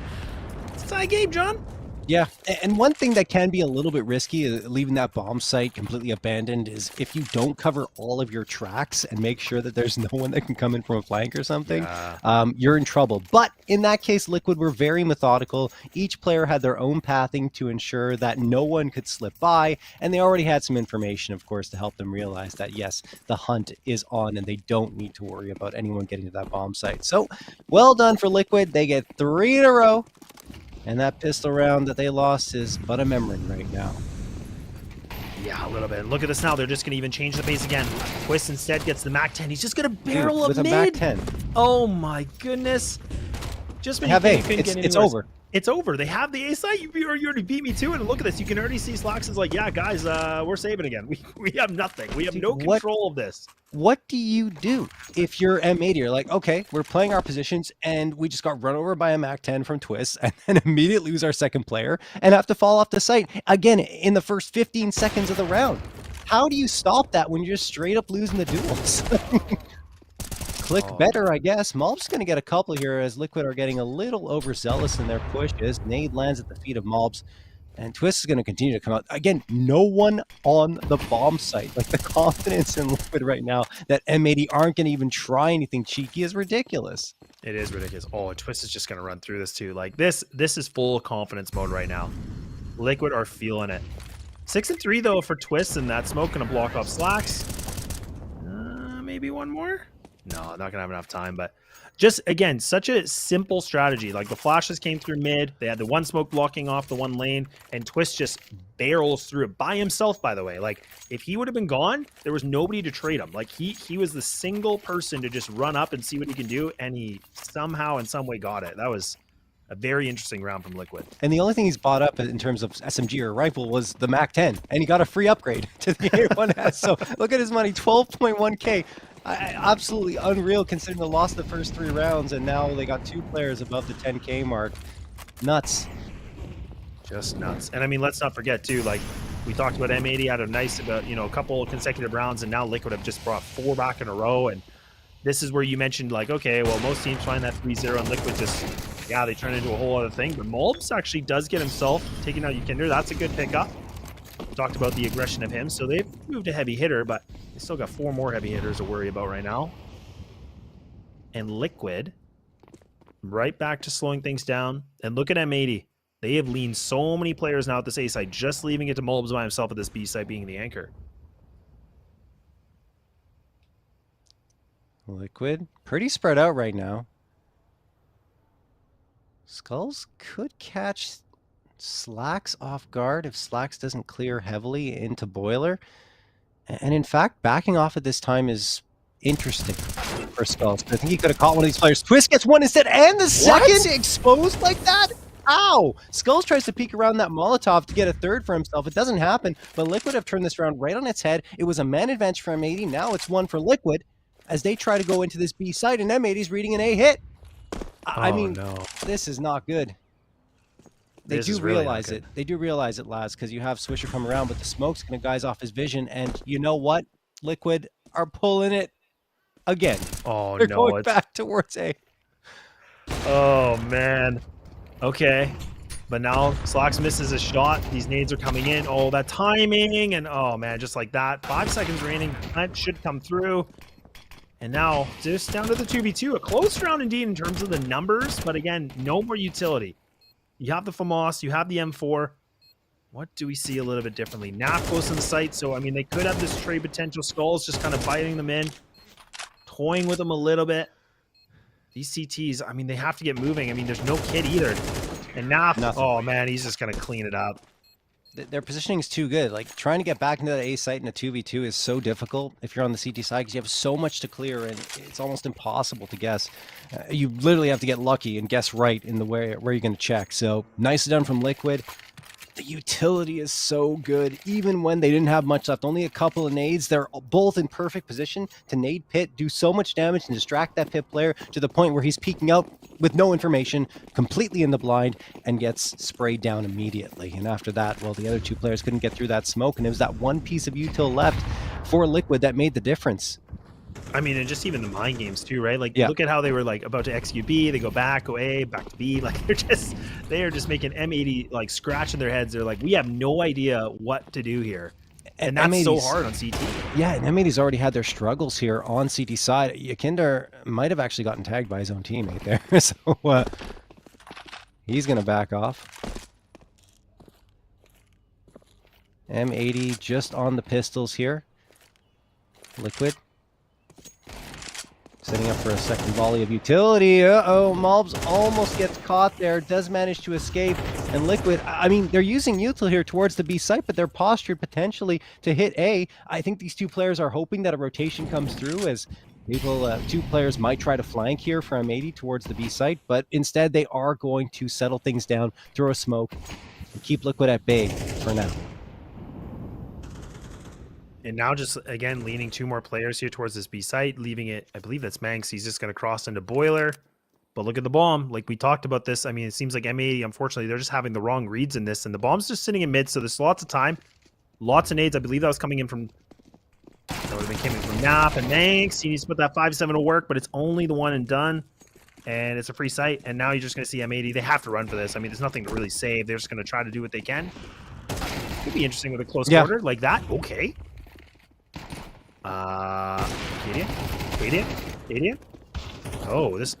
it's a tie game, John. Yeah, and one thing that can be a little bit risky, leaving that bomb site completely abandoned, is if you don't cover all of your tracks and make sure that there's no one that can come in from a flank or something, you're in trouble. But in that case, Liquid were very methodical. Each player had their own pathing to ensure that no one could slip by, and they already had some information, of course, to help them realize that, yes, the hunt is on and they don't need to worry about anyone getting to that bomb site. So, well done for Liquid. They get 3 in a row. And that pistol round that they lost is but a memory right now. Yeah, a little bit. Look at this now. They're just going to even change the pace again. Twist instead gets the MAC-10. He's just going to barrel with a a mid. MAC-10. Oh my goodness. Just when Have you A. think it couldn't get It's any worse. over. It's over. They have the A site. You already beat me to it. And look at this. You can already see Slacks is like, yeah, guys, we're saving again. We have nothing. We have no control of this. What do you do if you're M80? You're like, okay, we're playing our positions and we just got run over by a MAC-10 from Twist and then immediately lose our second player and have to fall off the site again in the first 15 seconds of the round. How do you stop that when you're just straight up losing the duels? Click better, I guess. Malb's going to get a couple here as Liquid are getting a little overzealous in their pushes. Nade lands at the feet of Malbs. And Twist is going to continue to come out. Again, no one on the bomb site. Like, the confidence in Liquid right now that M80 aren't going to even try anything cheeky is ridiculous. It is ridiculous. Oh, Twist is just going to run through this too. Like, this is full confidence mode right now. Liquid are feeling it. 6 and 3, though, for Twist, and that smoke going to block off Slacks. Maybe one more? No, not going to have enough time, but just, again, such a simple strategy. Like, the flashes came through mid. They had the one smoke blocking off the one lane, and Twist just barrels through it by himself, by the way. Like, if he would have been gone, there was nobody to trade him. Like, he was the single person to just run up and see what he can do, and he somehow, in some way, got it. That was a very interesting round from Liquid. And the only thing he's bought up in terms of SMG or rifle was the MAC-10, and he got a free upgrade to the A1S. So look at his money, 12.1K. Absolutely unreal considering the loss of the first 3 rounds, and now they got 2 players above the 10K mark. Nuts. Just nuts. And I mean, let's not forget too, like, we talked about M80 had a nice, a couple consecutive rounds, and now Liquid have just brought 4 back in a row. And this is where you mentioned, like, okay, well, most teams find that 3-0, and Liquid just, yeah, they turn into a whole other thing. But Malbs actually does get himself taking out Ukinder. That's a good pickup. We talked about the aggression of him, so they've moved a heavy hitter, but they still got 4 more heavy hitters to worry about right now. And Liquid, right back to slowing things down. And look at M80. They have leaned so many players now at this A side, just leaving it to Malbs by himself at this B side being the anchor. Liquid, pretty spread out right now. Skulls could catch Slacks off guard if Slacks doesn't clear heavily into Boiler. And in fact, backing off at this time is interesting for Skulls. I think he could have caught one of these players. Twist gets one instead, and the second exposed like that? Ow! Skulls tries to peek around that Molotov to get a third for himself. It doesn't happen, but Liquid have turned this round right on its head. It was a man advantage for M80. Now it's 1 for Liquid as they try to go into this B site, and M80's reading an A hit. I mean, this is not good. They do realize it. They do realize it, lads, because you have Swisher come around, but the smoke's going to guise off his vision, and you know what? Liquid are pulling it again. Oh, They're no. going back towards A. Oh, man. Okay. But now Slacks misses a shot. These nades are coming in. Oh, that timing. And, oh, man, just like that. 5 seconds remaining. That should come through. And now just down to the 2v2. A close round indeed in terms of the numbers, but again, no more utility. You have the FAMAS, you have the M4. What do we see a little bit differently? NAF goes to the site, so I mean, they could have this trade potential. Skulls just kind of biting them in, toying with them a little bit. These CTs, I mean, they have to get moving. I mean, there's no kid either. And NAF, oh man, he's just going to clean it up. Their positioning is too good. Like, trying to get back into that A site in a 2v2 is so difficult if you're on the CT side because you have so much to clear and it's almost impossible to guess. You literally have to get lucky and guess right in the way where you're going to check. So, nicely done from Liquid. The utility is so good, even when they didn't have much left. Only a couple of nades. They're both in perfect position to nade Pit, do so much damage, and distract that Pit player to the point where he's peeking out with no information, completely in the blind, and gets sprayed down immediately. And after that, well, the other two players couldn't get through that smoke, and it was that one piece of util left for Liquid that made the difference. I mean, and just even the mind games too, right? Like, Yeah. look at how they were like about to execute B, they go back, go A, back to B. Like, they are just making M80 like scratching their heads. They're like, we have no idea what to do here, and that's so hard on CT. Yeah, and M80's already had their struggles here on CT side. Yakinder might have actually gotten tagged by his own teammate there, so he's gonna back off. M80 just on the pistols here. Liquid setting up for a second volley of utility. Uh-oh, Malbs almost gets caught there, does manage to escape. And Liquid, I mean, they're using util here towards the B site, but they're postured potentially to hit A. I think these two players are hoping that a rotation comes through, as people, two players might try to flank here from M80 towards the B site, but instead they are going to settle things down, throw a smoke, and keep Liquid at bay for now. And now just, again, leaning two more players here towards this B site, leaving it, I believe that's Manx. He's just going to cross into Boiler. But look at the bomb. Like, we talked about this. I mean, it seems like M80, unfortunately, they're just having the wrong reads in this. And the bomb's just sitting in mid, so there's lots of time. Lots of nades. I believe that was coming in from... That would have been coming from Nap and Manx. He needs to put that 5-7 to work, but it's only the one and done. And it's a free site. And now you're just going to see M80. They have to run for this. I mean, there's nothing to really save. They're just going to try to do what they can. Could be interesting with a close quarter like that. Okay. Idiot. Oh, this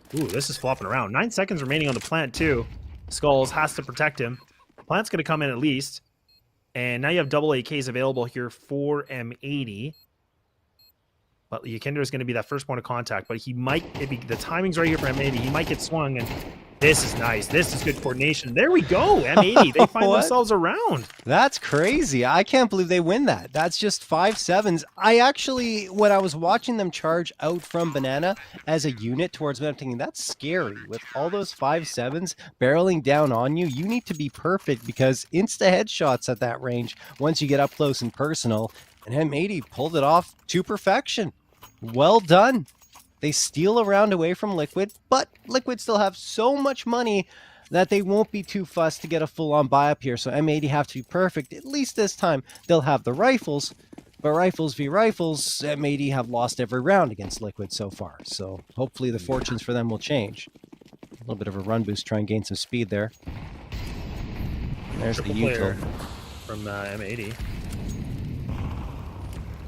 is flopping around. 9 seconds remaining on the plant too. Skulls has to protect him. Plant's gonna come in at least. And now you have double AKs available here for M80. But Yakinder is gonna be that first point of contact, but he might, the timing's right here for M80, he might get swung, and this is nice. This is good coordination. There we go, M80. They find themselves around. That's crazy. I can't believe they win that. That's just 5-7s. I actually, when I was watching them charge out from Banana as a unit towards me, I'm thinking, that's scary. With all those 5-7s barreling down on you, you need to be perfect, because insta headshots at that range once you get up close and personal. And M80 pulled it off to perfection. Well done. They steal a round away from Liquid, but Liquid still have so much money that they won't be too fussed to get a full-on buy-up here. So M80 have to be perfect. At least this time, they'll have the rifles. But rifles v rifles, M80 have lost every round against Liquid so far. So hopefully the fortunes for them will change. A little bit of a run boost, try and gain some speed there. And there's the util from M80.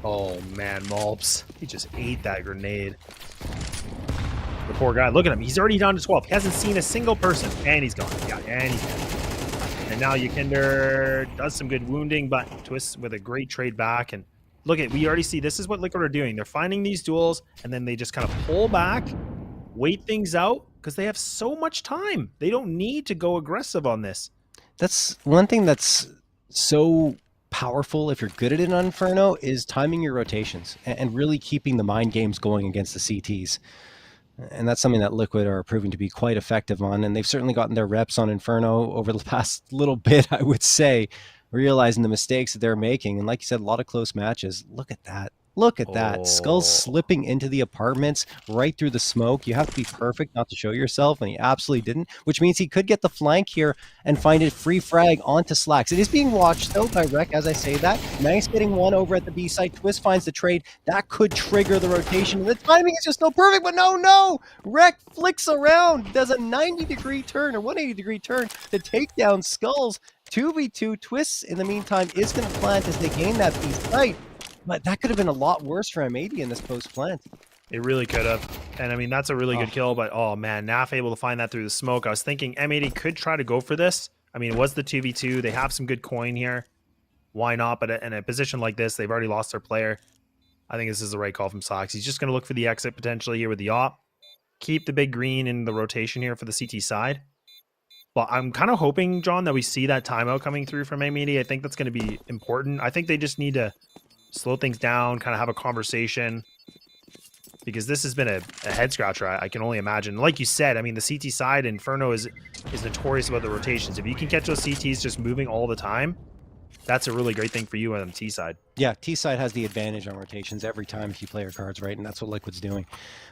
Oh, man, Malbs. He just ate that grenade. The poor guy. Look at him. He's already down to 12. He hasn't seen a single person. And he's gone. Yeah, and he's gone. And now Yakinder does some good wounding, but twists with a great trade back. And look at, we already see this is what Liquid are doing. They're finding these duels, and then they just kind of pull back, wait things out, because they have so much time. They don't need to go aggressive on this. That's one thing that's so powerful if you're good at it on Inferno, is timing your rotations and really keeping the mind games going against the CTs. And that's something that Liquid are proving to be quite effective on, and they've certainly gotten their reps on Inferno over the past little bit, I would say, realizing the mistakes that they're making. And like you said, a lot of close matches. Look at that. Look at that. Skulls slipping into the apartments right through the smoke. You have to be perfect not to show yourself, and he absolutely didn't, which means he could get the flank here and find it free frag onto Slacks. It is being watched, though, by Rec as I say that. Manx getting one over at the B site. Twist finds the trade. That could trigger the rotation. And the timing is just so perfect, but no! Rec flicks around, does a 90-degree turn or 180-degree turn to take down Skulls. 2v2. Twists, in the meantime, is going to plant as they gain that B site. But that could have been a lot worse for M80 in this post-plant. It really could have. And I mean, that's a really good kill, but oh man, Naf able to find that through the smoke. I was thinking M80 could try to go for this. I mean, it was the 2v2. They have some good coin here. Why not? But in a position like this, they've already lost their player. I think this is the right call from Sox. He's just going to look for the exit potentially here with the op. Keep the big green in the rotation here for the CT side. But I'm kind of hoping, John, that we see that timeout coming through from M80. I think that's going to be important. I think they just need to slow things down, kind of have a conversation. because this has been a head scratcher. I can only imagine. Like you said, I mean, the CT side, Inferno is notorious about the rotations. If you can catch those CTs just moving all the time, that's a really great thing for you on the T side. Yeah, T side has the advantage on rotations every time if you play your cards right, and that's what Liquid's doing.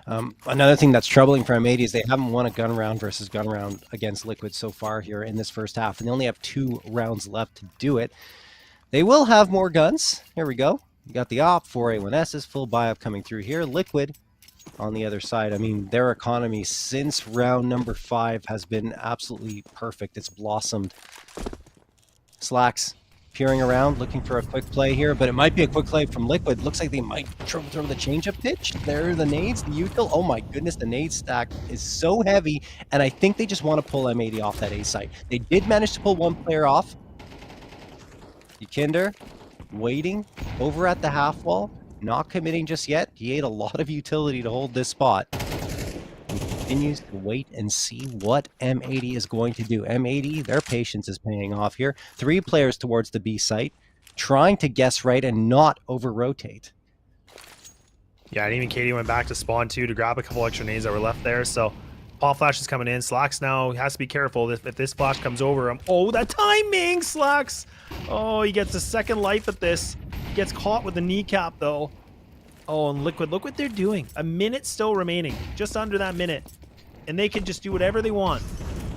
Another thing that's troubling for M80 is they haven't won a gun round versus gun round against Liquid so far here in this first half, and they only have 2 rounds left to do it. They will have more guns. Here we go. You got the op, 4 A1Ss, full buy-up coming through here. Liquid on the other side. I mean, their economy since round number 5 has been absolutely perfect. It's blossomed. Slacks peering around, looking for a quick play here, but it might be a quick play from Liquid. Looks like they might throw the change-up pitch. There are the nades, the util. Oh my goodness, the nade stack is so heavy, and I think they just want to pull M80 off that A site. They did manage to pull one player off. Yukinder waiting over at the half wall, not committing just yet. He ate a lot of utility to hold this spot. He continues to wait and see what M80 is going to do. M80, their patience is paying off here. 3 players towards the B site, trying to guess right and not over-rotate. Yeah, and even Katie went back to spawn too to grab a couple extra nades that were left there. So Paul Flash is coming in. Slacks now has to be careful if this flash comes over him. Oh, that timing, Slacks! Oh, he gets a second life at this. He gets caught with the kneecap though. Oh, and Liquid, look what they're doing. A minute still remaining, just under that minute. And they can just do whatever they want.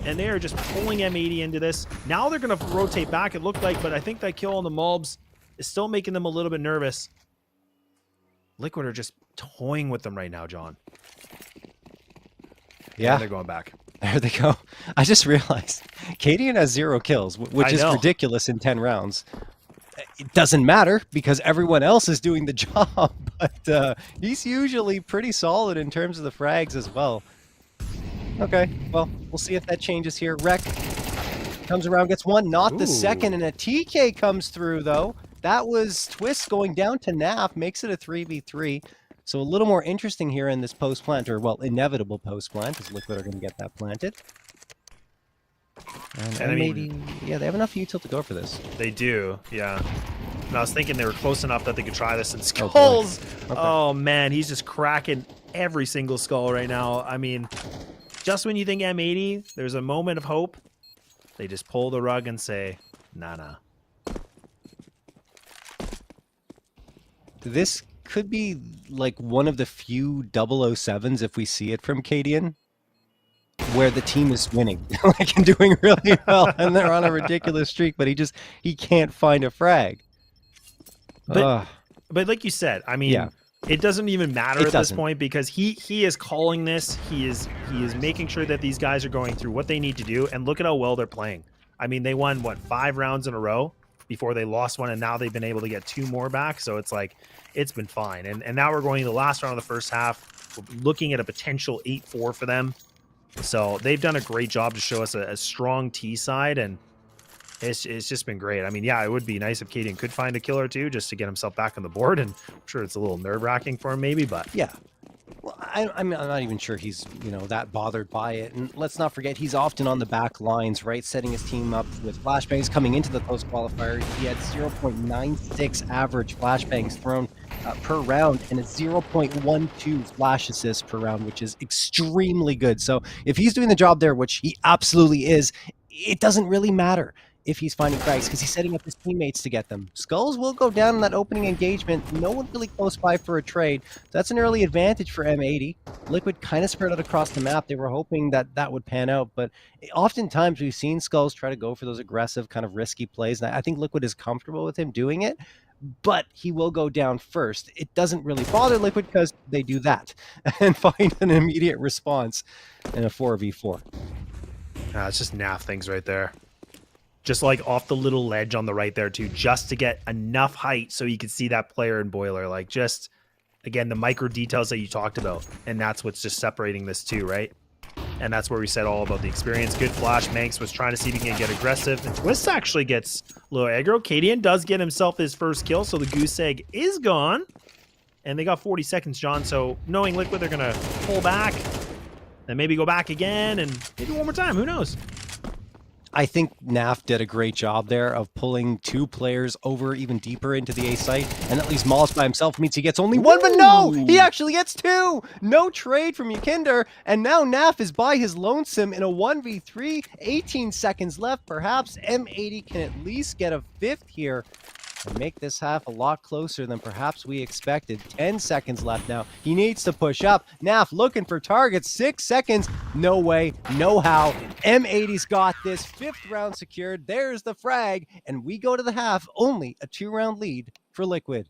And they are just pulling M80 into this. Now they're going to rotate back, it looked like, but I think that kill on the Mulbs is still making them a little bit nervous. Liquid are just toying with them right now, John. Yeah. And they're going back. There they go. I just realized Cadian has 0 kills, which is ridiculous in 10 rounds. It doesn't matter because everyone else is doing the job, but he's usually pretty solid in terms of the frags as well. Okay, well, we'll see if that changes here. Rec comes around, gets one, not the second, and a TK comes through, though. That was Twist going down to Naf, makes it a 3v3. So a little more interesting here in this post-plant, or, well, inevitable post-plant, as Liquid are going to get that planted. And I mean, yeah, they have enough util to go for this. They do, yeah. And I was thinking they were close enough that they could try this in skulls. Oh man, he's just cracking every single skull right now. I mean, just when you think M80, there's a moment of hope, they just pull the rug and say, nah. This could be like one of the few 007s, if we see it from Cadian, where the team is winning like and doing really well and they're on a ridiculous streak, but he can't find a frag. But like you said, I mean, yeah, it doesn't even matter at this point because he is calling this. He is making sure that these guys are going through what they need to do, and look at how well they're playing. I mean, they won what, 5 rounds in a row before they lost one, and now they've been able to get 2 more back. So it's like, it's been fine. And now we're going to the last round of the first half. We're looking at a potential 8-4 for them. So they've done a great job to show us a strong T side, and it's just been great. I mean, yeah, it would be nice if Cadian could find a kill or 2 just to get himself back on the board, and I'm sure it's a little nerve-wracking for him maybe, but... Yeah. Well, I'm not even sure he's, that bothered by it. And let's not forget, he's often on the back lines, right? Setting his team up with flashbangs coming into the post qualifier. He had 0.96 average flashbangs thrown per round and a 0.12 flash assists per round, which is extremely good. So if he's doing the job there, which he absolutely is, it doesn't really matter if he's finding frags because he's setting up his teammates to get them. Skulls will go down in that opening engagement. No one really close by for a trade. That's an early advantage for M80. Liquid kind of spread out across the map. They were hoping that that would pan out, but oftentimes we've seen Skulls try to go for those aggressive kind of risky plays, and I think Liquid is comfortable with him doing it, but he will go down first. It doesn't really bother Liquid because they do that and find an immediate response in a 4v4. It's just naff things right there. Just like off the little ledge on the right there too, just to get enough height so you can see that player in Boiler. Like just, again, the micro details that you talked about. And that's what's just separating this too, right? And that's where we said all about the experience. Good flash. Manx was trying to see if he can get aggressive. And Twist actually gets a little aggro. Cadian does get himself his first kill, so the goose egg is gone. And they got 40 seconds, John. So knowing Liquid, they're going to pull back. Then maybe go back again and maybe one more time. Who knows? I think NAF did a great job there of pulling 2 players over even deeper into the A site, and at least Moss by himself means he gets only 1, but no! He actually gets 2! No trade from Yukinder, and now NAF is by his lonesome in a 1v3, 18 seconds left. Perhaps M80 can at least get a 5th here and make this half a lot closer than perhaps we expected. 10 seconds left now. He needs to push up. NAF looking for targets. 6 seconds. No way, no how. M80's got this. 5th round secured. There's the frag. And we go to the half. Only a 2-round lead for Liquid.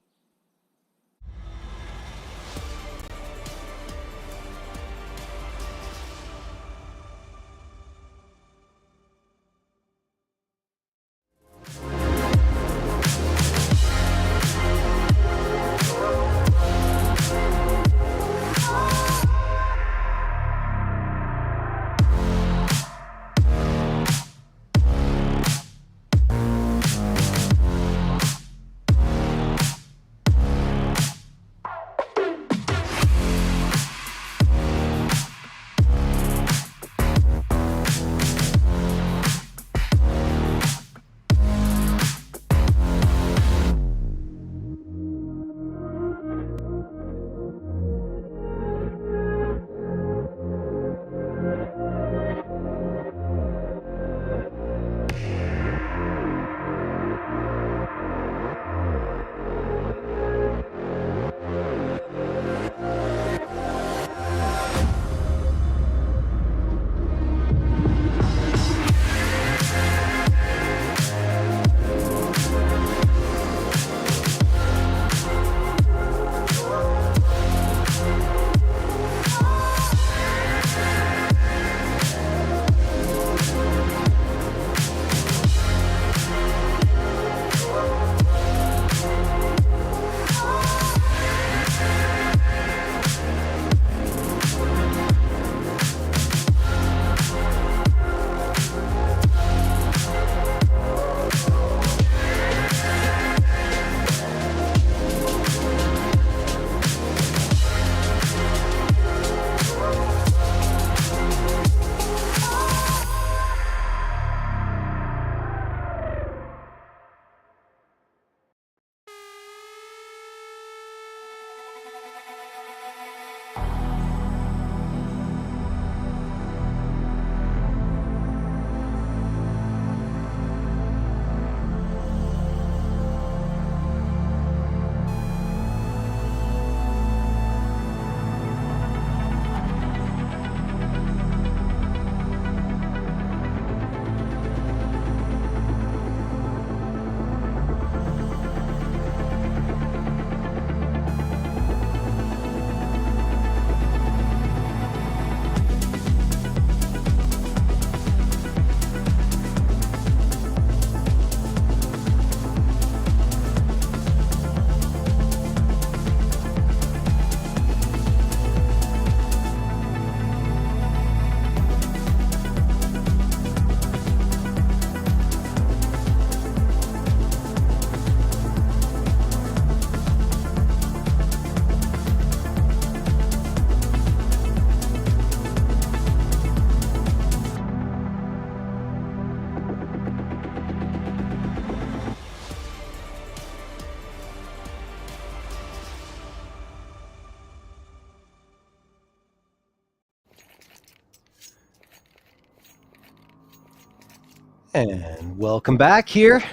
And welcome back here.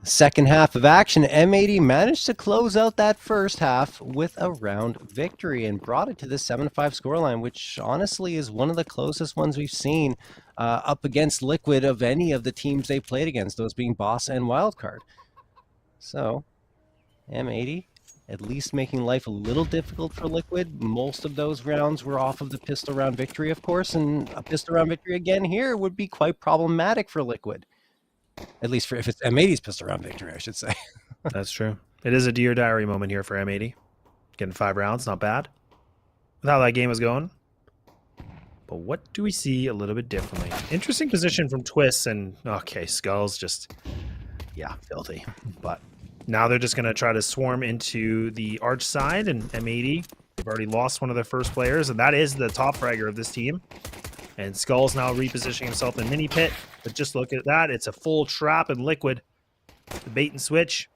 Second half of action. M80 managed to close out that first half with a round victory and brought it to the 7-5 scoreline, which honestly is one of the closest ones we've seen up against Liquid of any of the teams they played against, those being Boss and Wildcard. So, M80 at least making life a little difficult for Liquid. Most of those rounds were off of the pistol round victory, of course, and a pistol round victory again here would be quite problematic for Liquid. At least for if it's M80's pistol round victory, I should say. That's true. It is a Dear Diary moment here for M80. Getting 5 rounds, not bad. With how that game is going. But what do we see a little bit differently? Interesting position from Twists and, okay, Skulls just, yeah, filthy. But now they're just going to try to swarm into the Arch side, and M80, they've already lost one of their first players, and that is the top fragger of this team. And Skull's now repositioning himself in mini pit. But just look at that. It's a full trap and Liquid. The bait and switch.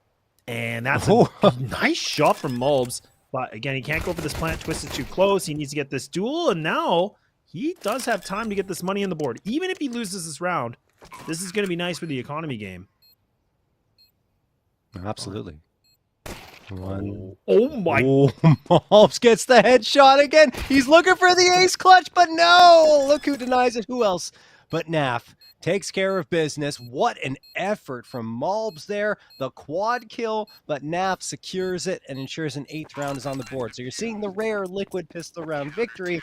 And that's a nice shot from Mulbs. But again, he can't go for this plant. Twisted too close. He needs to get this duel. And now he does have time to get this money on the board. Even if he loses this round, this is going to be nice for the economy game. Absolutely. One. Oh my. Oh, Mulbs gets the headshot again. He's looking for the ace clutch, but no. Look who denies it. Who else but Naf takes care of business. What an effort from Mulbs there. The quad kill, but Naf secures it and ensures an 8th round is on the board. So you're seeing the rare Liquid pistol round victory,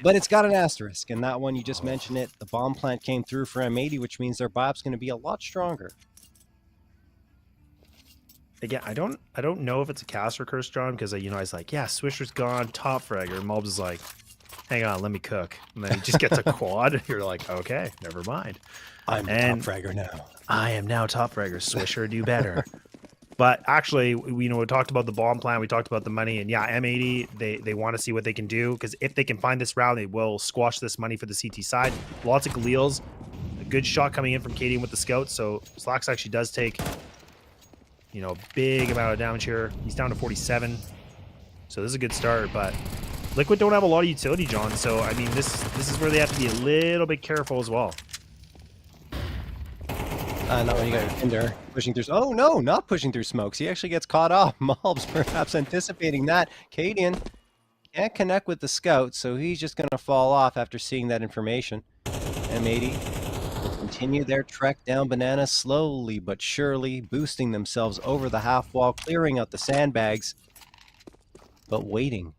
but it's got an asterisk. And that one, you just mentioned it, the bomb plant came through for M80, which means their buyup's going to be a lot stronger. Again, I don't know if it's a caster curse, John, because I was like, yeah, Swisher's gone, top fragger. And Mulbs is like, hang on, let me cook. And then he just gets a quad, and you're like, okay, never mind. I'm the top fragger now. I am now top fragger. Swisher, do better. But actually, we talked about the bomb plan, we talked about the money, and yeah, M80, they want to see what they can do, because if they can find this round, they will squash this money for the CT side. Lots of Galeals, a good shot coming in from Cadian with the scout, so Slacks actually does take, a big amount of damage here. He's down to 47, so this is a good start, but Liquid don't have a lot of utility, John, so I mean, this is where they have to be a little bit careful as well. Not when you got your Tinder pushing through. Oh no, not pushing through smokes. He actually gets caught off. Mulbs perhaps anticipating that. Cadian can't connect with the scout, so he's just going to fall off after seeing that information. M80 will continue their trek down Banana slowly but surely, boosting themselves over the half wall, clearing out the sandbags, but waiting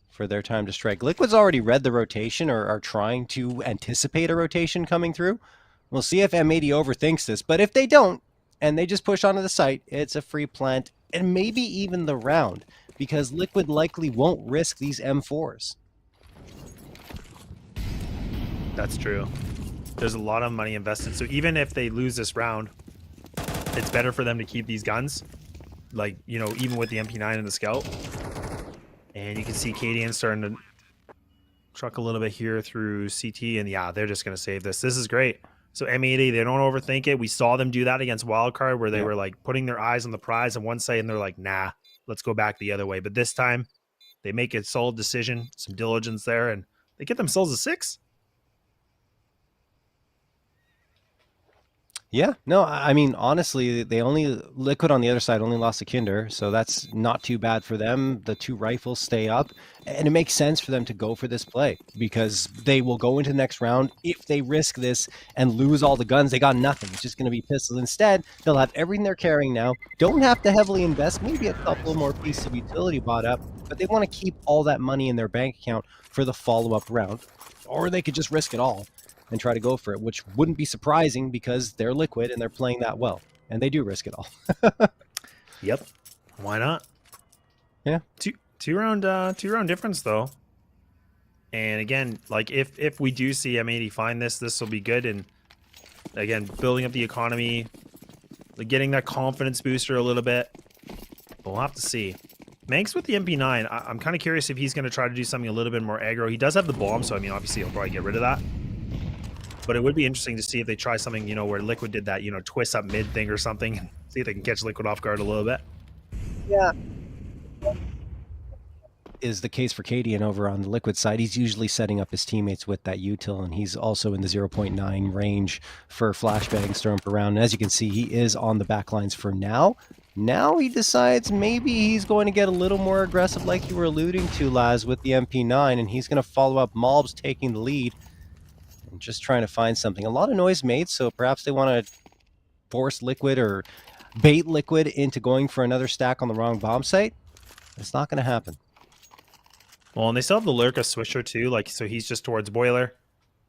for their time to strike. Liquid's already read the rotation, or are trying to anticipate a rotation coming through. We'll see if M80 overthinks this, but if they don't, and they just push onto the site, it's a free plant, and maybe even the round, because Liquid likely won't risk these M4s. That's true. There's a lot of money invested, so even if they lose this round, it's better for them to keep these guns, like, even with the MP9 and the Scout. And you can see Cadian starting to truck a little bit here through CT, and yeah, they're just going to save this. This is great. So M80, they don't overthink it. We saw them do that against Wildcard, where they were like putting their eyes on the prize on one side, and they're like, nah, let's go back the other way. But this time, they make a solid decision, some diligence there, and they get themselves a 6. Yeah, no, I mean, honestly, Liquid on the other side only lost a Kinder, so that's not too bad for them. The 2 rifles stay up, and it makes sense for them to go for this play, because they will go into the next round. If they risk this and lose all the guns, they got nothing. It's just going to be pistols. Instead, they'll have everything they're carrying now, don't have to heavily invest, maybe a couple more pieces of utility bought up, but they want to keep all that money in their bank account for the follow-up round, or they could just risk it all and try to go for it, which wouldn't be surprising because they're Liquid and they're playing that well, and they do risk it all. Yep, why not? Yeah, two round difference though. And again, like if we do see M80 find this will be good. And again, building up the economy, like getting that confidence booster a little bit. We'll have to see. Manx with the MP9, I'm kind of curious if he's going to try to do something a little bit more aggro. He does have the bomb, so I mean, obviously he'll probably get rid of that. But it would be interesting to see if they try something, where Liquid did that, twist up mid thing or something, and see if they can catch Liquid off guard a little bit. Yeah. Is the case for Cadian over on the Liquid side. He's usually setting up his teammates with that util, and he's also in the 0.9 range for flashbangs thrown per round. And as you can see, he is on the back lines for now. Now he decides maybe he's going to get a little more aggressive, like you were alluding to, Laz, with the MP9, and he's going to follow up Mulbs taking the lead. And just trying to find something. A lot of noise made, so perhaps they want to force Liquid or bait Liquid into going for another stack on the wrong bomb site. It's not going to happen. Well, and they still have the Lurka Swisher too, so he's just towards Boiler.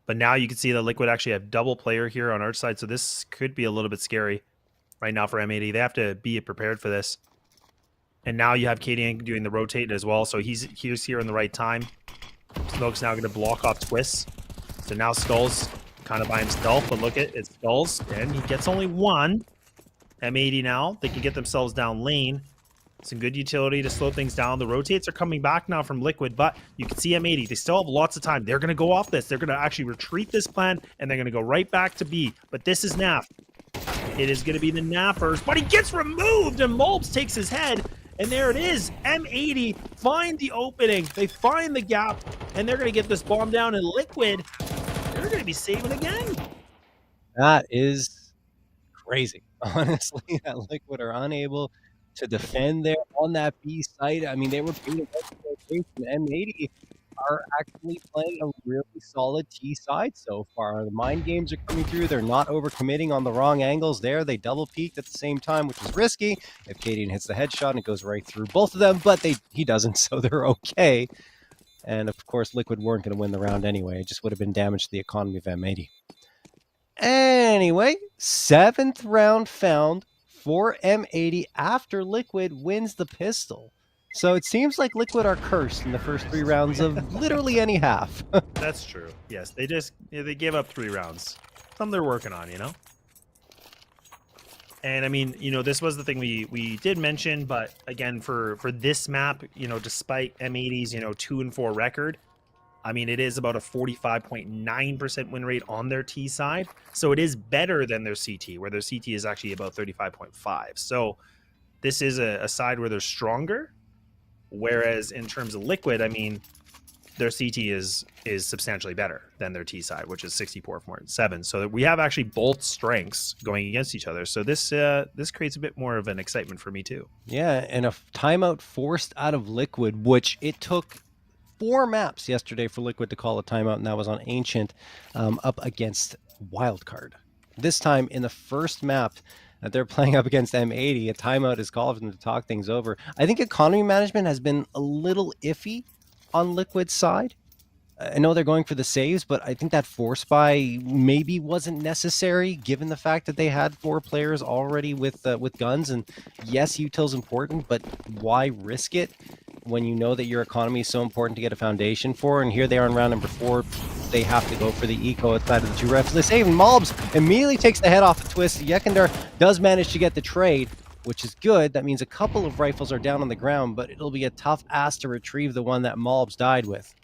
But now you can see that Liquid actually have double player here on our side, so this could be a little bit scary right now for M80. They have to be prepared for this. And now you have Cadian doing the rotate as well, so he's here in the right time. Smoke's now going to block off twists. So now Skull's kind of by himself, but look at it's Skulls, and he gets only 1. M80 now, they can get themselves down lane. Some good utility to slow things down. The rotates are coming back now from Liquid, but you can see M80. They still have lots of time. They're going to go off this. They're going to actually retreat this plan, and they're going to go right back to B. But this is NAF. It is going to be the NAFers, but he gets removed, and Mulbs takes his head. And there it is. M80 find the opening. They find the gap, and they're going to get this bomb down. And Liquid, they're going to be saving again. That is crazy. Honestly, that Liquid are unable to defend there on that B site. I mean, they were beating rotation. M80 are actually playing a really solid T side so far. The mind games are coming through. They're not overcommitting on the wrong angles there. They double peaked at the same time, which is risky. If Cadian hits the headshot, and it goes right through both of them, but he doesn't, so they're okay. And of course, Liquid weren't going to win the round anyway. It just would have been damage to the economy of M80. Anyway, 7th round found for M80 after Liquid wins the pistol. So it seems like Liquid are cursed in the first 3 rounds of literally any half. That's true. Yes, they gave up 3 rounds. Something they're working on, you know? And I mean, you know, this was the thing we did mention, but again, for this map, you know, despite M80's, you know, 2-4 record, I mean, it is about a 45.9% win rate on their T side. So it is better than their CT, where their CT is actually about 35.5. So this is a side where they're stronger. Whereas in terms of Liquid, I mean, their CT is substantially better than their T side, which is 64.7. So we have actually both strengths going against each other. So this creates a bit more of an excitement for me too. Yeah, and a timeout forced out of Liquid, which it took 4 maps yesterday for Liquid to call a timeout, and that was on Ancient up against Wildcard. This time in the first map that they're playing up against M80, a timeout is called for them to talk things over. I think economy management has been a little iffy on Liquid's side. I know they're going for the saves, but I think that force buy maybe wasn't necessary given the fact that they had 4 players already with guns. And yes, util's important, but why risk it when you know that your economy is so important to get a foundation for? And here they are in round number 4. They have to go for the eco outside of the 2 rifles. They save, and Mulbs immediately takes the head off the twist. Yekindar does manage to get the trade, which is good. That means a couple of rifles are down on the ground, but it'll be a tough ask to retrieve the one that Mulbs died with.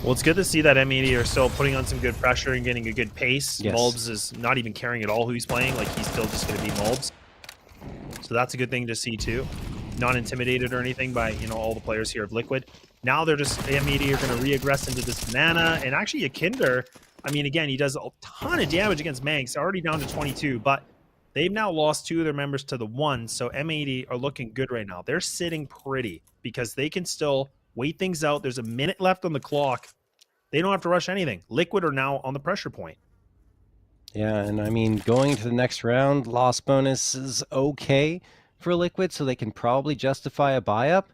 Well, it's good to see that M80 are still putting on some good pressure and getting a good pace. Yes. Mulbs is not even caring at all who he's playing. Like, he's still just going to be Mulbs. So that's a good thing to see, too. Not intimidated or anything by, you know, all the players here of Liquid. Now they're just, M80 are going to re-aggress into this banana. And actually, Yekindar, I mean, again, he does a ton of damage against Manx, already down to 22, but they've now lost 2 of their members to the 1. So M80 are looking good right now. They're sitting pretty because they can still wait things out. There's a minute left on the clock. They don't have to rush anything. Liquid are now on the pressure point. Yeah, and I mean, going to the next round, loss bonus is okay for Liquid, so they can probably justify a buy-up,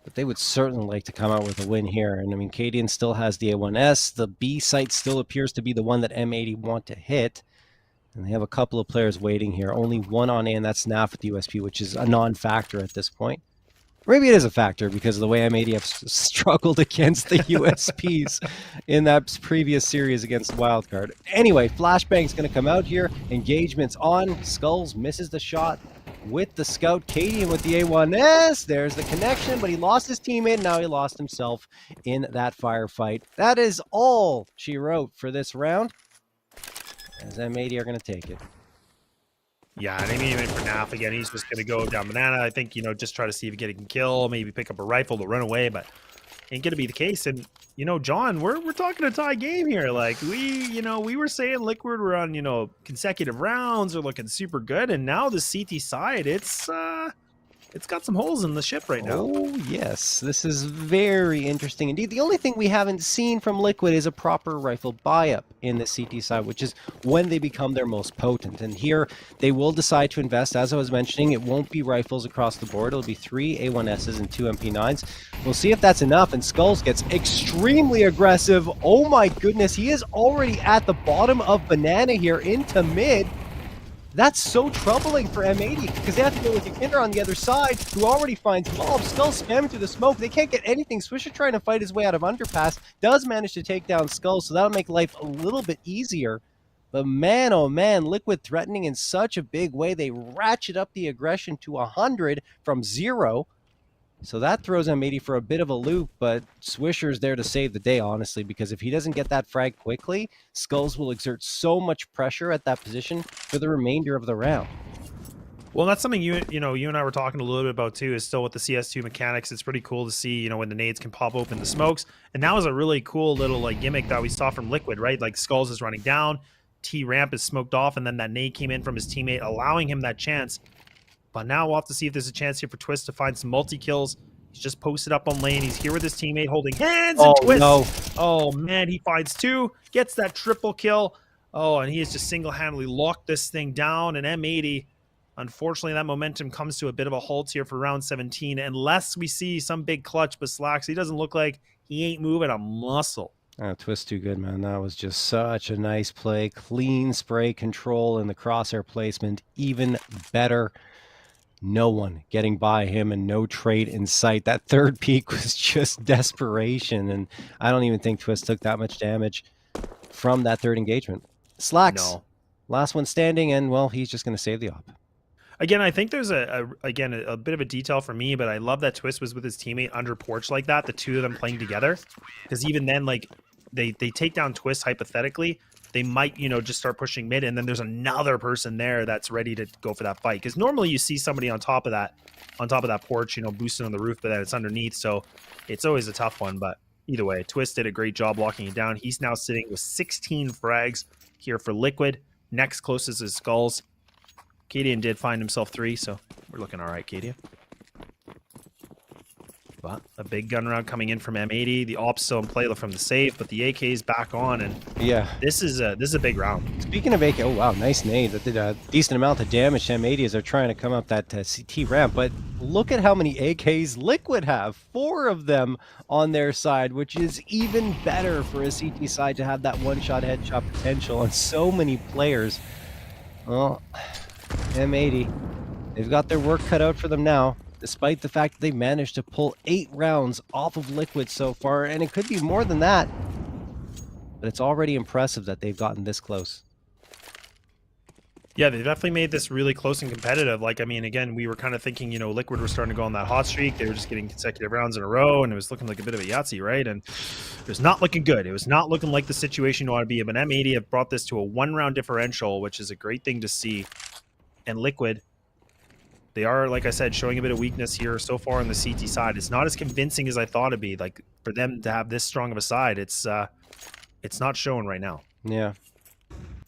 but they would certainly like to come out with a win here. And I mean, Cadian still has the A1S. The B site still appears to be the one that M80 want to hit. And they have a couple of players waiting here. Only one on A, and that's NAF with the USP, which is a non-factor at this point. Maybe it is a factor because of the way M80 have struggled against the USPs in that previous series against Wildcard. Anyway, Flashbang's going to come out here. Engagement's on. Skulls misses the shot with the scout. Cadian with the A1S. There's the connection, but he lost his teammate. Now he lost himself in that firefight. That is all she wrote for this round, as M80 are going to take it. Yeah, and aiming for NAF again. He's just going to go down banana. I think, you know, just try to see if he can kill, maybe pick up a rifle to run away, but ain't going to be the case. And, you know, John, we're talking a tie game here. Like, we were saying Liquid were on, you know, consecutive rounds are looking super good. And now the CT side, it's got some holes in the ship right now. Oh, yes. This is very interesting indeed. The only thing we haven't seen from Liquid is a proper rifle buy-up in the CT side, which is when they become their most potent. And here, they will decide to invest. As I was mentioning, it won't be rifles across the board. It'll be 3 A1Ss and 2 MP9s. We'll see if that's enough. And Skulls gets extremely aggressive. Oh my goodness, he is already at the bottom of banana here into mid. That's so troubling for M80 because they have to deal with Yekindar on the other side, who already finds Mulbs. Skulls spamming through the smoke. They can't get anything. Swisher trying to fight his way out of underpass. Does manage to take down Skulls, so that'll make life a little bit easier But man, oh man, Liquid threatening in such a big way. They ratchet up the aggression to 100 from 0. So that throws M80 for a bit of a loop, but Swisher's there to save the day, honestly, because if he doesn't get that frag quickly, Skulls will exert so much pressure at that position for the remainder of the round. Well, that's something you and I were talking a little bit about too, is still with the CS2 mechanics. It's pretty cool to see, when the nades can pop open the smokes. And that was a really cool little like gimmick that we saw from Liquid, right? Like Skulls is running down, T ramp is smoked off, and then that nade came in from his teammate, allowing him that chance. But now we'll have to see if there's a chance here for Twist to find some multi-kills. He's just posted up on lane. He's here with his teammate holding hands, and Twist. No. Oh, man, he finds 2, gets that triple kill. Oh, and he has just single-handedly locked this thing down, and M80, unfortunately, that momentum comes to a bit of a halt here for round 17, unless we see some big clutch, but Slacks, he doesn't look like he ain't moving a muscle. Oh, Twist too good, man. That was just such a nice play. Clean spray control and the crosshair placement, even better. No one getting by him and no trade in sight. That third peak was just desperation, and I don't even think Twist took that much damage from that third engagement. Slacks, No. last one standing, and, well, he's just going to save the op. Again, I think there's a bit of a detail for me, but I love that Twist was with his teammate under porch like that, the two of them playing together. Because even then, like, they take down Twist hypothetically, they might, just start pushing mid, and then there's another person there that's ready to go for that fight. Because normally you see somebody on top of that porch, boosting on the roof, but then it's underneath, so it's always a tough one. But either way, Twist did a great job locking it down. He's now sitting with 16 frags here for Liquid. Next closest is Skulls. Cadian did find himself 3, so we're looking all right, Cadian. But a big gun round coming in from M80. The ops still in play from the save, but the AK is back on, and yeah, this is a big round. Speaking of AK, oh wow, nice nade. That did a decent amount of damage to M80 as they're trying to come up that CT ramp. But look at how many AKs Liquid have. 4 of them on their side, which is even better for a CT side to have that one-shot headshot potential on so many players. Well, M80, they've got their work cut out for them now, despite the fact that they managed to pull 8 rounds off of Liquid so far, and it could be more than that. But it's already impressive that they've gotten this close. Yeah, they definitely made this really close and competitive. Like, I mean, again, we were kind of thinking, Liquid were starting to go on that hot streak. They were just getting consecutive rounds in a row, and it was looking like a bit of a Yahtzee, right? And it was not looking good. It was not looking like the situation you want to be in. But M80 have brought this to a 1-round differential, which is a great thing to see. And Liquid, they are, like I said, showing a bit of weakness here so far on the CT side. It's not as convincing as I thought it'd be. Like, for them to have this strong of a side, it's not showing right now. Yeah.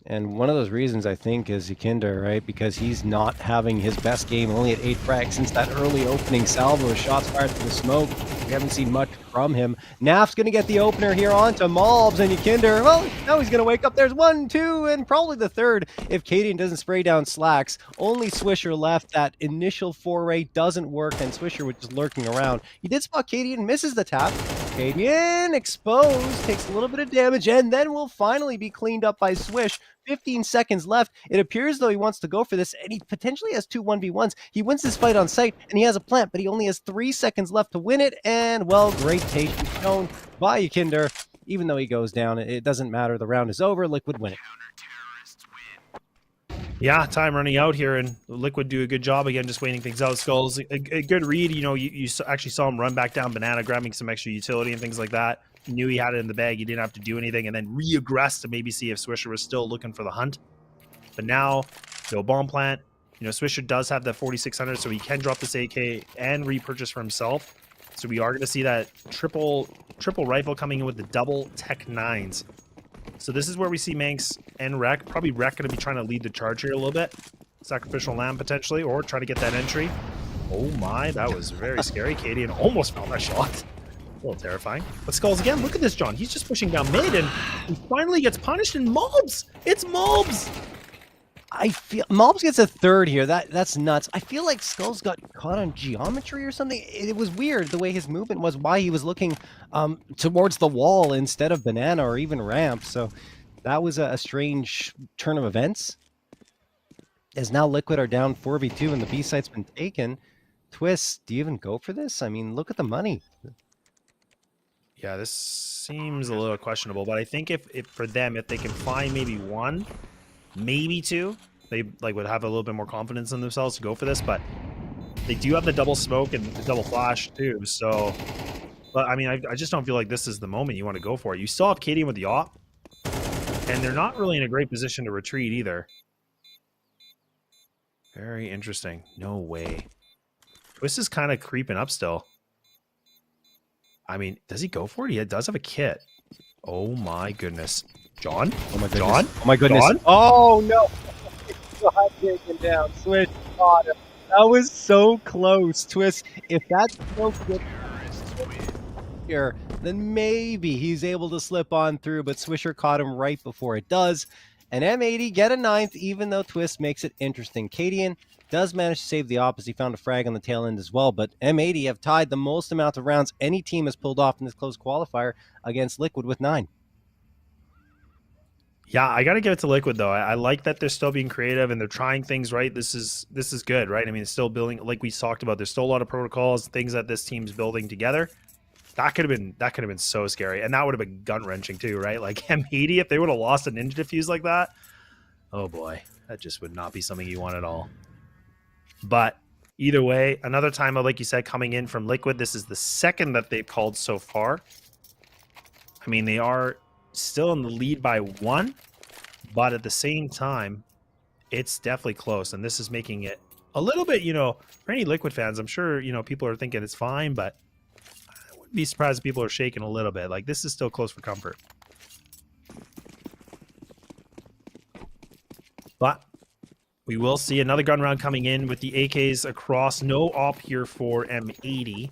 And one of those reasons, I think, is Yikinder, right? Because he's not having his best game, only at 8 frags since that early opening salvo. Shots fired through the smoke. We haven't seen much from him. Naf's going to get the opener here onto Malbs, and Yikinder, well, now he's going to wake up. There's 1, 2, and probably the third if Cadian doesn't spray down Slacks. Only Swisher left. That initial foray doesn't work, and Swisher was just lurking around. He did spot Cadian, misses the tap. Cadian exposed, takes a little bit of damage, and then will finally be cleaned up by Swish. 15 seconds left. It appears though he wants to go for this, and he potentially has 2 1v1s. He wins this fight on sight, and he has a plant, but he only has 3 seconds left to win it, and, well, great patience shown by Yikinder. Even though he goes down, it doesn't matter. The round is over. Liquid win it. Yeah, time running out here, and Liquid do a good job again, just waiting things out. Skulls, a good read. You actually saw him run back down Banana, grabbing some extra utility and things like that. He knew he had it in the bag. He didn't have to do anything, and then reaggressed to maybe see if Swisher was still looking for the hunt. But now, no bomb plant. Swisher does have that 4600, so he can drop this AK and repurchase for himself. So we are going to see that triple rifle coming in with the double Tech 9s. So this is where we see Manx and Rek. Probably Rek going to be trying to lead the charge here a little bit. Sacrificial lamb potentially, or try to get that entry. Oh my, that was very scary. Cadian almost found that shot. A little terrifying. But Skulls again, look at this, John. He's just pushing down mid, and he finally gets punished, and Mobs! It's Mobs! I feel Mobs gets a third here. That's nuts. I feel like Skulls got caught on geometry or something. It was weird the way his movement was, why he was looking towards the wall instead of Banana or even ramp. So that was a strange turn of events. As now Liquid are down 4v2 and the B site's been taken. Twist, do you even go for this? I mean, look at the money. Yeah, this seems a little questionable, but I think if for them, if they can find maybe one, maybe two, they like would have a little bit more confidence in themselves to go for this. But they do have the double smoke and the double flash too. So, but I mean, I just don't feel like this is the moment you want to go for it. You still have Cadian with the op, and they're not really in a great position to retreat either. Very interesting. No way. Twist is kind of creeping up still. I mean, does he go for it? He does have a kit. Oh my goodness. John? Oh my goodness. John? Oh my goodness. John? Oh no. God taken down. Switch caught him. That was so close. Twist. If that's so good here, then maybe he's able to slip on through, but Swisher caught him right before it does. And M80 get a 9th, even though Twist makes it interesting. Cadian does manage to save the op as he found a frag on the tail end as well, but M80 have tied the most amount of rounds any team has pulled off in this close qualifier against Liquid with 9. Yeah, I got to give it to Liquid, though. I like that they're still being creative and they're trying things right. This is good, right? I mean, it's still building, like we talked about, there's still a lot of protocols, things that this team's building together. That could have been so scary, and that would have been gut-wrenching too, right? Like M80, if they would have lost a ninja defuse like that, oh boy, that just would not be something you want at all. But either way, another timeout, like you said, coming in from Liquid. This is the second that they've called so far. I mean, they are still in the lead by 1, but at the same time, it's definitely close, and this is making it a little bit, you know, for any Liquid fans, I'm sure, you know, people are thinking it's fine, but I wouldn't be surprised if people are shaking a little bit. Like, this is still close for comfort. But we will see another gun round coming in with the AKs across. No op here for M80.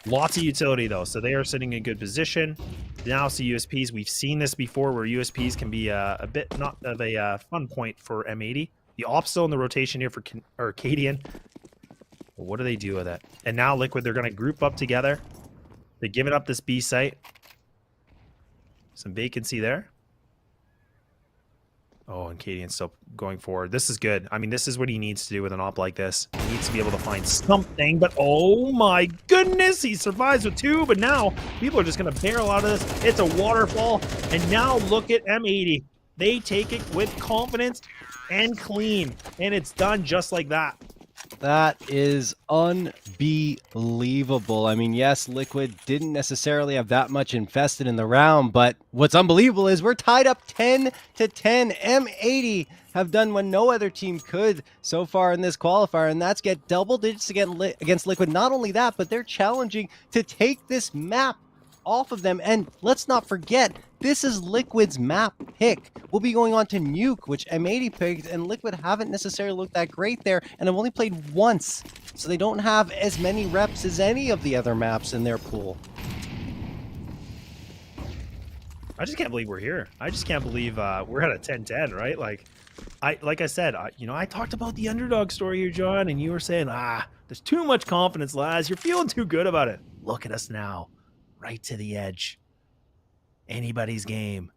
Lots of utility, though, so they are sitting in good position. Now see USPs. We've seen this before where USPs can be a bit not of a fun point for M80. The op still in the rotation here for Cadian. What do they do with it? And now Liquid, they're going to group up together. They're giving up this B site. Some vacancy there. Oh, and Cadian's still going forward. This is good. I mean, this is what he needs to do with an op like this. He needs to be able to find something, but oh my goodness, he survives with 2, but now people are just going to barrel out of this. It's a waterfall, and now look at M80. They take it with confidence and clean, and it's done just like that. That is unbelievable. I mean, yes, Liquid didn't necessarily have that much invested in the round, but what's unbelievable is we're tied up 10-10. M80 have done what no other team could so far in this qualifier, and that's get double digits against Liquid. Not only that, but they're challenging to take this map off of them. And let's not forget, this is Liquid's map pick. We'll be going on to Nuke, which M80 picked, and Liquid haven't necessarily looked that great there, and have only played once, so they don't have as many reps as any of the other maps in their pool. I just can't believe we're here. I just can't believe we're at a 10-10, right? Like I said, you know, I talked about the underdog story here, John, and you were saying, there's too much confidence, Laz. You're feeling too good about it. Look at us now. Right to the edge. Anybody's game.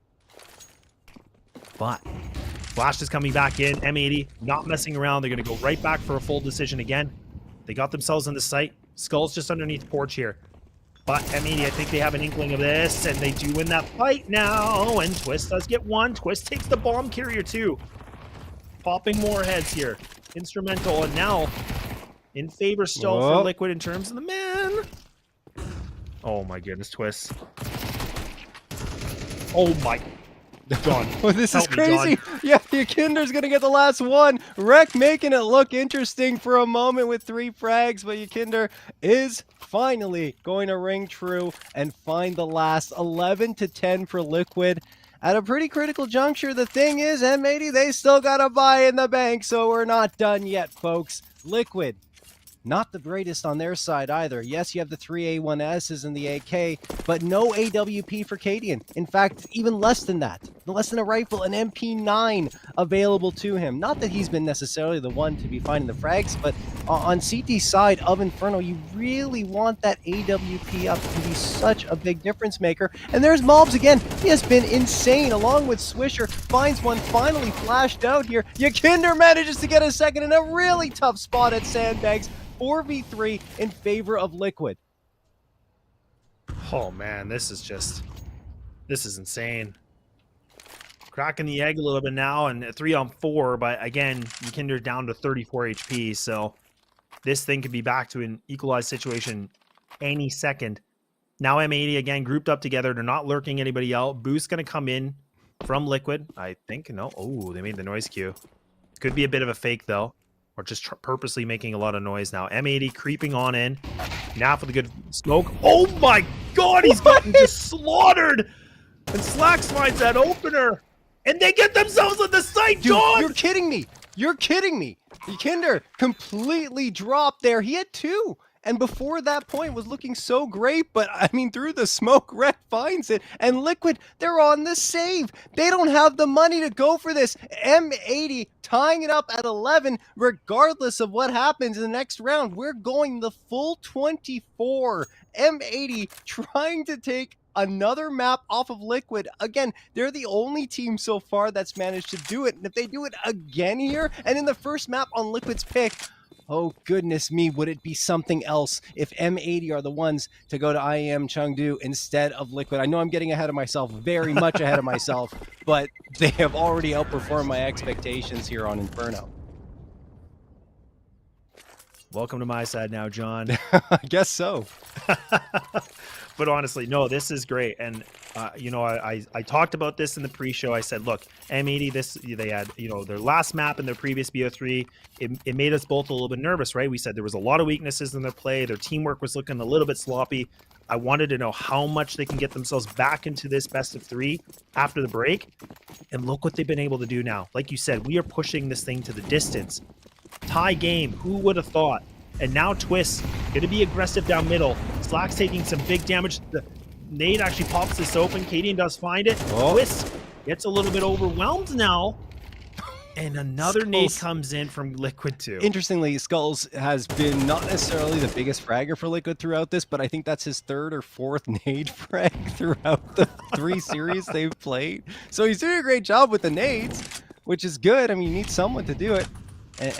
But Flash is coming back in. M80 not messing around. They're going to go right back for a full decision again. They got themselves in the sight. Skull's just underneath porch here. But M80, I think they have an inkling of this, and they do win that fight now. And Twist does get 1. Twist takes the bomb carrier too. Popping more heads here. Instrumental, and now in favor still for Liquid in terms of the man. Oh my goodness, Twist. Oh my John. Oh, this is crazy. Yeah, Yakinder's going to get the last one. Rek making it look interesting for a moment with 3 frags, but Yakinder is finally going to ring true and find the last. 11-10 for Liquid. At a pretty critical juncture, the thing is, M80, they still got a buy in the bank, so we're not done yet, folks. Liquid, not the greatest on their side either. Yes, you have the 3 A1Ss and the AK, but no AWP for Cadian. In fact, even less than that. Less than a rifle, an MP9 available to him. Not that he's been necessarily the one to be finding the frags, but on CT's side of Inferno, you really want that AWP up to be such a big difference maker. And there's Mobs again. He has been insane, along with Swisher. Finds one, finally flashed out here. Yakinder manages to get a second in a really tough spot at Sandbags. 4v3 in favor of Liquid. Oh man, this is insane. Cracking the egg a little bit now, and 3-on-4, but again, Yikinder's down to 34 HP, so this thing could be back to an equalized situation any second. Now M80 again grouped up together. They're not lurking anybody out. Boost going to come in from Liquid, I think. No. Oh, they made the noise cue. Could be a bit of a fake, though, or just purposely making a lot of noise now. M80 creeping on in. Now for the good smoke. Oh my god, he's gotten just slaughtered! And Slacks finds that opener. And they get themselves on the site, Dude, John! you're kidding me. You're kidding me. Yikinder completely dropped there. He had 2. And before that point was looking so great, but I mean, through the smoke, Red finds it. And Liquid, they're on the save. They don't have the money to go for this. M80 tying it up at 11, regardless of what happens in the next round. We're going the full 24. M80 trying to take another map off of Liquid. Again, they're the only team so far that's managed to do it. And if they do it again here, and in the first map on Liquid's pick, oh goodness me, would it be something else if M80 are the ones to go to IEM Chengdu instead of Liquid? I know I'm getting ahead of myself, very much ahead of myself, but they have already outperformed my expectations here on Inferno. Welcome to my side now, John. I guess so. But honestly, no, this is great. And, you know, I talked about this in the pre-show. I said, look, M80, they had, you know, their last map in their previous BO3. It made us both a little bit nervous, right? We said there was a lot of weaknesses in their play. Their teamwork was looking a little bit sloppy. I wanted to know how much they can get themselves back into this best of 3 after the break. And look what they've been able to do now. Like you said, we are pushing this thing to the distance. Tie game, who would have thought? And now Twist, going to be aggressive down middle. Slack's taking some big damage. The nade actually pops this open. Cadian does find it. Oh. Twist gets a little bit overwhelmed now. And another Skulls. nade comes in from Liquid too. Interestingly, Skulls has been not necessarily the biggest fragger for Liquid throughout this, but I think that's his 3rd or 4th nade frag throughout the 3 series they've played. So he's doing a great job with the nades, which is good. I mean, you need someone to do it.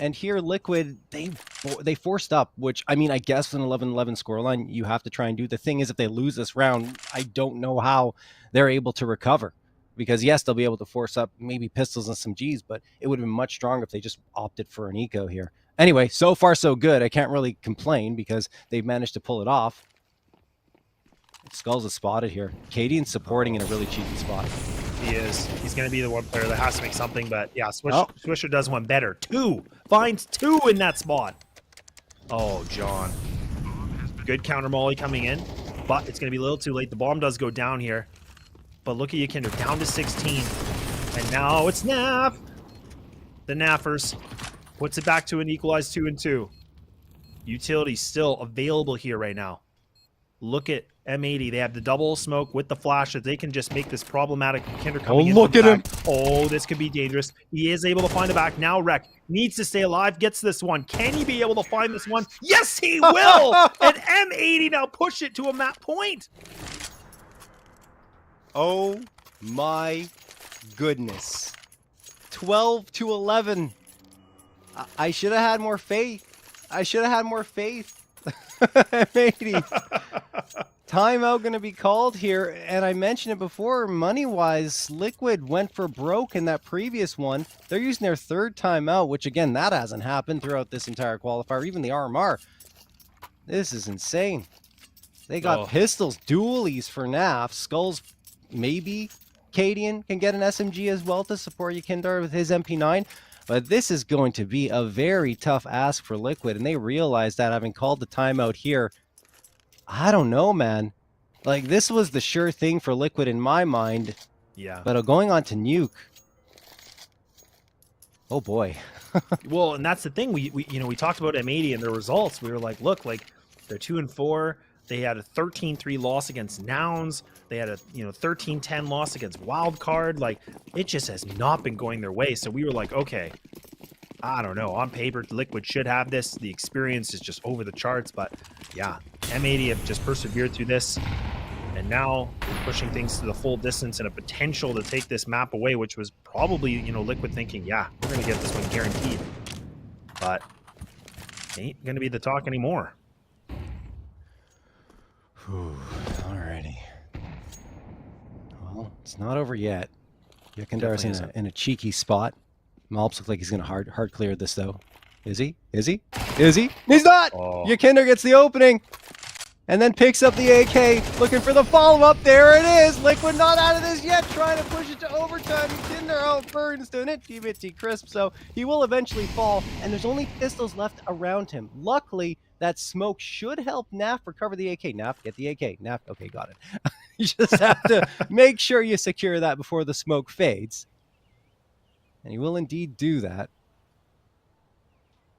And here, Liquid, they forced up, which, I mean, I guess with an 11-11 scoreline, you have to try and do. The thing is, if they lose this round, I don't know how they're able to recover. Because, yes, they'll be able to force up maybe pistols and some Gs, but it would have been much stronger if they just opted for an eco here. Anyway, so far so good. I can't really complain because they've managed to pull it off. Skulls is spotted here. Cadian's supporting in a really cheeky spot. He is. He's going to be the one player that has to make something, but yeah, Swisher does one better. 2. Finds 2 in that spot. Oh, John. Good counter molly coming in, but it's going to be a little too late. The bomb does go down here, but look at Yikinder, down to 16. And now it's Naf. The Naffers puts it back to an equalized 2-2. Utility still available here right now. Look at M80. They have the double smoke with the flash that they can just make this problematic Kinder coming in. Look at him. Oh, this could be dangerous. He is able to find it back. Now Rek needs to stay alive, gets this one. Can he be able to find this one? Yes, he will! And M80 now push it to a map point. Oh my goodness. 12-11. I should have had more faith. I should have had more faith. M80. Timeout going to be called here, and I mentioned it before, money-wise, Liquid went for broke in that previous one. They're using their 3rd timeout, which again, that hasn't happened throughout this entire qualifier, even the RMR. This is insane. They got pistols, dualies for NAF. Skulls, maybe Cadian can get an SMG as well to support Yikinder with his MP9. But this is going to be a very tough ask for Liquid, and they realize that having called the timeout here. I don't know, man. Like, this was the sure thing for Liquid in my mind. Yeah. But going on to Nuke. Oh, boy. Well, and that's the thing. We talked about M80 and their results. We were like, look, like, they're 2-4. They had a 13-3 loss against Nouns. They had a 13-10 loss against Wildcard. Like, it just has not been going their way. So we were like, okay, I don't know. On paper, Liquid should have this. The experience is just over the charts. But yeah, M80 have just persevered through this. And now pushing things to the full distance and a potential to take this map away, which was probably, Liquid thinking, yeah, we're going to get this one guaranteed. But ain't going to be the talk anymore. Alrighty. Well, it's not over yet. Yakindar's Definitely in a cheeky spot. Malps looks like he's going to hard clear this, though. Is he? Is he? Is he? He's not! Oh. Yakinder gets the opening. And then picks up the AK, looking for the follow-up. There it is. Liquid not out of this yet, trying to push it to overtime. Yakinder outburns doing it. T crisp, so he will eventually fall. And there's only pistols left around him. Luckily, that smoke should help Naf recover the AK. Naf, get the AK. Naf, okay, got it. You just have to make sure you secure that before the smoke fades. And he will indeed do that.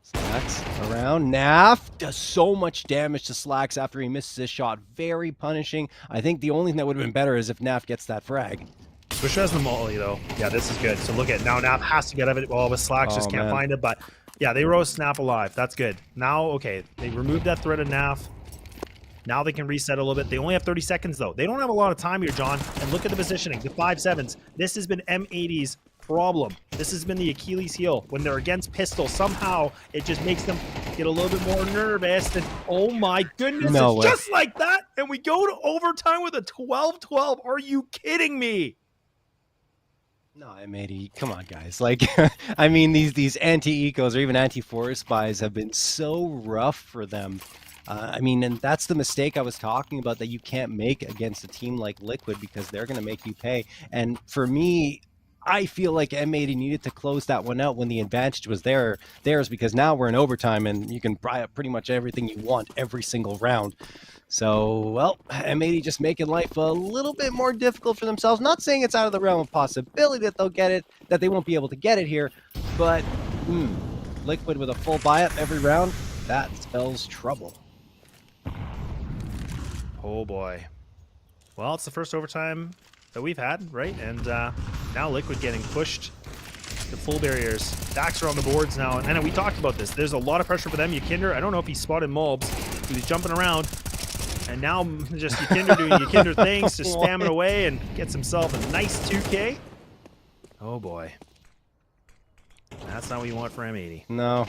Slacks around. Naf does so much damage to Slacks after he misses his shot. Very punishing. I think the only thing that would have been better is if Naf gets that frag. Swisher has the molly, though. Yeah, this is good. So look at now. Naf has to get out of it. Well, with Slacks just can't find it. But yeah, they roast Snap alive. That's good. Now, okay, they removed that threat of Naf. Now they can reset a little bit. They only have 30 seconds, though. They don't have a lot of time here, John. And look at the positioning. The 5-7s. This has been M80's problem. This has been the Achilles heel. When they're against pistol, somehow it just makes them get a little bit more nervous. And oh my goodness, No it's way. just like that. And we go to overtime with a 12-12. Are you kidding me? No, M80, come on, guys. Like, I mean, these anti-ecos or even anti-forest buys have been so rough for them. I mean, and that's the mistake I was talking about that you can't make against a team like Liquid because they're going to make you pay. And for me, I feel like M80 needed to close that one out when the advantage was theirs, because now we're in overtime and you can buy up pretty much everything you want every single round. So, well, M80 just making life a little bit more difficult for themselves. Not saying it's out of the realm of possibility that they'll get it, that they won't be able to get it here, but Liquid with a full buy-up every round, that spells trouble. Oh boy. Well, it's the first overtime that we've had, right? And now Liquid getting pushed to full barriers. Stacks are on the boards now. And we talked about this. There's a lot of pressure for them. Yakinder, I don't know if he spotted Mulbs. He was jumping around. And now just Yakinder doing Yakinder things, just spamming away and gets himself a nice 2K. Oh boy. That's not what you want for M80. No.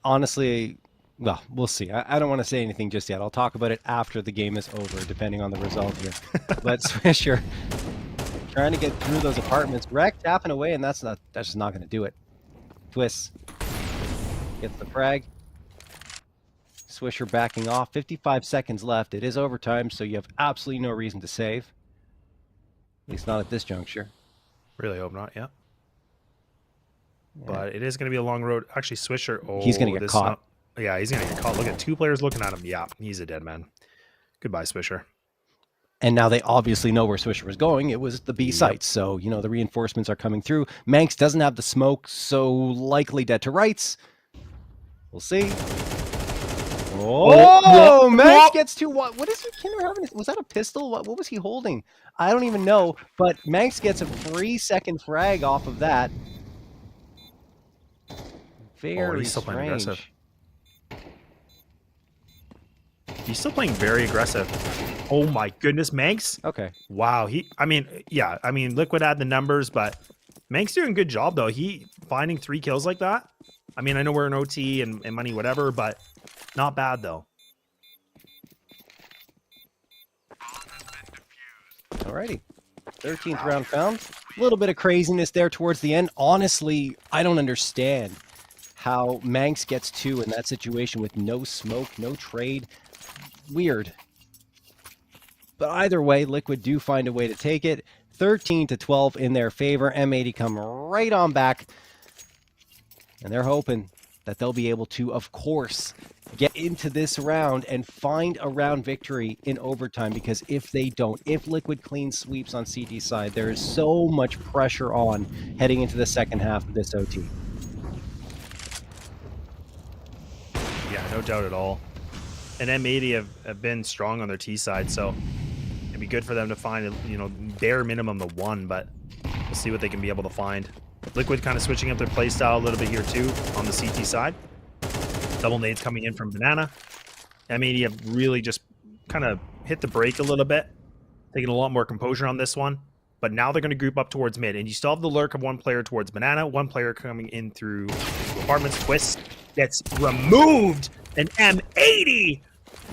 Honestly, well, we'll see. I don't want to say anything just yet. I'll talk about it after the game is over, depending on the result here. But Swisher trying to get through those apartments. Wreck tapping away, and that's just not going to do it. Twist gets the frag. Swisher backing off. 55 seconds left. It is overtime, so you have absolutely no reason to save. At least not at this juncture. Really hope not, yeah. But it is going to be a long road. Actually, Swisher, oh, he's going to get caught. Yeah, he's going to get caught. Look at two players looking at him. Yeah, he's a dead man. Goodbye, Swisher. And now they obviously know where Swisher was going. It was the B site. So, you know, the reinforcements are coming through. Manx doesn't have the smoke, so likely dead to rights. We'll see. Oh, Manx gets to what is Kinder having? Was that a pistol? What was he holding? I don't even know. But Manx gets a 3-second frag off of that. Very he's still playing strange. aggressive. He's still playing very aggressive. Oh my goodness, Manx. Okay. Wow. Liquid had the numbers, but Manx doing a good job though. He finding 3 kills like that. I mean, I know we're in OT and money, whatever, but not bad though. Alrighty. 13th round found. A little bit of craziness there towards the end. Honestly, I don't understand how Manx gets 2 in that situation with no smoke, no trade. Weird. But either way, Liquid do find a way to take it. 13-12 in their favor. M80 come right on back. And they're hoping that they'll be able to, of course, get into this round and find a round victory in overtime, because if they don't, if Liquid clean sweeps on CT side, there is so much pressure on heading into the second half of this OT. Yeah, no doubt at all. And M80 have been strong on their T side, so it'd be good for them to find, bare minimum the 1, but we'll see what they can be able to find. Liquid kind of switching up their play style a little bit here too on the CT side. Double nades coming in from Banana. M80 have really just kind of hit the brake a little bit, taking a lot more composure on this one. But now they're going to group up towards mid, and you still have the lurk of 1 player towards Banana, 1 player coming in through apartments. Twist gets removed, and M80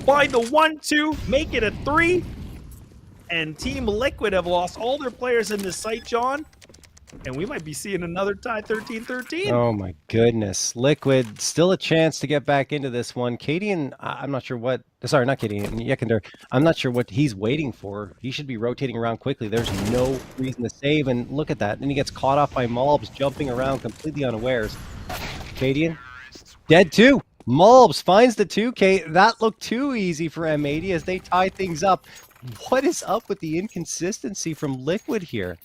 by the 1-2, make it a 3. and Team Liquid have lost all their players in this site, John. And we might be seeing another tie 13-13. Oh my goodness. Liquid, still a chance to get back into this one. Cadian, I'm not sure what, sorry, not Cadian, Yekender. I'm not sure what he's waiting for. He should be rotating around quickly. There's no reason to save, and look at that. And he gets caught off by Malbs, jumping around completely unawares. Cadian, dead too. Malbs finds the 2K. That looked too easy for M80 as they tie things up. What is up with the inconsistency from Liquid here?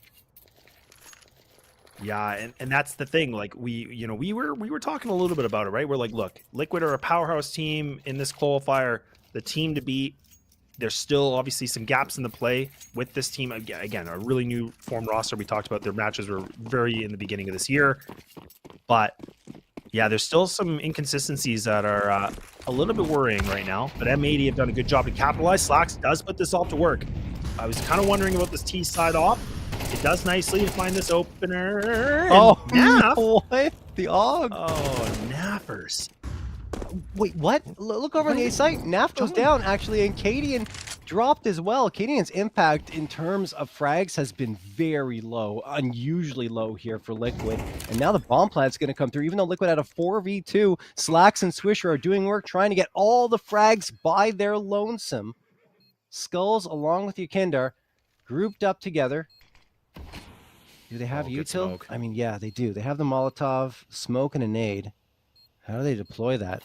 Yeah, and that's the thing. Like we were talking a little bit about it, right? We're like, look, Liquid are a powerhouse team in this qualifier, the team to beat. There's still obviously some gaps in the play with this team. Again, a really new form roster. We talked about their matches were very in the beginning of this year, but yeah, there's still some inconsistencies that are a little bit worrying right now. But M80 have done a good job to capitalize. Slacks does put this off to work. I was kind of wondering about this T side off. It does nicely to find this opener. Oh, Naff. what? The Og. Oh, Naffers. Wait, what? Look over on the A site. Naf goes down, actually, and Cadian dropped as well. Cadian's impact in terms of frags has been very low, unusually low here for Liquid. And now the bomb plant's going to come through. Even though Liquid had a 4v2, Slacks and Swisher are doing work trying to get all the frags by their lonesome. Skulls, along with Yekindar, grouped up together. Do they have util? I mean, yeah, they do. They have the Molotov, smoke, and a nade. How do they deploy that?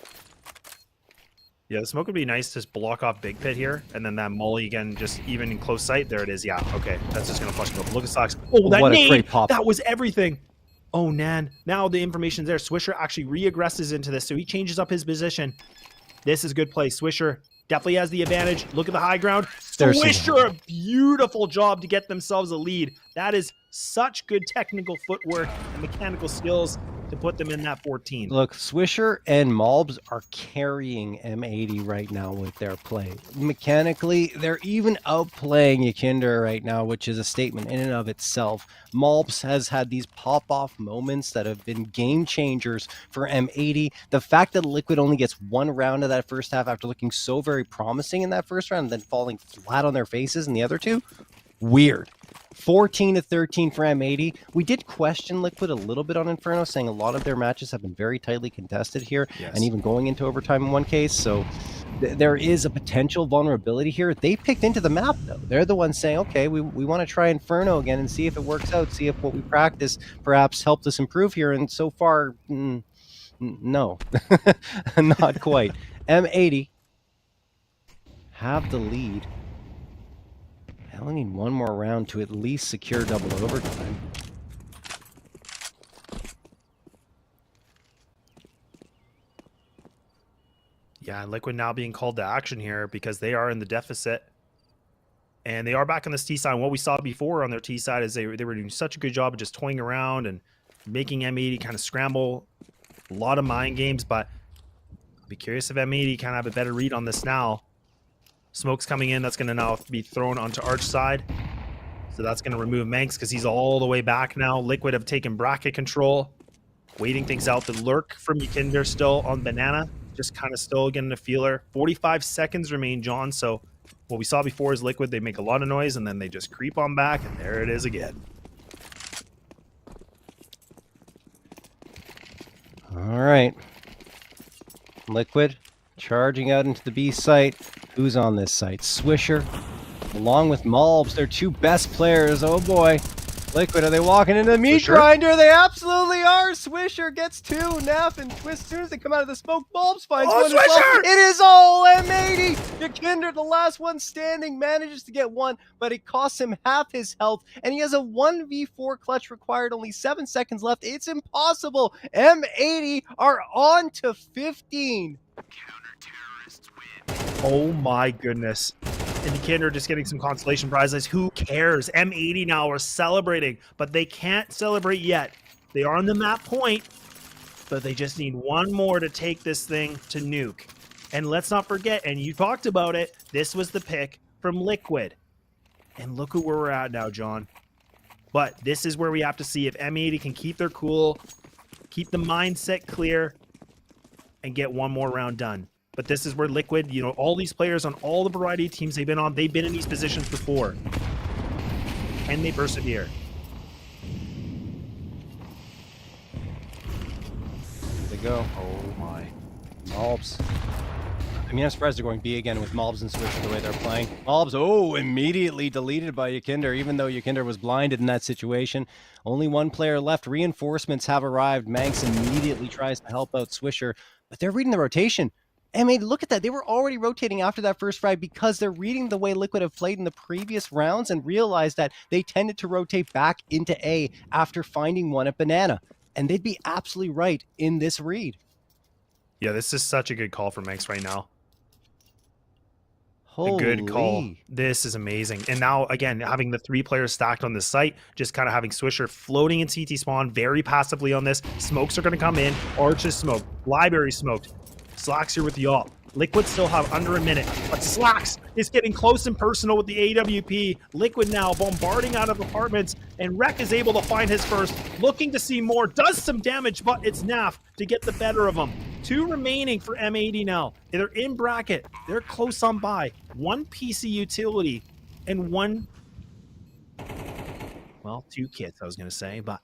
Yeah, the smoke would be nice to block off Big Pit here, and then that molly again, just even in close sight. There it is. Yeah, okay, that's just gonna flush it up. Look at Slacks. Oh, that What a nade! great pop. That was everything. Oh, Nan. Now the information's there. Swisher actually re-aggresses into this, so he changes up his position. This is good play. Swisher definitely has the advantage. Look at the high ground. Swisher, a beautiful job to get themselves a lead. That is such good technical footwork and mechanical skills to put them in that 14. Look, Swisher and Malbs are carrying M80 right now with their play. Mechanically, they're even outplaying Yekindar right now, which is a statement in and of itself. Malbs has had these pop-off moments that have been game changers for M80. The fact that Liquid only gets one round of that first half after looking so very promising in that first round and then falling flat on their faces in the other two, weird. 14-13 for M80. We did question Liquid a little bit on Inferno, saying a lot of their matches have been very tightly contested here, and even going into overtime in one case. So there is a potential vulnerability here. They picked into the map, though. They're the ones saying, okay, we want to try Inferno again and see if it works out, see if what we practice perhaps helped us improve here. And so far, no, not quite. M80 have the lead. I only need one more round to at least secure double overtime. Yeah, and Liquid now being called to action here because they are in the deficit. And they are back on this T side. And what we saw before on their T side is they were doing such a good job of just toying around and making M80 kind of scramble. A lot of mind games, but I'll be curious if M80 kind of have a better read on this now. Smoke's coming in. That's going to now be thrown onto Arch side. So that's going to remove Manx because he's all the way back now. Liquid have taken bracket control. Waiting things out. The lurk from Yekindar still on Banana. Just kind of still getting a feeler. 45 seconds remain, John. So what we saw before is Liquid. They make a lot of noise and then they just creep on back. And there it is again. All right. Liquid charging out into the B site. Who's on this site? Swisher, along with Malbs, their two best players. Oh boy. Liquid, are they walking into the meat grinder? They absolutely are. Swisher gets two. Naff and Twist, as soon as they come out of the smoke, Malbs finds one as well. It is all M80. Yekindar, the last one standing, manages to get one, but it costs him half his health, and he has a 1v4 clutch required, only 7 seconds left. It's impossible. M80 are on to 15. Oh my goodness. And Yekindar just getting some consolation prizes. Who cares? M80 now are celebrating, but they can't celebrate yet. They are on the map point, but they just need one more to take this thing to nuke. And let's not forget, and you talked about it, this was the pick from Liquid. And look at where we're at now, John. But this is where we have to see if M80 can keep their cool, keep the mindset clear, and get one more round done. But this is where Liquid, you know, all these players on all the variety of teams they've been on, they've been in these positions before. Can they persevere? There they go. Oh my. Malbs. I mean, I'm surprised they're going B again with Malbs and Swisher the way they're playing. Malbs, oh, immediately deleted by Yakinder, even though Yakinder was blinded in that situation. Only one player left. Reinforcements have arrived. Manx immediately tries to help out Swisher, but they're reading the rotation. I mean, look at that. They were already rotating after that first frag because they're reading the way Liquid have played in the previous rounds and realized that they tended to rotate back into A after finding one at Banana. And they'd be absolutely right in this read. Yeah, this is such a good call for Manx right now. Holy. A good call. This is amazing. And now, again, having the 3 players stacked on this site, just kind of having Swisher floating in CT spawn very passively on this. Smokes are going to come in. Arch is smoked. Library smoked. Slacks here with the ult. Liquid still have under a minute, but Slacks is getting close and personal with the AWP. Liquid now bombarding out of apartments, and Rek is able to find his first. Looking to see more. Does some damage, but it's Naf to get the better of him. 2 remaining for M80 now. They're in bracket. They're close on by. 1 PC utility and 1... Well, 2 kits, I was going to say, but...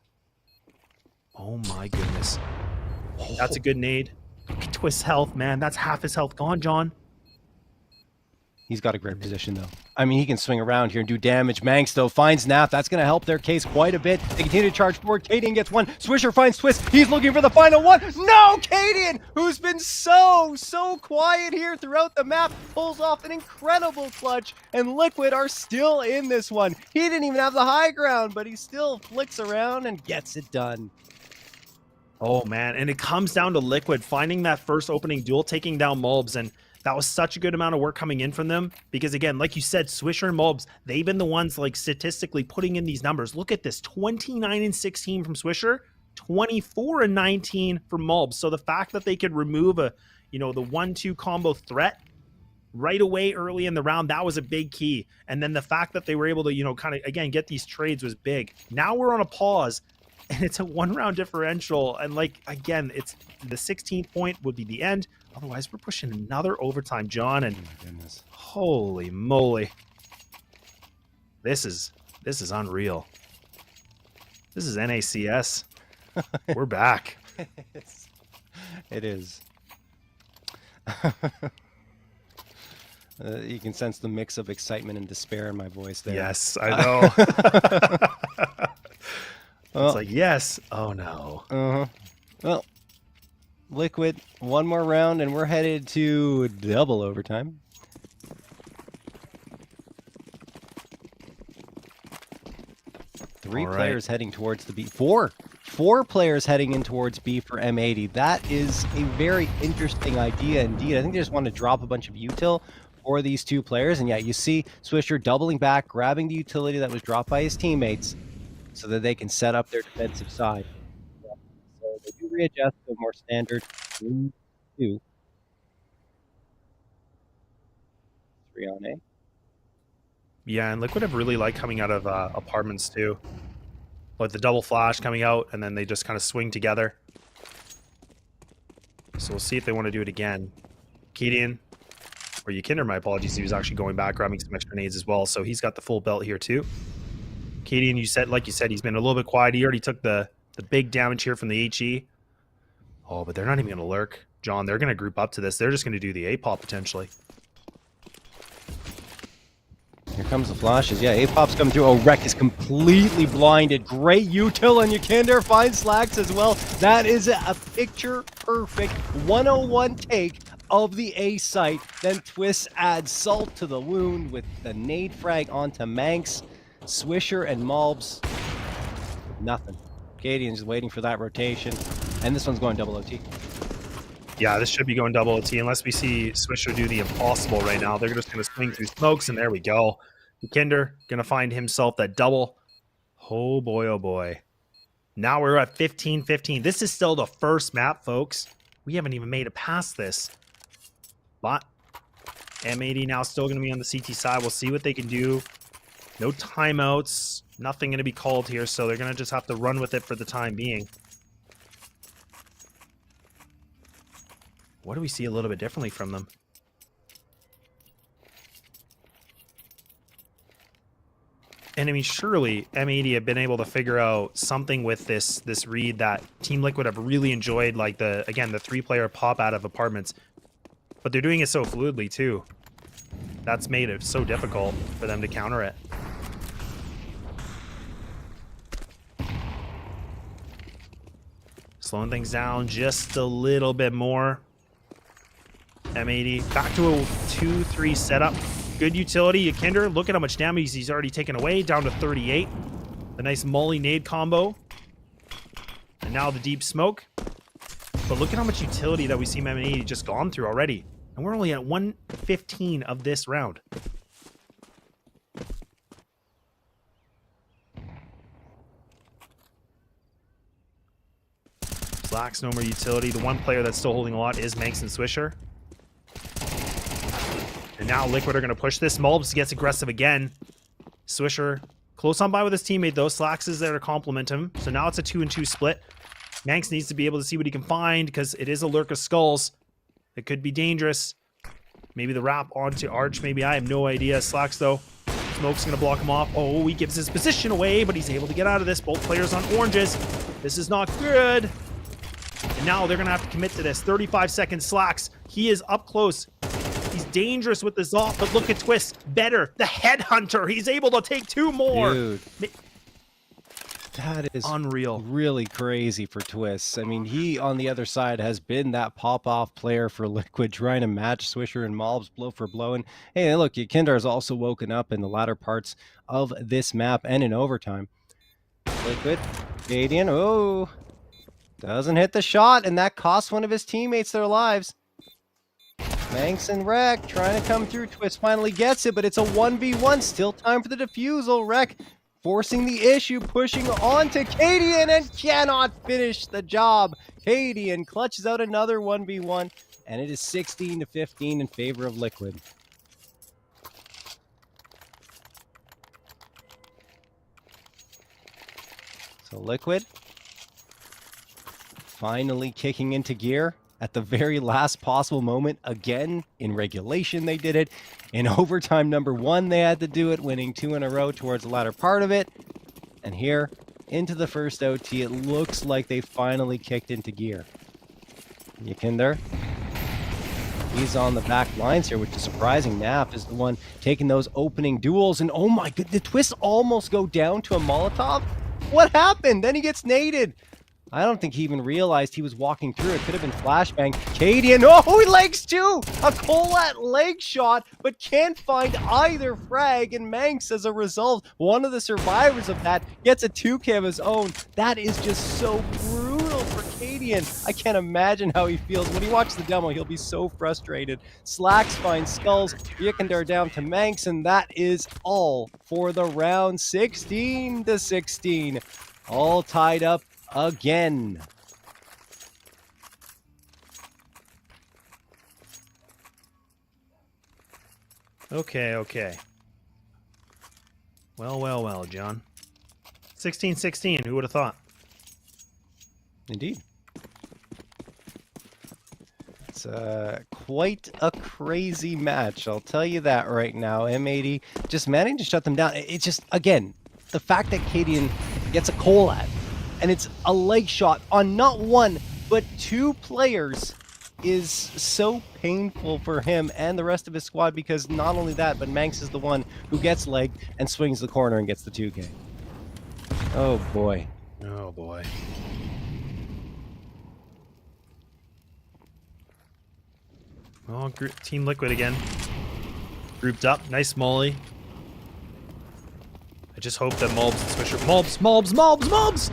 Oh my goodness. That's a good nade. Look at Twist's health, man. That's half his health gone, John. He's got a great position, though. I mean, he can swing around here and do damage. Manx, though, finds Naf. That's going to help their case quite a bit. They continue to charge forward. Cadian gets one. Swisher finds Twist. He's looking for the final one. No! Cadian, who's been so quiet here throughout the map, pulls off an incredible clutch, and Liquid are still in this one. He didn't even have the high ground, but he still flicks around and gets it done. Oh, man. And it comes down to Liquid finding that first opening duel, taking down Mulbs, and that was such a good amount of work coming in from them because, again, like you said, Swisher and Mulbs, they've been the ones, like, statistically putting in these numbers. Look at this, 29-16 from Swisher, 24-19 from Mulbs. So the fact that they could remove the 1-2 combo threat right away early in the round, that was a big key. And then the fact that they were able to, kind of, again, get these trades was big. Now we're on a pause, and it's a 1-round differential. And, like, again, it's the 16th point would be the end. Otherwise, we're pushing another overtime, John, and holy moly. This is unreal. This is NACS. We're back. It is. You can sense the mix of excitement and despair in my voice there. Yes, I know. It's like, yes. Oh, no. Well, Liquid, one more round, and we're headed to double overtime. Three players heading towards the B. Four players heading in towards B for M80. That is a very interesting idea indeed. I think they just want to drop a bunch of util for these 2 players. And yeah, you see Swisher doubling back, grabbing the utility that was dropped by his teammates so that they can set up their defensive side. So they do readjust to a more standard 3-2. 3 on A. Yeah, and Liquid have really liked coming out of apartments too. Like the double flash coming out, and then they just kind of swing together. So we'll see if they want to do it again. Cadian, or Yakinder, my apologies, he was actually going back, grabbing some extra nades as well, so he's got the full belt here too. Cadian, like you said, he's been a little bit quiet. He already took the big damage here from the HE. Oh, but they're not even going to lurk. John, they're going to group up to this. They're just going to do the A-pop potentially. Here comes the flashes. Yeah, A-pop's coming through. Oh, Rek is completely blinded. Great util, and Yakinder finds Slacks as well. That is a picture-perfect 101 take of the A site. Then Twist adds salt to the wound with the nade frag onto Manx. Swisher and Mulbs, nothing. Cadian's just waiting for that rotation, and this one's going double OT. Yeah, this should be going double OT unless we see Swisher do the impossible right now. They're just going to swing through smokes, and there we go. Yakinder going to find himself that double. Oh boy, oh boy. Now we're at 15-15. This is still the first map, folks. We haven't even made it past this. But M80 now still going to be on the CT side. We'll see what they can do. No timeouts. Nothing going to be called here, so they're going to just have to run with it for the time being. what do we see a little bit differently from them? And I mean, surely M80 have been able to figure out something with this read that Team Liquid have really enjoyed, like the 3-player pop out of apartments. But they're doing it so fluidly too. That's made it so difficult for them to counter it. Slowing things down just a little bit more. M80 back to a 2-3 setup. Good utility. Yakinder, look at how much damage he's already taken away, down to 38. The nice molly nade combo. And now the deep smoke. But look at how much utility that we see M80 just gone through already. And we're only at 1:15 of this round. Slacks, no more utility. The one player that's still holding a lot is Manx and Swisher. And now Liquid are going to push this. Mulbs gets aggressive again. Swisher close on by with his teammate, though. Slacks is there to complement him. So now it's a 2-2 split. Manx needs to be able to see what he can find because it is a lurk of skulls. It could be dangerous. Maybe the wrap onto Arch. Maybe, I have no idea. Slacks, though. Smoke's going to block him off. Oh, he gives his position away, but he's able to get out of this. Both players on oranges. This is not good. And now they're going to have to commit to this. 35 seconds. Slacks. He is up close. He's dangerous with this off, but look at Twist. Better. The headhunter. He's able to take 2 more. Dude. That is unreal. Really crazy for Twists. I mean, he on the other side has been that pop-off player for Liquid, trying to match Swisher and Mobs blow for blow. And hey, look, Yakinder has also woken up in the latter parts of this map and in overtime. Liquid, Canadian, oh, doesn't hit the shot, and that costs one of his teammates their lives. Manx and Rek trying to come through. Twist finally gets it, but it's a 1v1. Still time for the defusal. Rek forcing the issue, pushing on to Cadian, and cannot finish the job. Cadian clutches out another 1v1, and it is 16-15 in favor of Liquid. So Liquid finally kicking into gear at the very last possible moment. Again, in regulation they did it. In overtime number 1 they had to do it, winning 2 in a row towards the latter part of it. And here, into the first OT, it looks like they finally kicked into gear. Yakinder, he's on the back lines here, which is surprising. Nap is the one taking those opening duels, and oh my god, the Twists almost go down to a Molotov? What happened? Then he gets naded. I don't think he even realized he was walking through. It could have been flashbang. Cadian, oh, he legs too! A Colat leg shot, but can't find either frag, and Manx, as a result, one of the survivors of that, gets a 2K of his own. That is just so brutal for Cadian. I can't imagine how he feels. When he watches the demo, he'll be so frustrated. Slacks finds skulls. Yakinder down to Manx, and that is all for the round. 16-16. All tied up again. Okay. Well, John. 16-16, who would have thought? Indeed. It's quite a crazy match, I'll tell you that right now. M80 just managed to shut them down. It's just, again, the fact that Cadian gets a Colat, and it's a leg shot on not 1, but 2 players, is so painful for him and the rest of his squad, because not only that, but Manx is the one who gets legged and swings the corner and gets the 2K. Oh boy. Oh boy. Oh, Team Liquid again. Grouped up. Nice molly. I just hope that Mulbs and Swisher... Mulbs!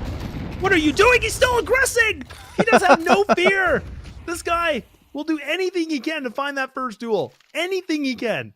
What are you doing? He's still aggressing! He does have no fear! This guy will do anything he can to find that first duel. Anything he can.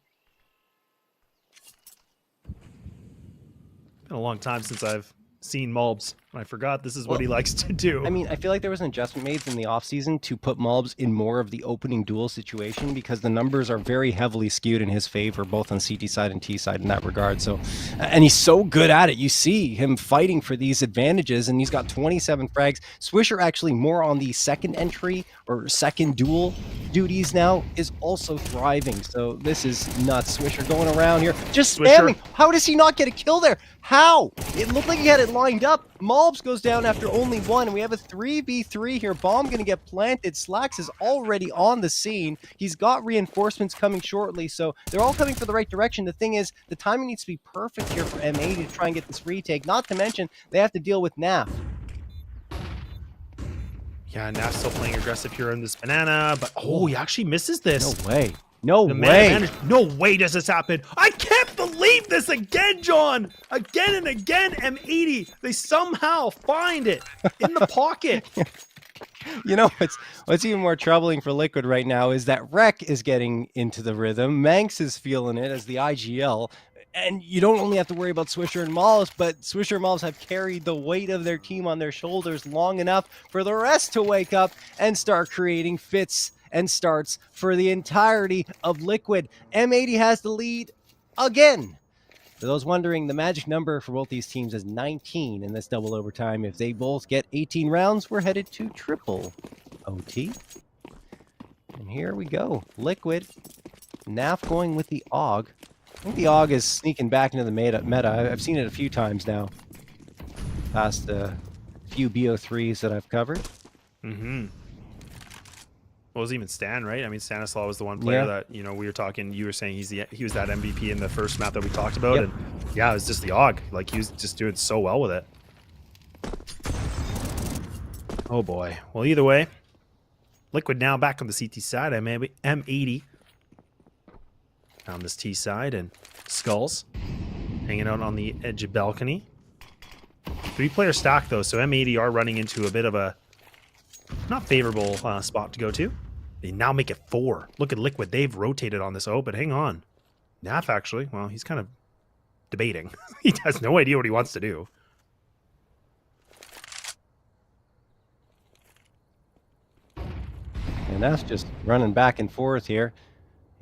Been a long time since I've seen Mulbs. I forgot this is what he likes to do. I mean, I feel like there was an adjustment made in the offseason to put Mulbs in more of the opening duel situation because the numbers are very heavily skewed in his favor, both on CT side and T side in that regard. So, and he's so good at it. You see him fighting for these advantages, and he's got 27 frags. Swisher actually more on the second entry or second duel duties now is also thriving. So this is nuts. Swisher going around here, just spamming. How does he not get a kill there? How? It looked like he had it lined up. Mulbs goes down after only one, and we have a 3v3 here. Bomb going to get planted. Slacks is already on the scene. He's got reinforcements coming shortly, so they're all coming for the right direction. The thing is, the timing needs to be perfect here for M80 to try and get this retake. Not to mention, they have to deal with Naf. Yeah, Naf's still playing aggressive here on this banana, but oh, he actually misses this. No way. No way. No way does this happen. I can't believe this again, John. Again and again, M80. They somehow find it in the pocket. You know, what's even more troubling for Liquid right now is that Rec is getting into the rhythm. Manx is feeling it as the IGL. And you don't only have to worry about Swisher and Malls, but Swisher and Malls have carried the weight of their team on their shoulders long enough for the rest to wake up and start creating fits and starts for the entirety of Liquid. M80 has the lead again. For those wondering, the magic number for both these teams is 19 in this double overtime. If they both get 18 rounds, we're headed to triple OT. And here we go. Liquid, Naf going with the AUG. I think the AUG is sneaking back into the meta. I've seen it a few times now. Past the few BO3s that I've covered. Mm-hmm. Well, it was even Stan, right? I mean, Stanislaw was the one player that, you know, we were talking, you were saying he was that MVP in the first map that we talked about. Yep. And yeah, it was just the AUG. Like, he was just doing so well with it. Oh boy. Well, either way, Liquid now back on the CT side. M80 on this T side, and Skulls hanging out on the edge of balcony. 3-player stack though, so M80 are running into a bit of a not favorable spot to go to. They now make it 4. Look at Liquid. They've rotated on this. Oh, but hang on. Naf actually, well, he's kind of debating. He has no idea what he wants to do. And Naf's just running back and forth here.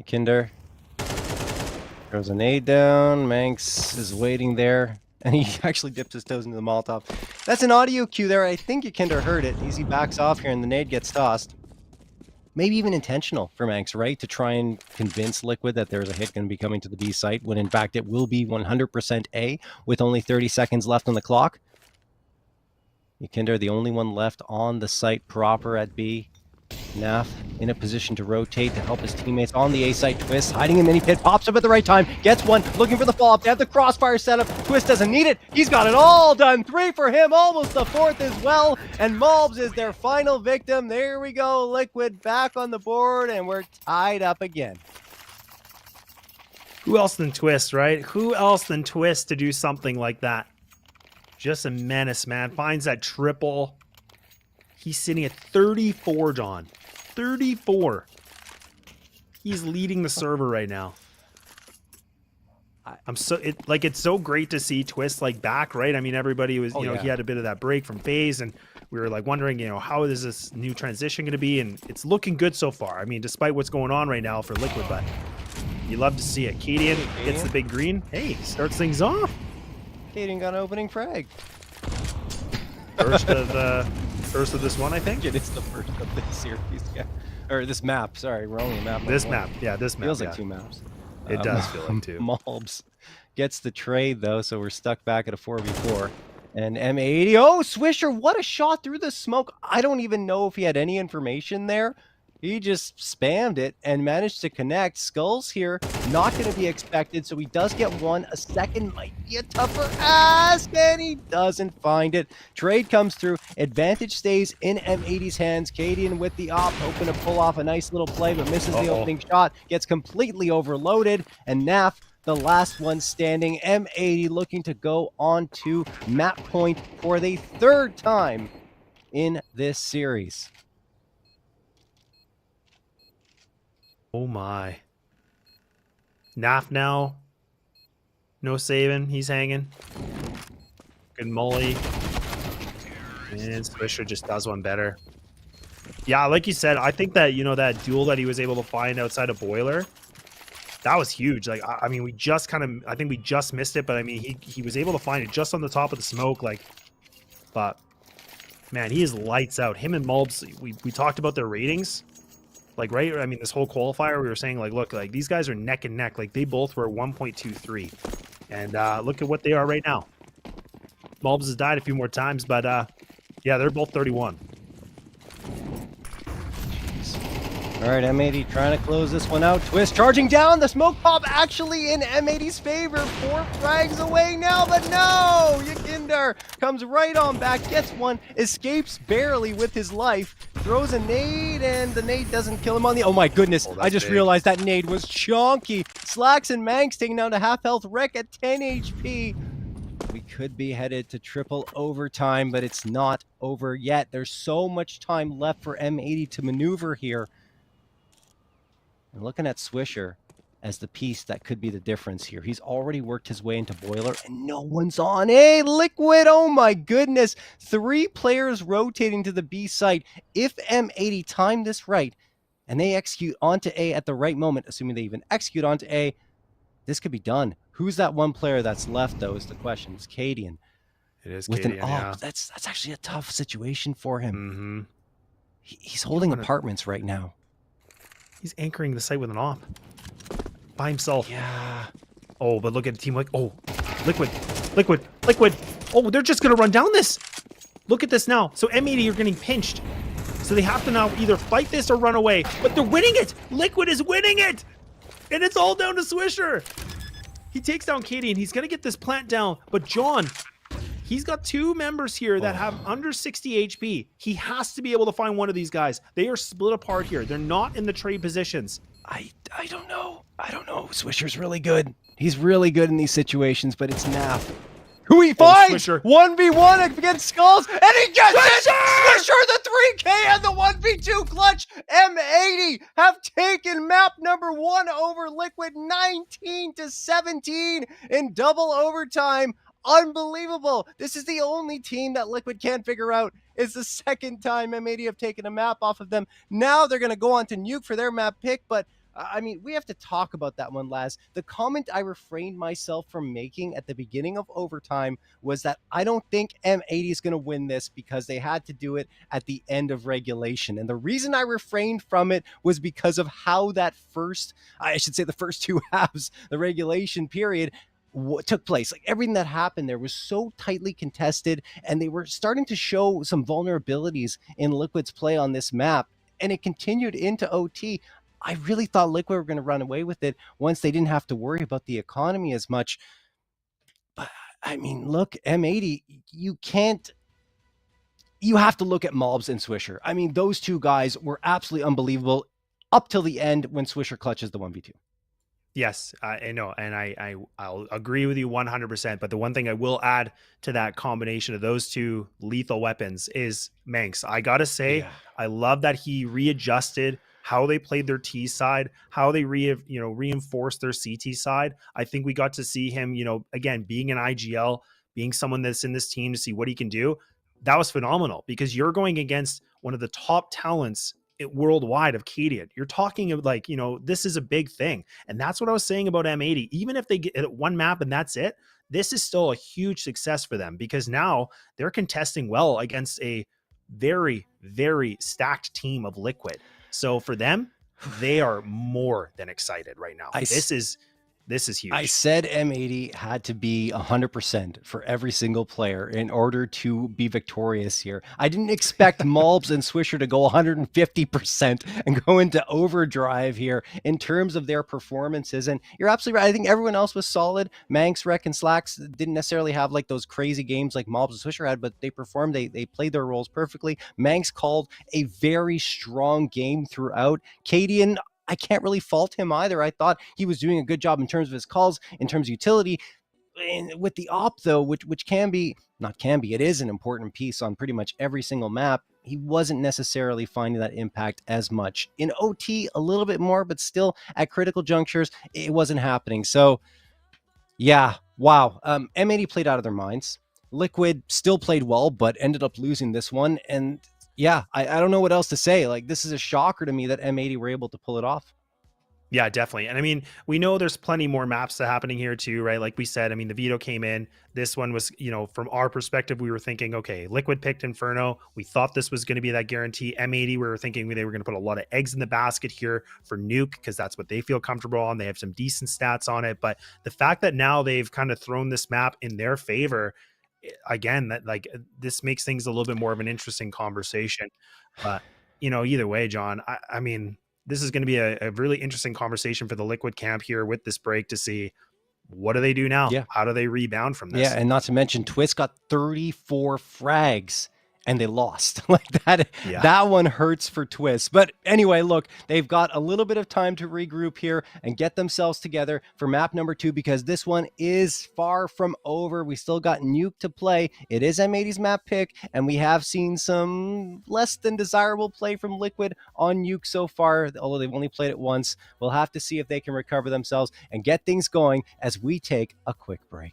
Kinder throws a nade down. Manx is waiting there. And he actually dips his toes into the Molotov. That's an audio cue there. I think Kinder heard it. Easy backs off here and the nade gets tossed. Maybe even intentional for Manx, right? To try and convince Liquid that there's a hit going to be coming to the B site, when in fact it will be 100% A with only 30 seconds left on the clock. Kinder, the only one left on the site proper at B. Naf in a position to rotate to help his teammates on the A site. Twist hiding in mini pit, pops up at the right time, gets one, looking for the follow-up. They have the crossfire set up. Twist doesn't need it. He's got it all done. 3 for him, almost the 4th as well. And Mulbs is their final victim. There we go. Liquid back on the board, and we're tied up again. Who else than Twist, right? Who else than Twist to do something like that? Just a menace, man. Finds that triple. He's sitting at 34, John. 34. He's leading the server right now. It's so great to see Twist like back, right? I mean, everybody was, he had a bit of that break from FaZe, and we were like wondering, how is this new transition going to be? And it's looking good so far. I mean, despite what's going on right now for Liquid, but you love to see it. Cadian gets the big green. Hey, starts things off. Cadian got an opening frag. First of this one, I think. It is the first of this series, yeah. Or this map, sorry. We're only a map. This map. Feels like 2 maps. It does feel like 2. Mulbs gets the trade, though, so we're stuck back at a 4v4. And M80, oh, Swisher, what a shot through the smoke. I don't even know if he had any information there. He just spammed it and managed to connect. Skulls here, not going to be expected, so he does get one. A second might be a tougher ask, and he doesn't find it. Trade comes through. Advantage stays in M80's hands. Cadian with the op, hoping to pull off a nice little play, but misses the opening shot. Gets completely overloaded, and Naf, the last one standing. M80 looking to go on to map point for the 3rd time in this series. Oh my. Naf now. No saving. He's hanging. Good molly. And Swisher just does one better. Yeah, like you said, I think that, that duel that he was able to find outside of Boiler, that was huge. Like, I mean, I think we just missed it, but I mean, he was able to find it just on the top of the smoke. Like, but man, he is lights out. Him and Mulbs, we talked about their ratings. Like, right? I mean, this whole qualifier, we were saying, like, look, like, these guys are neck and neck. Like, they both were 1.23. And look at what they are right now. Mulbs has died a few more times, but yeah, they're both 31. All right, M80 trying to close this one out. Twist charging down. The smoke pop actually in M80's favor. 4 frags away now, but no! Yakinder comes right on back, gets one, escapes barely with his life, throws a nade, and the nade doesn't kill him on the... Oh my goodness, I just realized that nade was chonky. Slacks and Manx taking down to half health. Wreck at 10 HP. We could be headed to triple overtime, but it's not over yet. There's so much time left for M80 to maneuver here. And looking at Swisher as the piece that could be the difference here. He's already worked his way into Boiler, and no one's on A. Liquid, oh my goodness. 3 players rotating to the B site. If M80 timed this right, and they execute onto A at the right moment, assuming they even execute onto A, this could be done. Who's that one player that's left, though, is the question. It's Cadian. It is with Cadian, an yeah. op. That's actually a tough situation for him. Mm-hmm. He's holding apartments right now. He's anchoring the site with an op. By himself. Yeah. Oh, but look at the team like, oh, Liquid. Oh, they're just going to run down this. Look at this now. So M80 are getting pinched. So they have to now either fight this or run away. But they're winning it. Liquid is winning it. And it's all down to Swisher. He takes down Katie, and he's going to get this plant down. But John, he's got 2 members here that have under 60 HP. He has to be able to find one of these guys. They are split apart here. They're not in the trade positions. I don't know. Swisher's really good. He's really good in these situations, but it's Naf. Who he finds! Swisher. 1v1 against Skulls, and he gets it! Swisher, the 3K and the 1v2 clutch! M80 have taken map number 1 over Liquid 19-17 in double overtime. Unbelievable. This is the only team that Liquid can't figure out. It's the second time M80 have taken a map off of them. Now they're going to go on to Nuke for their map pick, but I mean, we have to talk about that one, Laz. The comment I refrained myself from making at the beginning of overtime was that I don't think M80 is going to win this because they had to do it at the end of regulation. And the reason I refrained from it was because of how that the first 2 halves, the regulation period, what took place. Like, everything that happened there was so tightly contested, and they were starting to show some vulnerabilities in Liquid's play on this map, and it continued into OT. I really thought Liquid were going to run away with it once they didn't have to worry about the economy as much. But I mean, look, M80, you have to look at Mulbs and Swisher. I mean, those 2 guys were absolutely unbelievable up till the end when Swisher clutches the 1v2. Yes, I know, and I'll agree with you 100%. But the one thing I will add to that combination of those 2 lethal weapons is Manx. I gotta say, I love that he readjusted how they played their T side, how they reinforced their CT side. I think we got to see him, again, being an IGL, being someone that's in this team to see what he can do. That was phenomenal because you're going against one of the top talents worldwide of Cadian. You're talking of this is a big thing. And that's what I was saying about M80. Even if they get 1 map and that's it, this is still a huge success for them because now they're contesting well against a very, very stacked team of Liquid. So for them, they are more than excited right now. This is huge. I said M80 had to be 100% for every single player in order to be victorious here. I didn't expect Mulbs and Swisher to go 150% and go into overdrive here in terms of their performances. And you're absolutely right. I think everyone else was solid. Manx, Rec, and Slacks didn't necessarily have like those crazy games like Mulbs and Swisher had, but they performed. They played their roles perfectly. Manx called a very strong game throughout. Cadian, I can't really fault him either. I thought he was doing a good job in terms of his calls, in terms of utility. And with the op, though, which it is an important piece on pretty much every single map, he wasn't necessarily finding that impact as much. In OT, a little bit more, but still at critical junctures, it wasn't happening. So, yeah, wow. M80 played out of their minds. Liquid still played well, but ended up losing this one. And yeah, I don't know what else to say. Like, this is a shocker to me that M80 were able to pull it off. Yeah, definitely. And I mean, we know there's plenty more maps that happening here too, right? Like we said, I mean, the Veto came in. This one was, you know, from our perspective, we were thinking, okay, Liquid picked Inferno. We thought this was going to be that guarantee. M80, we were thinking they were going to put a lot of eggs in the basket here for Nuke because that's what they feel comfortable on. They have some decent stats on it. But the fact that now they've kind of thrown this map in their favor, again, that like this makes things a little bit more of an interesting conversation. But, you know, either way, John, I mean, this is going to be a really interesting conversation for the Liquid camp here with this break to see what do they do now? Yeah. How do they rebound from this? Yeah, and not to mention Twist got 34 frags and they lost. Like that, Yeah. that one hurts for Twist. But anyway, look, they've got a little bit of time to regroup here and get themselves together for map number 2 because this one is far from over. We still got Nuke to play. It is M80's map pick, and we have seen some less than desirable play from Liquid on Nuke so far, although they've only played it once. We'll have to see if they can recover themselves and get things going as we take a quick break.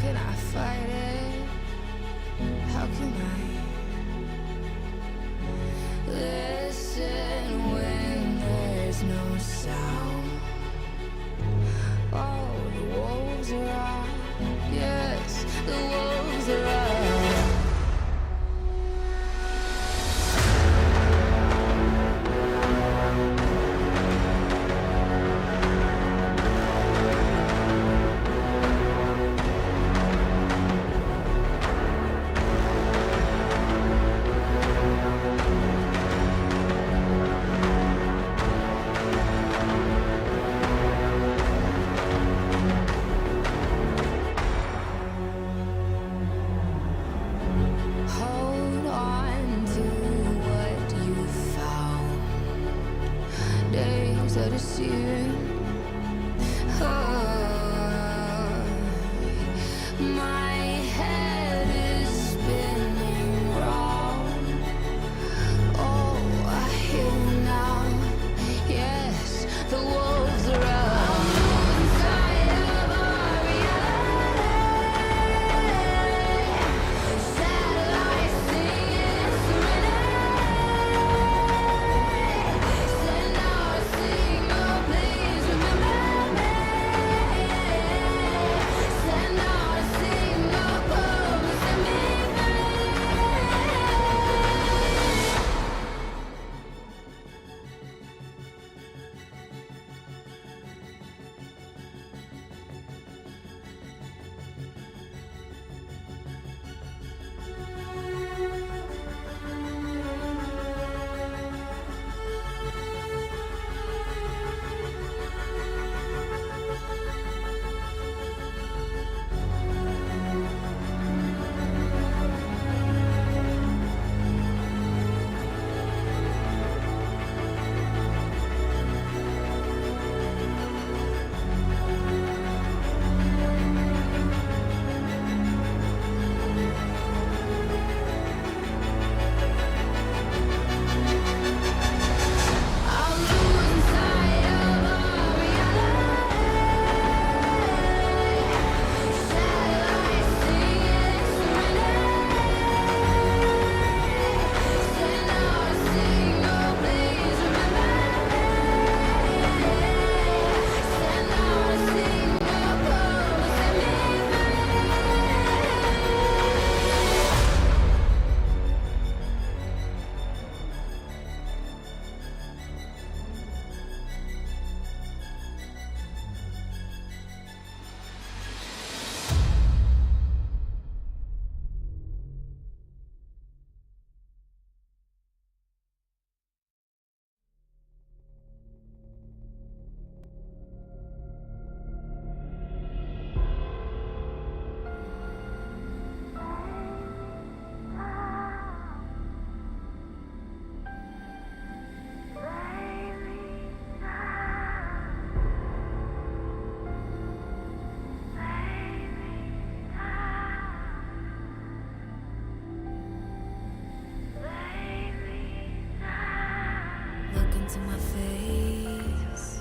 can I fight it? How can I listen when there's no sound? Oh, the wolves are out. Yes, the wolves are out. Hold on to what you found. Days are deceiving. My head is spinning round. Oh, I hear now. Yes, the wolves are out. Inside of our reality. Satellites singing serenade. Send out a signal, please remember me. Send out a signal, come and set me free. I'll lose inside of our reality. Satellites singing serenade. Send out a signal, please remember me. Send out a signal, come and set me Look into my face.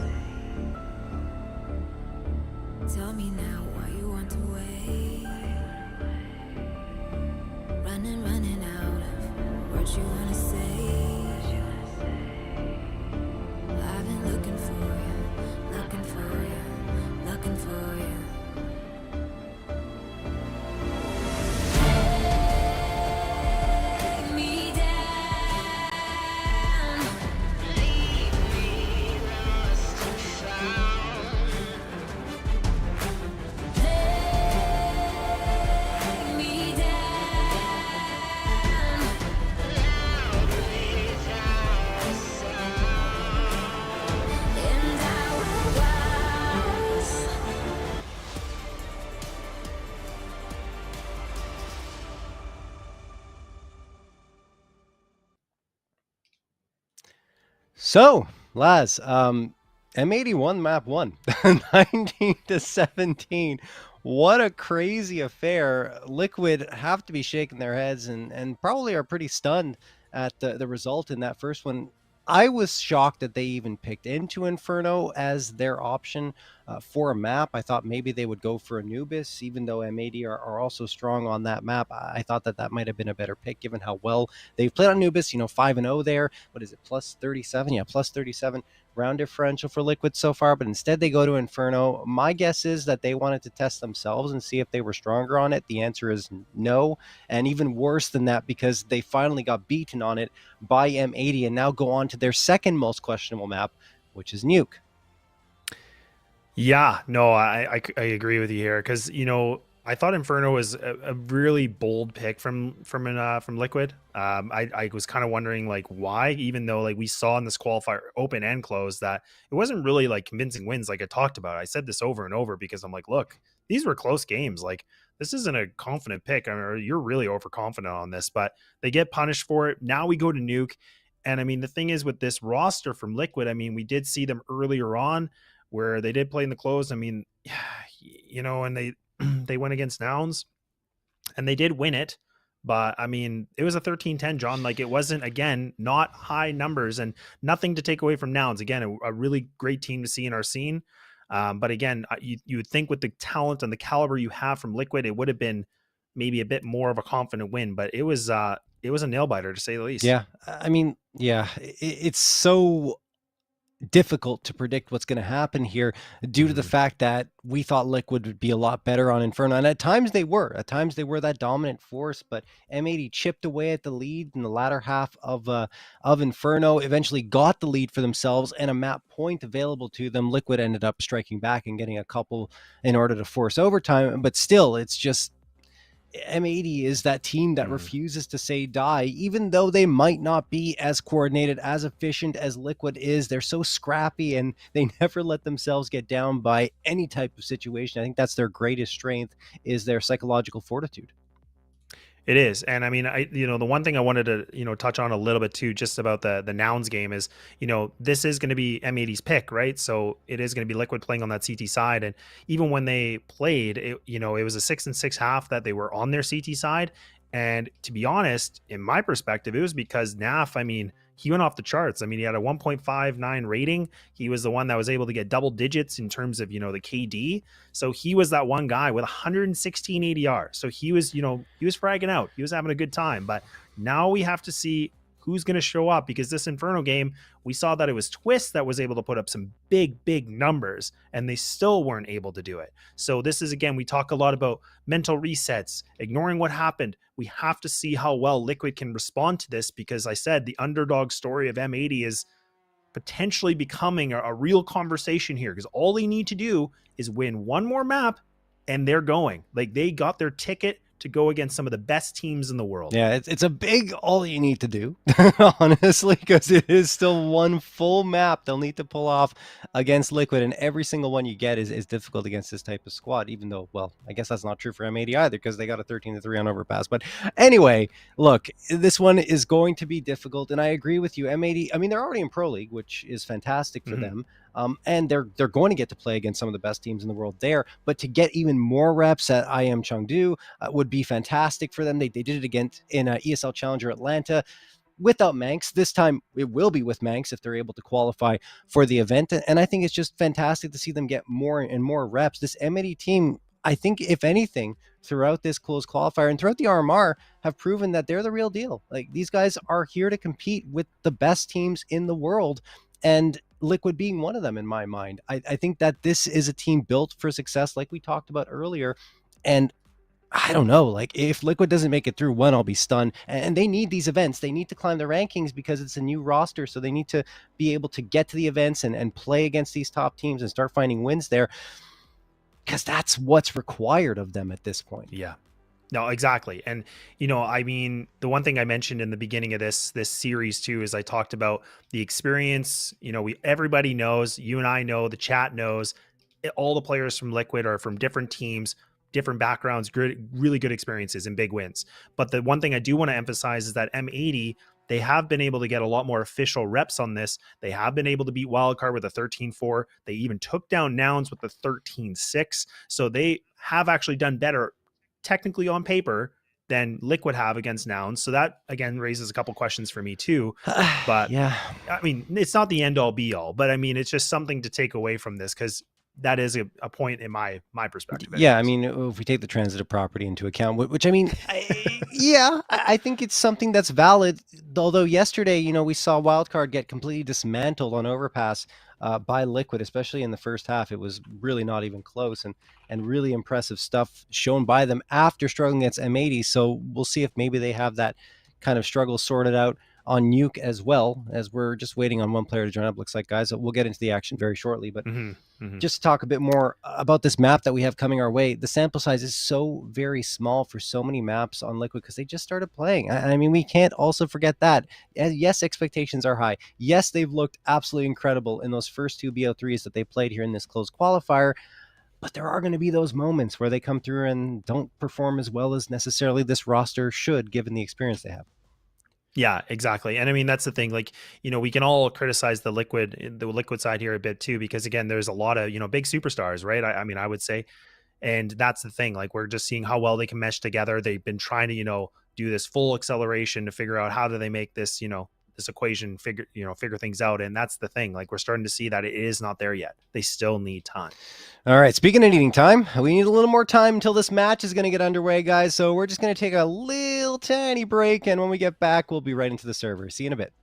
Tell me now why you want to wait. Running out of words you wanna say. I've been looking for you, looking for you, looking for you. Take me down, leave me lost and found. Take me down, loudly without a sound, and I will rise. So, Laz, M81 map 1, 19-17. What a crazy affair. Liquid have to be shaking their heads and probably are pretty stunned at the result in that first one. I was shocked that they even picked into Inferno as their option. for a map. I thought maybe they would go for Anubis, even though M80 are also strong on that map. I thought that might have been a better pick given how well they've played on Anubis. 5-0 there. What is it? Plus 37? Yeah, plus 37 round differential for Liquid so far, but instead they go to Inferno. My guess is that they wanted to test themselves and see if they were stronger on it. The answer is no, and even worse than that, because they finally got beaten on it by M80 and now go on to their second most questionable map, which is Nuke. Yeah, no, I agree with you here, because I thought Inferno was a really bold pick from Liquid. I was kind of wondering like why, even though like we saw in this qualifier open and close that it wasn't really like convincing wins like I talked about. I said this over and over because I'm like, look, these were close games. Like this isn't a confident pick. I mean, you're really overconfident on this, but they get punished for it. Now we go to Nuke. And I mean, the thing is with this roster from Liquid, I mean, we did see them earlier on where they did play in the close. I mean, and they went against Nouns and they did win it. But I mean, it was a 13-10, John. Like it wasn't, again, not high numbers and nothing to take away from Nouns. Again, a really great team to see in our scene. But again, you would think with the talent and the caliber you have from Liquid, it would have been maybe a bit more of a confident win. But it was a nail biter to say the least. Yeah. I mean, yeah, it's so difficult to predict what's going to happen here due to the fact that we thought Liquid would be a lot better on Inferno, and at times they were that dominant force, but M80 chipped away at the lead in the latter half of Inferno, eventually got the lead for themselves and a map point available to them. Liquid ended up striking back and getting a couple in order to force overtime, but still, it's just M80 is that team that refuses to say die, even though they might not be as coordinated, as efficient as Liquid is. They're so scrappy and they never let themselves get down by any type of situation. I think that's their greatest strength, is their psychological fortitude. It is. And I mean, the one thing I wanted to, touch on a little bit too, just about the Nouns game is, this is going to be M80's pick, right? So it is going to be Liquid playing on that CT side. And even when they played, it was a 6-6 half that they were on their CT side. And to be honest, in my perspective, it was because NAF, I mean, he went off the charts. I mean, he had a 1.59 rating. He was the one that was able to get double digits in terms of, the KD. So he was that one guy with 116 ADR. So he was fragging out. He was having a good time. But now we have to see who's going to show up, because this Inferno game, we saw that it was Twist that was able to put up some big numbers, and they still weren't able to do it. So this is, again, we talk a lot about mental resets, ignoring what happened. We have to see how well Liquid can respond to this, because I said the underdog story of M80 is potentially becoming a real conversation here, because all they need to do is win one more map and they're going. Like, they got their ticket to go against some of the best teams in the world. Yeah, it's a big all you need to do, honestly, because it is still one full map they'll need to pull off against Liquid, and every single one you get is difficult against this type of squad, even though, well, I guess that's not true for M80 either, because they got a 13-3 on Overpass. But anyway, look, this one is going to be difficult, and I agree with you. M80, I mean, they're already in Pro League, which is fantastic for them. And they're going to get to play against some of the best teams in the world there, but to get even more reps at IEM Chengdu would be fantastic for them. They did it again in ESL Challenger Atlanta without Manx. This time it will be with Manx if they're able to qualify for the event. And I think it's just fantastic to see them get more and more reps. This M80 team, I think, if anything, throughout this closed qualifier and throughout the RMR, have proven that they're the real deal. Like, these guys are here to compete with the best teams in the world, and Liquid being one of them in my mind. I think that this is a team built for success, like we talked about earlier. And I don't know, like, if Liquid doesn't make it through one, I'll be stunned. And they need these events. They need to climb the rankings because it's a new roster. So they need to be able to get to the events and play against these top teams and start finding wins there, because that's what's required of them at this point. Yeah. No, exactly. And, I mean, the one thing I mentioned in the beginning of this series too, is I talked about the experience. Everybody knows, you and I know, the chat knows, all the players from Liquid are from different teams, different backgrounds, good, really good experiences and big wins. But the one thing I do want to emphasize is that M80, they have been able to get a lot more official reps on this. They have been able to beat Wildcard with a 13-4. They even took down Nouns with a 13-6. So they have actually done better technically on paper than Liquid have against Nouns. So that, again, raises a couple questions for me too. But yeah, I mean, it's not the end all be all, but I mean, it's just something to take away from this, because that is a point in my perspective. Yeah, I anyways. mean, if we take the transitive property into account, which I mean, I think it's something that's valid. Although yesterday, you know, we saw Wildcard get completely dismantled on Overpass by Liquid, especially in the first half. It was really not even close, and really impressive stuff shown by them after struggling against M80. So we'll see if maybe they have that kind of struggle sorted out on Nuke as well, as we're just waiting on one player to join up. Looks like, guys, we'll get into the action very shortly, but just to talk a bit more about this map that we have coming our way, the sample size is so very small for so many maps on Liquid because they just started playing. I mean, we can't also forget that. Yes, expectations are high. Yes, they've looked absolutely incredible in those first 2 BO3s that they played here in this closed qualifier. But there are going to be those moments where they come through and don't perform as well as necessarily this roster should, given the experience they have. Yeah, exactly. And I mean, that's the thing, like, you know, we can all criticize the liquid side here a bit too, because again, there's a lot of, you know, big superstars, right? I mean, I would say, and that's the thing, like, we're just seeing how well they can mesh together. They've been trying to, you know, do this full acceleration to figure out how do they make this, you know, this equation figure things out. And that's the thing, like, we're starting to see that it is not there yet. They still need time. All right, speaking of needing time, we need a little more time until this match is going to get underway, guys. So we're just going to take a little tiny break, and when we get back, we'll be right into the server. See you in a bit.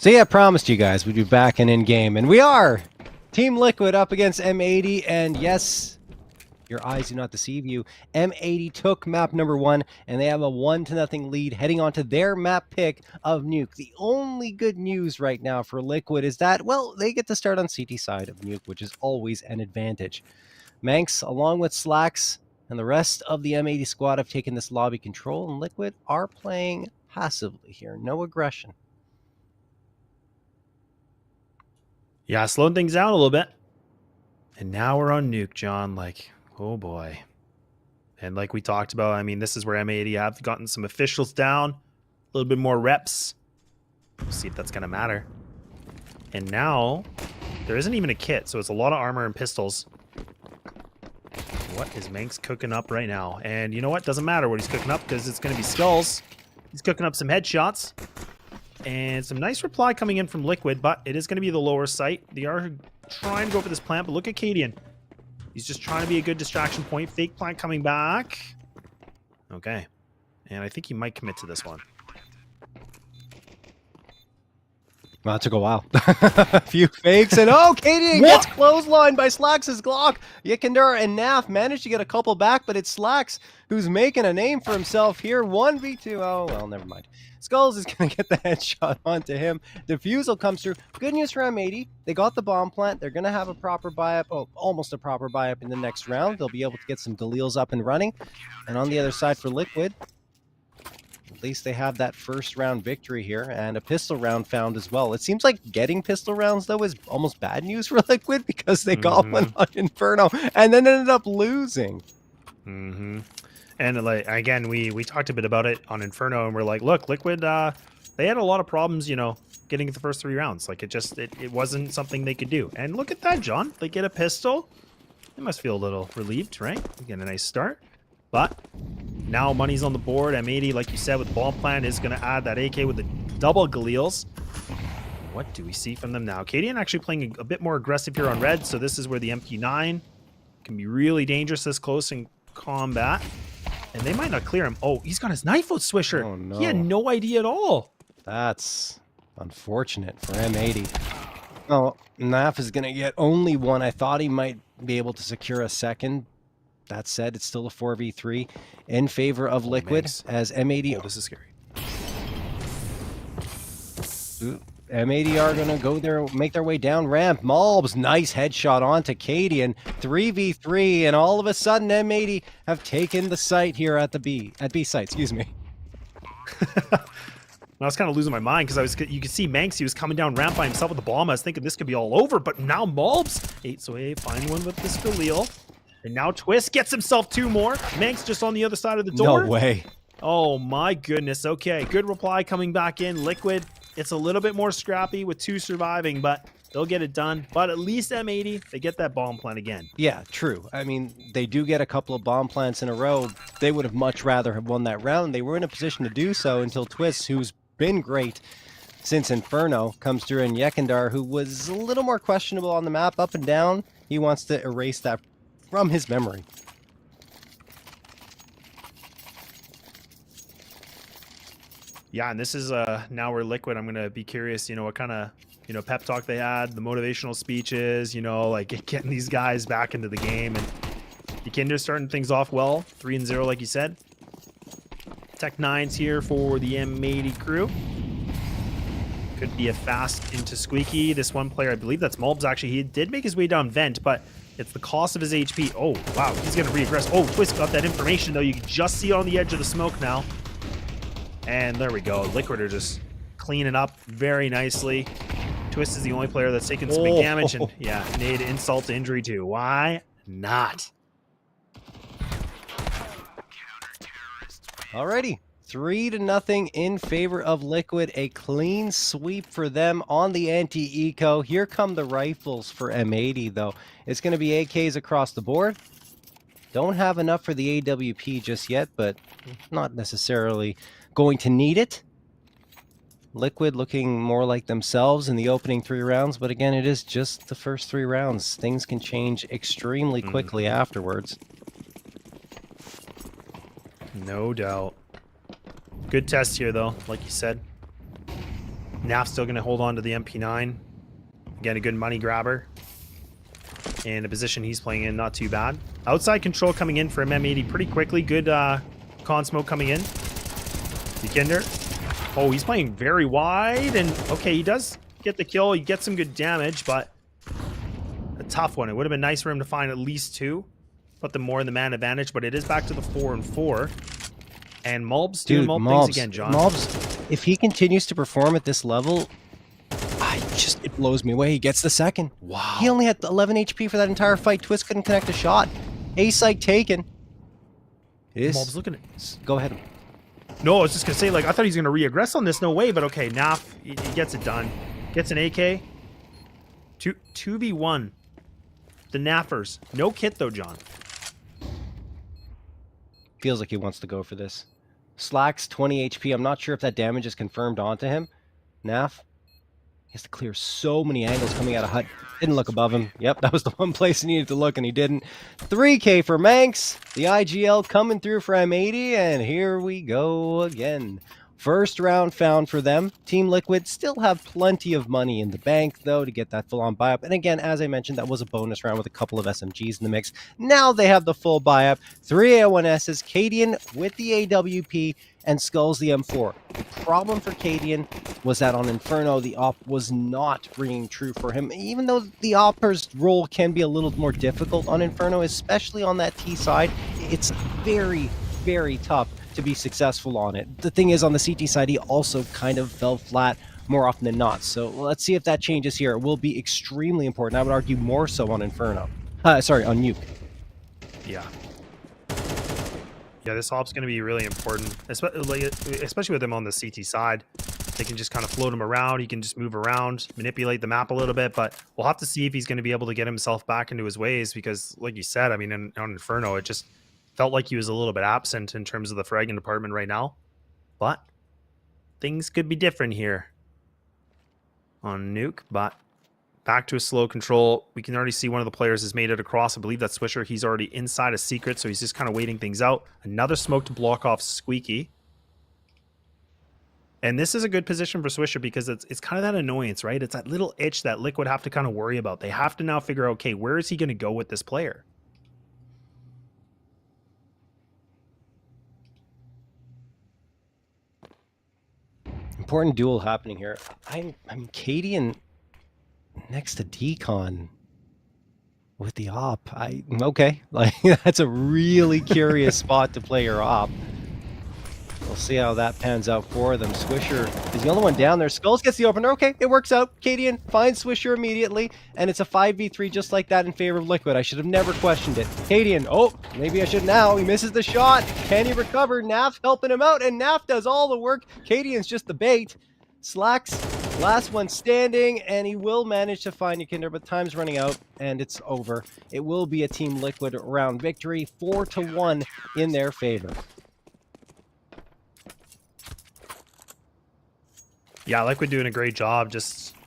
So yeah, I promised you guys we'd be back and in game, and we are. Team Liquid up against M80, and yes, Your eyes do not deceive you. M80 took map number 1, and they have a 1-0 lead heading on to their map pick of Nuke. The only good news right now for Liquid is that, well, they get to start on CT side of Nuke, which is always an advantage. Manx, along with Slacks, and the rest of the M80 squad have taken this lobby control, and Liquid are playing passively here. No aggression. Yeah, slowing things down a little bit. And now we're on Nuke, John. Like, oh boy. And like we talked about, I mean, this is where M80 have gotten some officials down. A little bit more reps. We'll see if that's going to matter. And now, there isn't even a kit, so it's a lot of armor and pistols. What is Manx cooking up right now? And you know what? Doesn't matter what he's cooking up because it's going to be skulls. He's cooking up some headshots. And some nice reply coming in from Liquid, but it is going to be the lower site. They are trying to go for this plant, but look at Cadian. He's just trying to be a good distraction point. Fake plant coming back. Okay. And I think he might commit to this one. Well, that took a while. A few fakes, and oh, Cadian gets clotheslined by Slacks' Glock. Yikandar and Naf managed to get a couple back, but it's Slacks who's making a name for himself here. 1v2. Oh, well, never mind. Skulls is going to get the headshot onto him. Defusal comes through. Good news for M80. They got the bomb plant. They're going to have a proper buy-up. Oh, almost a proper buy-up in the next round. They'll be able to get some Galils up and running. And on the other side for Liquid, at least they have that first round victory here, and a pistol round found as well. It seems like getting pistol rounds, though, is almost bad news for Liquid because they got one on Inferno and then ended up losing. And like again, we talked a bit about it on Inferno, and we're like, look, Liquid, they had a lot of problems, you know, getting the first 3 rounds. Like it wasn't something they could do. And look at that, John. They get a pistol. They must feel a little relieved, right? They get a nice start. But now money's on the board. M80, like you said, with the bomb plan is going to add that AK with the double Galils. What do we see from them now? Cadian actually playing a bit more aggressive here on red, so this is where the MP9 can be really dangerous this close in combat. And they might not clear him. Oh, he's got his knife out, Swisher. Oh, no. He had no idea at all. That's unfortunate for M80. Oh, Naf is going to get only one. I thought he might be able to secure a second. That said, it's still a 4v3 in favor of Liquid as M80. Oh, this is scary. M80 are going to go there, make their way down ramp. Malbs, nice headshot onto Cadian. 3v3, and all of a sudden M80 have taken the site here at B site, excuse me. I was kind of losing my mind because you could see Manx, he was coming down ramp by himself with the bomb. I was thinking this could be all over, but now Malbs, 8 find one with this Galil. And now Twist gets himself 2 more. Manx just on the other side of the door. No way. Oh my goodness. Okay, good reply coming back in. Liquid, it's a little bit more scrappy with 2 surviving, but they'll get it done. But at least M80, they get that bomb plant again. Yeah, true. I mean, they do get a couple of bomb plants in a row. They would have much rather have won that round. They were in a position to do so until Twist, who's been great since Inferno, comes through, and Yekandar, who was a little more questionable on the map, up and down. He wants to erase that from his memory. Yeah, and this is now we're Liquid. I'm gonna be curious, you know, what kind of, you know, pep talk they had, the motivational speeches, you know, like getting these guys back into the game. And Yekandar starting things off well, 3-0 like you said. Tech 9's here for the M80 crew. Could be a fast into Squeaky. This one player, I believe that's Malbs actually. He did make his way down vent, but it's the cost of his HP. Oh, wow. He's going to reaggress. Oh, Twist got that information, though. You can just see it on the edge of the smoke now. And there we go. Liquid are just cleaning up very nicely. Twist is the only player that's taken some big damage. And yeah, made insult to injury, too. Why not? Alrighty. 3-0 in favor of Liquid. A clean sweep for them on the anti-eco. Here come the rifles for M80, though. It's going to be AKs across the board. Don't have enough for the AWP just yet, but not necessarily going to need it. Liquid looking more like themselves in the opening 3 rounds, but again, it is just the first 3 rounds. Things can change extremely quickly afterwards. No doubt. Good test here, though, like you said. Naf's still going to hold on to the MP9. Again, a good money grabber. And the position he's playing in, not too bad. Outside control coming in for M80 pretty quickly. Good con smoke coming in. Vikander. Oh, he's playing very wide. And okay, he does get the kill. He gets some good damage, but a tough one. It would have been nice for him to find at least 2. Put them more in the man advantage, but it is back to the 4 and 4. And Mulb's doing Mulb things again, John. Mulb's, if he continues to perform at this level, it blows me away. He gets the second. Wow. He only had 11 HP for that entire fight. Twist couldn't connect a shot. A-site taken. Mulb's looking at... Go ahead. No, I was just going to say, like, I thought he was going to re-aggress on this. No way, but okay, Naf, he gets it done. Gets an AK. 2v1. The Naffers. No kit, though, John. Feels like he wants to go for this. Slacks 20 HP. I'm not sure if that damage is confirmed onto him. Naf. He has to clear so many angles coming out of hut. Didn't look above him. Yep, that was the one place he needed to look, and he didn't. 3K for Manx. The IGL coming through for M80, and here we go again. First round found for them. Team Liquid still have plenty of money in the bank, though, to get that full-on buy-up. And again, as I mentioned, that was a bonus round with a couple of SMGs in the mix. Now they have the full buy-up. 3 A1Ss, Cadian with the AWP, and Skulls the M4. The problem for Cadian was that on Inferno, the op was not ringing true for him, even though the opper's role can be a little more difficult on Inferno, especially on that T side. It's very, very tough to be successful on it. The thing is, on the CT side, he also kind of fell flat more often than not. So let's see if that changes here. It will be extremely important. I would argue more so on Inferno. Sorry, on Nuke. Yeah. Yeah, this op's going to be really important, especially with him on the CT side. They can just kind of float him around. He can just move around, manipulate the map a little bit, but we'll have to see if he's going to be able to get himself back into his ways because, like you said, I mean, on Inferno, it just felt like he was a little bit absent in terms of the fragging department right now. But things could be different here on Nuke, but back to a slow control. We can already see one of the players has made it across. I believe that's Swisher. He's already inside a secret, so he's just kind of waiting things out. Another smoke to block off Squeaky. And this is a good position for Swisher because it's kind of that annoyance, right? It's that little itch that Liquid have to kind of worry about. They have to now figure out, okay, where is he going to go with this player? Important duel happening here. I'm Cadian next to Decon with the op. Okay, like that's a really curious spot to play your op. We'll see how that pans out for them. Swisher is the only one down there. Skulls gets the opener. Okay, it works out. Cadian finds Swisher immediately, and it's a 5v3 just like that in favor of Liquid. I should have never questioned it. Cadian, oh, maybe I should now. He misses the shot. Can he recover? Naf helping him out, and Naf does all the work. Cadian's just the bait. Slacks, last one standing, and he will manage to find Yukinder, but time's running out, and it's over. It will be a Team Liquid round victory, 4-1 in their favor. Yeah, Liquid doing a great job just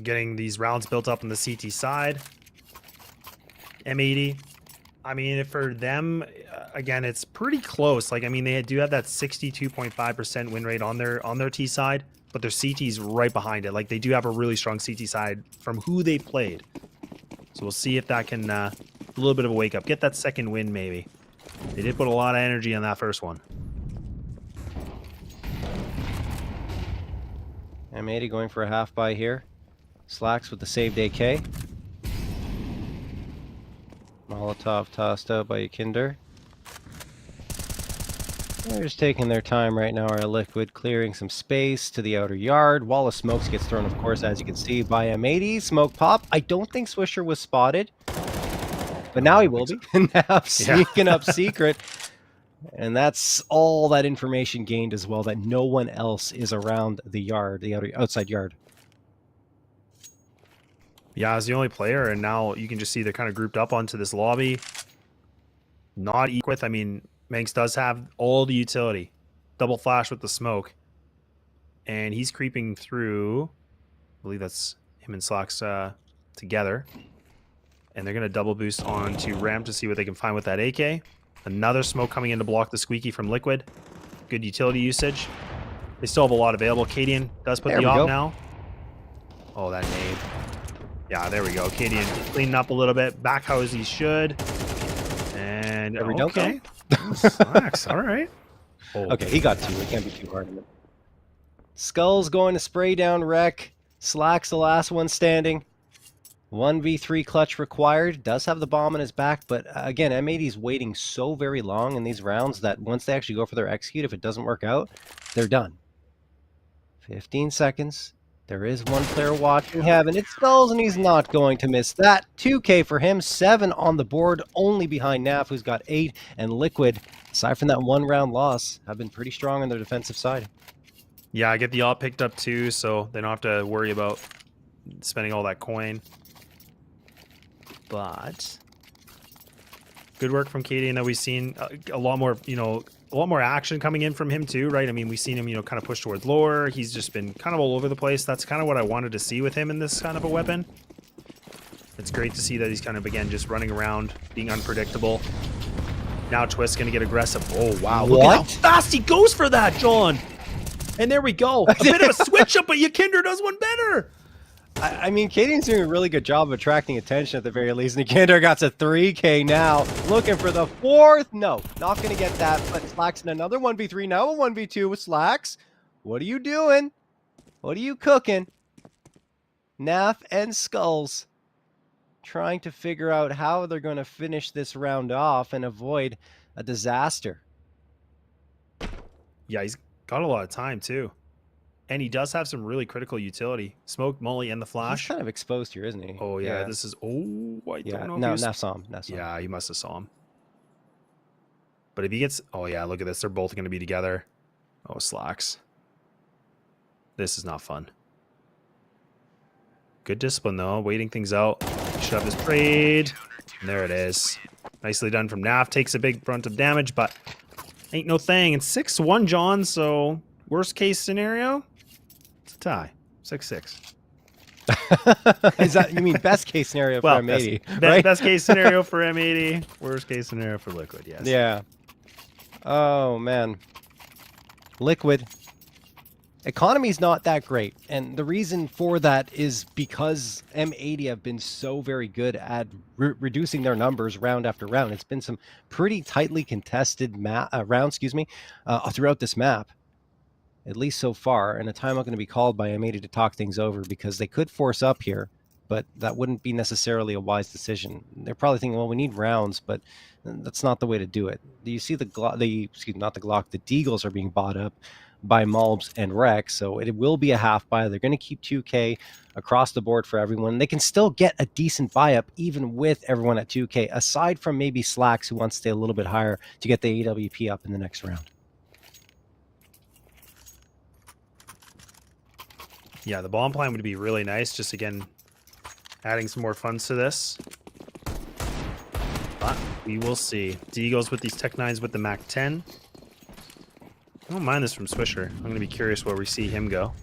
getting these rounds built up on the CT side. M80, I mean, for them, again, it's pretty close. Like, I mean, they do have that 62.5% win rate on their T side, but their CT's right behind it. Like, they do have a really strong CT side from who they played. So we'll see if that can, a little bit of a wake up. Get that second win, maybe. They did put a lot of energy on that first one. M80 going for a half buy here. Slacks with the saved AK. Molotov tossed out by Yukinder. They're just taking their time right now, our Liquid, clearing some space to the outer yard. Wall of smokes gets thrown, of course, as you can see, by M80. Smoke pop. I don't think Swisher was spotted, but now he will be. Now sneaking up secret. And that's all that information gained as well, that no one else is around the yard, the outside yard. Yeah, as the only player, and now you can just see they're kind of grouped up onto this lobby. Not equal. I mean, Manx does have all the utility. Double flash with the smoke. And he's creeping through. I believe that's him and Slacks together. And they're going to double boost onto ramp to see what they can find with that AK. Another smoke coming in to block the Squeaky from Liquid. Good utility usage. They still have a lot available. Cadian does put the op now. Oh, that nade. Yeah, there we go. Cadian cleaning up a little bit. Back how as he should. And There we go. okay. Slacks. All right. Oh. Okay, he got 2. It can't be too hard on him. Skull's going to spray down Wreck. Slack's the last one standing. 1v3 clutch required. Does have the bomb on his back, but again, M80's waiting so very long in these rounds that once they actually go for their execute, if it doesn't work out, they're done. 15 seconds. There is one player watching heaven. It's Skulls, and he's not going to miss that. 2K for him, 7 on the board, only behind Naf, who's got 8, and Liquid, aside from that 1-round loss, have been pretty strong on their defensive side. Yeah, I get the alt picked up too, so they don't have to worry about spending all that coin. But good work from Cadian that we've seen a lot more, a lot more action coming in from him too, right? I mean, we've seen him, kind of push towards lower. He's just been kind of all over the place. That's kind of what I wanted to see with him in this kind of a weapon. It's great to see that he's kind of, again, just running around, being unpredictable. Now Twist's going to get aggressive. Oh, wow. Look at how fast he goes for that, John. And there we go. A bit of a switch up, but Yakinder does one better. I mean, Cadian's doing a really good job of attracting attention at the very least. Yakinder got to 3K now. Looking for the 4th. No, not going to get that. But Slacks in another 1v3. Now a 1v2 with Slacks. What are you doing? What are you cooking? Naf and Skulls trying to figure out how they're going to finish this round off and avoid a disaster. Yeah, he's got a lot of time too. And he does have some really critical utility. Smoke, Molly, and the flash. He's kind of exposed here, isn't he? Oh, yeah. This is... Oh, I don't know. No, Naf saw him. Yeah, he must have saw him. But if he gets... Oh, yeah, look at this. They're both going to be together. Oh, Slacks. This is not fun. Good discipline, though. Waiting things out. Should have his trade. And there it is. Nicely done from Naf. Takes a big brunt of damage, but ain't no thing. It's 6-1, John, so worst case scenario, it's a tie. 6-6. Is that, you mean best case scenario for M80? Right? Best case scenario for M80. Worst case scenario for Liquid, yes. Yeah. Oh, man. Liquid. Economy's not that great, and the reason for that is because M80 have been so very good at reducing their numbers round after round. It's been some pretty tightly contested rounds, throughout this map, at least so far. And a timeout going to be called by M80 to talk things over because they could force up here, but that wouldn't be necessarily a wise decision. They're probably thinking, well, we need rounds, but that's not the way to do it. You see the Deagles are being bought up by Mulbs and Rex, so it will be a half buy. They're going to keep 2K across the board for everyone. They can still get a decent buy up even with everyone at 2K, aside from maybe Slacks, who wants to stay a little bit higher to get the AWP up in the next round. Yeah, the bomb plan would be really nice. Just, again, adding some more funds to this. But we will see. Deagles with these Tech 9s with the Mac 10. I don't mind this from Swisher. I'm going to be curious where we see him go.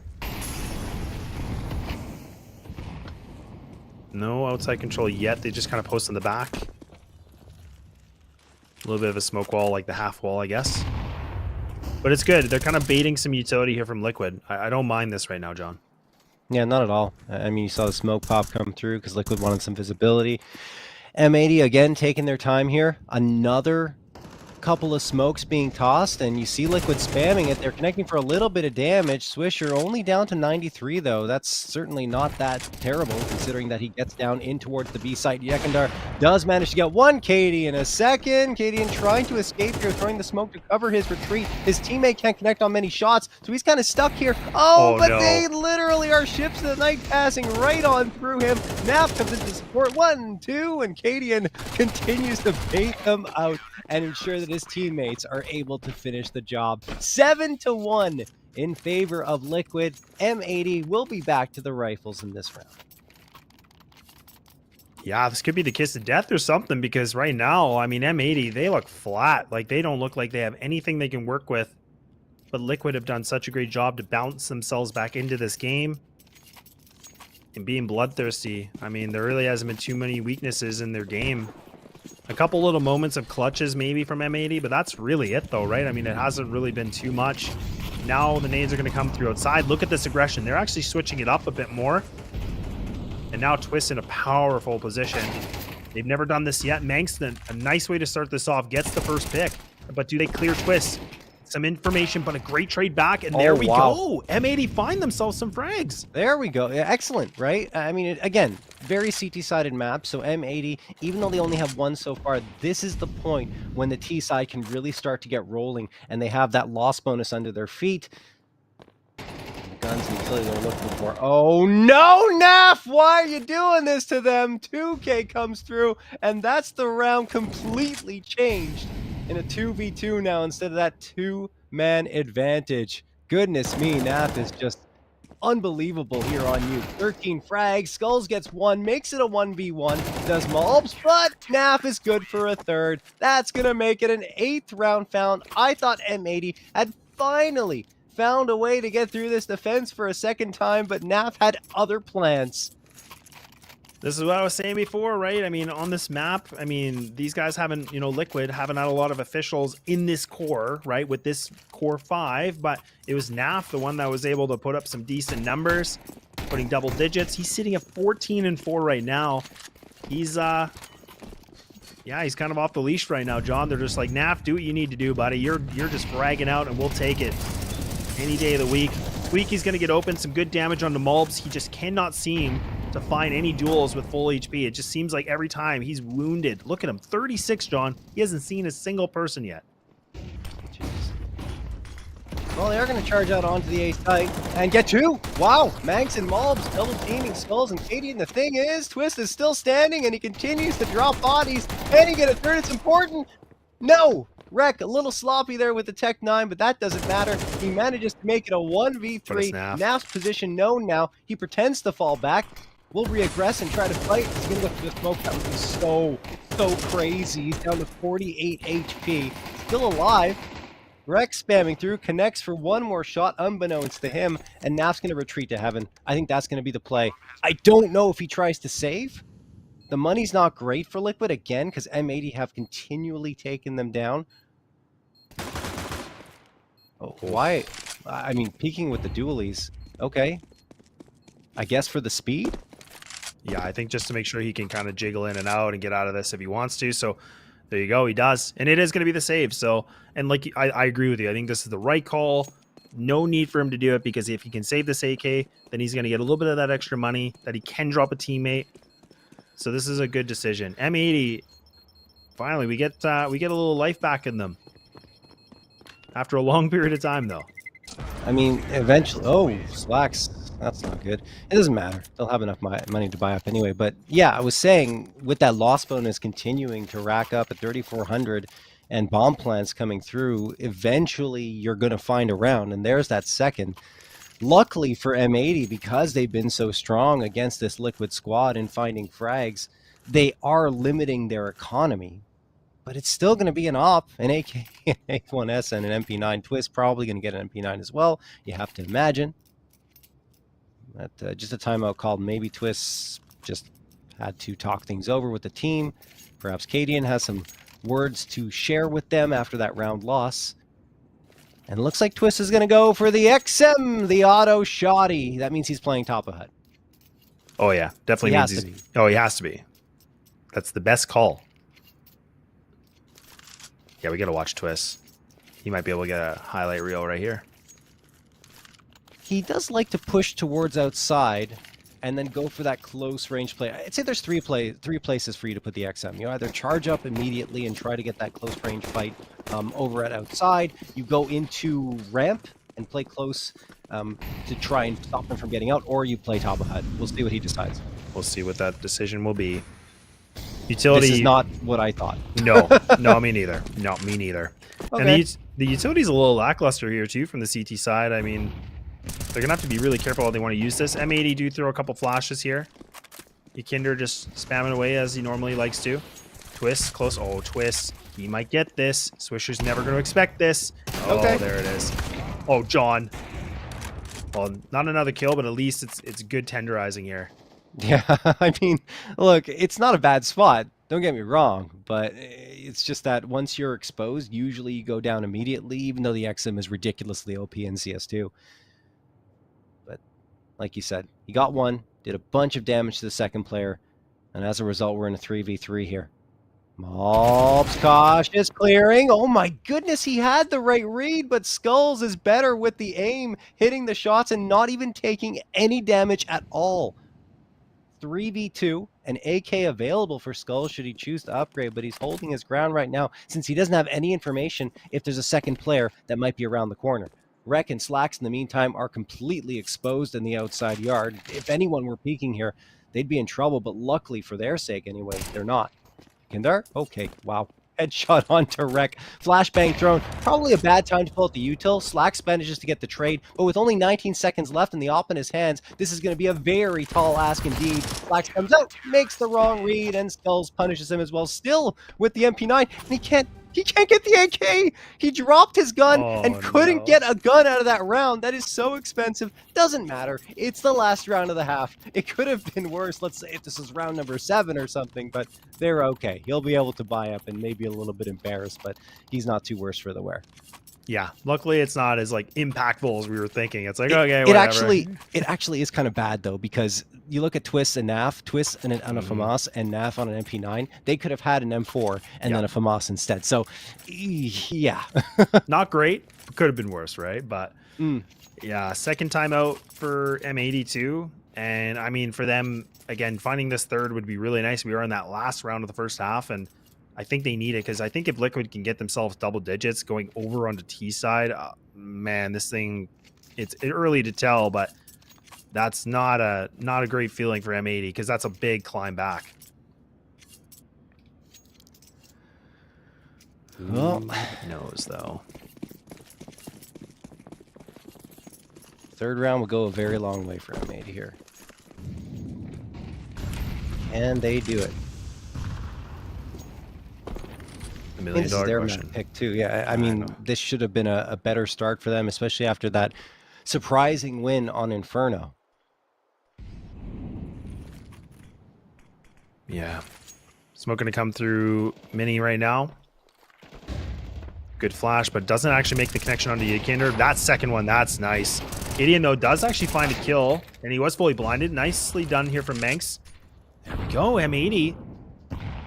No outside control yet. They just kind of post in the back. A little bit of a smoke wall, like the half wall, I guess. But it's good. They're kind of baiting some utility here from Liquid. I don't mind this right now, John. Yeah, not at all. I mean, you saw the smoke pop come through because Liquid wanted some visibility. M80, again, taking their time here. Another couple of smokes being tossed, and you see Liquid spamming it. They're connecting for a little bit of damage. Swisher only down to 93, though. That's certainly not that terrible, considering that he gets down in towards the B site. Yekindar does manage to get one. Katie in a second. Cadian trying to escape here, throwing the smoke to cover his retreat. His teammate can't connect on many shots, so he's kind of stuck here. Oh, but no. They literally are ships of the night passing right on through him. Naf comes into support. 1, 2, and Cadian continues to bait them out and ensure that his teammates are able to finish the job. 7-1 in favor of Liquid. M80 will be back to the rifles in this round. Yeah, this could be the kiss of death or something, because right now, I mean, M80, they look flat. Like, they don't look like they have anything they can work with. But Liquid have done such a great job to bounce themselves back into this game. And being bloodthirsty. I mean, there really hasn't been too many weaknesses in their game. A couple little moments of clutches maybe from M80, but that's really it though, right? I mean, it hasn't really been too much. Now the nades are going to come through outside. Look at this aggression. They're actually switching it up a bit more. And now Twist in a powerful position. They've never done this yet. Manx, a nice way to start this off, gets the first pick. But do they clear Twist? Some information, but a great trade back. And there we go. M80 find themselves some frags. There we go. Yeah, excellent, right? I mean, again, very CT-sided map. So M80, even though they only have one so far, this is the point when the T side can really start to get rolling and they have that loss bonus under their feet. Guns and utility they're looking for. Oh no, Naf! Why are you doing this to them? 2K comes through, and that's the round completely changed in a 2v2 now instead of that 2-man advantage. Goodness me, Naf is just unbelievable here on you. 13 frags, Skulls gets one, makes it a 1v1, does Mulbs, but Naf is good for a third. That's gonna make it an 8th round found. I thought M80 had finally found a way to get through this defense for a second time, but Naf had other plans. This is what I was saying before, right? I mean, on this map, I mean, these guys haven't, Liquid haven't had a lot of officials in this core, right? With this core 5, but it was Naf, the one that was able to put up some decent numbers, putting double digits. He's sitting at 14-4 right now. He's, yeah, he's kind of off the leash right now, John. They're just like, Naf, do what you need to do, buddy. You're just fragging out, and we'll take it any day of the week. He's going to get open, some good damage on the Mulbs. He just cannot seem to find any duels with full HP. It just seems like every time he's wounded. Look at him, 36, John. He hasn't seen a single person yet. Jeez. Well, they're going to charge out onto the A site and get two. Wow, Manx and Mulbs double teaming Skulls and Katie. And the thing is, Twist is still standing and he continues to drop bodies. And he get a third. It's important. No. Wreck a little sloppy there with the Tech 9, but that doesn't matter. He manages to make it a 1v3. Naf's position known now. He pretends to fall back. Will reaggress and try to fight. He's going to go through the smoke. That would be so crazy. He's down to 48 HP. Still alive. Rex spamming through. Connects for one more shot, unbeknownst to him. And Naf's going to retreat to heaven. I think that's going to be the play. I don't know if he tries to save. The money's not great for Liquid, again, because M80 have continually taken them down. Oh, why? I mean, peeking with the dualies. Okay. I guess for the speed? Yeah, I think just to make sure he can kind of jiggle in and out and get out of this if he wants to. So there you go. He does. And it is going to be the save. So, and like, I agree with you. I think this is the right call. No need for him to do it because if he can save this AK, then he's going to get a little bit of that extra money that he can drop a teammate. So this is a good decision. M80, finally, we get a little life back in them. After a long period of time, though. I mean, eventually... Oh, Slacks. That's not good. It doesn't matter. They'll have enough money to buy up anyway. But yeah, I was saying, with that loss bonus continuing to rack up at 3,400 and bomb plants coming through, eventually you're going to find a round. And there's that second. Luckily for M80, because they've been so strong against this Liquid squad in finding frags, they are limiting their economy. But it's still going to be an op, an AK, an A1S, and an MP9. Twist probably going to get an MP9 as well. You have to imagine. That just a timeout called. Maybe Twist just had to talk things over with the team. Perhaps Cadian has some words to share with them after that round loss. And it looks like Twist is going to go for the XM, the auto shoddy. That means he's playing top of HUD. Oh, yeah. Definitely means he's... Oh, he has to be. That's the best call. Yeah, we got to watch Twist. He might be able to get a highlight reel right here. He does like to push towards outside and then go for that close range play. I'd say there's three places for you to put the XM. You either charge up immediately and try to get that close range fight over at outside. You go into ramp and play close to try and stop him from getting out, or you play top of HUD. We'll see what he decides. We'll see what that decision will be. Utility. This is not what I thought. No, me neither. No, me neither. Okay. And the utility's a little lackluster here too from the CT side. I mean, they're gonna have to be really careful how they want to use this. M80 do throw a couple flashes here. Ykinder just spamming away as he normally likes to. Twist close. Oh, Twist. He might get this. Swisher's never going to expect this. Oh, okay. There it is. Oh, John. Well, not another kill, but at least it's good tenderizing here. Yeah, I mean, look, it's not a bad spot. Don't get me wrong, but it's just that once you're exposed, usually you go down immediately, even though the XM is ridiculously OP in CS2. But like you said, he got one. did a bunch of damage to the second player, and as a result, we're in a 3v3 here. Malbs cautious clearing. Oh my goodness, he had the right read, but Skulls is better with the aim, hitting the shots and not even taking any damage at all. 3v2, an AK available for Skulls should he choose to upgrade, but he's holding his ground right now since he doesn't have any information if there's a second player that might be around the corner. Rek and Slacks in the meantime are completely exposed in the outside yard. If anyone were peeking here, they'd be in trouble, but luckily for their sake anyway, they're not. Kindar? Okay, wow. Headshot onto Rek. Flashbang thrown. Probably a bad time to pull out the util. Slacks manages to get the trade, but with only 19 seconds left and the op in his hands, this is going to be a very tall ask indeed. Slacks comes out, makes the wrong read, and Skulls punishes him as well. Still with the MP9, and he can't get the AK. He dropped his gun and couldn't get a gun out of that round. That is so expensive. Doesn't matter. It's the last round of the half. It could have been worse. Let's say if this is round number 7 or something, but they're okay. He'll be able to buy up and maybe a little bit embarrassed, but he's not too worse for the wear. Yeah, luckily it's not as like impactful as we were thinking. It's like, okay, whatever. It actually is kind of bad though, because you look at Twist and Naf, Twist and on a FAMAS and Naf on an MP9, they could have had an M4 and then a FAMAS instead. So yeah. Not great. Could have been worse, right? But yeah, second time out for M82. And I mean, for them, again, finding this third would be really nice. We are in that last round of the first half, and I think they need it because I think if Liquid can get themselves double digits going over on the T side, man, this thing, it's early to tell, but that's not a great feeling for M80 because that's a big climb back. Well, Who knows though. Third round will go a very long way for M80 here. And they do it. $1 million This is their question. map pick too. Yeah, I mean, this should have been a better start for them, especially after that surprising win on Inferno. Yeah. Smoke going to come through Mini right now. Good flash, but doesn't actually make the connection onto Yikinder. That second one, that's nice. Gideon, though, does actually find a kill, and he was fully blinded. Nicely done here from Manx. There we go, M80.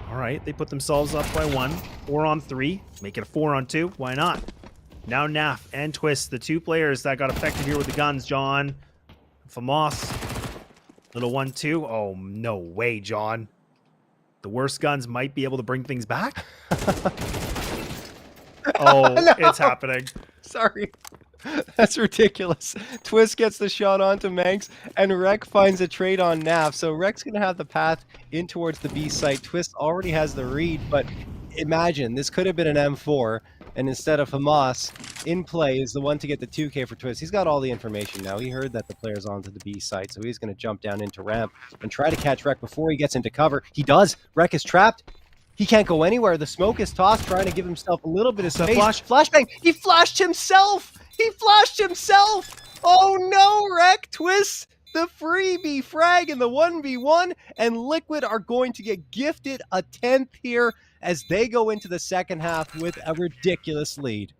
All right, they put themselves up by 1. 4 on 3. Make it a 4 on 2. Why not? Now Naf and Twist, the two players that got affected here with the guns. John, FAMAS, little 1-2. Oh, no way, John. The worst guns might be able to bring things back. Oh, no. It's happening. Sorry. That's ridiculous. Twist gets the shot onto Manx, and Rek finds a trade on Naf. So Rek's going to have the path in towards the B site. Twist already has the read, but imagine, this could have been an M4, and instead of Hamas, in play is the one to get the 2K for Twist. He's got all the information now. He heard that the player's onto the B site, so he's going to jump down into ramp and try to catch Rek before he gets into cover. He does. Rek is trapped. He can't go anywhere. The smoke is tossed, trying to give himself a little bit of space. Flashbang. He flashed himself. He flashed himself. Oh no, Rek. Twist the freebie frag in the 1v1, and Liquid are going to get gifted a 10th here as they go into the second half with a ridiculous lead.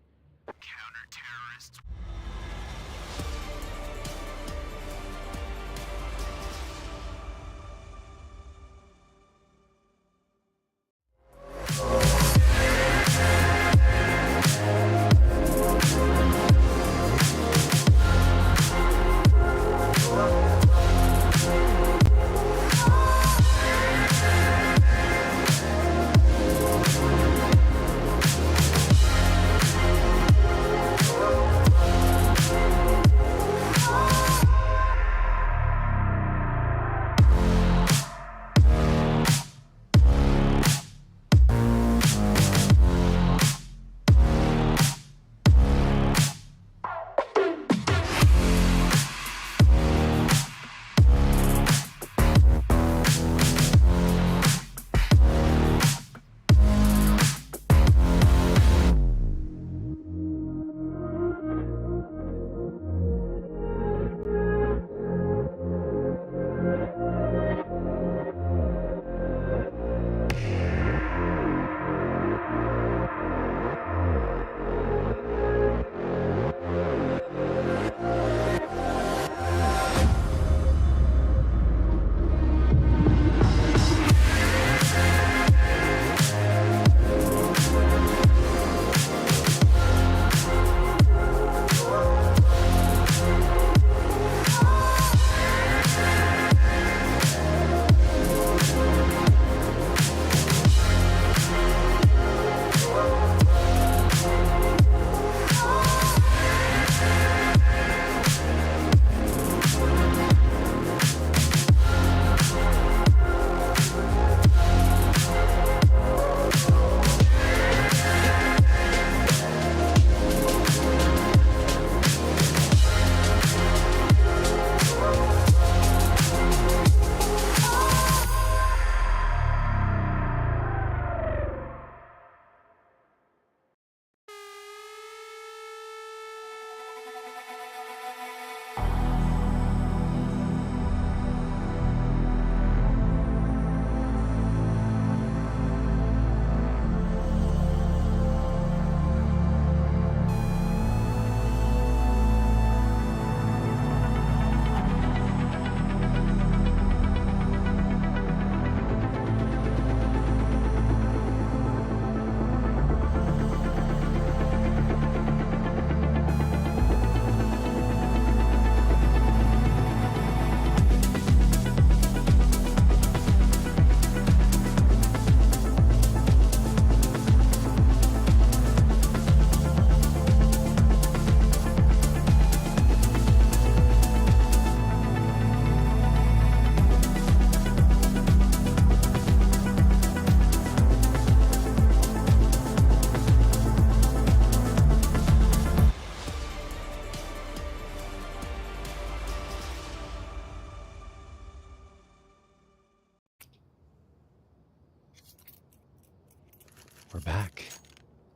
We're back.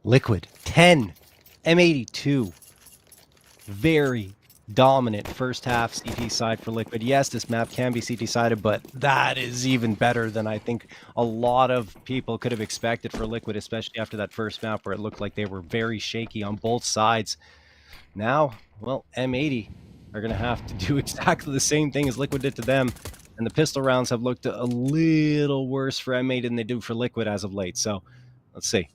Liquid 10, M82. Very dominant first half CT side for Liquid. Yes, this map can be CT sided, but that is even better than I think a lot of people could have expected for Liquid, especially after that first map where it looked like they were very shaky on both sides. Now, well, M80 are going to have to do exactly the same thing as Liquid did to them. And the pistol rounds have looked a little worse for M80 than they do for Liquid as of late. So let's see.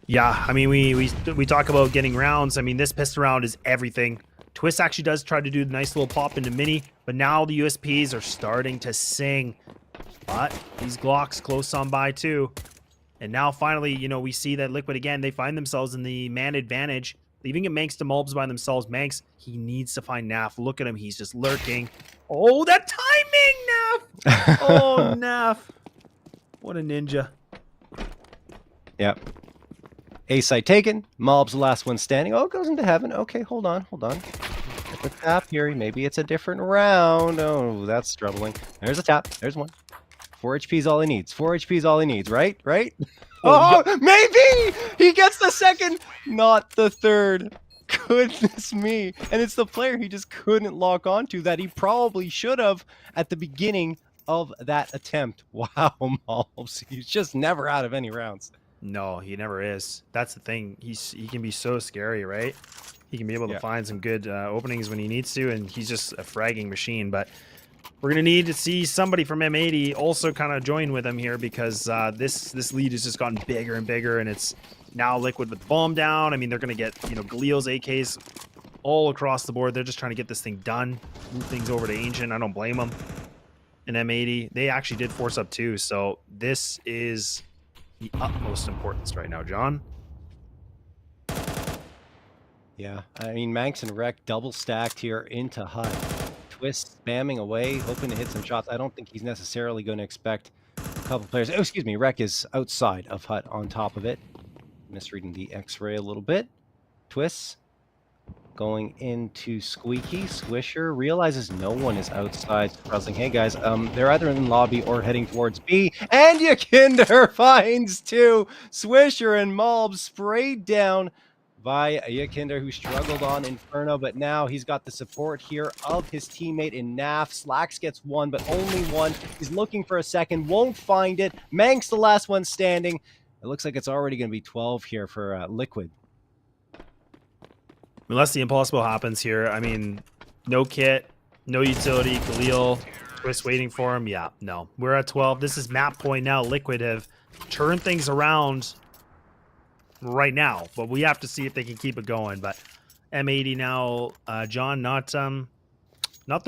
Yeah, I mean, we talk about getting rounds. I mean, this pistol round is everything. Twist actually does try to do the nice little pop into mini, but now the USPs are starting to sing. But these Glocks close on by too. And now finally, you know, we see that Liquid again, they find themselves in the man advantage, leaving it Manx to Mulbs by themselves. Manx, he needs to find Naf. Look at him, he's just lurking. Oh, that timing, Naf! Oh, Naf. What a ninja. Yep. A site taken. Mob's the last one standing. Oh, it goes into heaven. Okay, hold on. Get the tap here. Maybe it's a different round. Oh, that's troubling. There's a tap. There's one. 4 HP is all he needs. 4 HP is all he needs, right? Oh, maybe! He gets the second, not the third. Goodness me. And it's the player he just couldn't lock onto that he probably should have at the beginning of that attempt. Wow, Mobs. He's just never out of any rounds. No, he never is. That's the thing. He can be so scary, right? He can be able to find some good openings when he needs to, and he's just a fragging machine. But we're going to need to see somebody from M80 also kind of join with him here, because this lead has just gotten bigger and bigger, and it's now Liquid with the bomb down. I mean, they're going to get, you know, Galil's AKs all across the board. They're just trying to get this thing done, move things over to Ancient. I don't blame them. And M80, they actually did force up too, so this is the utmost importance right now, John. Yeah, I mean, Manx and Rec double stacked here into Hut. Twist spamming away, hoping to hit some shots. I don't think he's necessarily going to expect a couple players. Oh, excuse me, Rec is outside of Hut on top of it. Misreading the X-ray a little bit. Twist going into Squeaky. Swisher realizes no one is outside. Surprising. Hey guys, they're either in the lobby or heading towards B. And Yakinder finds two. Swisher and Mulb sprayed down by Yakinder, who struggled on Inferno, but now he's got the support here of his teammate in Naf. Slacks gets one, but only one. He's looking for a second, won't find it. Manx the last one standing. It looks like it's already going to be 12 here for Liquid. Unless the impossible happens here. I mean, no kit, no utility, Galil, Twist waiting for him. Yeah, no. We're at 12. This is map point now. Liquid have turned things around right now, but we have to see if they can keep it going. But M80 now, John, not the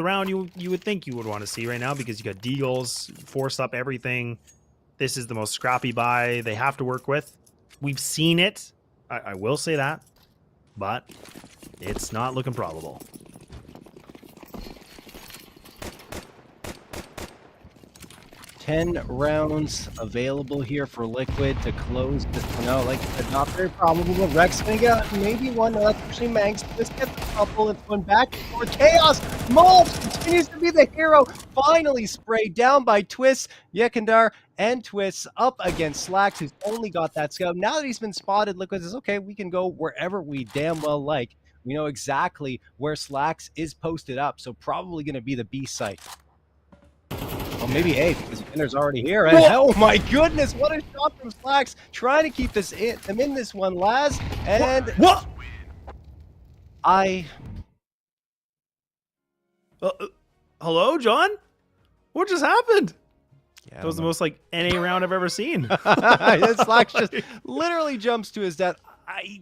round you would think you would want to see right now, because you got Deagles, force up everything. This is the most scrappy buy they have to work with. We've seen it. I will say that. But it's not looking probable. Ten rounds available here for Liquid to close this one out. Like I said, not very probable, but Rex gonna get maybe one. No, that's actually Manx. Let's get the couple. It's going back for Chaos. Mulb continues to be the hero. Finally sprayed down by Twist. Yekindar and Twist up against Slacks, who's only got that scout. Now that he's been spotted, Liquid says, okay, we can go wherever we damn well like. We know exactly where Slacks is posted up, so probably going to be the B site. Well, maybe A, because Yakindar's already here. And oh my goodness, what a shot from Slacks. Trying to keep them in this one, Laz. And what? Hello, John? What just happened? Yeah, that was the most like NA round I've ever seen. Slacks just literally jumps to his death.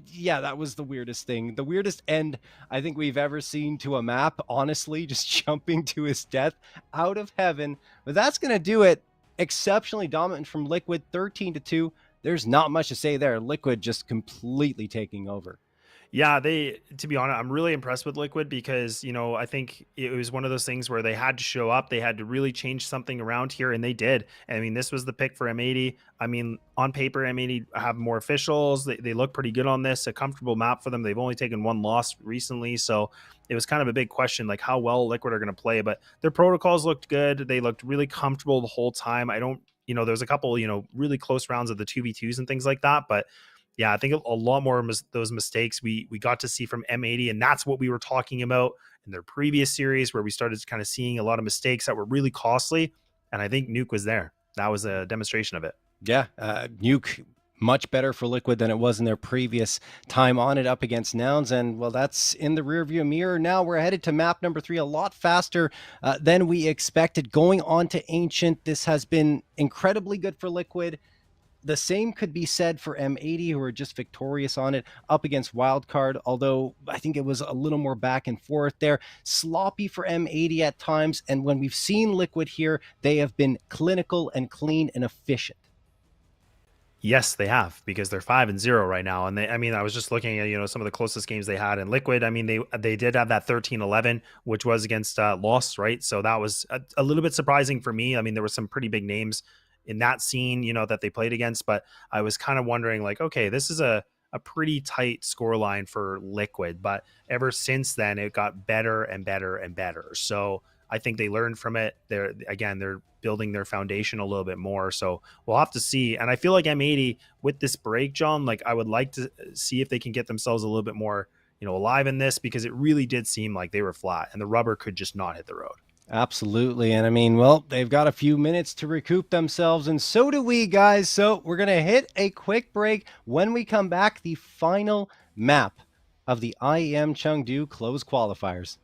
Yeah, that was the weirdest thing. The weirdest end I think we've ever seen to a map, honestly, just jumping to his death out of heaven. But that's going to do it. Exceptionally dominant from Liquid, 13-2. There's not much to say there. Liquid just completely taking over. Yeah, to be honest, I'm really impressed with Liquid, because, you know, I think it was one of those things where they had to show up. They had to really change something around here, and they did. I mean, this was the pick for M80. I mean, on paper, M80 have more officials. They look pretty good on this, a comfortable map for them. They've only taken one loss recently, so it was kind of a big question, like how well Liquid are going to play. But their protocols looked good. They looked really comfortable the whole time. I don't there was a couple, really close rounds of the 2v2s and things like that. But yeah, I think a lot more of those mistakes we got to see from M80. And that's what we were talking about in their previous series, where we started kind of seeing a lot of mistakes that were really costly. And I think Nuke was there. That was a demonstration of it. Yeah, Nuke, much better for Liquid than it was in their previous time on it up against Nouns. And well, that's in the rearview mirror. Now we're headed to map number 3 a lot faster than we expected. Going on to Ancient, this has been incredibly good for Liquid. The same could be said for M80, who are just victorious on it up against Wildcard, although I think it was a little more back and forth there. Sloppy for M80 at times, and when we've seen Liquid here, they have been clinical and clean and efficient. Yes, they have, because they're 5-0 right now. And I was just looking at, some of the closest games they had in Liquid. I mean, they did have that 13-11, which was against Lost, right? So that was a little bit surprising for me. I mean, there were some pretty big names in that scene, that they played against, but I was kind of wondering, like, okay, this is a pretty tight scoreline for Liquid, but ever since then it got better and better and better. So I think they learned from it. They're building their foundation a little bit more. So we'll have to see. And I feel like M80 with this break, John, like I would like to see if they can get themselves a little bit more, alive in this, because it really did seem like they were flat and the rubber could just not hit the road. Absolutely. And I mean, well, they've got a few minutes to recoup themselves, and so do we, guys. So we're going to hit a quick break. When we come back, the final map of the IEM Chengdu closed qualifiers.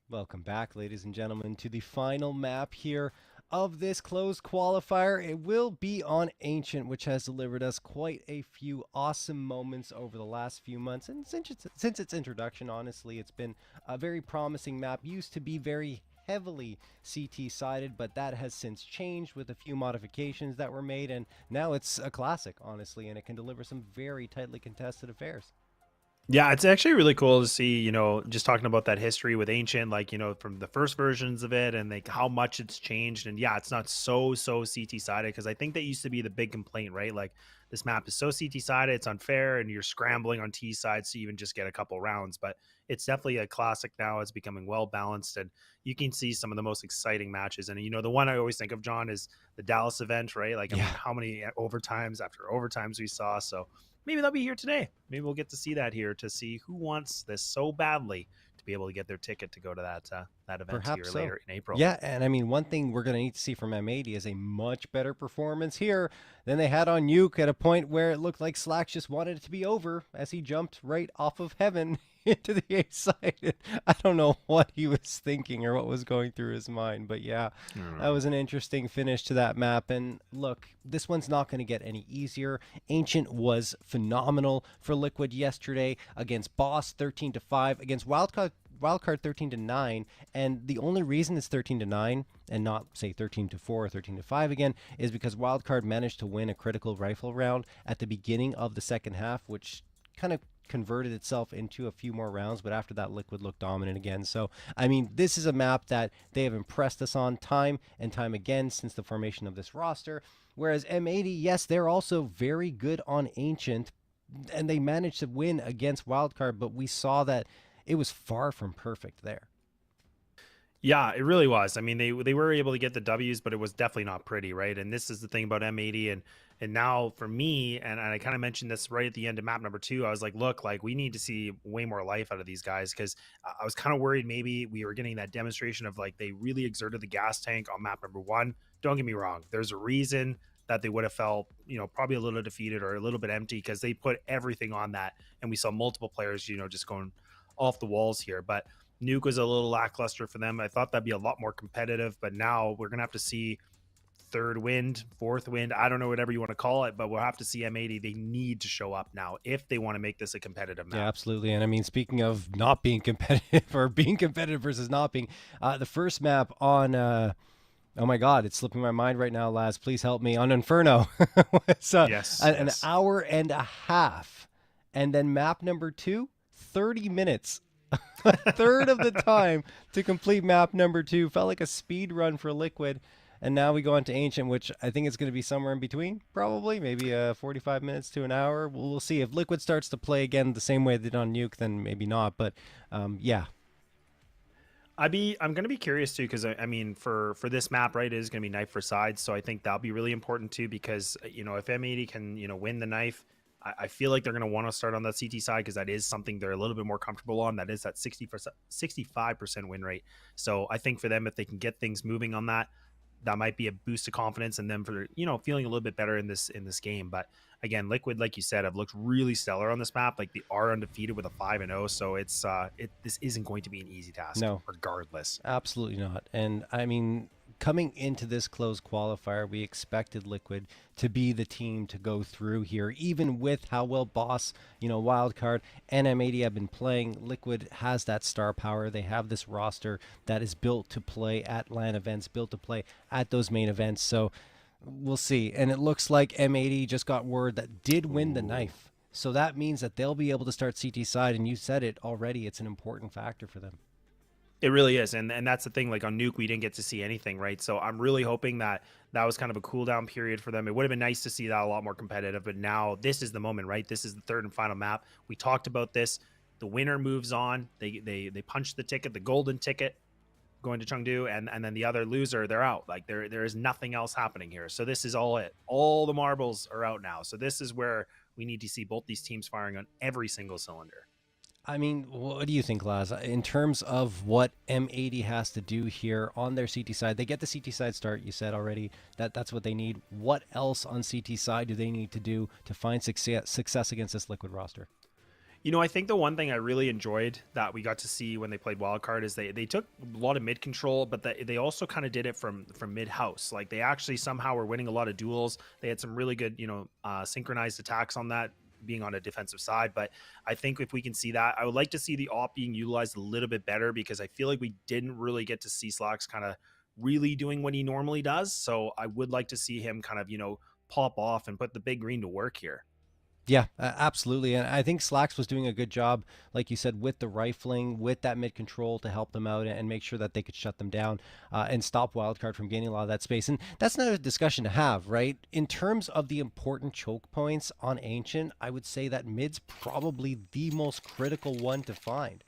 Welcome back, ladies and gentlemen, to the final map here of this closed qualifier. It will be on Ancient, which has delivered us quite a few awesome moments over the last few months. And since its introduction, honestly, it's been a very promising map. Used to be very heavily CT sided, but that has since changed with a few modifications that were made, and now it's a classic, honestly, and it can deliver some very tightly contested affairs. Yeah, it's actually really cool to see, just talking about that history with Ancient, like, from the first versions of it and like how much it's changed. And yeah, it's not so CT sided, because I think that used to be the big complaint, right? Like, this map is so CT sided, it's unfair, and you're scrambling on T sides to even just get a couple rounds. But it's definitely a classic now. It's becoming well balanced, and you can see some of the most exciting matches. And the one I always think of, John, is the Dallas event, right? Like, I mean, how many overtimes after overtimes we saw. So maybe they'll be here today. Maybe we'll get to see that here, to see who wants this so badly to be able to get their ticket to go to that event Perhaps here later in April. Yeah, and I mean, one thing we're going to need to see from M80 is a much better performance here than they had on Nuke, at a point where it looked like Slacks just wanted it to be over as he jumped right off of heaven into the A side. I don't know what he was thinking or what was going through his mind, but yeah, that was an interesting finish to that map. And look, this one's not going to get any easier. Ancient was phenomenal for Liquid yesterday against Boss, 13-5, against Wildcard 13-9, and the only reason it's 13-9 and not say 13-4 or 13-5 again is because Wildcard managed to win a critical rifle round at the beginning of the second half, which kind of converted itself into a few more rounds, but after that Liquid looked dominant again. So I mean, this is a map that they have impressed us on time and time again since the formation of this roster, whereas M80, yes, they're also very good on Ancient, and they managed to win against Wildcard, but we saw that it was far from perfect there. Yeah, it really was. I mean, they were able to get the W's, but it was definitely not pretty, right? And this is the thing about M80, and now for me, and I kind of mentioned this right at the end of map number 2, I was like, look, like, we need to see way more life out of these guys, because I was kind of worried maybe we were getting that demonstration of, like, they really exerted the gas tank on map number 1. Don't get me wrong, there's a reason that they would have felt, probably a little defeated or a little bit empty, because they put everything on that, and we saw multiple players, just going off the walls here. But Nuke was a little lackluster for them. I thought that'd be a lot more competitive, but now we're gonna have to see third wind, fourth wind, I don't know, whatever you want to call it, but we'll have to see M80. They need to show up now if they want to make this a competitive map. Yeah, absolutely. And I mean, speaking of not being competitive or being competitive versus not being, the first map on oh my God, it's slipping my mind right now, Laz. Please help me. On Inferno. It's an hour and a half. And then map number 2, 30 minutes. A third of the time to complete map number 2. Felt like a speed run for Liquid. And now we go on to Ancient, which I think is going to be somewhere in between, probably. Maybe 45 minutes to an hour. We'll see. If Liquid starts to play again the same way they did on Nuke, then maybe not. But yeah. I'm going to be curious too, because I mean, for this map, right, it is going to be knife for sides. So I think that'll be really important too, because, if M80 can, win the knife, I feel like they're going to want to start on that CT side, because that is something they're a little bit more comfortable on. That is that 65% win rate. So I think for them, if they can get things moving on that, that might be a boost of confidence and them for, feeling a little bit better in this game. But again, Liquid, like you said, have looked really stellar on this map. Like, they are undefeated with a 5-0. So this isn't going to be an easy task. No, regardless. Absolutely not. And I mean, coming into this closed qualifier, we expected Liquid to be the team to go through here, even with how well Boss, Wildcard, and M80 have been playing. Liquid has that star power. They have this roster that is built to play at LAN events, built to play at those main events. So we'll see. And it looks like M80 just got word that did win the knife. So that means that they'll be able to start CT side. And you said it already, it's an important factor for them. It really is. And that's the thing. Like, on Nuke, we didn't get to see anything, right? So I'm really hoping that was kind of a cool down period for them. It would have been nice to see that a lot more competitive, but now this is the moment, right? This is the third and final map. We talked about this. The winner moves on. They punch the ticket, the golden ticket, going to Chengdu, and then the other loser, they're out. Like, there is nothing else happening here. So this is all it. All the marbles are out now. So this is where we need to see both these teams firing on every single cylinder. I mean, what do you think, Laz? In terms of what M80 has to do here on their CT side, they get the CT side start. You said already that's what they need. What else on CT side do they need to do to find success against this Liquid roster? You know, I think the one thing I really enjoyed that we got to see when they played Wildcard is they took a lot of mid control, but they also kind of did it from mid house. Like they actually somehow were winning a lot of duels. They had some really good, you know, synchronized attacks on that, being on a defensive side. But I think if we can see that, I would like to see the op being utilized a little bit better, because I feel like we didn't really get to see Slacks kind of really doing what he normally does. So I would like to see him kind of, you know, pop off and put the big green to work here. Yeah, absolutely. And I think Slacks was doing a good job, like you said, with the rifling, with that mid control to help them out and make sure that they could shut them down and stop Wildcard from gaining a lot of that space. And that's another discussion to have, right? In terms of the important choke points on Ancient, I would say that mid's probably the most critical one to find.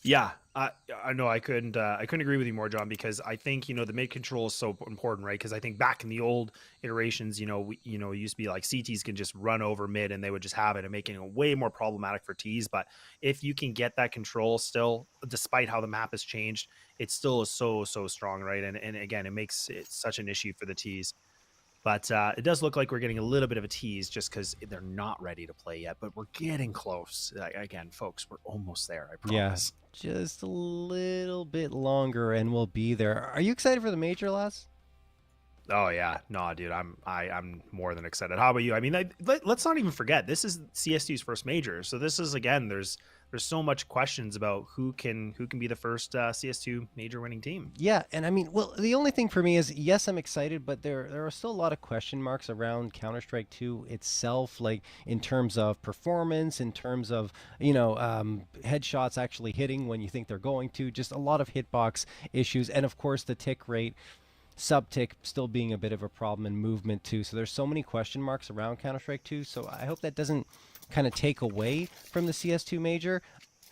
Yeah, I know I couldn't agree with you more, John, because I think, you know, the mid control is so important, right? Because I think back in the old iterations, you know, it used to be like CTs can just run over mid and they would just have it, and making it way more problematic for Ts. But if you can get that control still, despite how the map has changed, it still is so strong, right? And again, it makes it such an issue for the Ts. But it does look like we're getting a little bit of a tease just because they're not ready to play yet. But we're getting close. Again, folks, we're almost there, I promise. Yeah, just a little bit longer and we'll be there. Are you excited for the major, lads? Oh, yeah. No, dude, I'm more than excited. How about you? I mean, let's not even forget, this is CS2's first major. So this is, again, there's so much questions about who can be the first CS2 major winning team. Yeah, and I mean, well, the only thing for me is, yes, I'm excited, but there are still a lot of question marks around Counter-Strike 2 itself, like in terms of performance, in terms of, you know, headshots actually hitting when you think they're going to, just a lot of hitbox issues, and of course the tick rate, sub-tick still being a bit of a problem, and movement too. So there's so many question marks around Counter-Strike 2, so I hope that doesn't kind of take away from the CS2 major.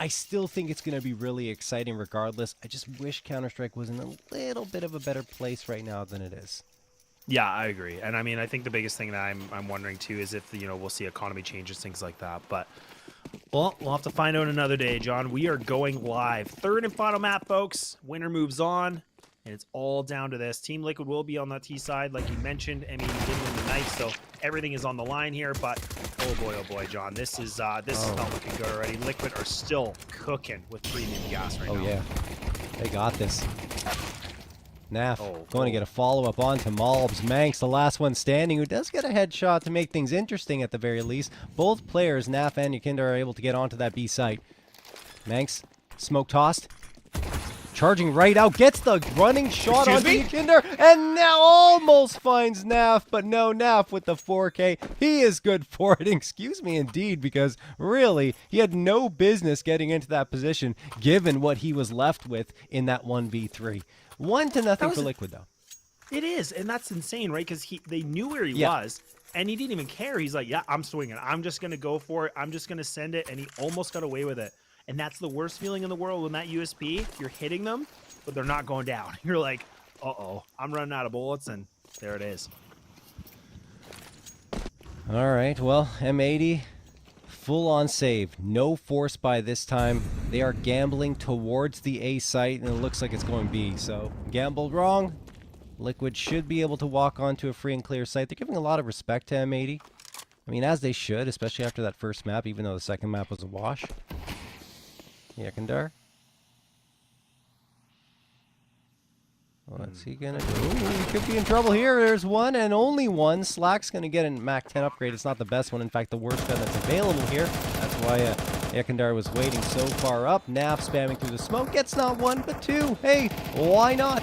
I still think it's going to be really exciting regardless. I just wish Counter-Strike was in a little bit of a better place right now than it is. Yeah, I agree. And I mean, I think the biggest thing that I'm wondering too is if, you know, we'll see economy changes, things like that. But well, we'll have to find out another day, John. We are going live. Third and final map, folks. Winner moves on. And it's all down to this. Team Liquid will be on the T side, like you mentioned. I mean, you did win the night, so everything is on the line here. But oh boy, John, this is not looking good already. Liquid are still cooking with premium gas right now. Oh yeah, they got this. Naf going to get a follow-up onto Malbs. Manx, the last one standing, who does get a headshot to make things interesting at the very least. Both players, Naf and Yakinda, are able to get onto that B site. Manx, smoke tossed. Charging right out, gets the running shot onto Yakinder, and now almost finds Naf, but no, Naf with the 4K. He is good for it, excuse me indeed, because really, he had no business getting into that position, given what he was left with in that 1v3. 1-0 for Liquid, though. It is, and that's insane, right? Because they knew where he was, and he didn't even care. He's like, yeah, I'm swinging. I'm just going to go for it. I'm just going to send it, and he almost got away with it. And that's the worst feeling in the world when that USP, you're hitting them, but they're not going down. You're like, uh-oh, I'm running out of bullets, and there it is. All right, well, M80, full-on save. No force by this time. They are gambling towards the A site, and it looks like it's going B. So, gambled wrong. Liquid should be able to walk onto a free and clear site. They're giving a lot of respect to M80. I mean, as they should, especially after that first map, even though the second map was a wash. Yakandar. What's he gonna do? Ooh, he could be in trouble here. There's one and only one. Slack's gonna get a Mac 10 upgrade. It's not the best one. In fact, the worst gun that's available here. That's why Yakandar was waiting so far up. Naf spamming through the smoke. Gets not one, but two. Hey, why not?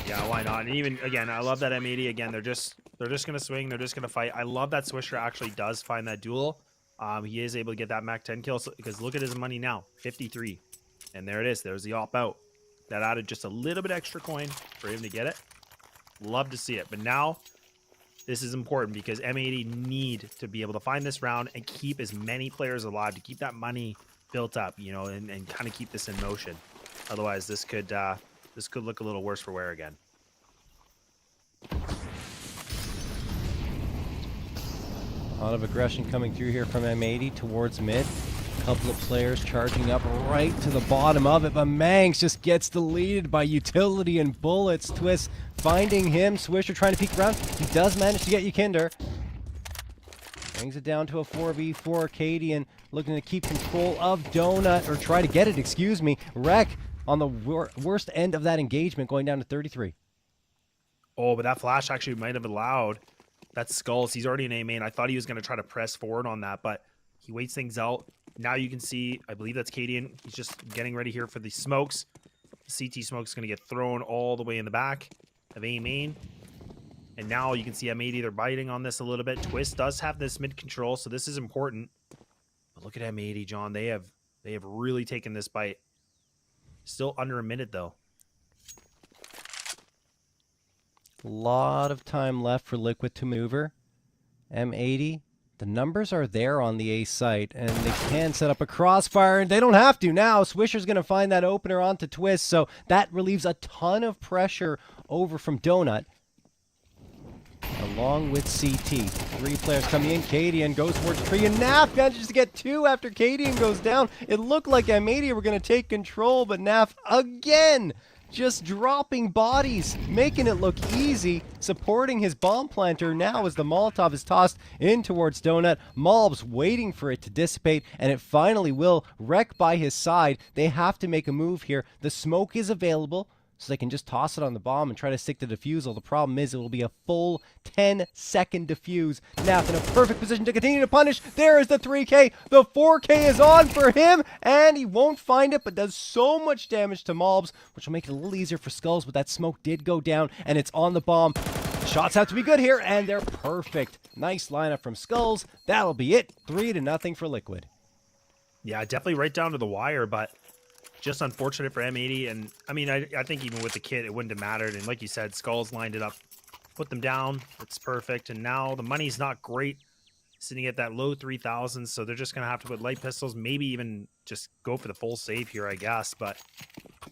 Yeah, why not? And even, again, I love that M80. Again, they're just gonna swing. They're just gonna fight. I love that Swisher actually does find that duel. He is able to get that Mac 10 kill, because look at his money now, 53. And there it is. There's the op out. That added just a little bit extra coin for him to get it. Love to see it. But now, this is important because M80 need to be able to find this round and keep as many players alive to keep that money built up, you know, and kind of keep this in motion. Otherwise, this could look a little worse for wear again. A lot of aggression coming through here from M80 towards mid. A couple of players charging up right to the bottom of it, but Mangs just gets deleted by utility and bullets. Twist finding him. Swisher trying to peek around. He does manage to get Yakinder. Brings it down to a 4v4. Cadian looking to keep control of Donut, or try to get it, excuse me. Wreck on the worst end of that engagement, going down to 33. Oh, but that flash actually might have allowed. That's Skulls. He's already in A main. I thought he was going to try to press forward on that, but he waits things out. Now you can see, I believe that's Cadian. He's just getting ready here for the smokes. The CT smoke's going to get thrown all the way in the back of A main. And now you can see M80, they're biting on this a little bit. Twist does have this mid control, so this is important. But look at M80, John. They have really taken this bite. Still under a minute, though. A lot of time left for Liquid to maneuver. M80, the numbers are there on the A site, and they can set up a crossfire, and they don't have to now. Swisher's going to find that opener onto Twist, so that relieves a ton of pressure over from Donut. Along with CT. 3 players coming in. Cadian goes towards Tree, and Naf manages to get 2 after Cadian goes down. It looked like M80 were going to take control, but Naf again just dropping bodies, making it look easy, supporting his bomb planter now as the Molotov is tossed in towards Donut. Malb's waiting for it to dissipate, and it finally will. Wreck by his side. They have to make a move here. The smoke is available, so they can just toss it on the bomb and try to stick the defusal. The problem is it will be a full 10-second defuse. Naf in a perfect position to continue to punish. There is the 3K. The 4K is on for him, and he won't find it, but does so much damage to Malbs, which will make it a little easier for Skulls, but that smoke did go down, and it's on the bomb. The shots have to be good here, and they're perfect. Nice lineup from Skulls. That'll be it. 3-0 for Liquid. Yeah, definitely right down to the wire, but just unfortunate for M80. And I mean, I think even with the kit, it wouldn't have mattered. And like you said, Skulls lined it up, put them down. It's perfect. And now the money's not great, sitting at that low 3,000. So they're just going to have to put light pistols, maybe even just go for the full save here, I guess. But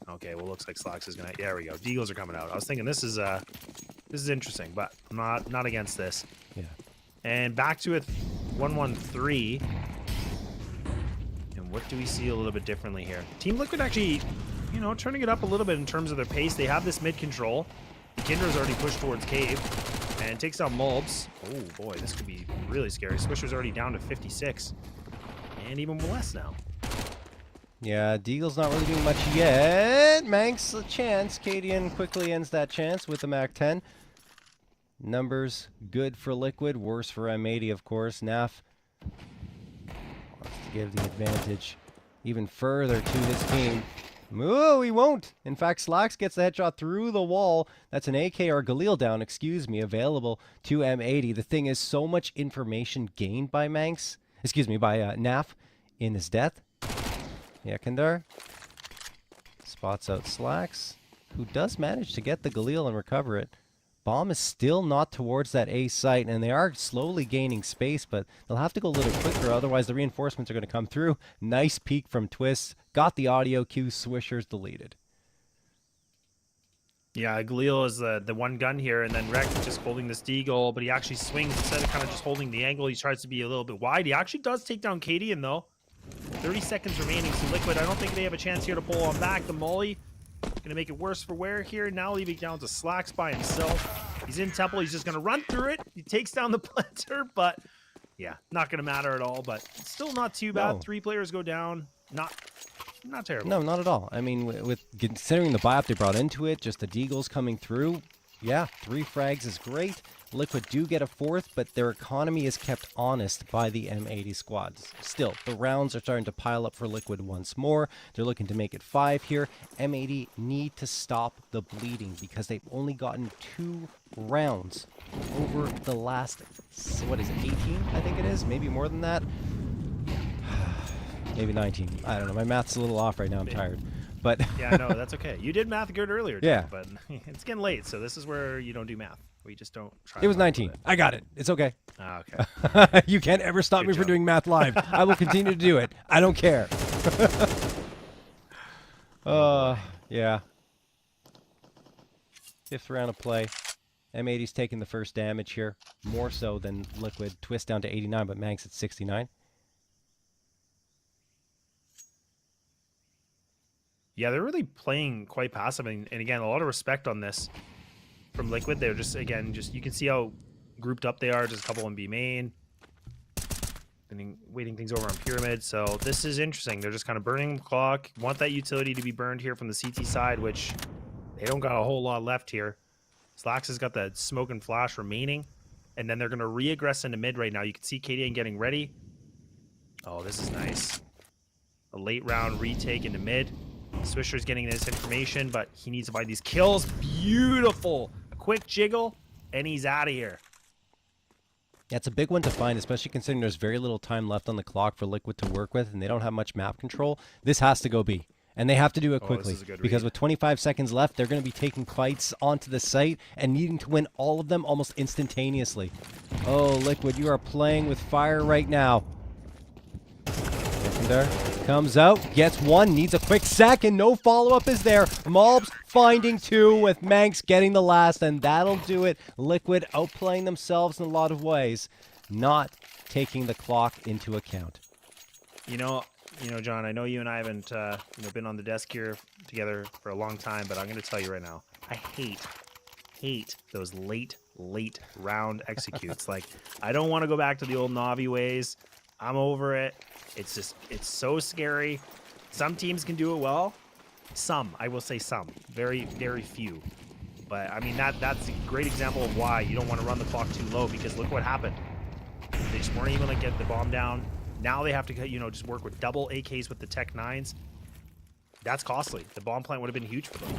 okay, well, looks like Slacks is going to, there we go. Deagles are coming out. I was thinking this is interesting, but I'm not against this. Yeah. And back to it, 1-1-3. What do we see a little bit differently here? Team Liquid actually, turning it up a little bit in terms of their pace. They have this mid control. Kinder's already pushed towards Cave and takes out Mulbs. Oh boy, this could be really scary. Swisher's already down to 56 and even less now. Yeah, Deagle's not really doing much yet. Manx a chance. Cadian quickly ends that chance with the MAC-10. Numbers good for Liquid, worse for M80, of course. Naf wants to give the advantage even further to his team. Ooh, he won't. In fact, Slacks gets the headshot through the wall. That's an AK or Galil down, available to M80. The thing is, so much information gained by Manx, by Naf in his death. Yakandar spots out Slacks, who does manage to get the Galil and recover it. Bomb is still not towards that A site, and they are slowly gaining space, but they'll have to go a little quicker, otherwise the reinforcements are going to come through. Nice peek from Twist. Got the audio cue. Swisher's deleted. Yeah, Galil is the one gun here, and then Rex just holding this deagle, but he actually swings instead of kind of just holding the angle. He tries to be a little bit wide. He actually does take down Cadian, though. 30 seconds remaining, so Liquid, I don't think they have a chance here to pull on back. The Molly gonna make it worse for wear here, now leaving down to Slacks by himself. He's in Temple, he's just gonna run through it. He takes down the planter, but yeah, not gonna matter at all, but still not too bad. No. 3 players go down. Not terrible. No, not at all. I mean, with considering the buy-up they brought into it, just the Deagles coming through, yeah, 3 frags is great. Liquid do get a 4th, but their economy is kept honest by the M80 squads. Still, the rounds are starting to pile up for Liquid once more. They're looking to make it 5 here. M80 need to stop the bleeding because they've only gotten 2 rounds over the last, what is it, 18? I think it is, maybe more than that. Maybe 19. I don't know. My math's a little off right now. I'm tired. But yeah, no, that's okay. You did math good earlier, Jim, yeah, but it's getting late, so this is where you don't do math. We just don't try. It was 19. I got it. It's okay. Ah, okay. You can't ever stop Good me job. from doing math live. I will continue to do it. I don't care. Yeah. 5th round of play. M80's taking the first damage here. More so than Liquid. Twist down to 89, but Manx at 69. Yeah, they're really playing quite passive, and again, a lot of respect on this from Liquid. They're just, again, you can see how grouped up they are. Just a couple in B main. waiting things over on Pyramid. So this is interesting. They're just kind of burning the clock. Want that utility to be burned here from the CT side, which they don't got a whole lot left here. Slacks has got that smoke and flash remaining. And then they're going to re-aggress into mid right now. You can see KDN getting ready. Oh, this is nice. A late round retake into mid. Swisher's getting this information, but he needs to buy these kills. Beautiful. A quick jiggle, and he's out of here. Yeah, it's a big one to find, especially considering there's very little time left on the clock for Liquid to work with, and they don't have much map control. This has to go B. And they have to do it quickly, because with 25 seconds left, they're going to be taking fights onto the site and needing to win all of them almost instantaneously. Oh, Liquid, you are playing with fire right now. There comes out, gets one, needs a quick second, no follow-up is there. Malbs finding two with Manx getting the last, and that'll do it. Liquid outplaying themselves in a lot of ways, not taking the clock into account. You know, John, I know you and I haven't been on the desk here together for a long time, but I'm going to tell you right now, I hate those late round executes. Like, I don't want to go back to the old Navi ways. I'm over it. It's so scary. Some teams can do it well. Some, I will say some. Very, very few. But, I mean, that's a great example of why you don't want to run the clock too low, because look what happened. They just weren't able to get the bomb down. Now they have to, just work with double AKs with the Tech 9s. That's costly. The bomb plant would have been huge for them.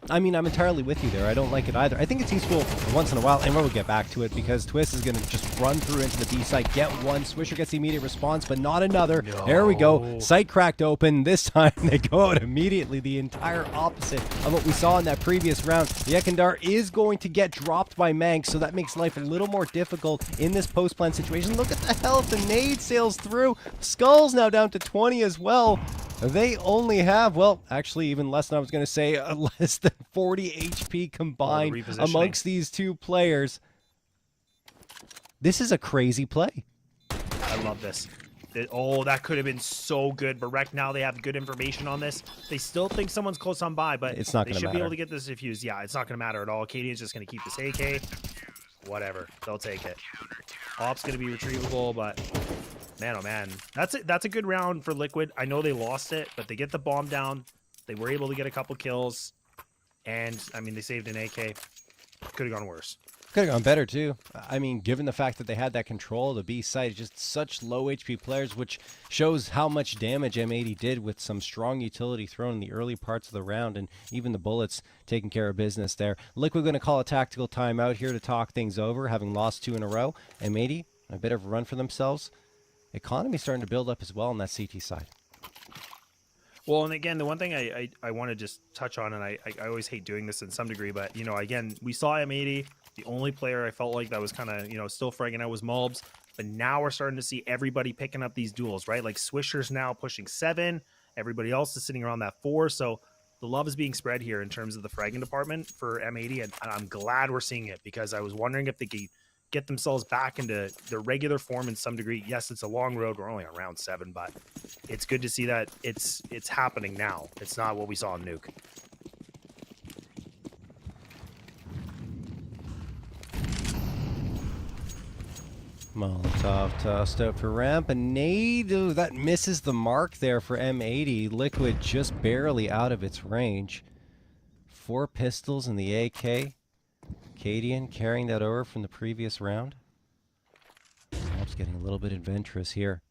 I mean, I'm entirely with you there. I don't like it either. I think it's useful once in a while, and we'll get back to it, because Twist is going to just run through into the B site, get one. Swisher gets the immediate response, but not another. No. There we go. Site cracked open. This time they go out immediately. The entire opposite of what we saw in that previous round. The Ekandar is going to get dropped by Manx, so that makes life a little more difficult in this post-plan situation. Look at the health. The nade sails through. Skull's now down to 20 as well. They only have, well, actually even less than I was going to say, less than 40 HP combined amongst these two players. This is a crazy play. I love this. That could have been so good. But Rec, now they have good information on this. They still think someone's close on by, but it's not they should be able to get this defused. Yeah, it's not going to matter at all. Katie is just going to keep this AK. Whatever. They'll take it. Op's going to be retrievable, but... Man, oh man, that's a good round for Liquid. I know they lost it, but they get the bomb down. They were able to get a couple kills, and I mean they saved an AK. Could have gone worse. Could have gone better too. I mean, given the fact that they had that control of the B site, just such low HP players, which shows how much damage M80 did with some strong utility thrown in the early parts of the round, and even the bullets taking care of business there. Liquid going to call a tactical timeout here to talk things over, having lost 2 in a row. M80, a bit of a run for themselves. Economy starting to build up as well on that CT side. Well, and again, the one thing I want to just touch on, and I always hate doing this in some degree, but, again, we saw M80. The only player I felt like that was kind of, still fragging out was Malbs. But now we're starting to see everybody picking up these duels, right? Like Swisher's now pushing 7. Everybody else is sitting around that 4. So the love is being spread here in terms of the fragging department for M80. And I'm glad we're seeing it, because I was wondering if they could get themselves back into their regular form in some degree. Yes, it's a long road. We're only on round 7, but it's good to see that it's happening now. It's not what we saw in Nuke. Molotov tossed out for ramp, and nade, that misses the mark there for M80. Liquid just barely out of its range. 4 pistols in the AK. Cadian carrying that over from the previous round. Perhaps getting a little bit adventurous here.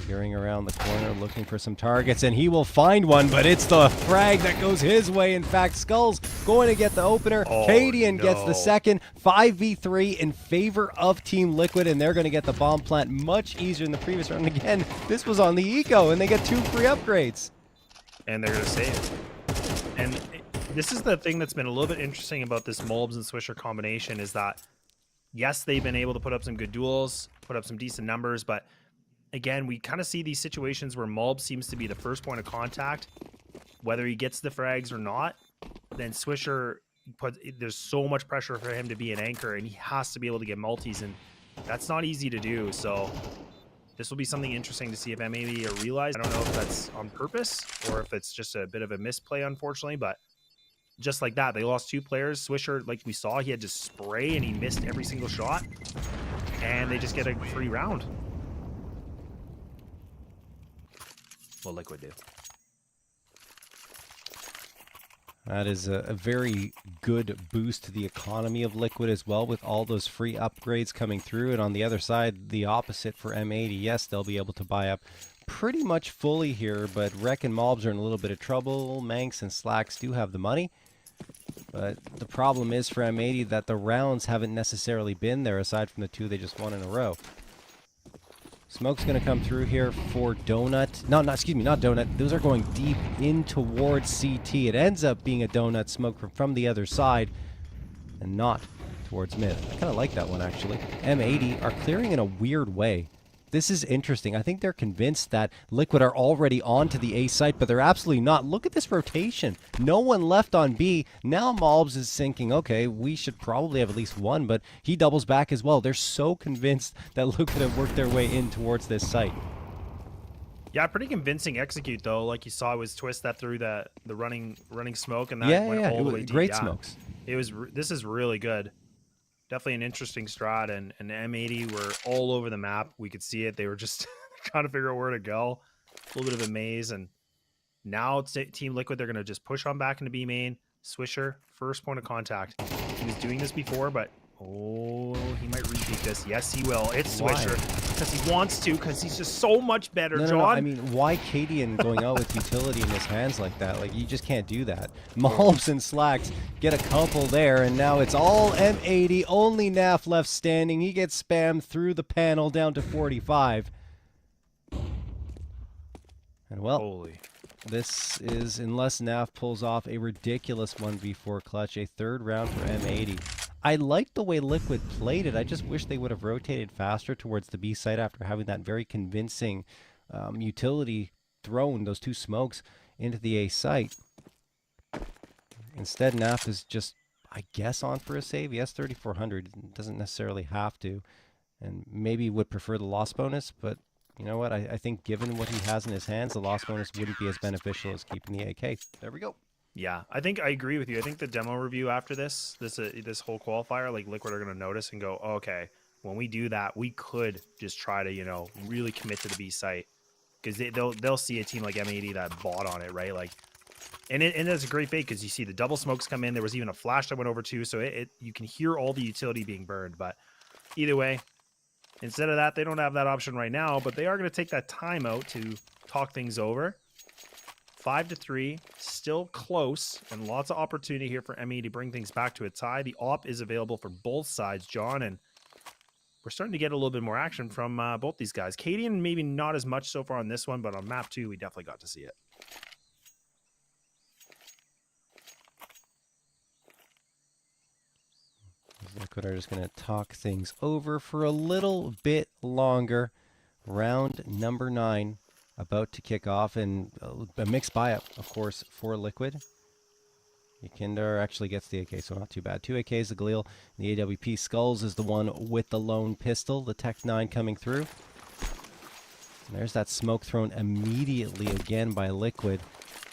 Peering around the corner, looking for some targets, and he will find one, but it's the frag that goes his way. In fact, Skull's going to get the opener. Cadian gets the second. 5v3 in favor of Team Liquid, and they're going to get the bomb plant much easier than the previous round. Again, this was on the eco, and they get 2 free upgrades. And they're going to save. And this is the thing that's been a little bit interesting about this Malbs and Swisher combination, is that, yes, they've been able to put up some good duels, put up some decent numbers, but again, we kind of see these situations where Malbs seems to be the first point of contact, whether he gets the frags or not. Then Swisher, there's so much pressure for him to be an anchor, and he has to be able to get multis, and that's not easy to do. So this will be something interesting to see if M80 realize. I don't know if that's on purpose or if it's just a bit of a misplay, unfortunately, but just like that, they lost 2 players. Swisher, like we saw, he had to spray and he missed every single shot, and they just get a free round. what Liquid do. That is a very good boost to the economy of Liquid as well, with all those free upgrades coming through. And on the other side, the opposite for M80. Yes, they'll be able to buy up pretty much fully here, but Rek and Mobs are in a little bit of trouble. Manx and Slacks do have the money. But the problem is for M80 that the rounds haven't necessarily been there, aside from the 2 they just won in a row. Smoke's going to come through here for Donut. No, excuse me, not Donut. Those are going deep in towards CT. It ends up being a Donut smoke from the other side and not towards mid. I kind of like that one, actually. M80 are clearing in a weird way. This is interesting. I think they're convinced that Liquid are already onto the A site, but they're absolutely not. Look at this rotation. No one left on B. Now Mobs is thinking, okay, we should probably have at least one, but he doubles back as well. They're so convinced that Liquid have worked their way in towards this site. Yeah, pretty convincing execute, though. Like you saw, it was Twist that threw the running smoke, and that went all the way deep. Great smokes. This is really good. Definitely an interesting strat, and M80 were all over the map. We could see it. They were just trying to figure out where to go. A little bit of a maze, and now it's Team Liquid. They're going to just push on back into B main. Swisher, first point of contact. He was doing this before, but oh, he might repeat this. Yes, he will. It's Swisher because he wants to, because he's just so much better, John. No. I mean, why Cadian going out with utility in his hands like that? Like, you just can't do that. Mobs and Slacks get a couple there, and now it's all M80. Only Naf left standing. He gets spammed through the panel down to 45. And well, this is, unless Naf pulls off a ridiculous 1v4 clutch, a third round for M80. I liked the way Liquid played it. I just wish they would have rotated faster towards the B site after having that very convincing utility thrown, those 2 smokes, into the A site. Instead, Naf is just, I guess, on for a save. Yes, 3,400. Doesn't necessarily have to. And maybe would prefer the loss bonus, but you know what? I think given what he has in his hands, the loss bonus wouldn't be as beneficial as keeping the AK. There we go. Yeah, I think I agree with you. I think the demo review after this whole qualifier, like Liquid are going to notice and go, oh, okay, when we do that, we could just try to, you know, really commit to the B site, because they'll see a team like M80 that bought on it, right? Like, and it's a great bait because you see the double smokes come in. There was even a flash that went over too, so you can hear all the utility being burned. But either way, instead of that, they don't have that option right now, but they are going to take that timeout to talk things over. 5-3, still close, and lots of opportunity here for ME to bring things back to a tie. The op is available for both sides, John, and we're starting to get a little bit more action from both these guys. Cadian, maybe not as much so far on this one, but on map 2, we definitely got to see it. Liquid are just going to talk things over for a little bit longer. Round number 9 about to kick off, and a mixed buy-up, of course, for Liquid. Yekindar actually gets the AK, so not too bad. 2 AKs, the Galil, the AWP. Skulls is the one with the lone pistol. The Tech 9 coming through. And there's that smoke thrown immediately again by Liquid.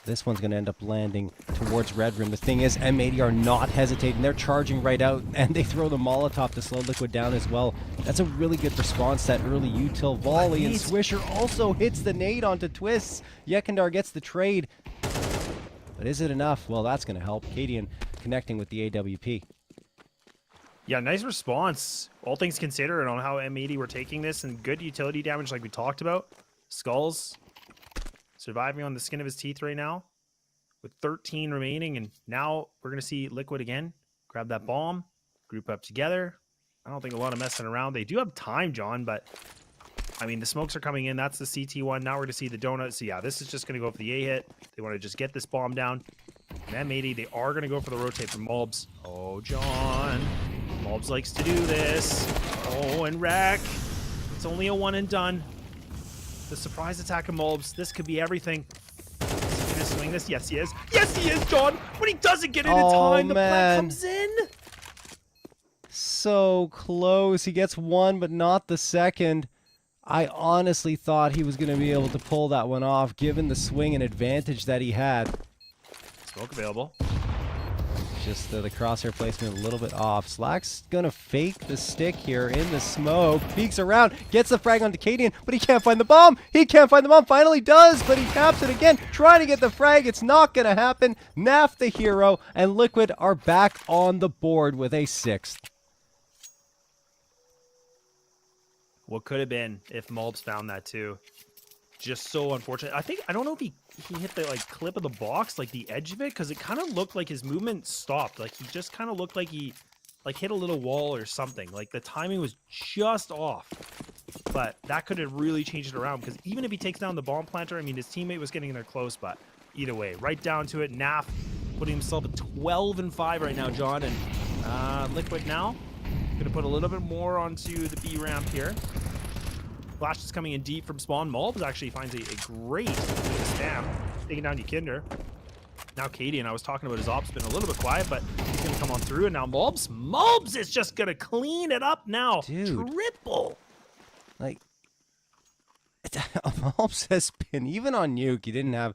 This one's going to end up landing towards Red Room. The thing is, M80 are not hesitating. They're charging right out, and they throw the Molotov to slow Liquid down as well. That's a really good response, that early util volley. And Swisher also hits the nade onto Twists. Yekindar gets the trade. But is it enough? Well, that's going to help. Cadian connecting with the AWP. Yeah, nice response. All things considered on how M80 were taking this, and good utility damage like we talked about. Skulls surviving on the skin of his teeth right now with 13 remaining, and now we're going to see Liquid again grab that bomb, group up together. I don't think a lot of messing around. They do have time, John, but I mean, the smokes are coming in. That's the CT one. Now we're going to see the donut. So yeah, this is just going to go for the A hit. They want to just get this bomb down. And M80, they are going to go for the rotate from Mobs. Oh, John. Mobs likes to do this. Oh, and Rek. It's only a one and done. The surprise attack of Mobs. This could be everything. Is he going to swing this? Yes, he is. Yes, he is, John. When he doesn't get it in time, the play comes in. So close. He gets one, but not the second. I honestly thought he was going to be able to pull that one off, given the swing and advantage that he had. Smoke available. just the crosshair placement a little bit off. Slack's gonna fake the stick here in the smoke, peeks around, gets the frag onto Cadian, but he can't find the bomb. He can't find the bomb, finally does, but he taps it again, trying to get the frag. It's not gonna happen. Naf the hero, and Liquid are back on the board with a 6th. What could have been if Mulbs found that too. Just so unfortunate. I don't know if he hit the like clip of the box, like the edge of it, because it kind of looked like his movement stopped. Like he just kind of looked like he like hit a little wall or something. Like the timing was just off. But that could have really changed it around, because even if he takes down the bomb planter, I mean, his teammate was getting in there close, but either way, right down to it. Naf putting himself at 12-5 right now, John, and Liquid now gonna put a little bit more onto the B ramp here. Flash is coming in deep from spawn. Mulbs actually finds a great stamp, taking down Yukinder. Now Cadian, I was talking about his ops, been a little bit quiet, but he's going to come on through. And now Mulbs is just going to clean it up now. Dude. Triple. Like, Mulbs has been, even on Nuke, he didn't have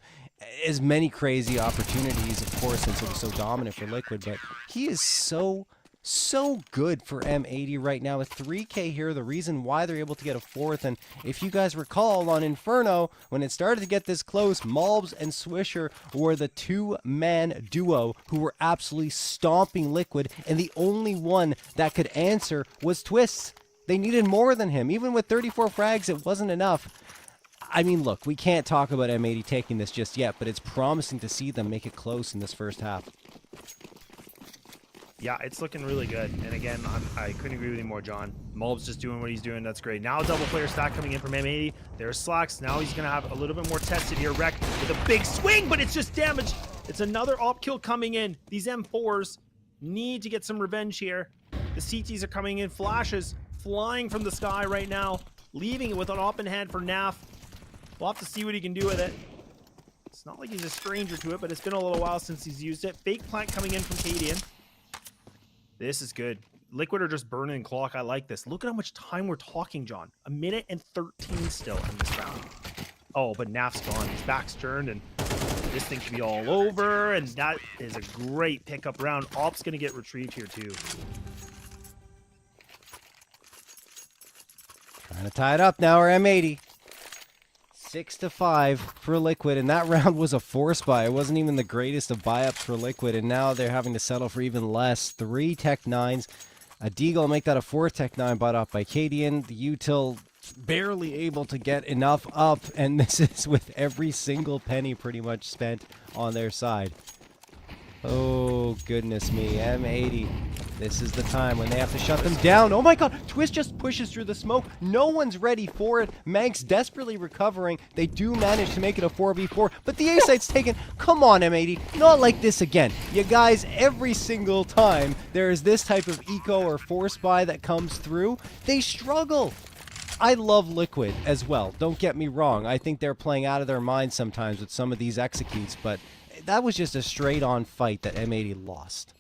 as many crazy opportunities, of course, since it was so dominant for Liquid, but he is so good for M80 right now with 3K here. The reason why they're able to get a 4th, and if you guys recall on Inferno, when it started to get this close, Mulbs and Swisher were the 2-man duo who were absolutely stomping Liquid, and the only one that could answer was Twists. They needed more than him. Even with 34 frags, it wasn't enough. I mean, look, we can't talk about M80 taking this just yet, but it's promising to see them make it close in this first half. Yeah, it's looking really good. And again, I couldn't agree with you more, John. Mulbs just doing what he's doing. That's great. Now a double player stack coming in from M80. There's Slacks. Now he's going to have a little bit more tested here. Wreck with a big swing, but it's just damage. It's another op kill coming in. These M4s need to get some revenge here. The CTs are coming in. Flashes flying from the sky right now, leaving it with an op in hand for Naf. We'll have to see what he can do with it. It's not like he's a stranger to it, but it's been a little while since he's used it. Fake plant coming in from Cadian. This is good. Liquid are just burning clock. I like this. Look at how much time we're talking, John. 1 minute and 13 still in this round. Oh, but Naf's gone. His back's turned, and this thing should be all over, and that is a great pickup round. Op's going to get retrieved here, too. Trying to tie it up now, or M80. 6-5 for Liquid, and that round was a force buy. It wasn't even the greatest of buy-ups for Liquid, and now they're having to settle for even less. 3 Tech 9s. A Deagle make that a 4th Tech 9 bought up by Cadian. The Util barely able to get enough up, and this is with every single penny pretty much spent on their side. Oh, goodness me. M80. This is the time when they have to shut them down. Oh my god, Twist just pushes through the smoke. No one's ready for it. Manx desperately recovering. They do manage to make it a 4v4, but the A-site's taken. Come on, M80. Not like this again. You guys, every single time there is this type of eco or force buy that comes through, they struggle. I love Liquid as well. Don't get me wrong. I think they're playing out of their minds sometimes with some of these executes, but that was just a straight-on fight that M80 lost.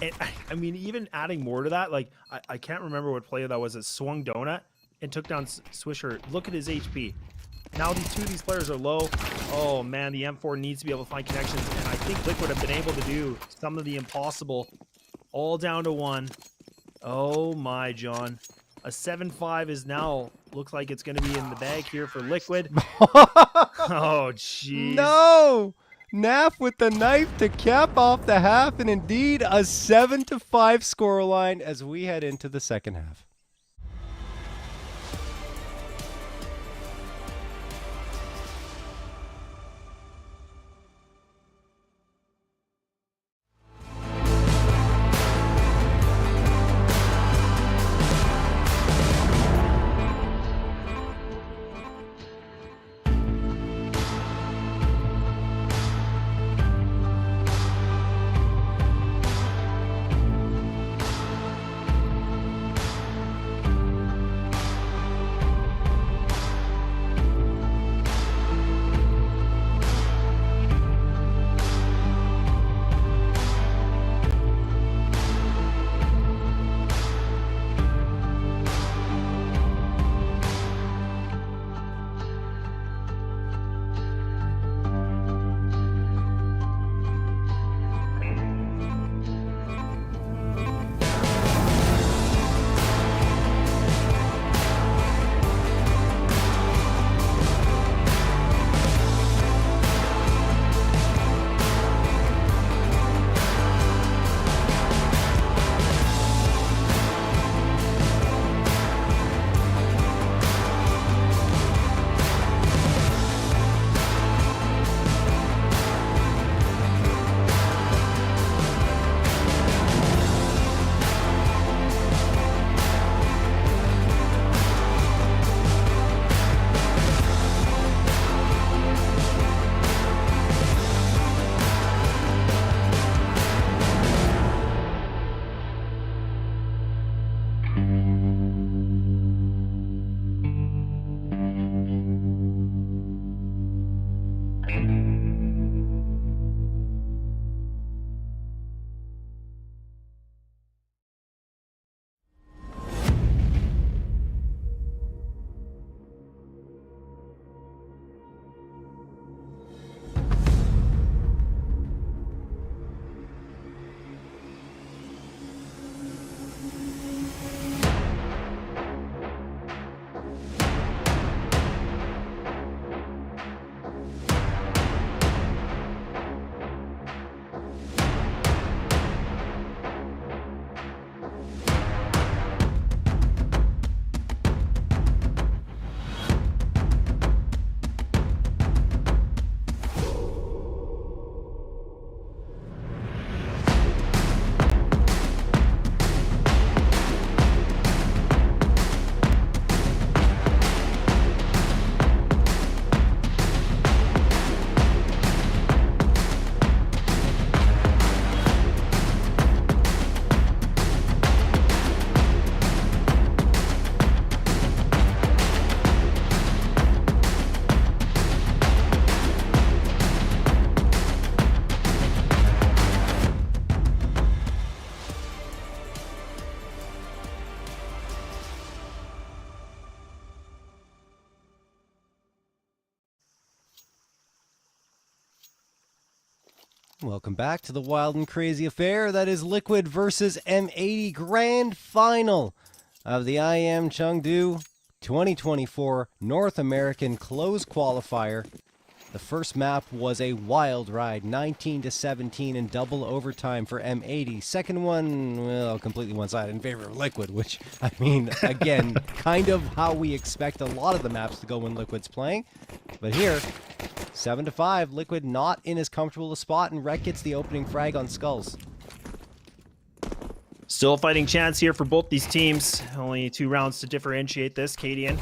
And I mean, even adding more to that, like, I can't remember what player that was that swung Donut and took down Swisher. Look at his HP. Now these players are low. Oh, man, the M4 needs to be able to find connections, and I think Liquid have been able to do some of the impossible. All down to 1. Oh, my, John. A 7-5 is now, looks like it's going to be in the bag here for Liquid. Oh, jeez. No! Naf with the knife to cap off the half, and indeed a 7-5 scoreline as we head into the second half. Welcome back to the wild and crazy affair that is Liquid versus M80 Grand Final of the IEM Chengdu 2024 North American Closed Qualifier. The first map was a wild ride, 19-17 in double overtime for M80. Second one, well, completely one-sided in favor of Liquid, which, I mean, again, kind of how we expect a lot of the maps to go when Liquid's playing. But here, 7-5, Liquid not in as comfortable a spot, and Rek gets the opening frag on Skulls. Still a fighting chance here for both these teams. Only 2 rounds to differentiate this. Cadian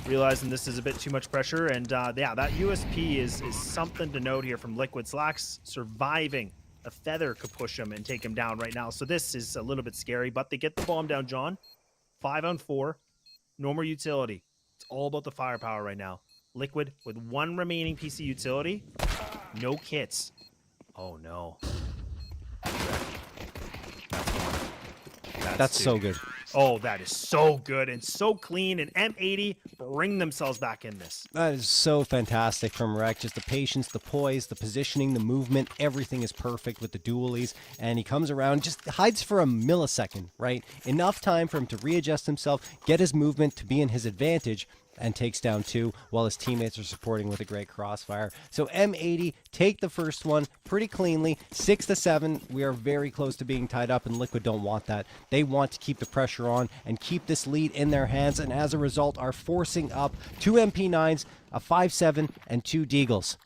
realizing this is a bit too much pressure, and yeah, that USP is something to note here from Liquid. Slacks surviving. A feather could push him and take him down right now, so this is a little bit scary, but they get the bomb down, John. 5-on-4, no more utility. It's all about the firepower right now. Liquid with 1 remaining PC utility, no kits. Oh no. That's so good. Oh, that is so good and so clean, and M80 bring themselves back in this. That is so fantastic from Rek. Just the patience, the poise, the positioning, the movement, everything is perfect with the dualies. And he comes around, just hides for a millisecond, right? Enough time for him to readjust himself, get his movement to be in his advantage, and takes down 2 while his teammates are supporting with a great crossfire. So M80 take the first one pretty cleanly, 6-7. We are very close to being tied up, and Liquid don't want that. They want to keep the pressure on and keep this lead in their hands, and as a result are forcing up 2 MP9s, a 5-7, and 2 Deagles.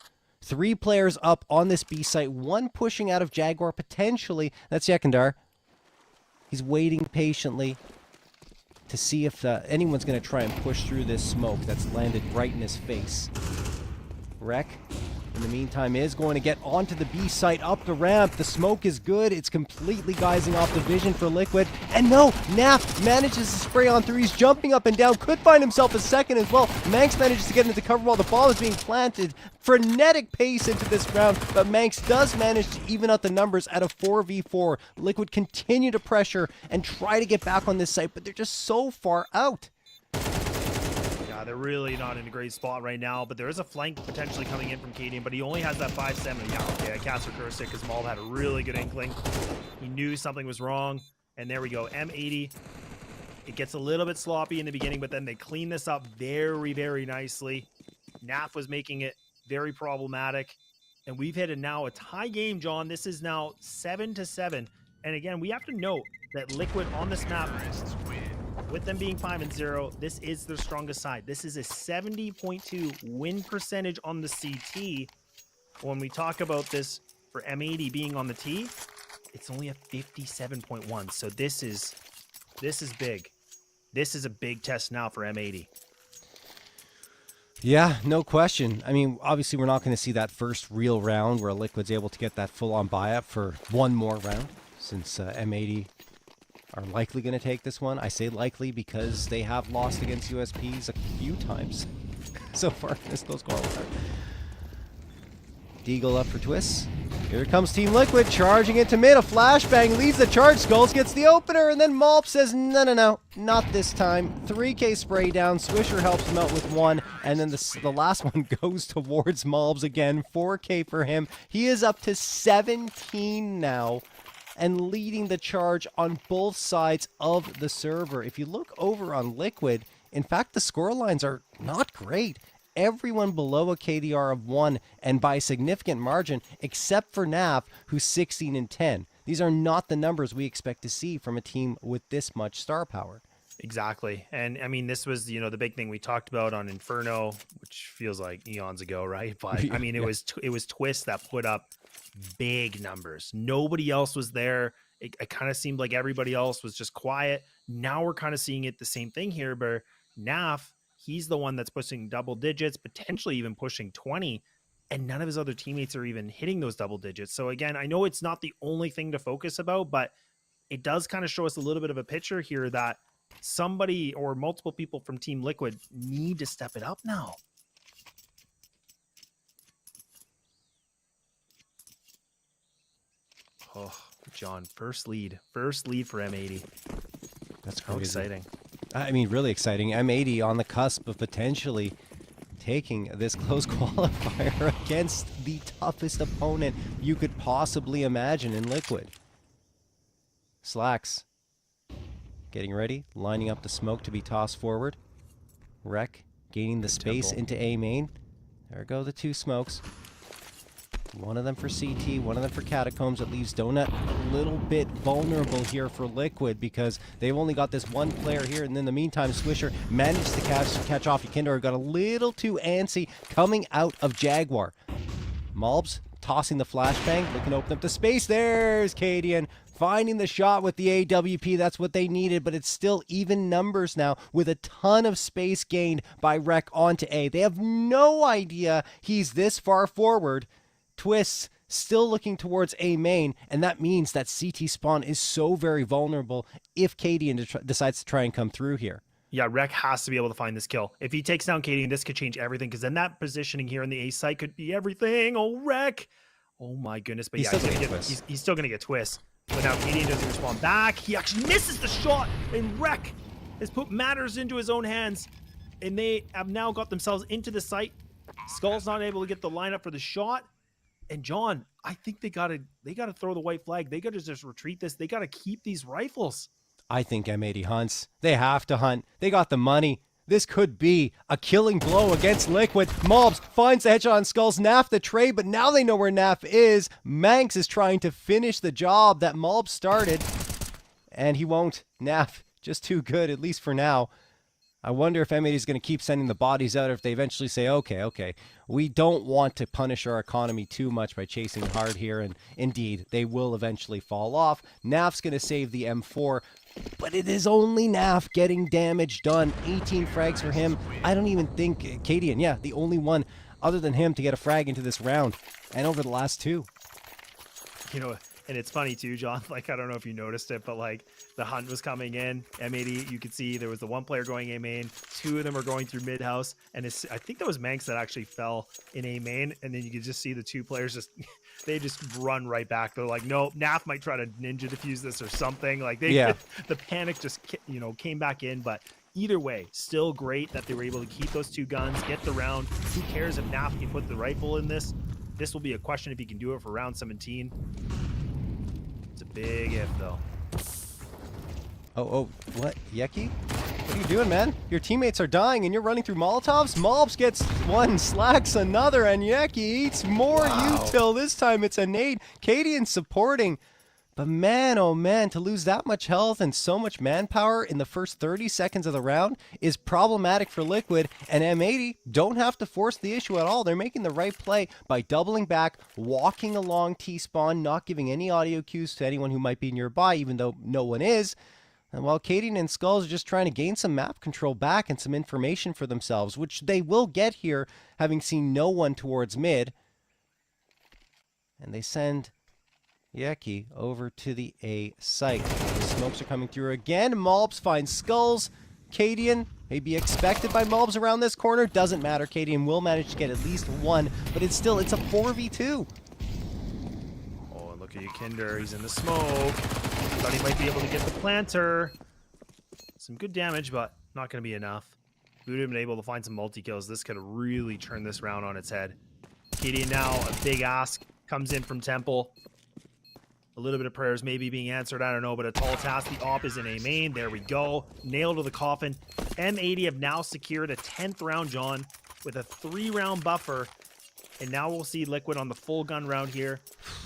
3 players up on this B site, 1 pushing out of Jaguar potentially. That's Yekindar. He's waiting patiently to see if anyone's going to try and push through this smoke that's landed right in his face. Rek, in the meantime, is going to get onto the B site, up the ramp. The smoke is good. It's completely guising off the vision for Liquid. And no, Naf manages to spray on through. He's jumping up and down. Could find himself a second as well. Manx manages to get into cover while the ball is being planted. Frenetic pace into this round, but Manx does manage to even out the numbers at a 4v4. Liquid continue to pressure and try to get back on this site, but they're just so far out. Yeah, they're really not in a great spot right now, but there is a flank potentially coming in from Cadian, but he only has that 5-7. Yeah, okay, I cast Recursive because Maul had a really good inkling. He knew something was wrong, and there we go. M80, it gets a little bit sloppy in the beginning, but then they clean this up very, very nicely. Naf was making it very problematic, and we've hit now a tie game, John. This is now 7-7, and again, we have to note that Liquid on this map, with them being 5-0, this is their strongest side. This is a 70.2 win percentage on the CT. When we talk about this for M80 being on the T, it's only a 57.1. So this is big. This is a big test now for M80. Yeah, no question. I mean, obviously we're not going to see that first real round where Liquid's able to get that full-on buy-up for 1 more round, since M80 are likely going to take this one. I say likely because they have lost against USPs a few times so far in this close qualifier. Deagle up for twists. Here comes Team Liquid, charging into mid. A flashbang leads the charge. Skulls gets the opener, and then Malp says, no, not this time. 3K spray down. Swisher helps him out with 1, and then the last one goes towards Malbs again. 4K for him. He is up to 17 now, and leading the charge on both sides of the server. If you look over on Liquid, in fact, the score lines are not great. Everyone below a KDR of 1, and by a significant margin, except for Nav, who's 16-10. These are not the numbers we expect to see from a team with this much star power. Exactly. And I mean, this was, the big thing we talked about on Inferno, which feels like eons ago, right? But I mean, it was Twist that put up big numbers. Nobody else was there. It kind of seemed like everybody else was just quiet. Now we're kind of seeing it the same thing here, but Naf, he's the one that's pushing double digits, potentially even pushing 20, and none of his other teammates are even hitting those double digits. So again, I know it's not the only thing to focus about, but it does kind of show us a little bit of a picture here that somebody or multiple people from Team Liquid need to step it up now. Oh, John, first lead for M80. That's how crazy. exciting. I mean, really exciting. M80 on the cusp of potentially taking this close qualifier against the toughest opponent you could possibly imagine in Liquid. Slacks getting ready, lining up the smoke to be tossed forward. Rec gaining the space into A main. There go the two smokes. One of them for CT, one of them for Catacombs. It leaves Donut a little bit vulnerable here for Liquid because they've only got this one player here. And in the meantime, Swisher managed to catch off Yukindor. Got a little too antsy coming out of Jaguar. Malbs tossing the flashbang, looking to open up the space. There's Cadian finding the shot with the AWP. That's what they needed, but it's still even numbers now with a ton of space gained by Rec onto A. They have no idea he's this far forward. Twists still looking towards A main, and that means that CT spawn is so very vulnerable if Cadian decides to try and come through here. Yeah, Rec has to be able to find this kill. If he takes down Cadian, this could change everything, because then that positioning here in the A site could be everything. Oh, Rec! Oh my goodness, but he's still going to get Twist. But now Cadian doesn't respond back. He actually misses the shot, and Rec has put matters into his own hands, and they have now got themselves into the site. Skull's not able to get the lineup for the shot. And John, I think they gotta throw the white flag. They gotta just retreat this. They gotta keep these rifles. I think M80 hunts. They have to hunt. They got the money. This could be a killing blow against Liquid. Malbs finds the headshot on Skulls. Naf the trade, but now they know where Naf is. Manx is trying to finish the job that Malbs started, and he won't. Naf, just too good, at least for now. I wonder if M80 is going to keep sending the bodies out, or if they eventually say, okay, we don't want to punish our economy too much by chasing hard here, and indeed, they will eventually fall off. Naf's going to save the M4, but it is only Naf getting damage done. 18 frags for him. I don't even think Cadian, yeah, the only one other than him to get a frag into this round, and over the last two. You know, and it's funny too, John, like, I don't know if you noticed it, but like the hunt was coming in. M80, you could see there was the one player going A main, two of them are going through mid house, and I think that was Manx that actually fell in A main, and then you could just see the two players they just run right back. They're like, no, Naf might try to ninja defuse this or something. Like the panic just, you know, came back in, but either way, still great that they were able to keep those two guns, get the round. Who cares if Naf can put the rifle in this? This will be a question if he can do it for round 17. It's a big if, though. Oh, what? Yeki? What are you doing, man? Your teammates are dying and you're running through Molotovs? Malbs gets one, Slacks another, and Yeki eats more util. This time it's a nade. Cadian supporting. But man, oh man, to lose that much health and so much manpower in the first 30 seconds of the round is problematic for Liquid, and M80 don't have to force the issue at all. They're making the right play by doubling back, walking along T-spawn, not giving any audio cues to anyone who might be nearby, even though no one is. And while Cadian and Skulls are just trying to gain some map control back and some information for themselves, which they will get here, having seen no one towards mid. And they send Yeki over to the A site. The smokes are coming through again. Malbs finds Skulls. Cadian may be expected by Malbs around this corner. Doesn't matter. Cadian will manage to get at least one, but it's a 4v2. Oh, and look at Yukindor. He's in the smoke. Thought he might be able to get the planter. Some good damage, but not going to be enough. We would have been able to find some multi-kills. This could have really turned this round on its head. Cadian now, a big ask, comes in from Temple. A little bit of prayers maybe being answered, I don't know, but a tall task. The op is in A main. There we go. Nailed to the coffin. M80 have now secured a 10th round, John, with a 3-round buffer. And now we'll see Liquid on the full gun round here.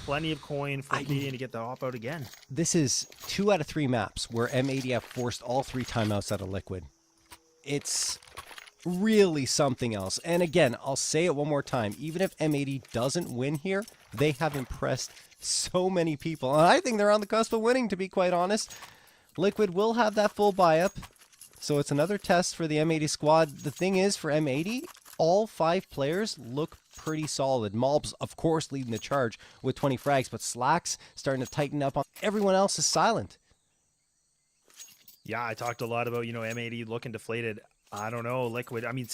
Plenty of coin for Cadian to get the op out again. This is 2 out of 3 maps where M80 have forced all 3 timeouts out of Liquid. It's really something else. And again, I'll say it one more time. Even if M80 doesn't win here, they have impressed so many people. And I think they're on the cusp of winning, to be quite honest. Liquid will have that full buy-up. So it's another test for the M80 squad. The thing is, for M80, all 5 players look pretty solid. Malbs, of course, leading the charge with 20 frags, but Slacks starting to tighten up on everyone else is silent. Yeah, I talked a lot about, M80 looking deflated. I don't know, Liquid. I mean,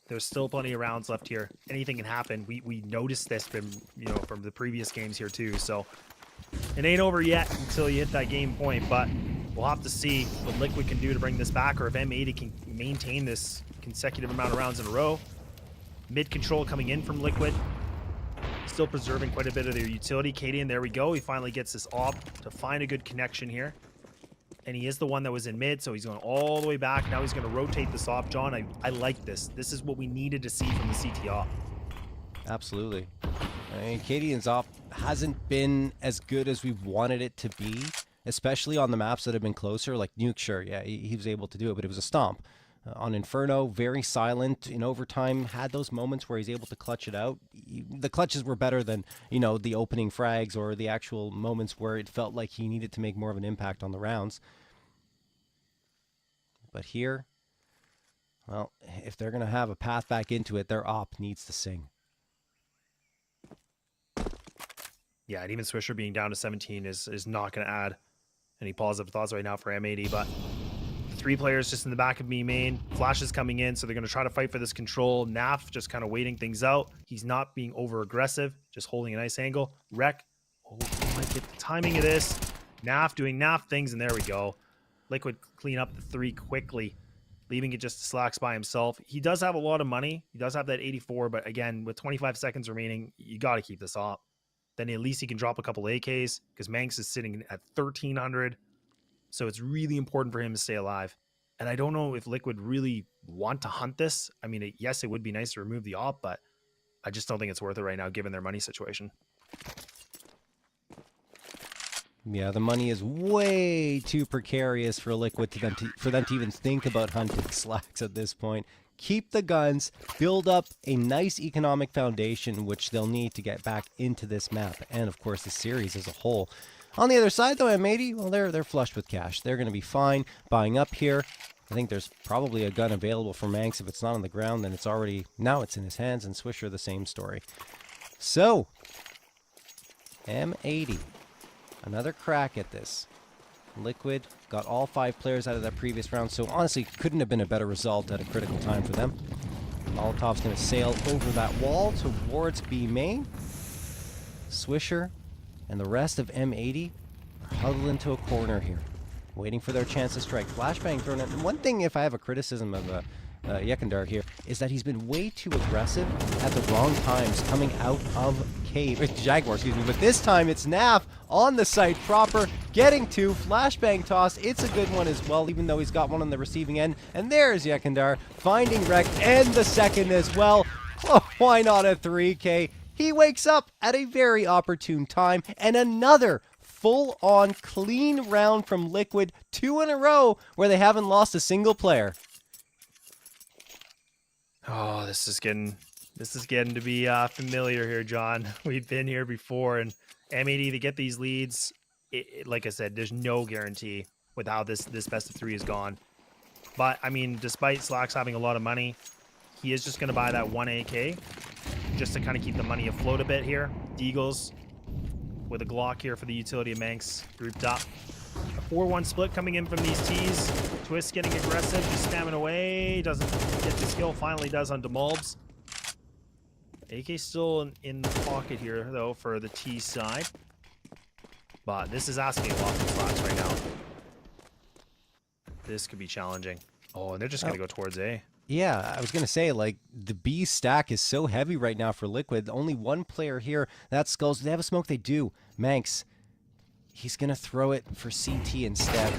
there's still plenty of rounds left here. Anything can happen. We noticed this from the previous games here too. So it ain't over yet until you hit that game point. But we'll have to see what Liquid can do to bring this back, or if M80 can maintain this consecutive amount of rounds in a row. Mid control coming in from Liquid. Still preserving quite a bit of their utility. Cadian, there we go. He finally gets this op to find a good connection here. And he is the one that was in mid, so he's going all the way back. Now he's going to rotate this op. John, I like this. This is what we needed to see from the CT op. Absolutely. I mean, Cadian's op hasn't been as good as we wanted it to be, especially on the maps that have been closer. Like Nuke, sure, yeah, he was able to do it, but it was a stomp. On Inferno, very silent in overtime, had those moments where he's able to clutch it out. The clutches were better than, you know, the opening frags or the actual moments where it felt like he needed to make more of an impact on the rounds. But here, well, if they're going to have a path back into it, their op needs to sing. Yeah, and even Swisher being down to 17 is not going to add any positive thoughts right now for M80, but 3 players just in the back of me main. Flash is coming in, so they're going to try to fight for this control. Naf just kind of waiting things out. He's not being over aggressive, just holding a nice angle. Rec, oh, he might get the timing of this. Naf doing Naf things, and there we go. Liquid clean up the 3 quickly, leaving it just to Slacks by himself. He does have a lot of money. He does have that 84, but again, with 25 seconds remaining, you got to keep this up. Then at least he can drop a couple AKs, because Manx is sitting at 1,300. So it's really important for him to stay alive. And I don't know if Liquid really want to hunt this. I mean, yes, it would be nice to remove the op, but I just don't think it's worth it right now, given their money situation. Yeah, the money is way too precarious for Liquid for them to even think about hunting Slacks at this point. Keep the guns, build up a nice economic foundation, which they'll need to get back into this map, and of course the series as a whole. On the other side, though, M80, well, they're flushed with cash. They're going to be fine buying up here. I think there's probably a gun available for Manx. If it's not on the ground, then it's already... Now it's in his hands, and Swisher, the same story. So, M80. Another crack at this. Liquid got all 5 players out of that previous round, so honestly, couldn't have been a better result at a critical time for them. Molotov's going to sail over that wall towards B main. Swisher and the rest of M80 are huddled into a corner here, waiting for their chance to strike. Flashbang thrown in. And one thing, if I have a criticism of Yekindar here, is that he's been way too aggressive at the wrong times coming out of Jaguar, excuse me. But this time it's Nav on the site proper, getting 2, flashbang toss. It's a good one as well, even though he's got one on the receiving end. And there's Yekindar finding Rec and the second as well. Oh, why not a 3K? He wakes up at a very opportune time, and another full-on clean round from Liquid, 2 in a row where they haven't lost a single player. Oh, this is getting to be familiar here, John. We've been here before, and M80 to get these leads, like I said, there's no guarantee with how this best of 3 is gone. But I mean, despite Slacks having a lot of money, he is just going to buy that 1 AK just to kind of keep the money afloat a bit here. Deagles with a Glock here for the utility of Manx grouped up. A 4-1 split coming in from these T's. Twist getting aggressive, just spamming away. Doesn't get the skill, finally does on Demulbs. AK still in the pocket here, though, for the T side. But this is asking a lot from Slacks right now. This could be challenging. Oh, and they're just going to go towards A. Yeah, I was going to say, like, the B stack is so heavy right now for Liquid. Only one player here. That's Skulls. Do they have a smoke? They do. Manx. He's going to throw it for CT instead.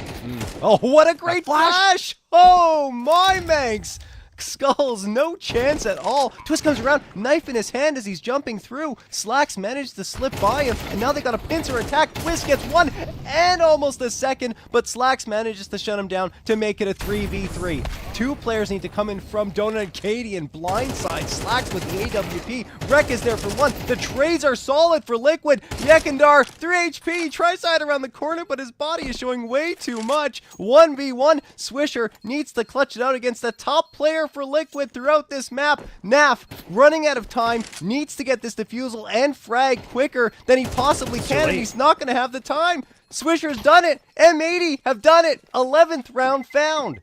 Oh, what a great flash! Oh, my Manx! Skulls, no chance at all. Twist comes around, knife in his hand as he's jumping through. Slacks managed to slip by him, and now they got a pincer attack. Twist gets 1 and almost a second, but Slacks manages to shut him down to make it a 3v3. 2 players need to come in from Donut and Katie and blindside Slacks with the AWP. Rec is there for 1. The trades are solid for Liquid. Yekindar, 3 HP, tries side around the corner, but his body is showing way too much. 1v1, Swisher needs to clutch it out against the top player for Liquid throughout this map. Naf, running out of time, needs to get this defusal and frag quicker than he possibly can, and he's not going to have the time. Swisher's done it. M80 have done it. 11th round found.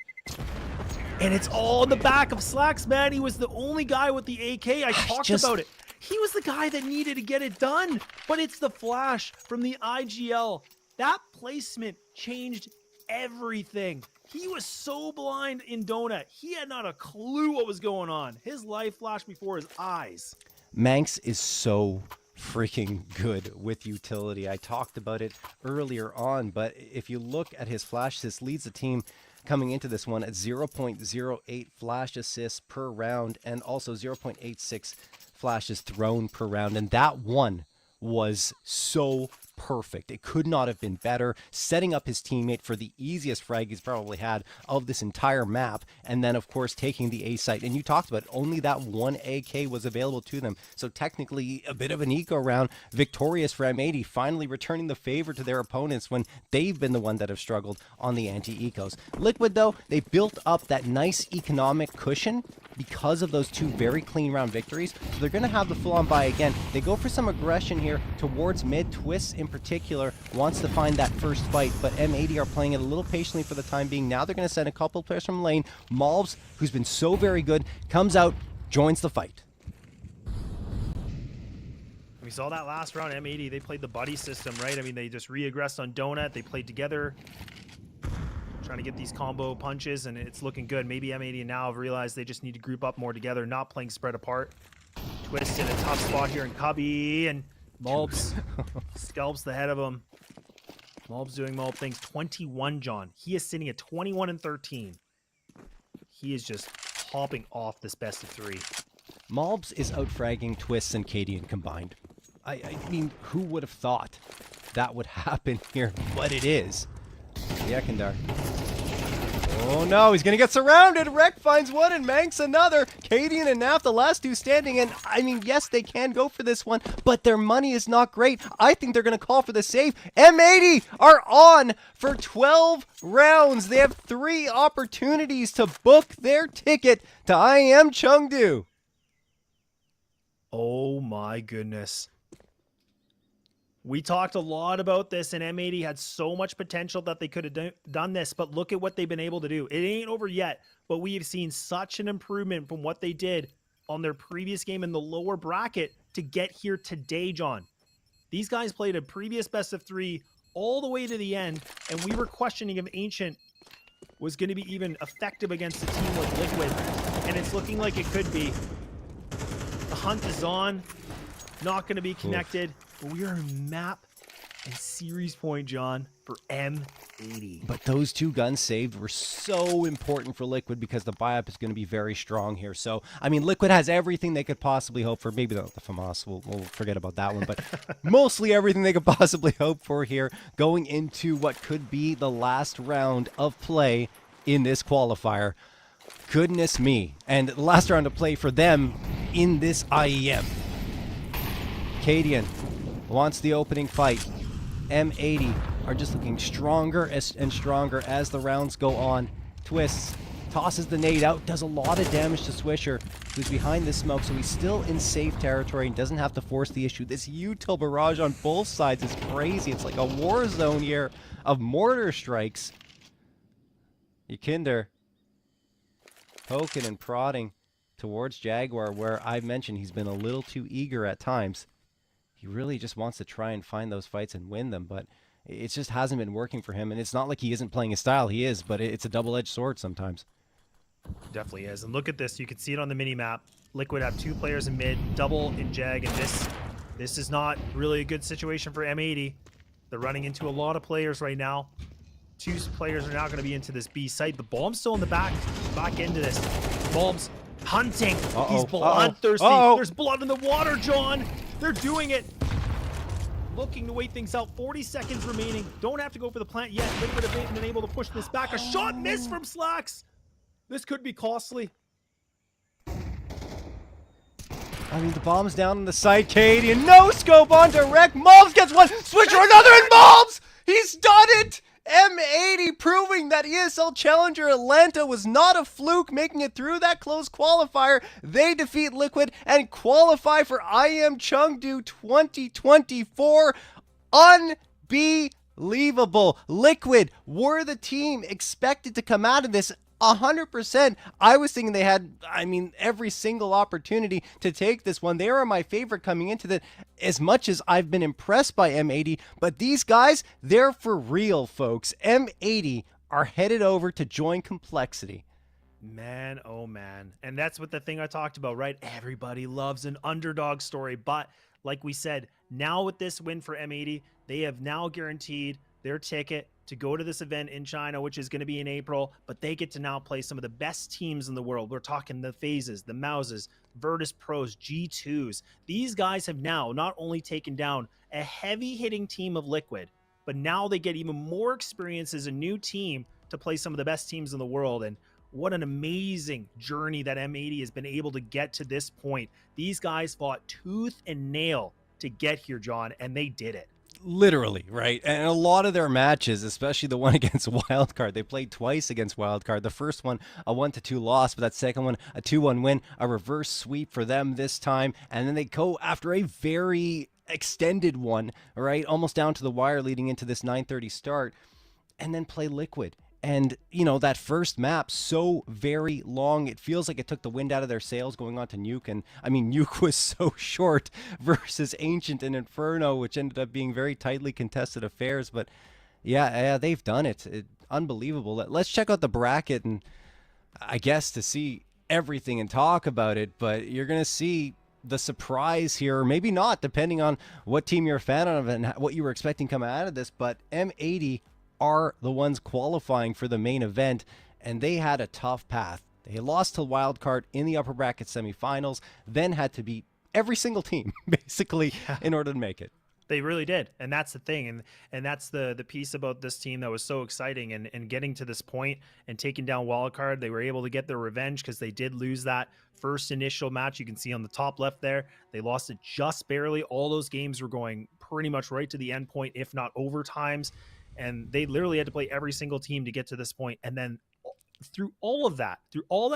And it's all in the back of Slacks, man. He was the only guy with the AK. I talked about it. He was the guy that needed to get it done. But it's the flash from the IGL. That placement changed everything. He was so blind in Donut. He had not a clue what was going on. His life flashed before his eyes. Manx is so freaking good with utility. I talked about it earlier on, but if you look at his flash assists, leads the team coming into this one at 0.08 flash assists per round and also 0.86 flashes thrown per round. And that one was so perfect. It could not have been better, setting up his teammate for the easiest frag he's probably had of this entire map, and then of course taking the A site. And you talked about it, only that one AK was available to them, so technically a bit of an eco round, victorious for M80, finally returning the favor to their opponents when they've been the one that have struggled on the anti-ecos. Liquid though, they built up that nice economic cushion because of those two very clean round victories, so they're going to have the full-on buy again. They go for some aggression here towards mid. Twists in particular wants to find that first fight, but M80 are playing it a little patiently for the time being. Now they're going to send a couple players from lane. Malbs, who's been so very good, comes out, joins the fight. We saw that last round, M80, they played the buddy system, right? I mean, they just re-aggressed on Donut. They played together, trying to get these combo punches, and it's looking good. Maybe M80 now have realized they just need to group up more together, not playing spread apart. Twist in a tough spot here in Cubby, and Malbs scalps the head of him. Malbs doing Malb things. 21, John. He is sitting at 21 and 13. He is just hopping off this best of 3. Malbs is outfragging Twists and Cadian combined. I mean, who would have thought that would happen here? But it is. Yekindar. Oh no, he's gonna get surrounded. Rek finds one and Manx another. Cadian and Naf, the last two standing. And I mean, yes, they can go for this one, but their money is not great. I think they're gonna call for the save. M80 are on for 12 rounds. They have 3 opportunities to book their ticket to IEM Chengdu. Oh my goodness. We talked a lot about this, and M80 had so much potential that they could have done this, but look at what they've been able to do. It ain't over yet, but we have seen such an improvement from what they did on their previous game in the lower bracket to get here today, John. These guys played a previous best of 3 all the way to the end, and we were questioning if Ancient was going to be even effective against a team like Liquid, and it's looking like it could be. The hunt is on, not going to be connected. But we are in map and series point, John, for M80. But those 2 guns saved were so important for Liquid because the buy-up is going to be very strong here. So, I mean, Liquid has everything they could possibly hope for. Maybe not the FAMAS, we'll forget about that one. But mostly everything they could possibly hope for here going into what could be the last round of play in this qualifier. Goodness me. And the last round of play for them in this IEM. Cadian wants the opening fight. M80 are just looking stronger and stronger as the rounds go on. Twists, tosses the nade out, does a lot of damage to Swisher, who's behind this smoke, so he's still in safe territory and doesn't have to force the issue. This util barrage on both sides is crazy. It's like a war zone here of mortar strikes. Yakinder poking and prodding towards Jaguar, where I've mentioned he's been a little too eager at times. He really just wants to try and find those fights and win them, but it just hasn't been working for him. And it's not like he isn't playing his style. He is, but it's a double-edged sword sometimes. Definitely is. And look at this. You can see it on the mini-map. Liquid have 2 players in mid, double in Jag, and this is not really a good situation for M80. They're running into a lot of players right now. 2 players are now going to be into this B site. The bomb's still in the back end of this. Bomb's hunting. He's bloodthirsty. There's blood in the water, John. They're doing it. Looking to wait things out. 40 seconds remaining. Don't have to go for the plant yet. Liquid have been able to push this back. A shot missed from Slacks. This could be costly. I mean, the bomb's down on the side. Cadian, no scope on direct. Malbs gets one. Swisher, another, and Malbs! He's done it! M80 proving that ESL Challenger Atlanta was not a fluke, making it through that close qualifier. They defeat Liquid and qualify for IEM Chengdu 2024. Unbelievable. Liquid were the team expected to come out of this 100%. I was thinking they had, every single opportunity to take this one. They were my favorite coming into that, as much as I've been impressed by M80. But these guys, they're for real, folks. M80 are headed over to join Complexity. Man, oh man. And that's what the thing I talked about, right? Everybody loves an underdog story. But like we said, now with this win for M80, they have now guaranteed their ticket to go to this event in China, which is going to be in April. But they get to now play some of the best teams in the world. We're talking the Phases, the Mouses, Virtus Pros, G2s. These guys have now not only taken down a heavy hitting team of Liquid, but now they get even more experience as a new team to play some of the best teams in the world. And what an amazing journey that M80 has been able to get to this point. These guys fought tooth and nail to get here, John, and they did it. Literally, right? And a lot of their matches, especially the one against Wildcard, they played twice against Wildcard. The first one, a 1-2 loss, but that second one, a 2-1 win, a reverse sweep for them this time. And then they go after a very extended one, right? Almost down to the wire leading into this 9:30 start, and then play Liquid. And, you know, that first map, so very long, it feels like it took the wind out of their sails going on to Nuke. And, I mean, Nuke was so short versus Ancient and Inferno, which ended up being very tightly contested affairs. But, yeah, they've done it. Unbelievable. Let's check out the bracket and, I guess, to see everything and talk about it. But you're going to see the surprise here, or maybe not, depending on what team you're a fan of and what you were expecting coming out of this. But M80 are the ones qualifying for the main event, and they had a tough path. They lost to Wildcard in the upper bracket semifinals, then had to beat every single team basically in order to make it. They really did. And that's the thing. And that's the piece about this team that was so exciting, and getting to this point and taking down Wildcard. They were able to get their revenge because they did lose that first initial match. You can see on the top left there, they lost it just barely. All those games were going pretty much right to the end point, if not overtimes. And they literally had to play every single team to get to this point. And then through all that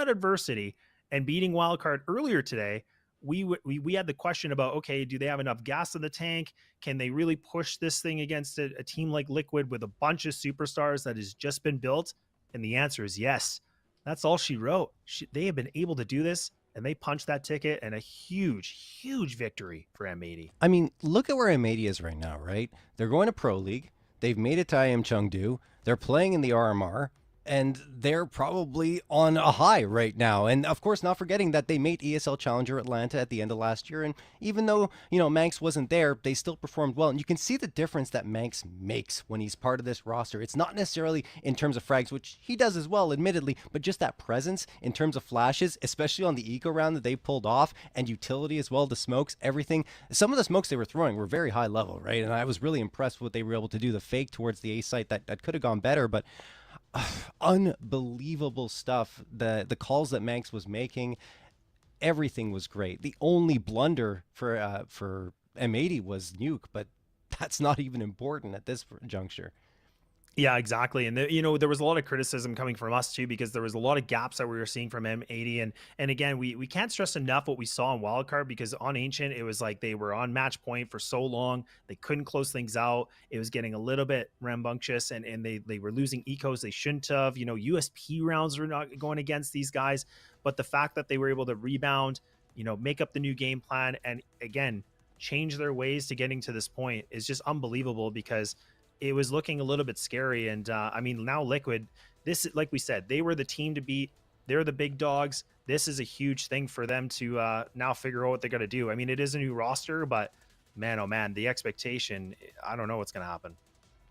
adversity and beating Wildcard earlier today, we had the question about, okay, do they have enough gas in the tank? Can they really push this thing against a team like Liquid with a bunch of superstars that has just been built? And the answer is yes. That's all she wrote. They have been able to do this, and they punched that ticket, and a huge, huge victory for M80. I mean, look at where M80 is right now, right? They're going to Pro League. They've made it to IEM Chengdu. They're playing in the RMR, and they're probably on a high right now. And of course, not forgetting that they made ESL Challenger Atlanta at the end of last year. And even though, you know, Manx wasn't there, they still performed well. And you can see the difference that Manx makes when he's part of this roster. It's not necessarily in terms of frags, which he does as well, admittedly, but just that presence in terms of flashes, especially on the eco round that they pulled off, and utility as well, the smokes, everything. Some of the smokes they were throwing were very high level, right? And I was really impressed with what they were able to do. The fake towards the A site that could have gone better, but unbelievable stuff. The calls that Manx was making, everything was great. The only blunder for M80 was Nuke, but that's not even important at this juncture. Yeah, exactly. And there was a lot of criticism coming from us too, because there was a lot of gaps that we were seeing from M80. And again, we can't stress enough what we saw in Wildcard, because on Ancient, it was like they were on match point for so long. They couldn't close things out. It was getting a little bit rambunctious, and they were losing ecos they shouldn't have. USP rounds were not going against these guys. But the fact that they were able to rebound, make up the new game plan, and again, change their ways to getting to this point is just unbelievable, because it was looking a little bit scary. And I mean, now Liquid, this, like we said, they were the team to beat. They're the big dogs. This is a huge thing for them to now figure out what they're going to do. I mean, it is a new roster, but man, oh man, the expectation, I don't know what's going to happen.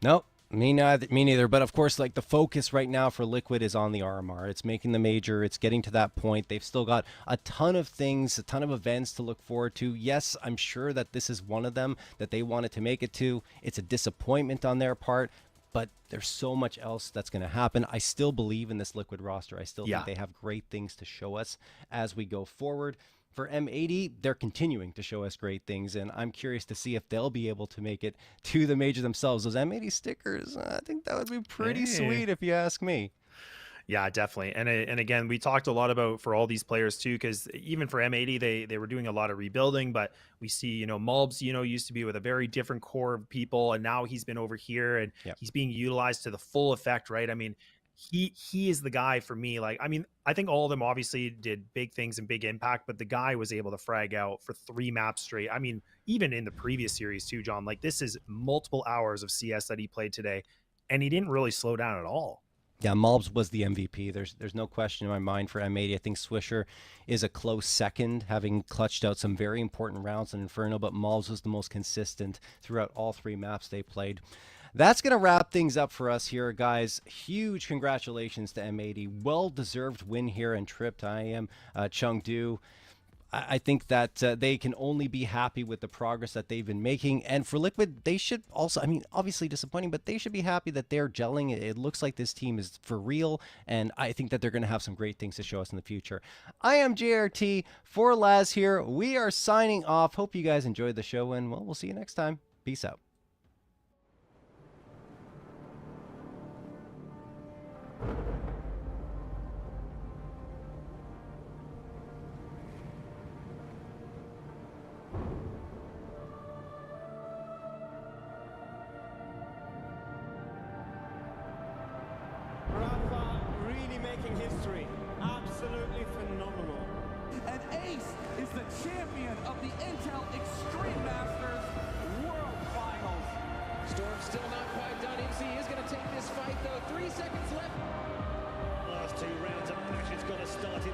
Nope. Me neither. But of course, like, the focus right now for Liquid is on the RMR. It's making the major. It's getting to that point. They've still got a ton of things, a ton of events to look forward to. Yes, I'm sure that this is one of them that they wanted to make it to. It's a disappointment on their part, but there's so much else that's going to happen. I still believe in this Liquid roster. I still think they have great things to show us as we go forward. For M80, they're continuing to show us great things, and I'm curious to see if they'll be able to make it to the major themselves. Those M80 stickers, I think that would be pretty sweet if you ask me. Yeah, definitely. And again, we talked a lot about for all these players too, because even for M80, they were doing a lot of rebuilding, but we see, Mulbs, used to be with a very different core of people, and now he's been over here, and he's being utilized to the full effect, right? I mean, he is the guy for me. Like, I mean, I think all of them obviously did big things and big impact, but the guy was able to frag out for 3 maps straight. I mean, even in the previous series too, John, like, this is multiple hours of CS that he played today, and he didn't really slow down at all. Yeah, Malbs was the MVP. There's no question in my mind for M80. I think Swisher is a close second, having clutched out some very important rounds in Inferno, but Malbs was the most consistent throughout all 3 maps they played. That's going to wrap things up for us here, guys. Huge congratulations to M80. Well-deserved win here and trip to IEM Chengdu. I think that they can only be happy with the progress that they've been making. And for Liquid, they should also, I mean, obviously disappointing, but they should be happy that they're gelling. It looks like this team is for real, and I think that they're going to have some great things to show us in the future. I am JRT for Laz here. We are signing off. Hope you guys enjoyed the show, and well, we'll see you next time. Peace out. Making history. Absolutely phenomenal. And Ace is the champion of the Intel Extreme Masters World Finals. Storm's still not quite done. MC is going to take this fight, though. 3 seconds left. Last 2 rounds of action's got to start in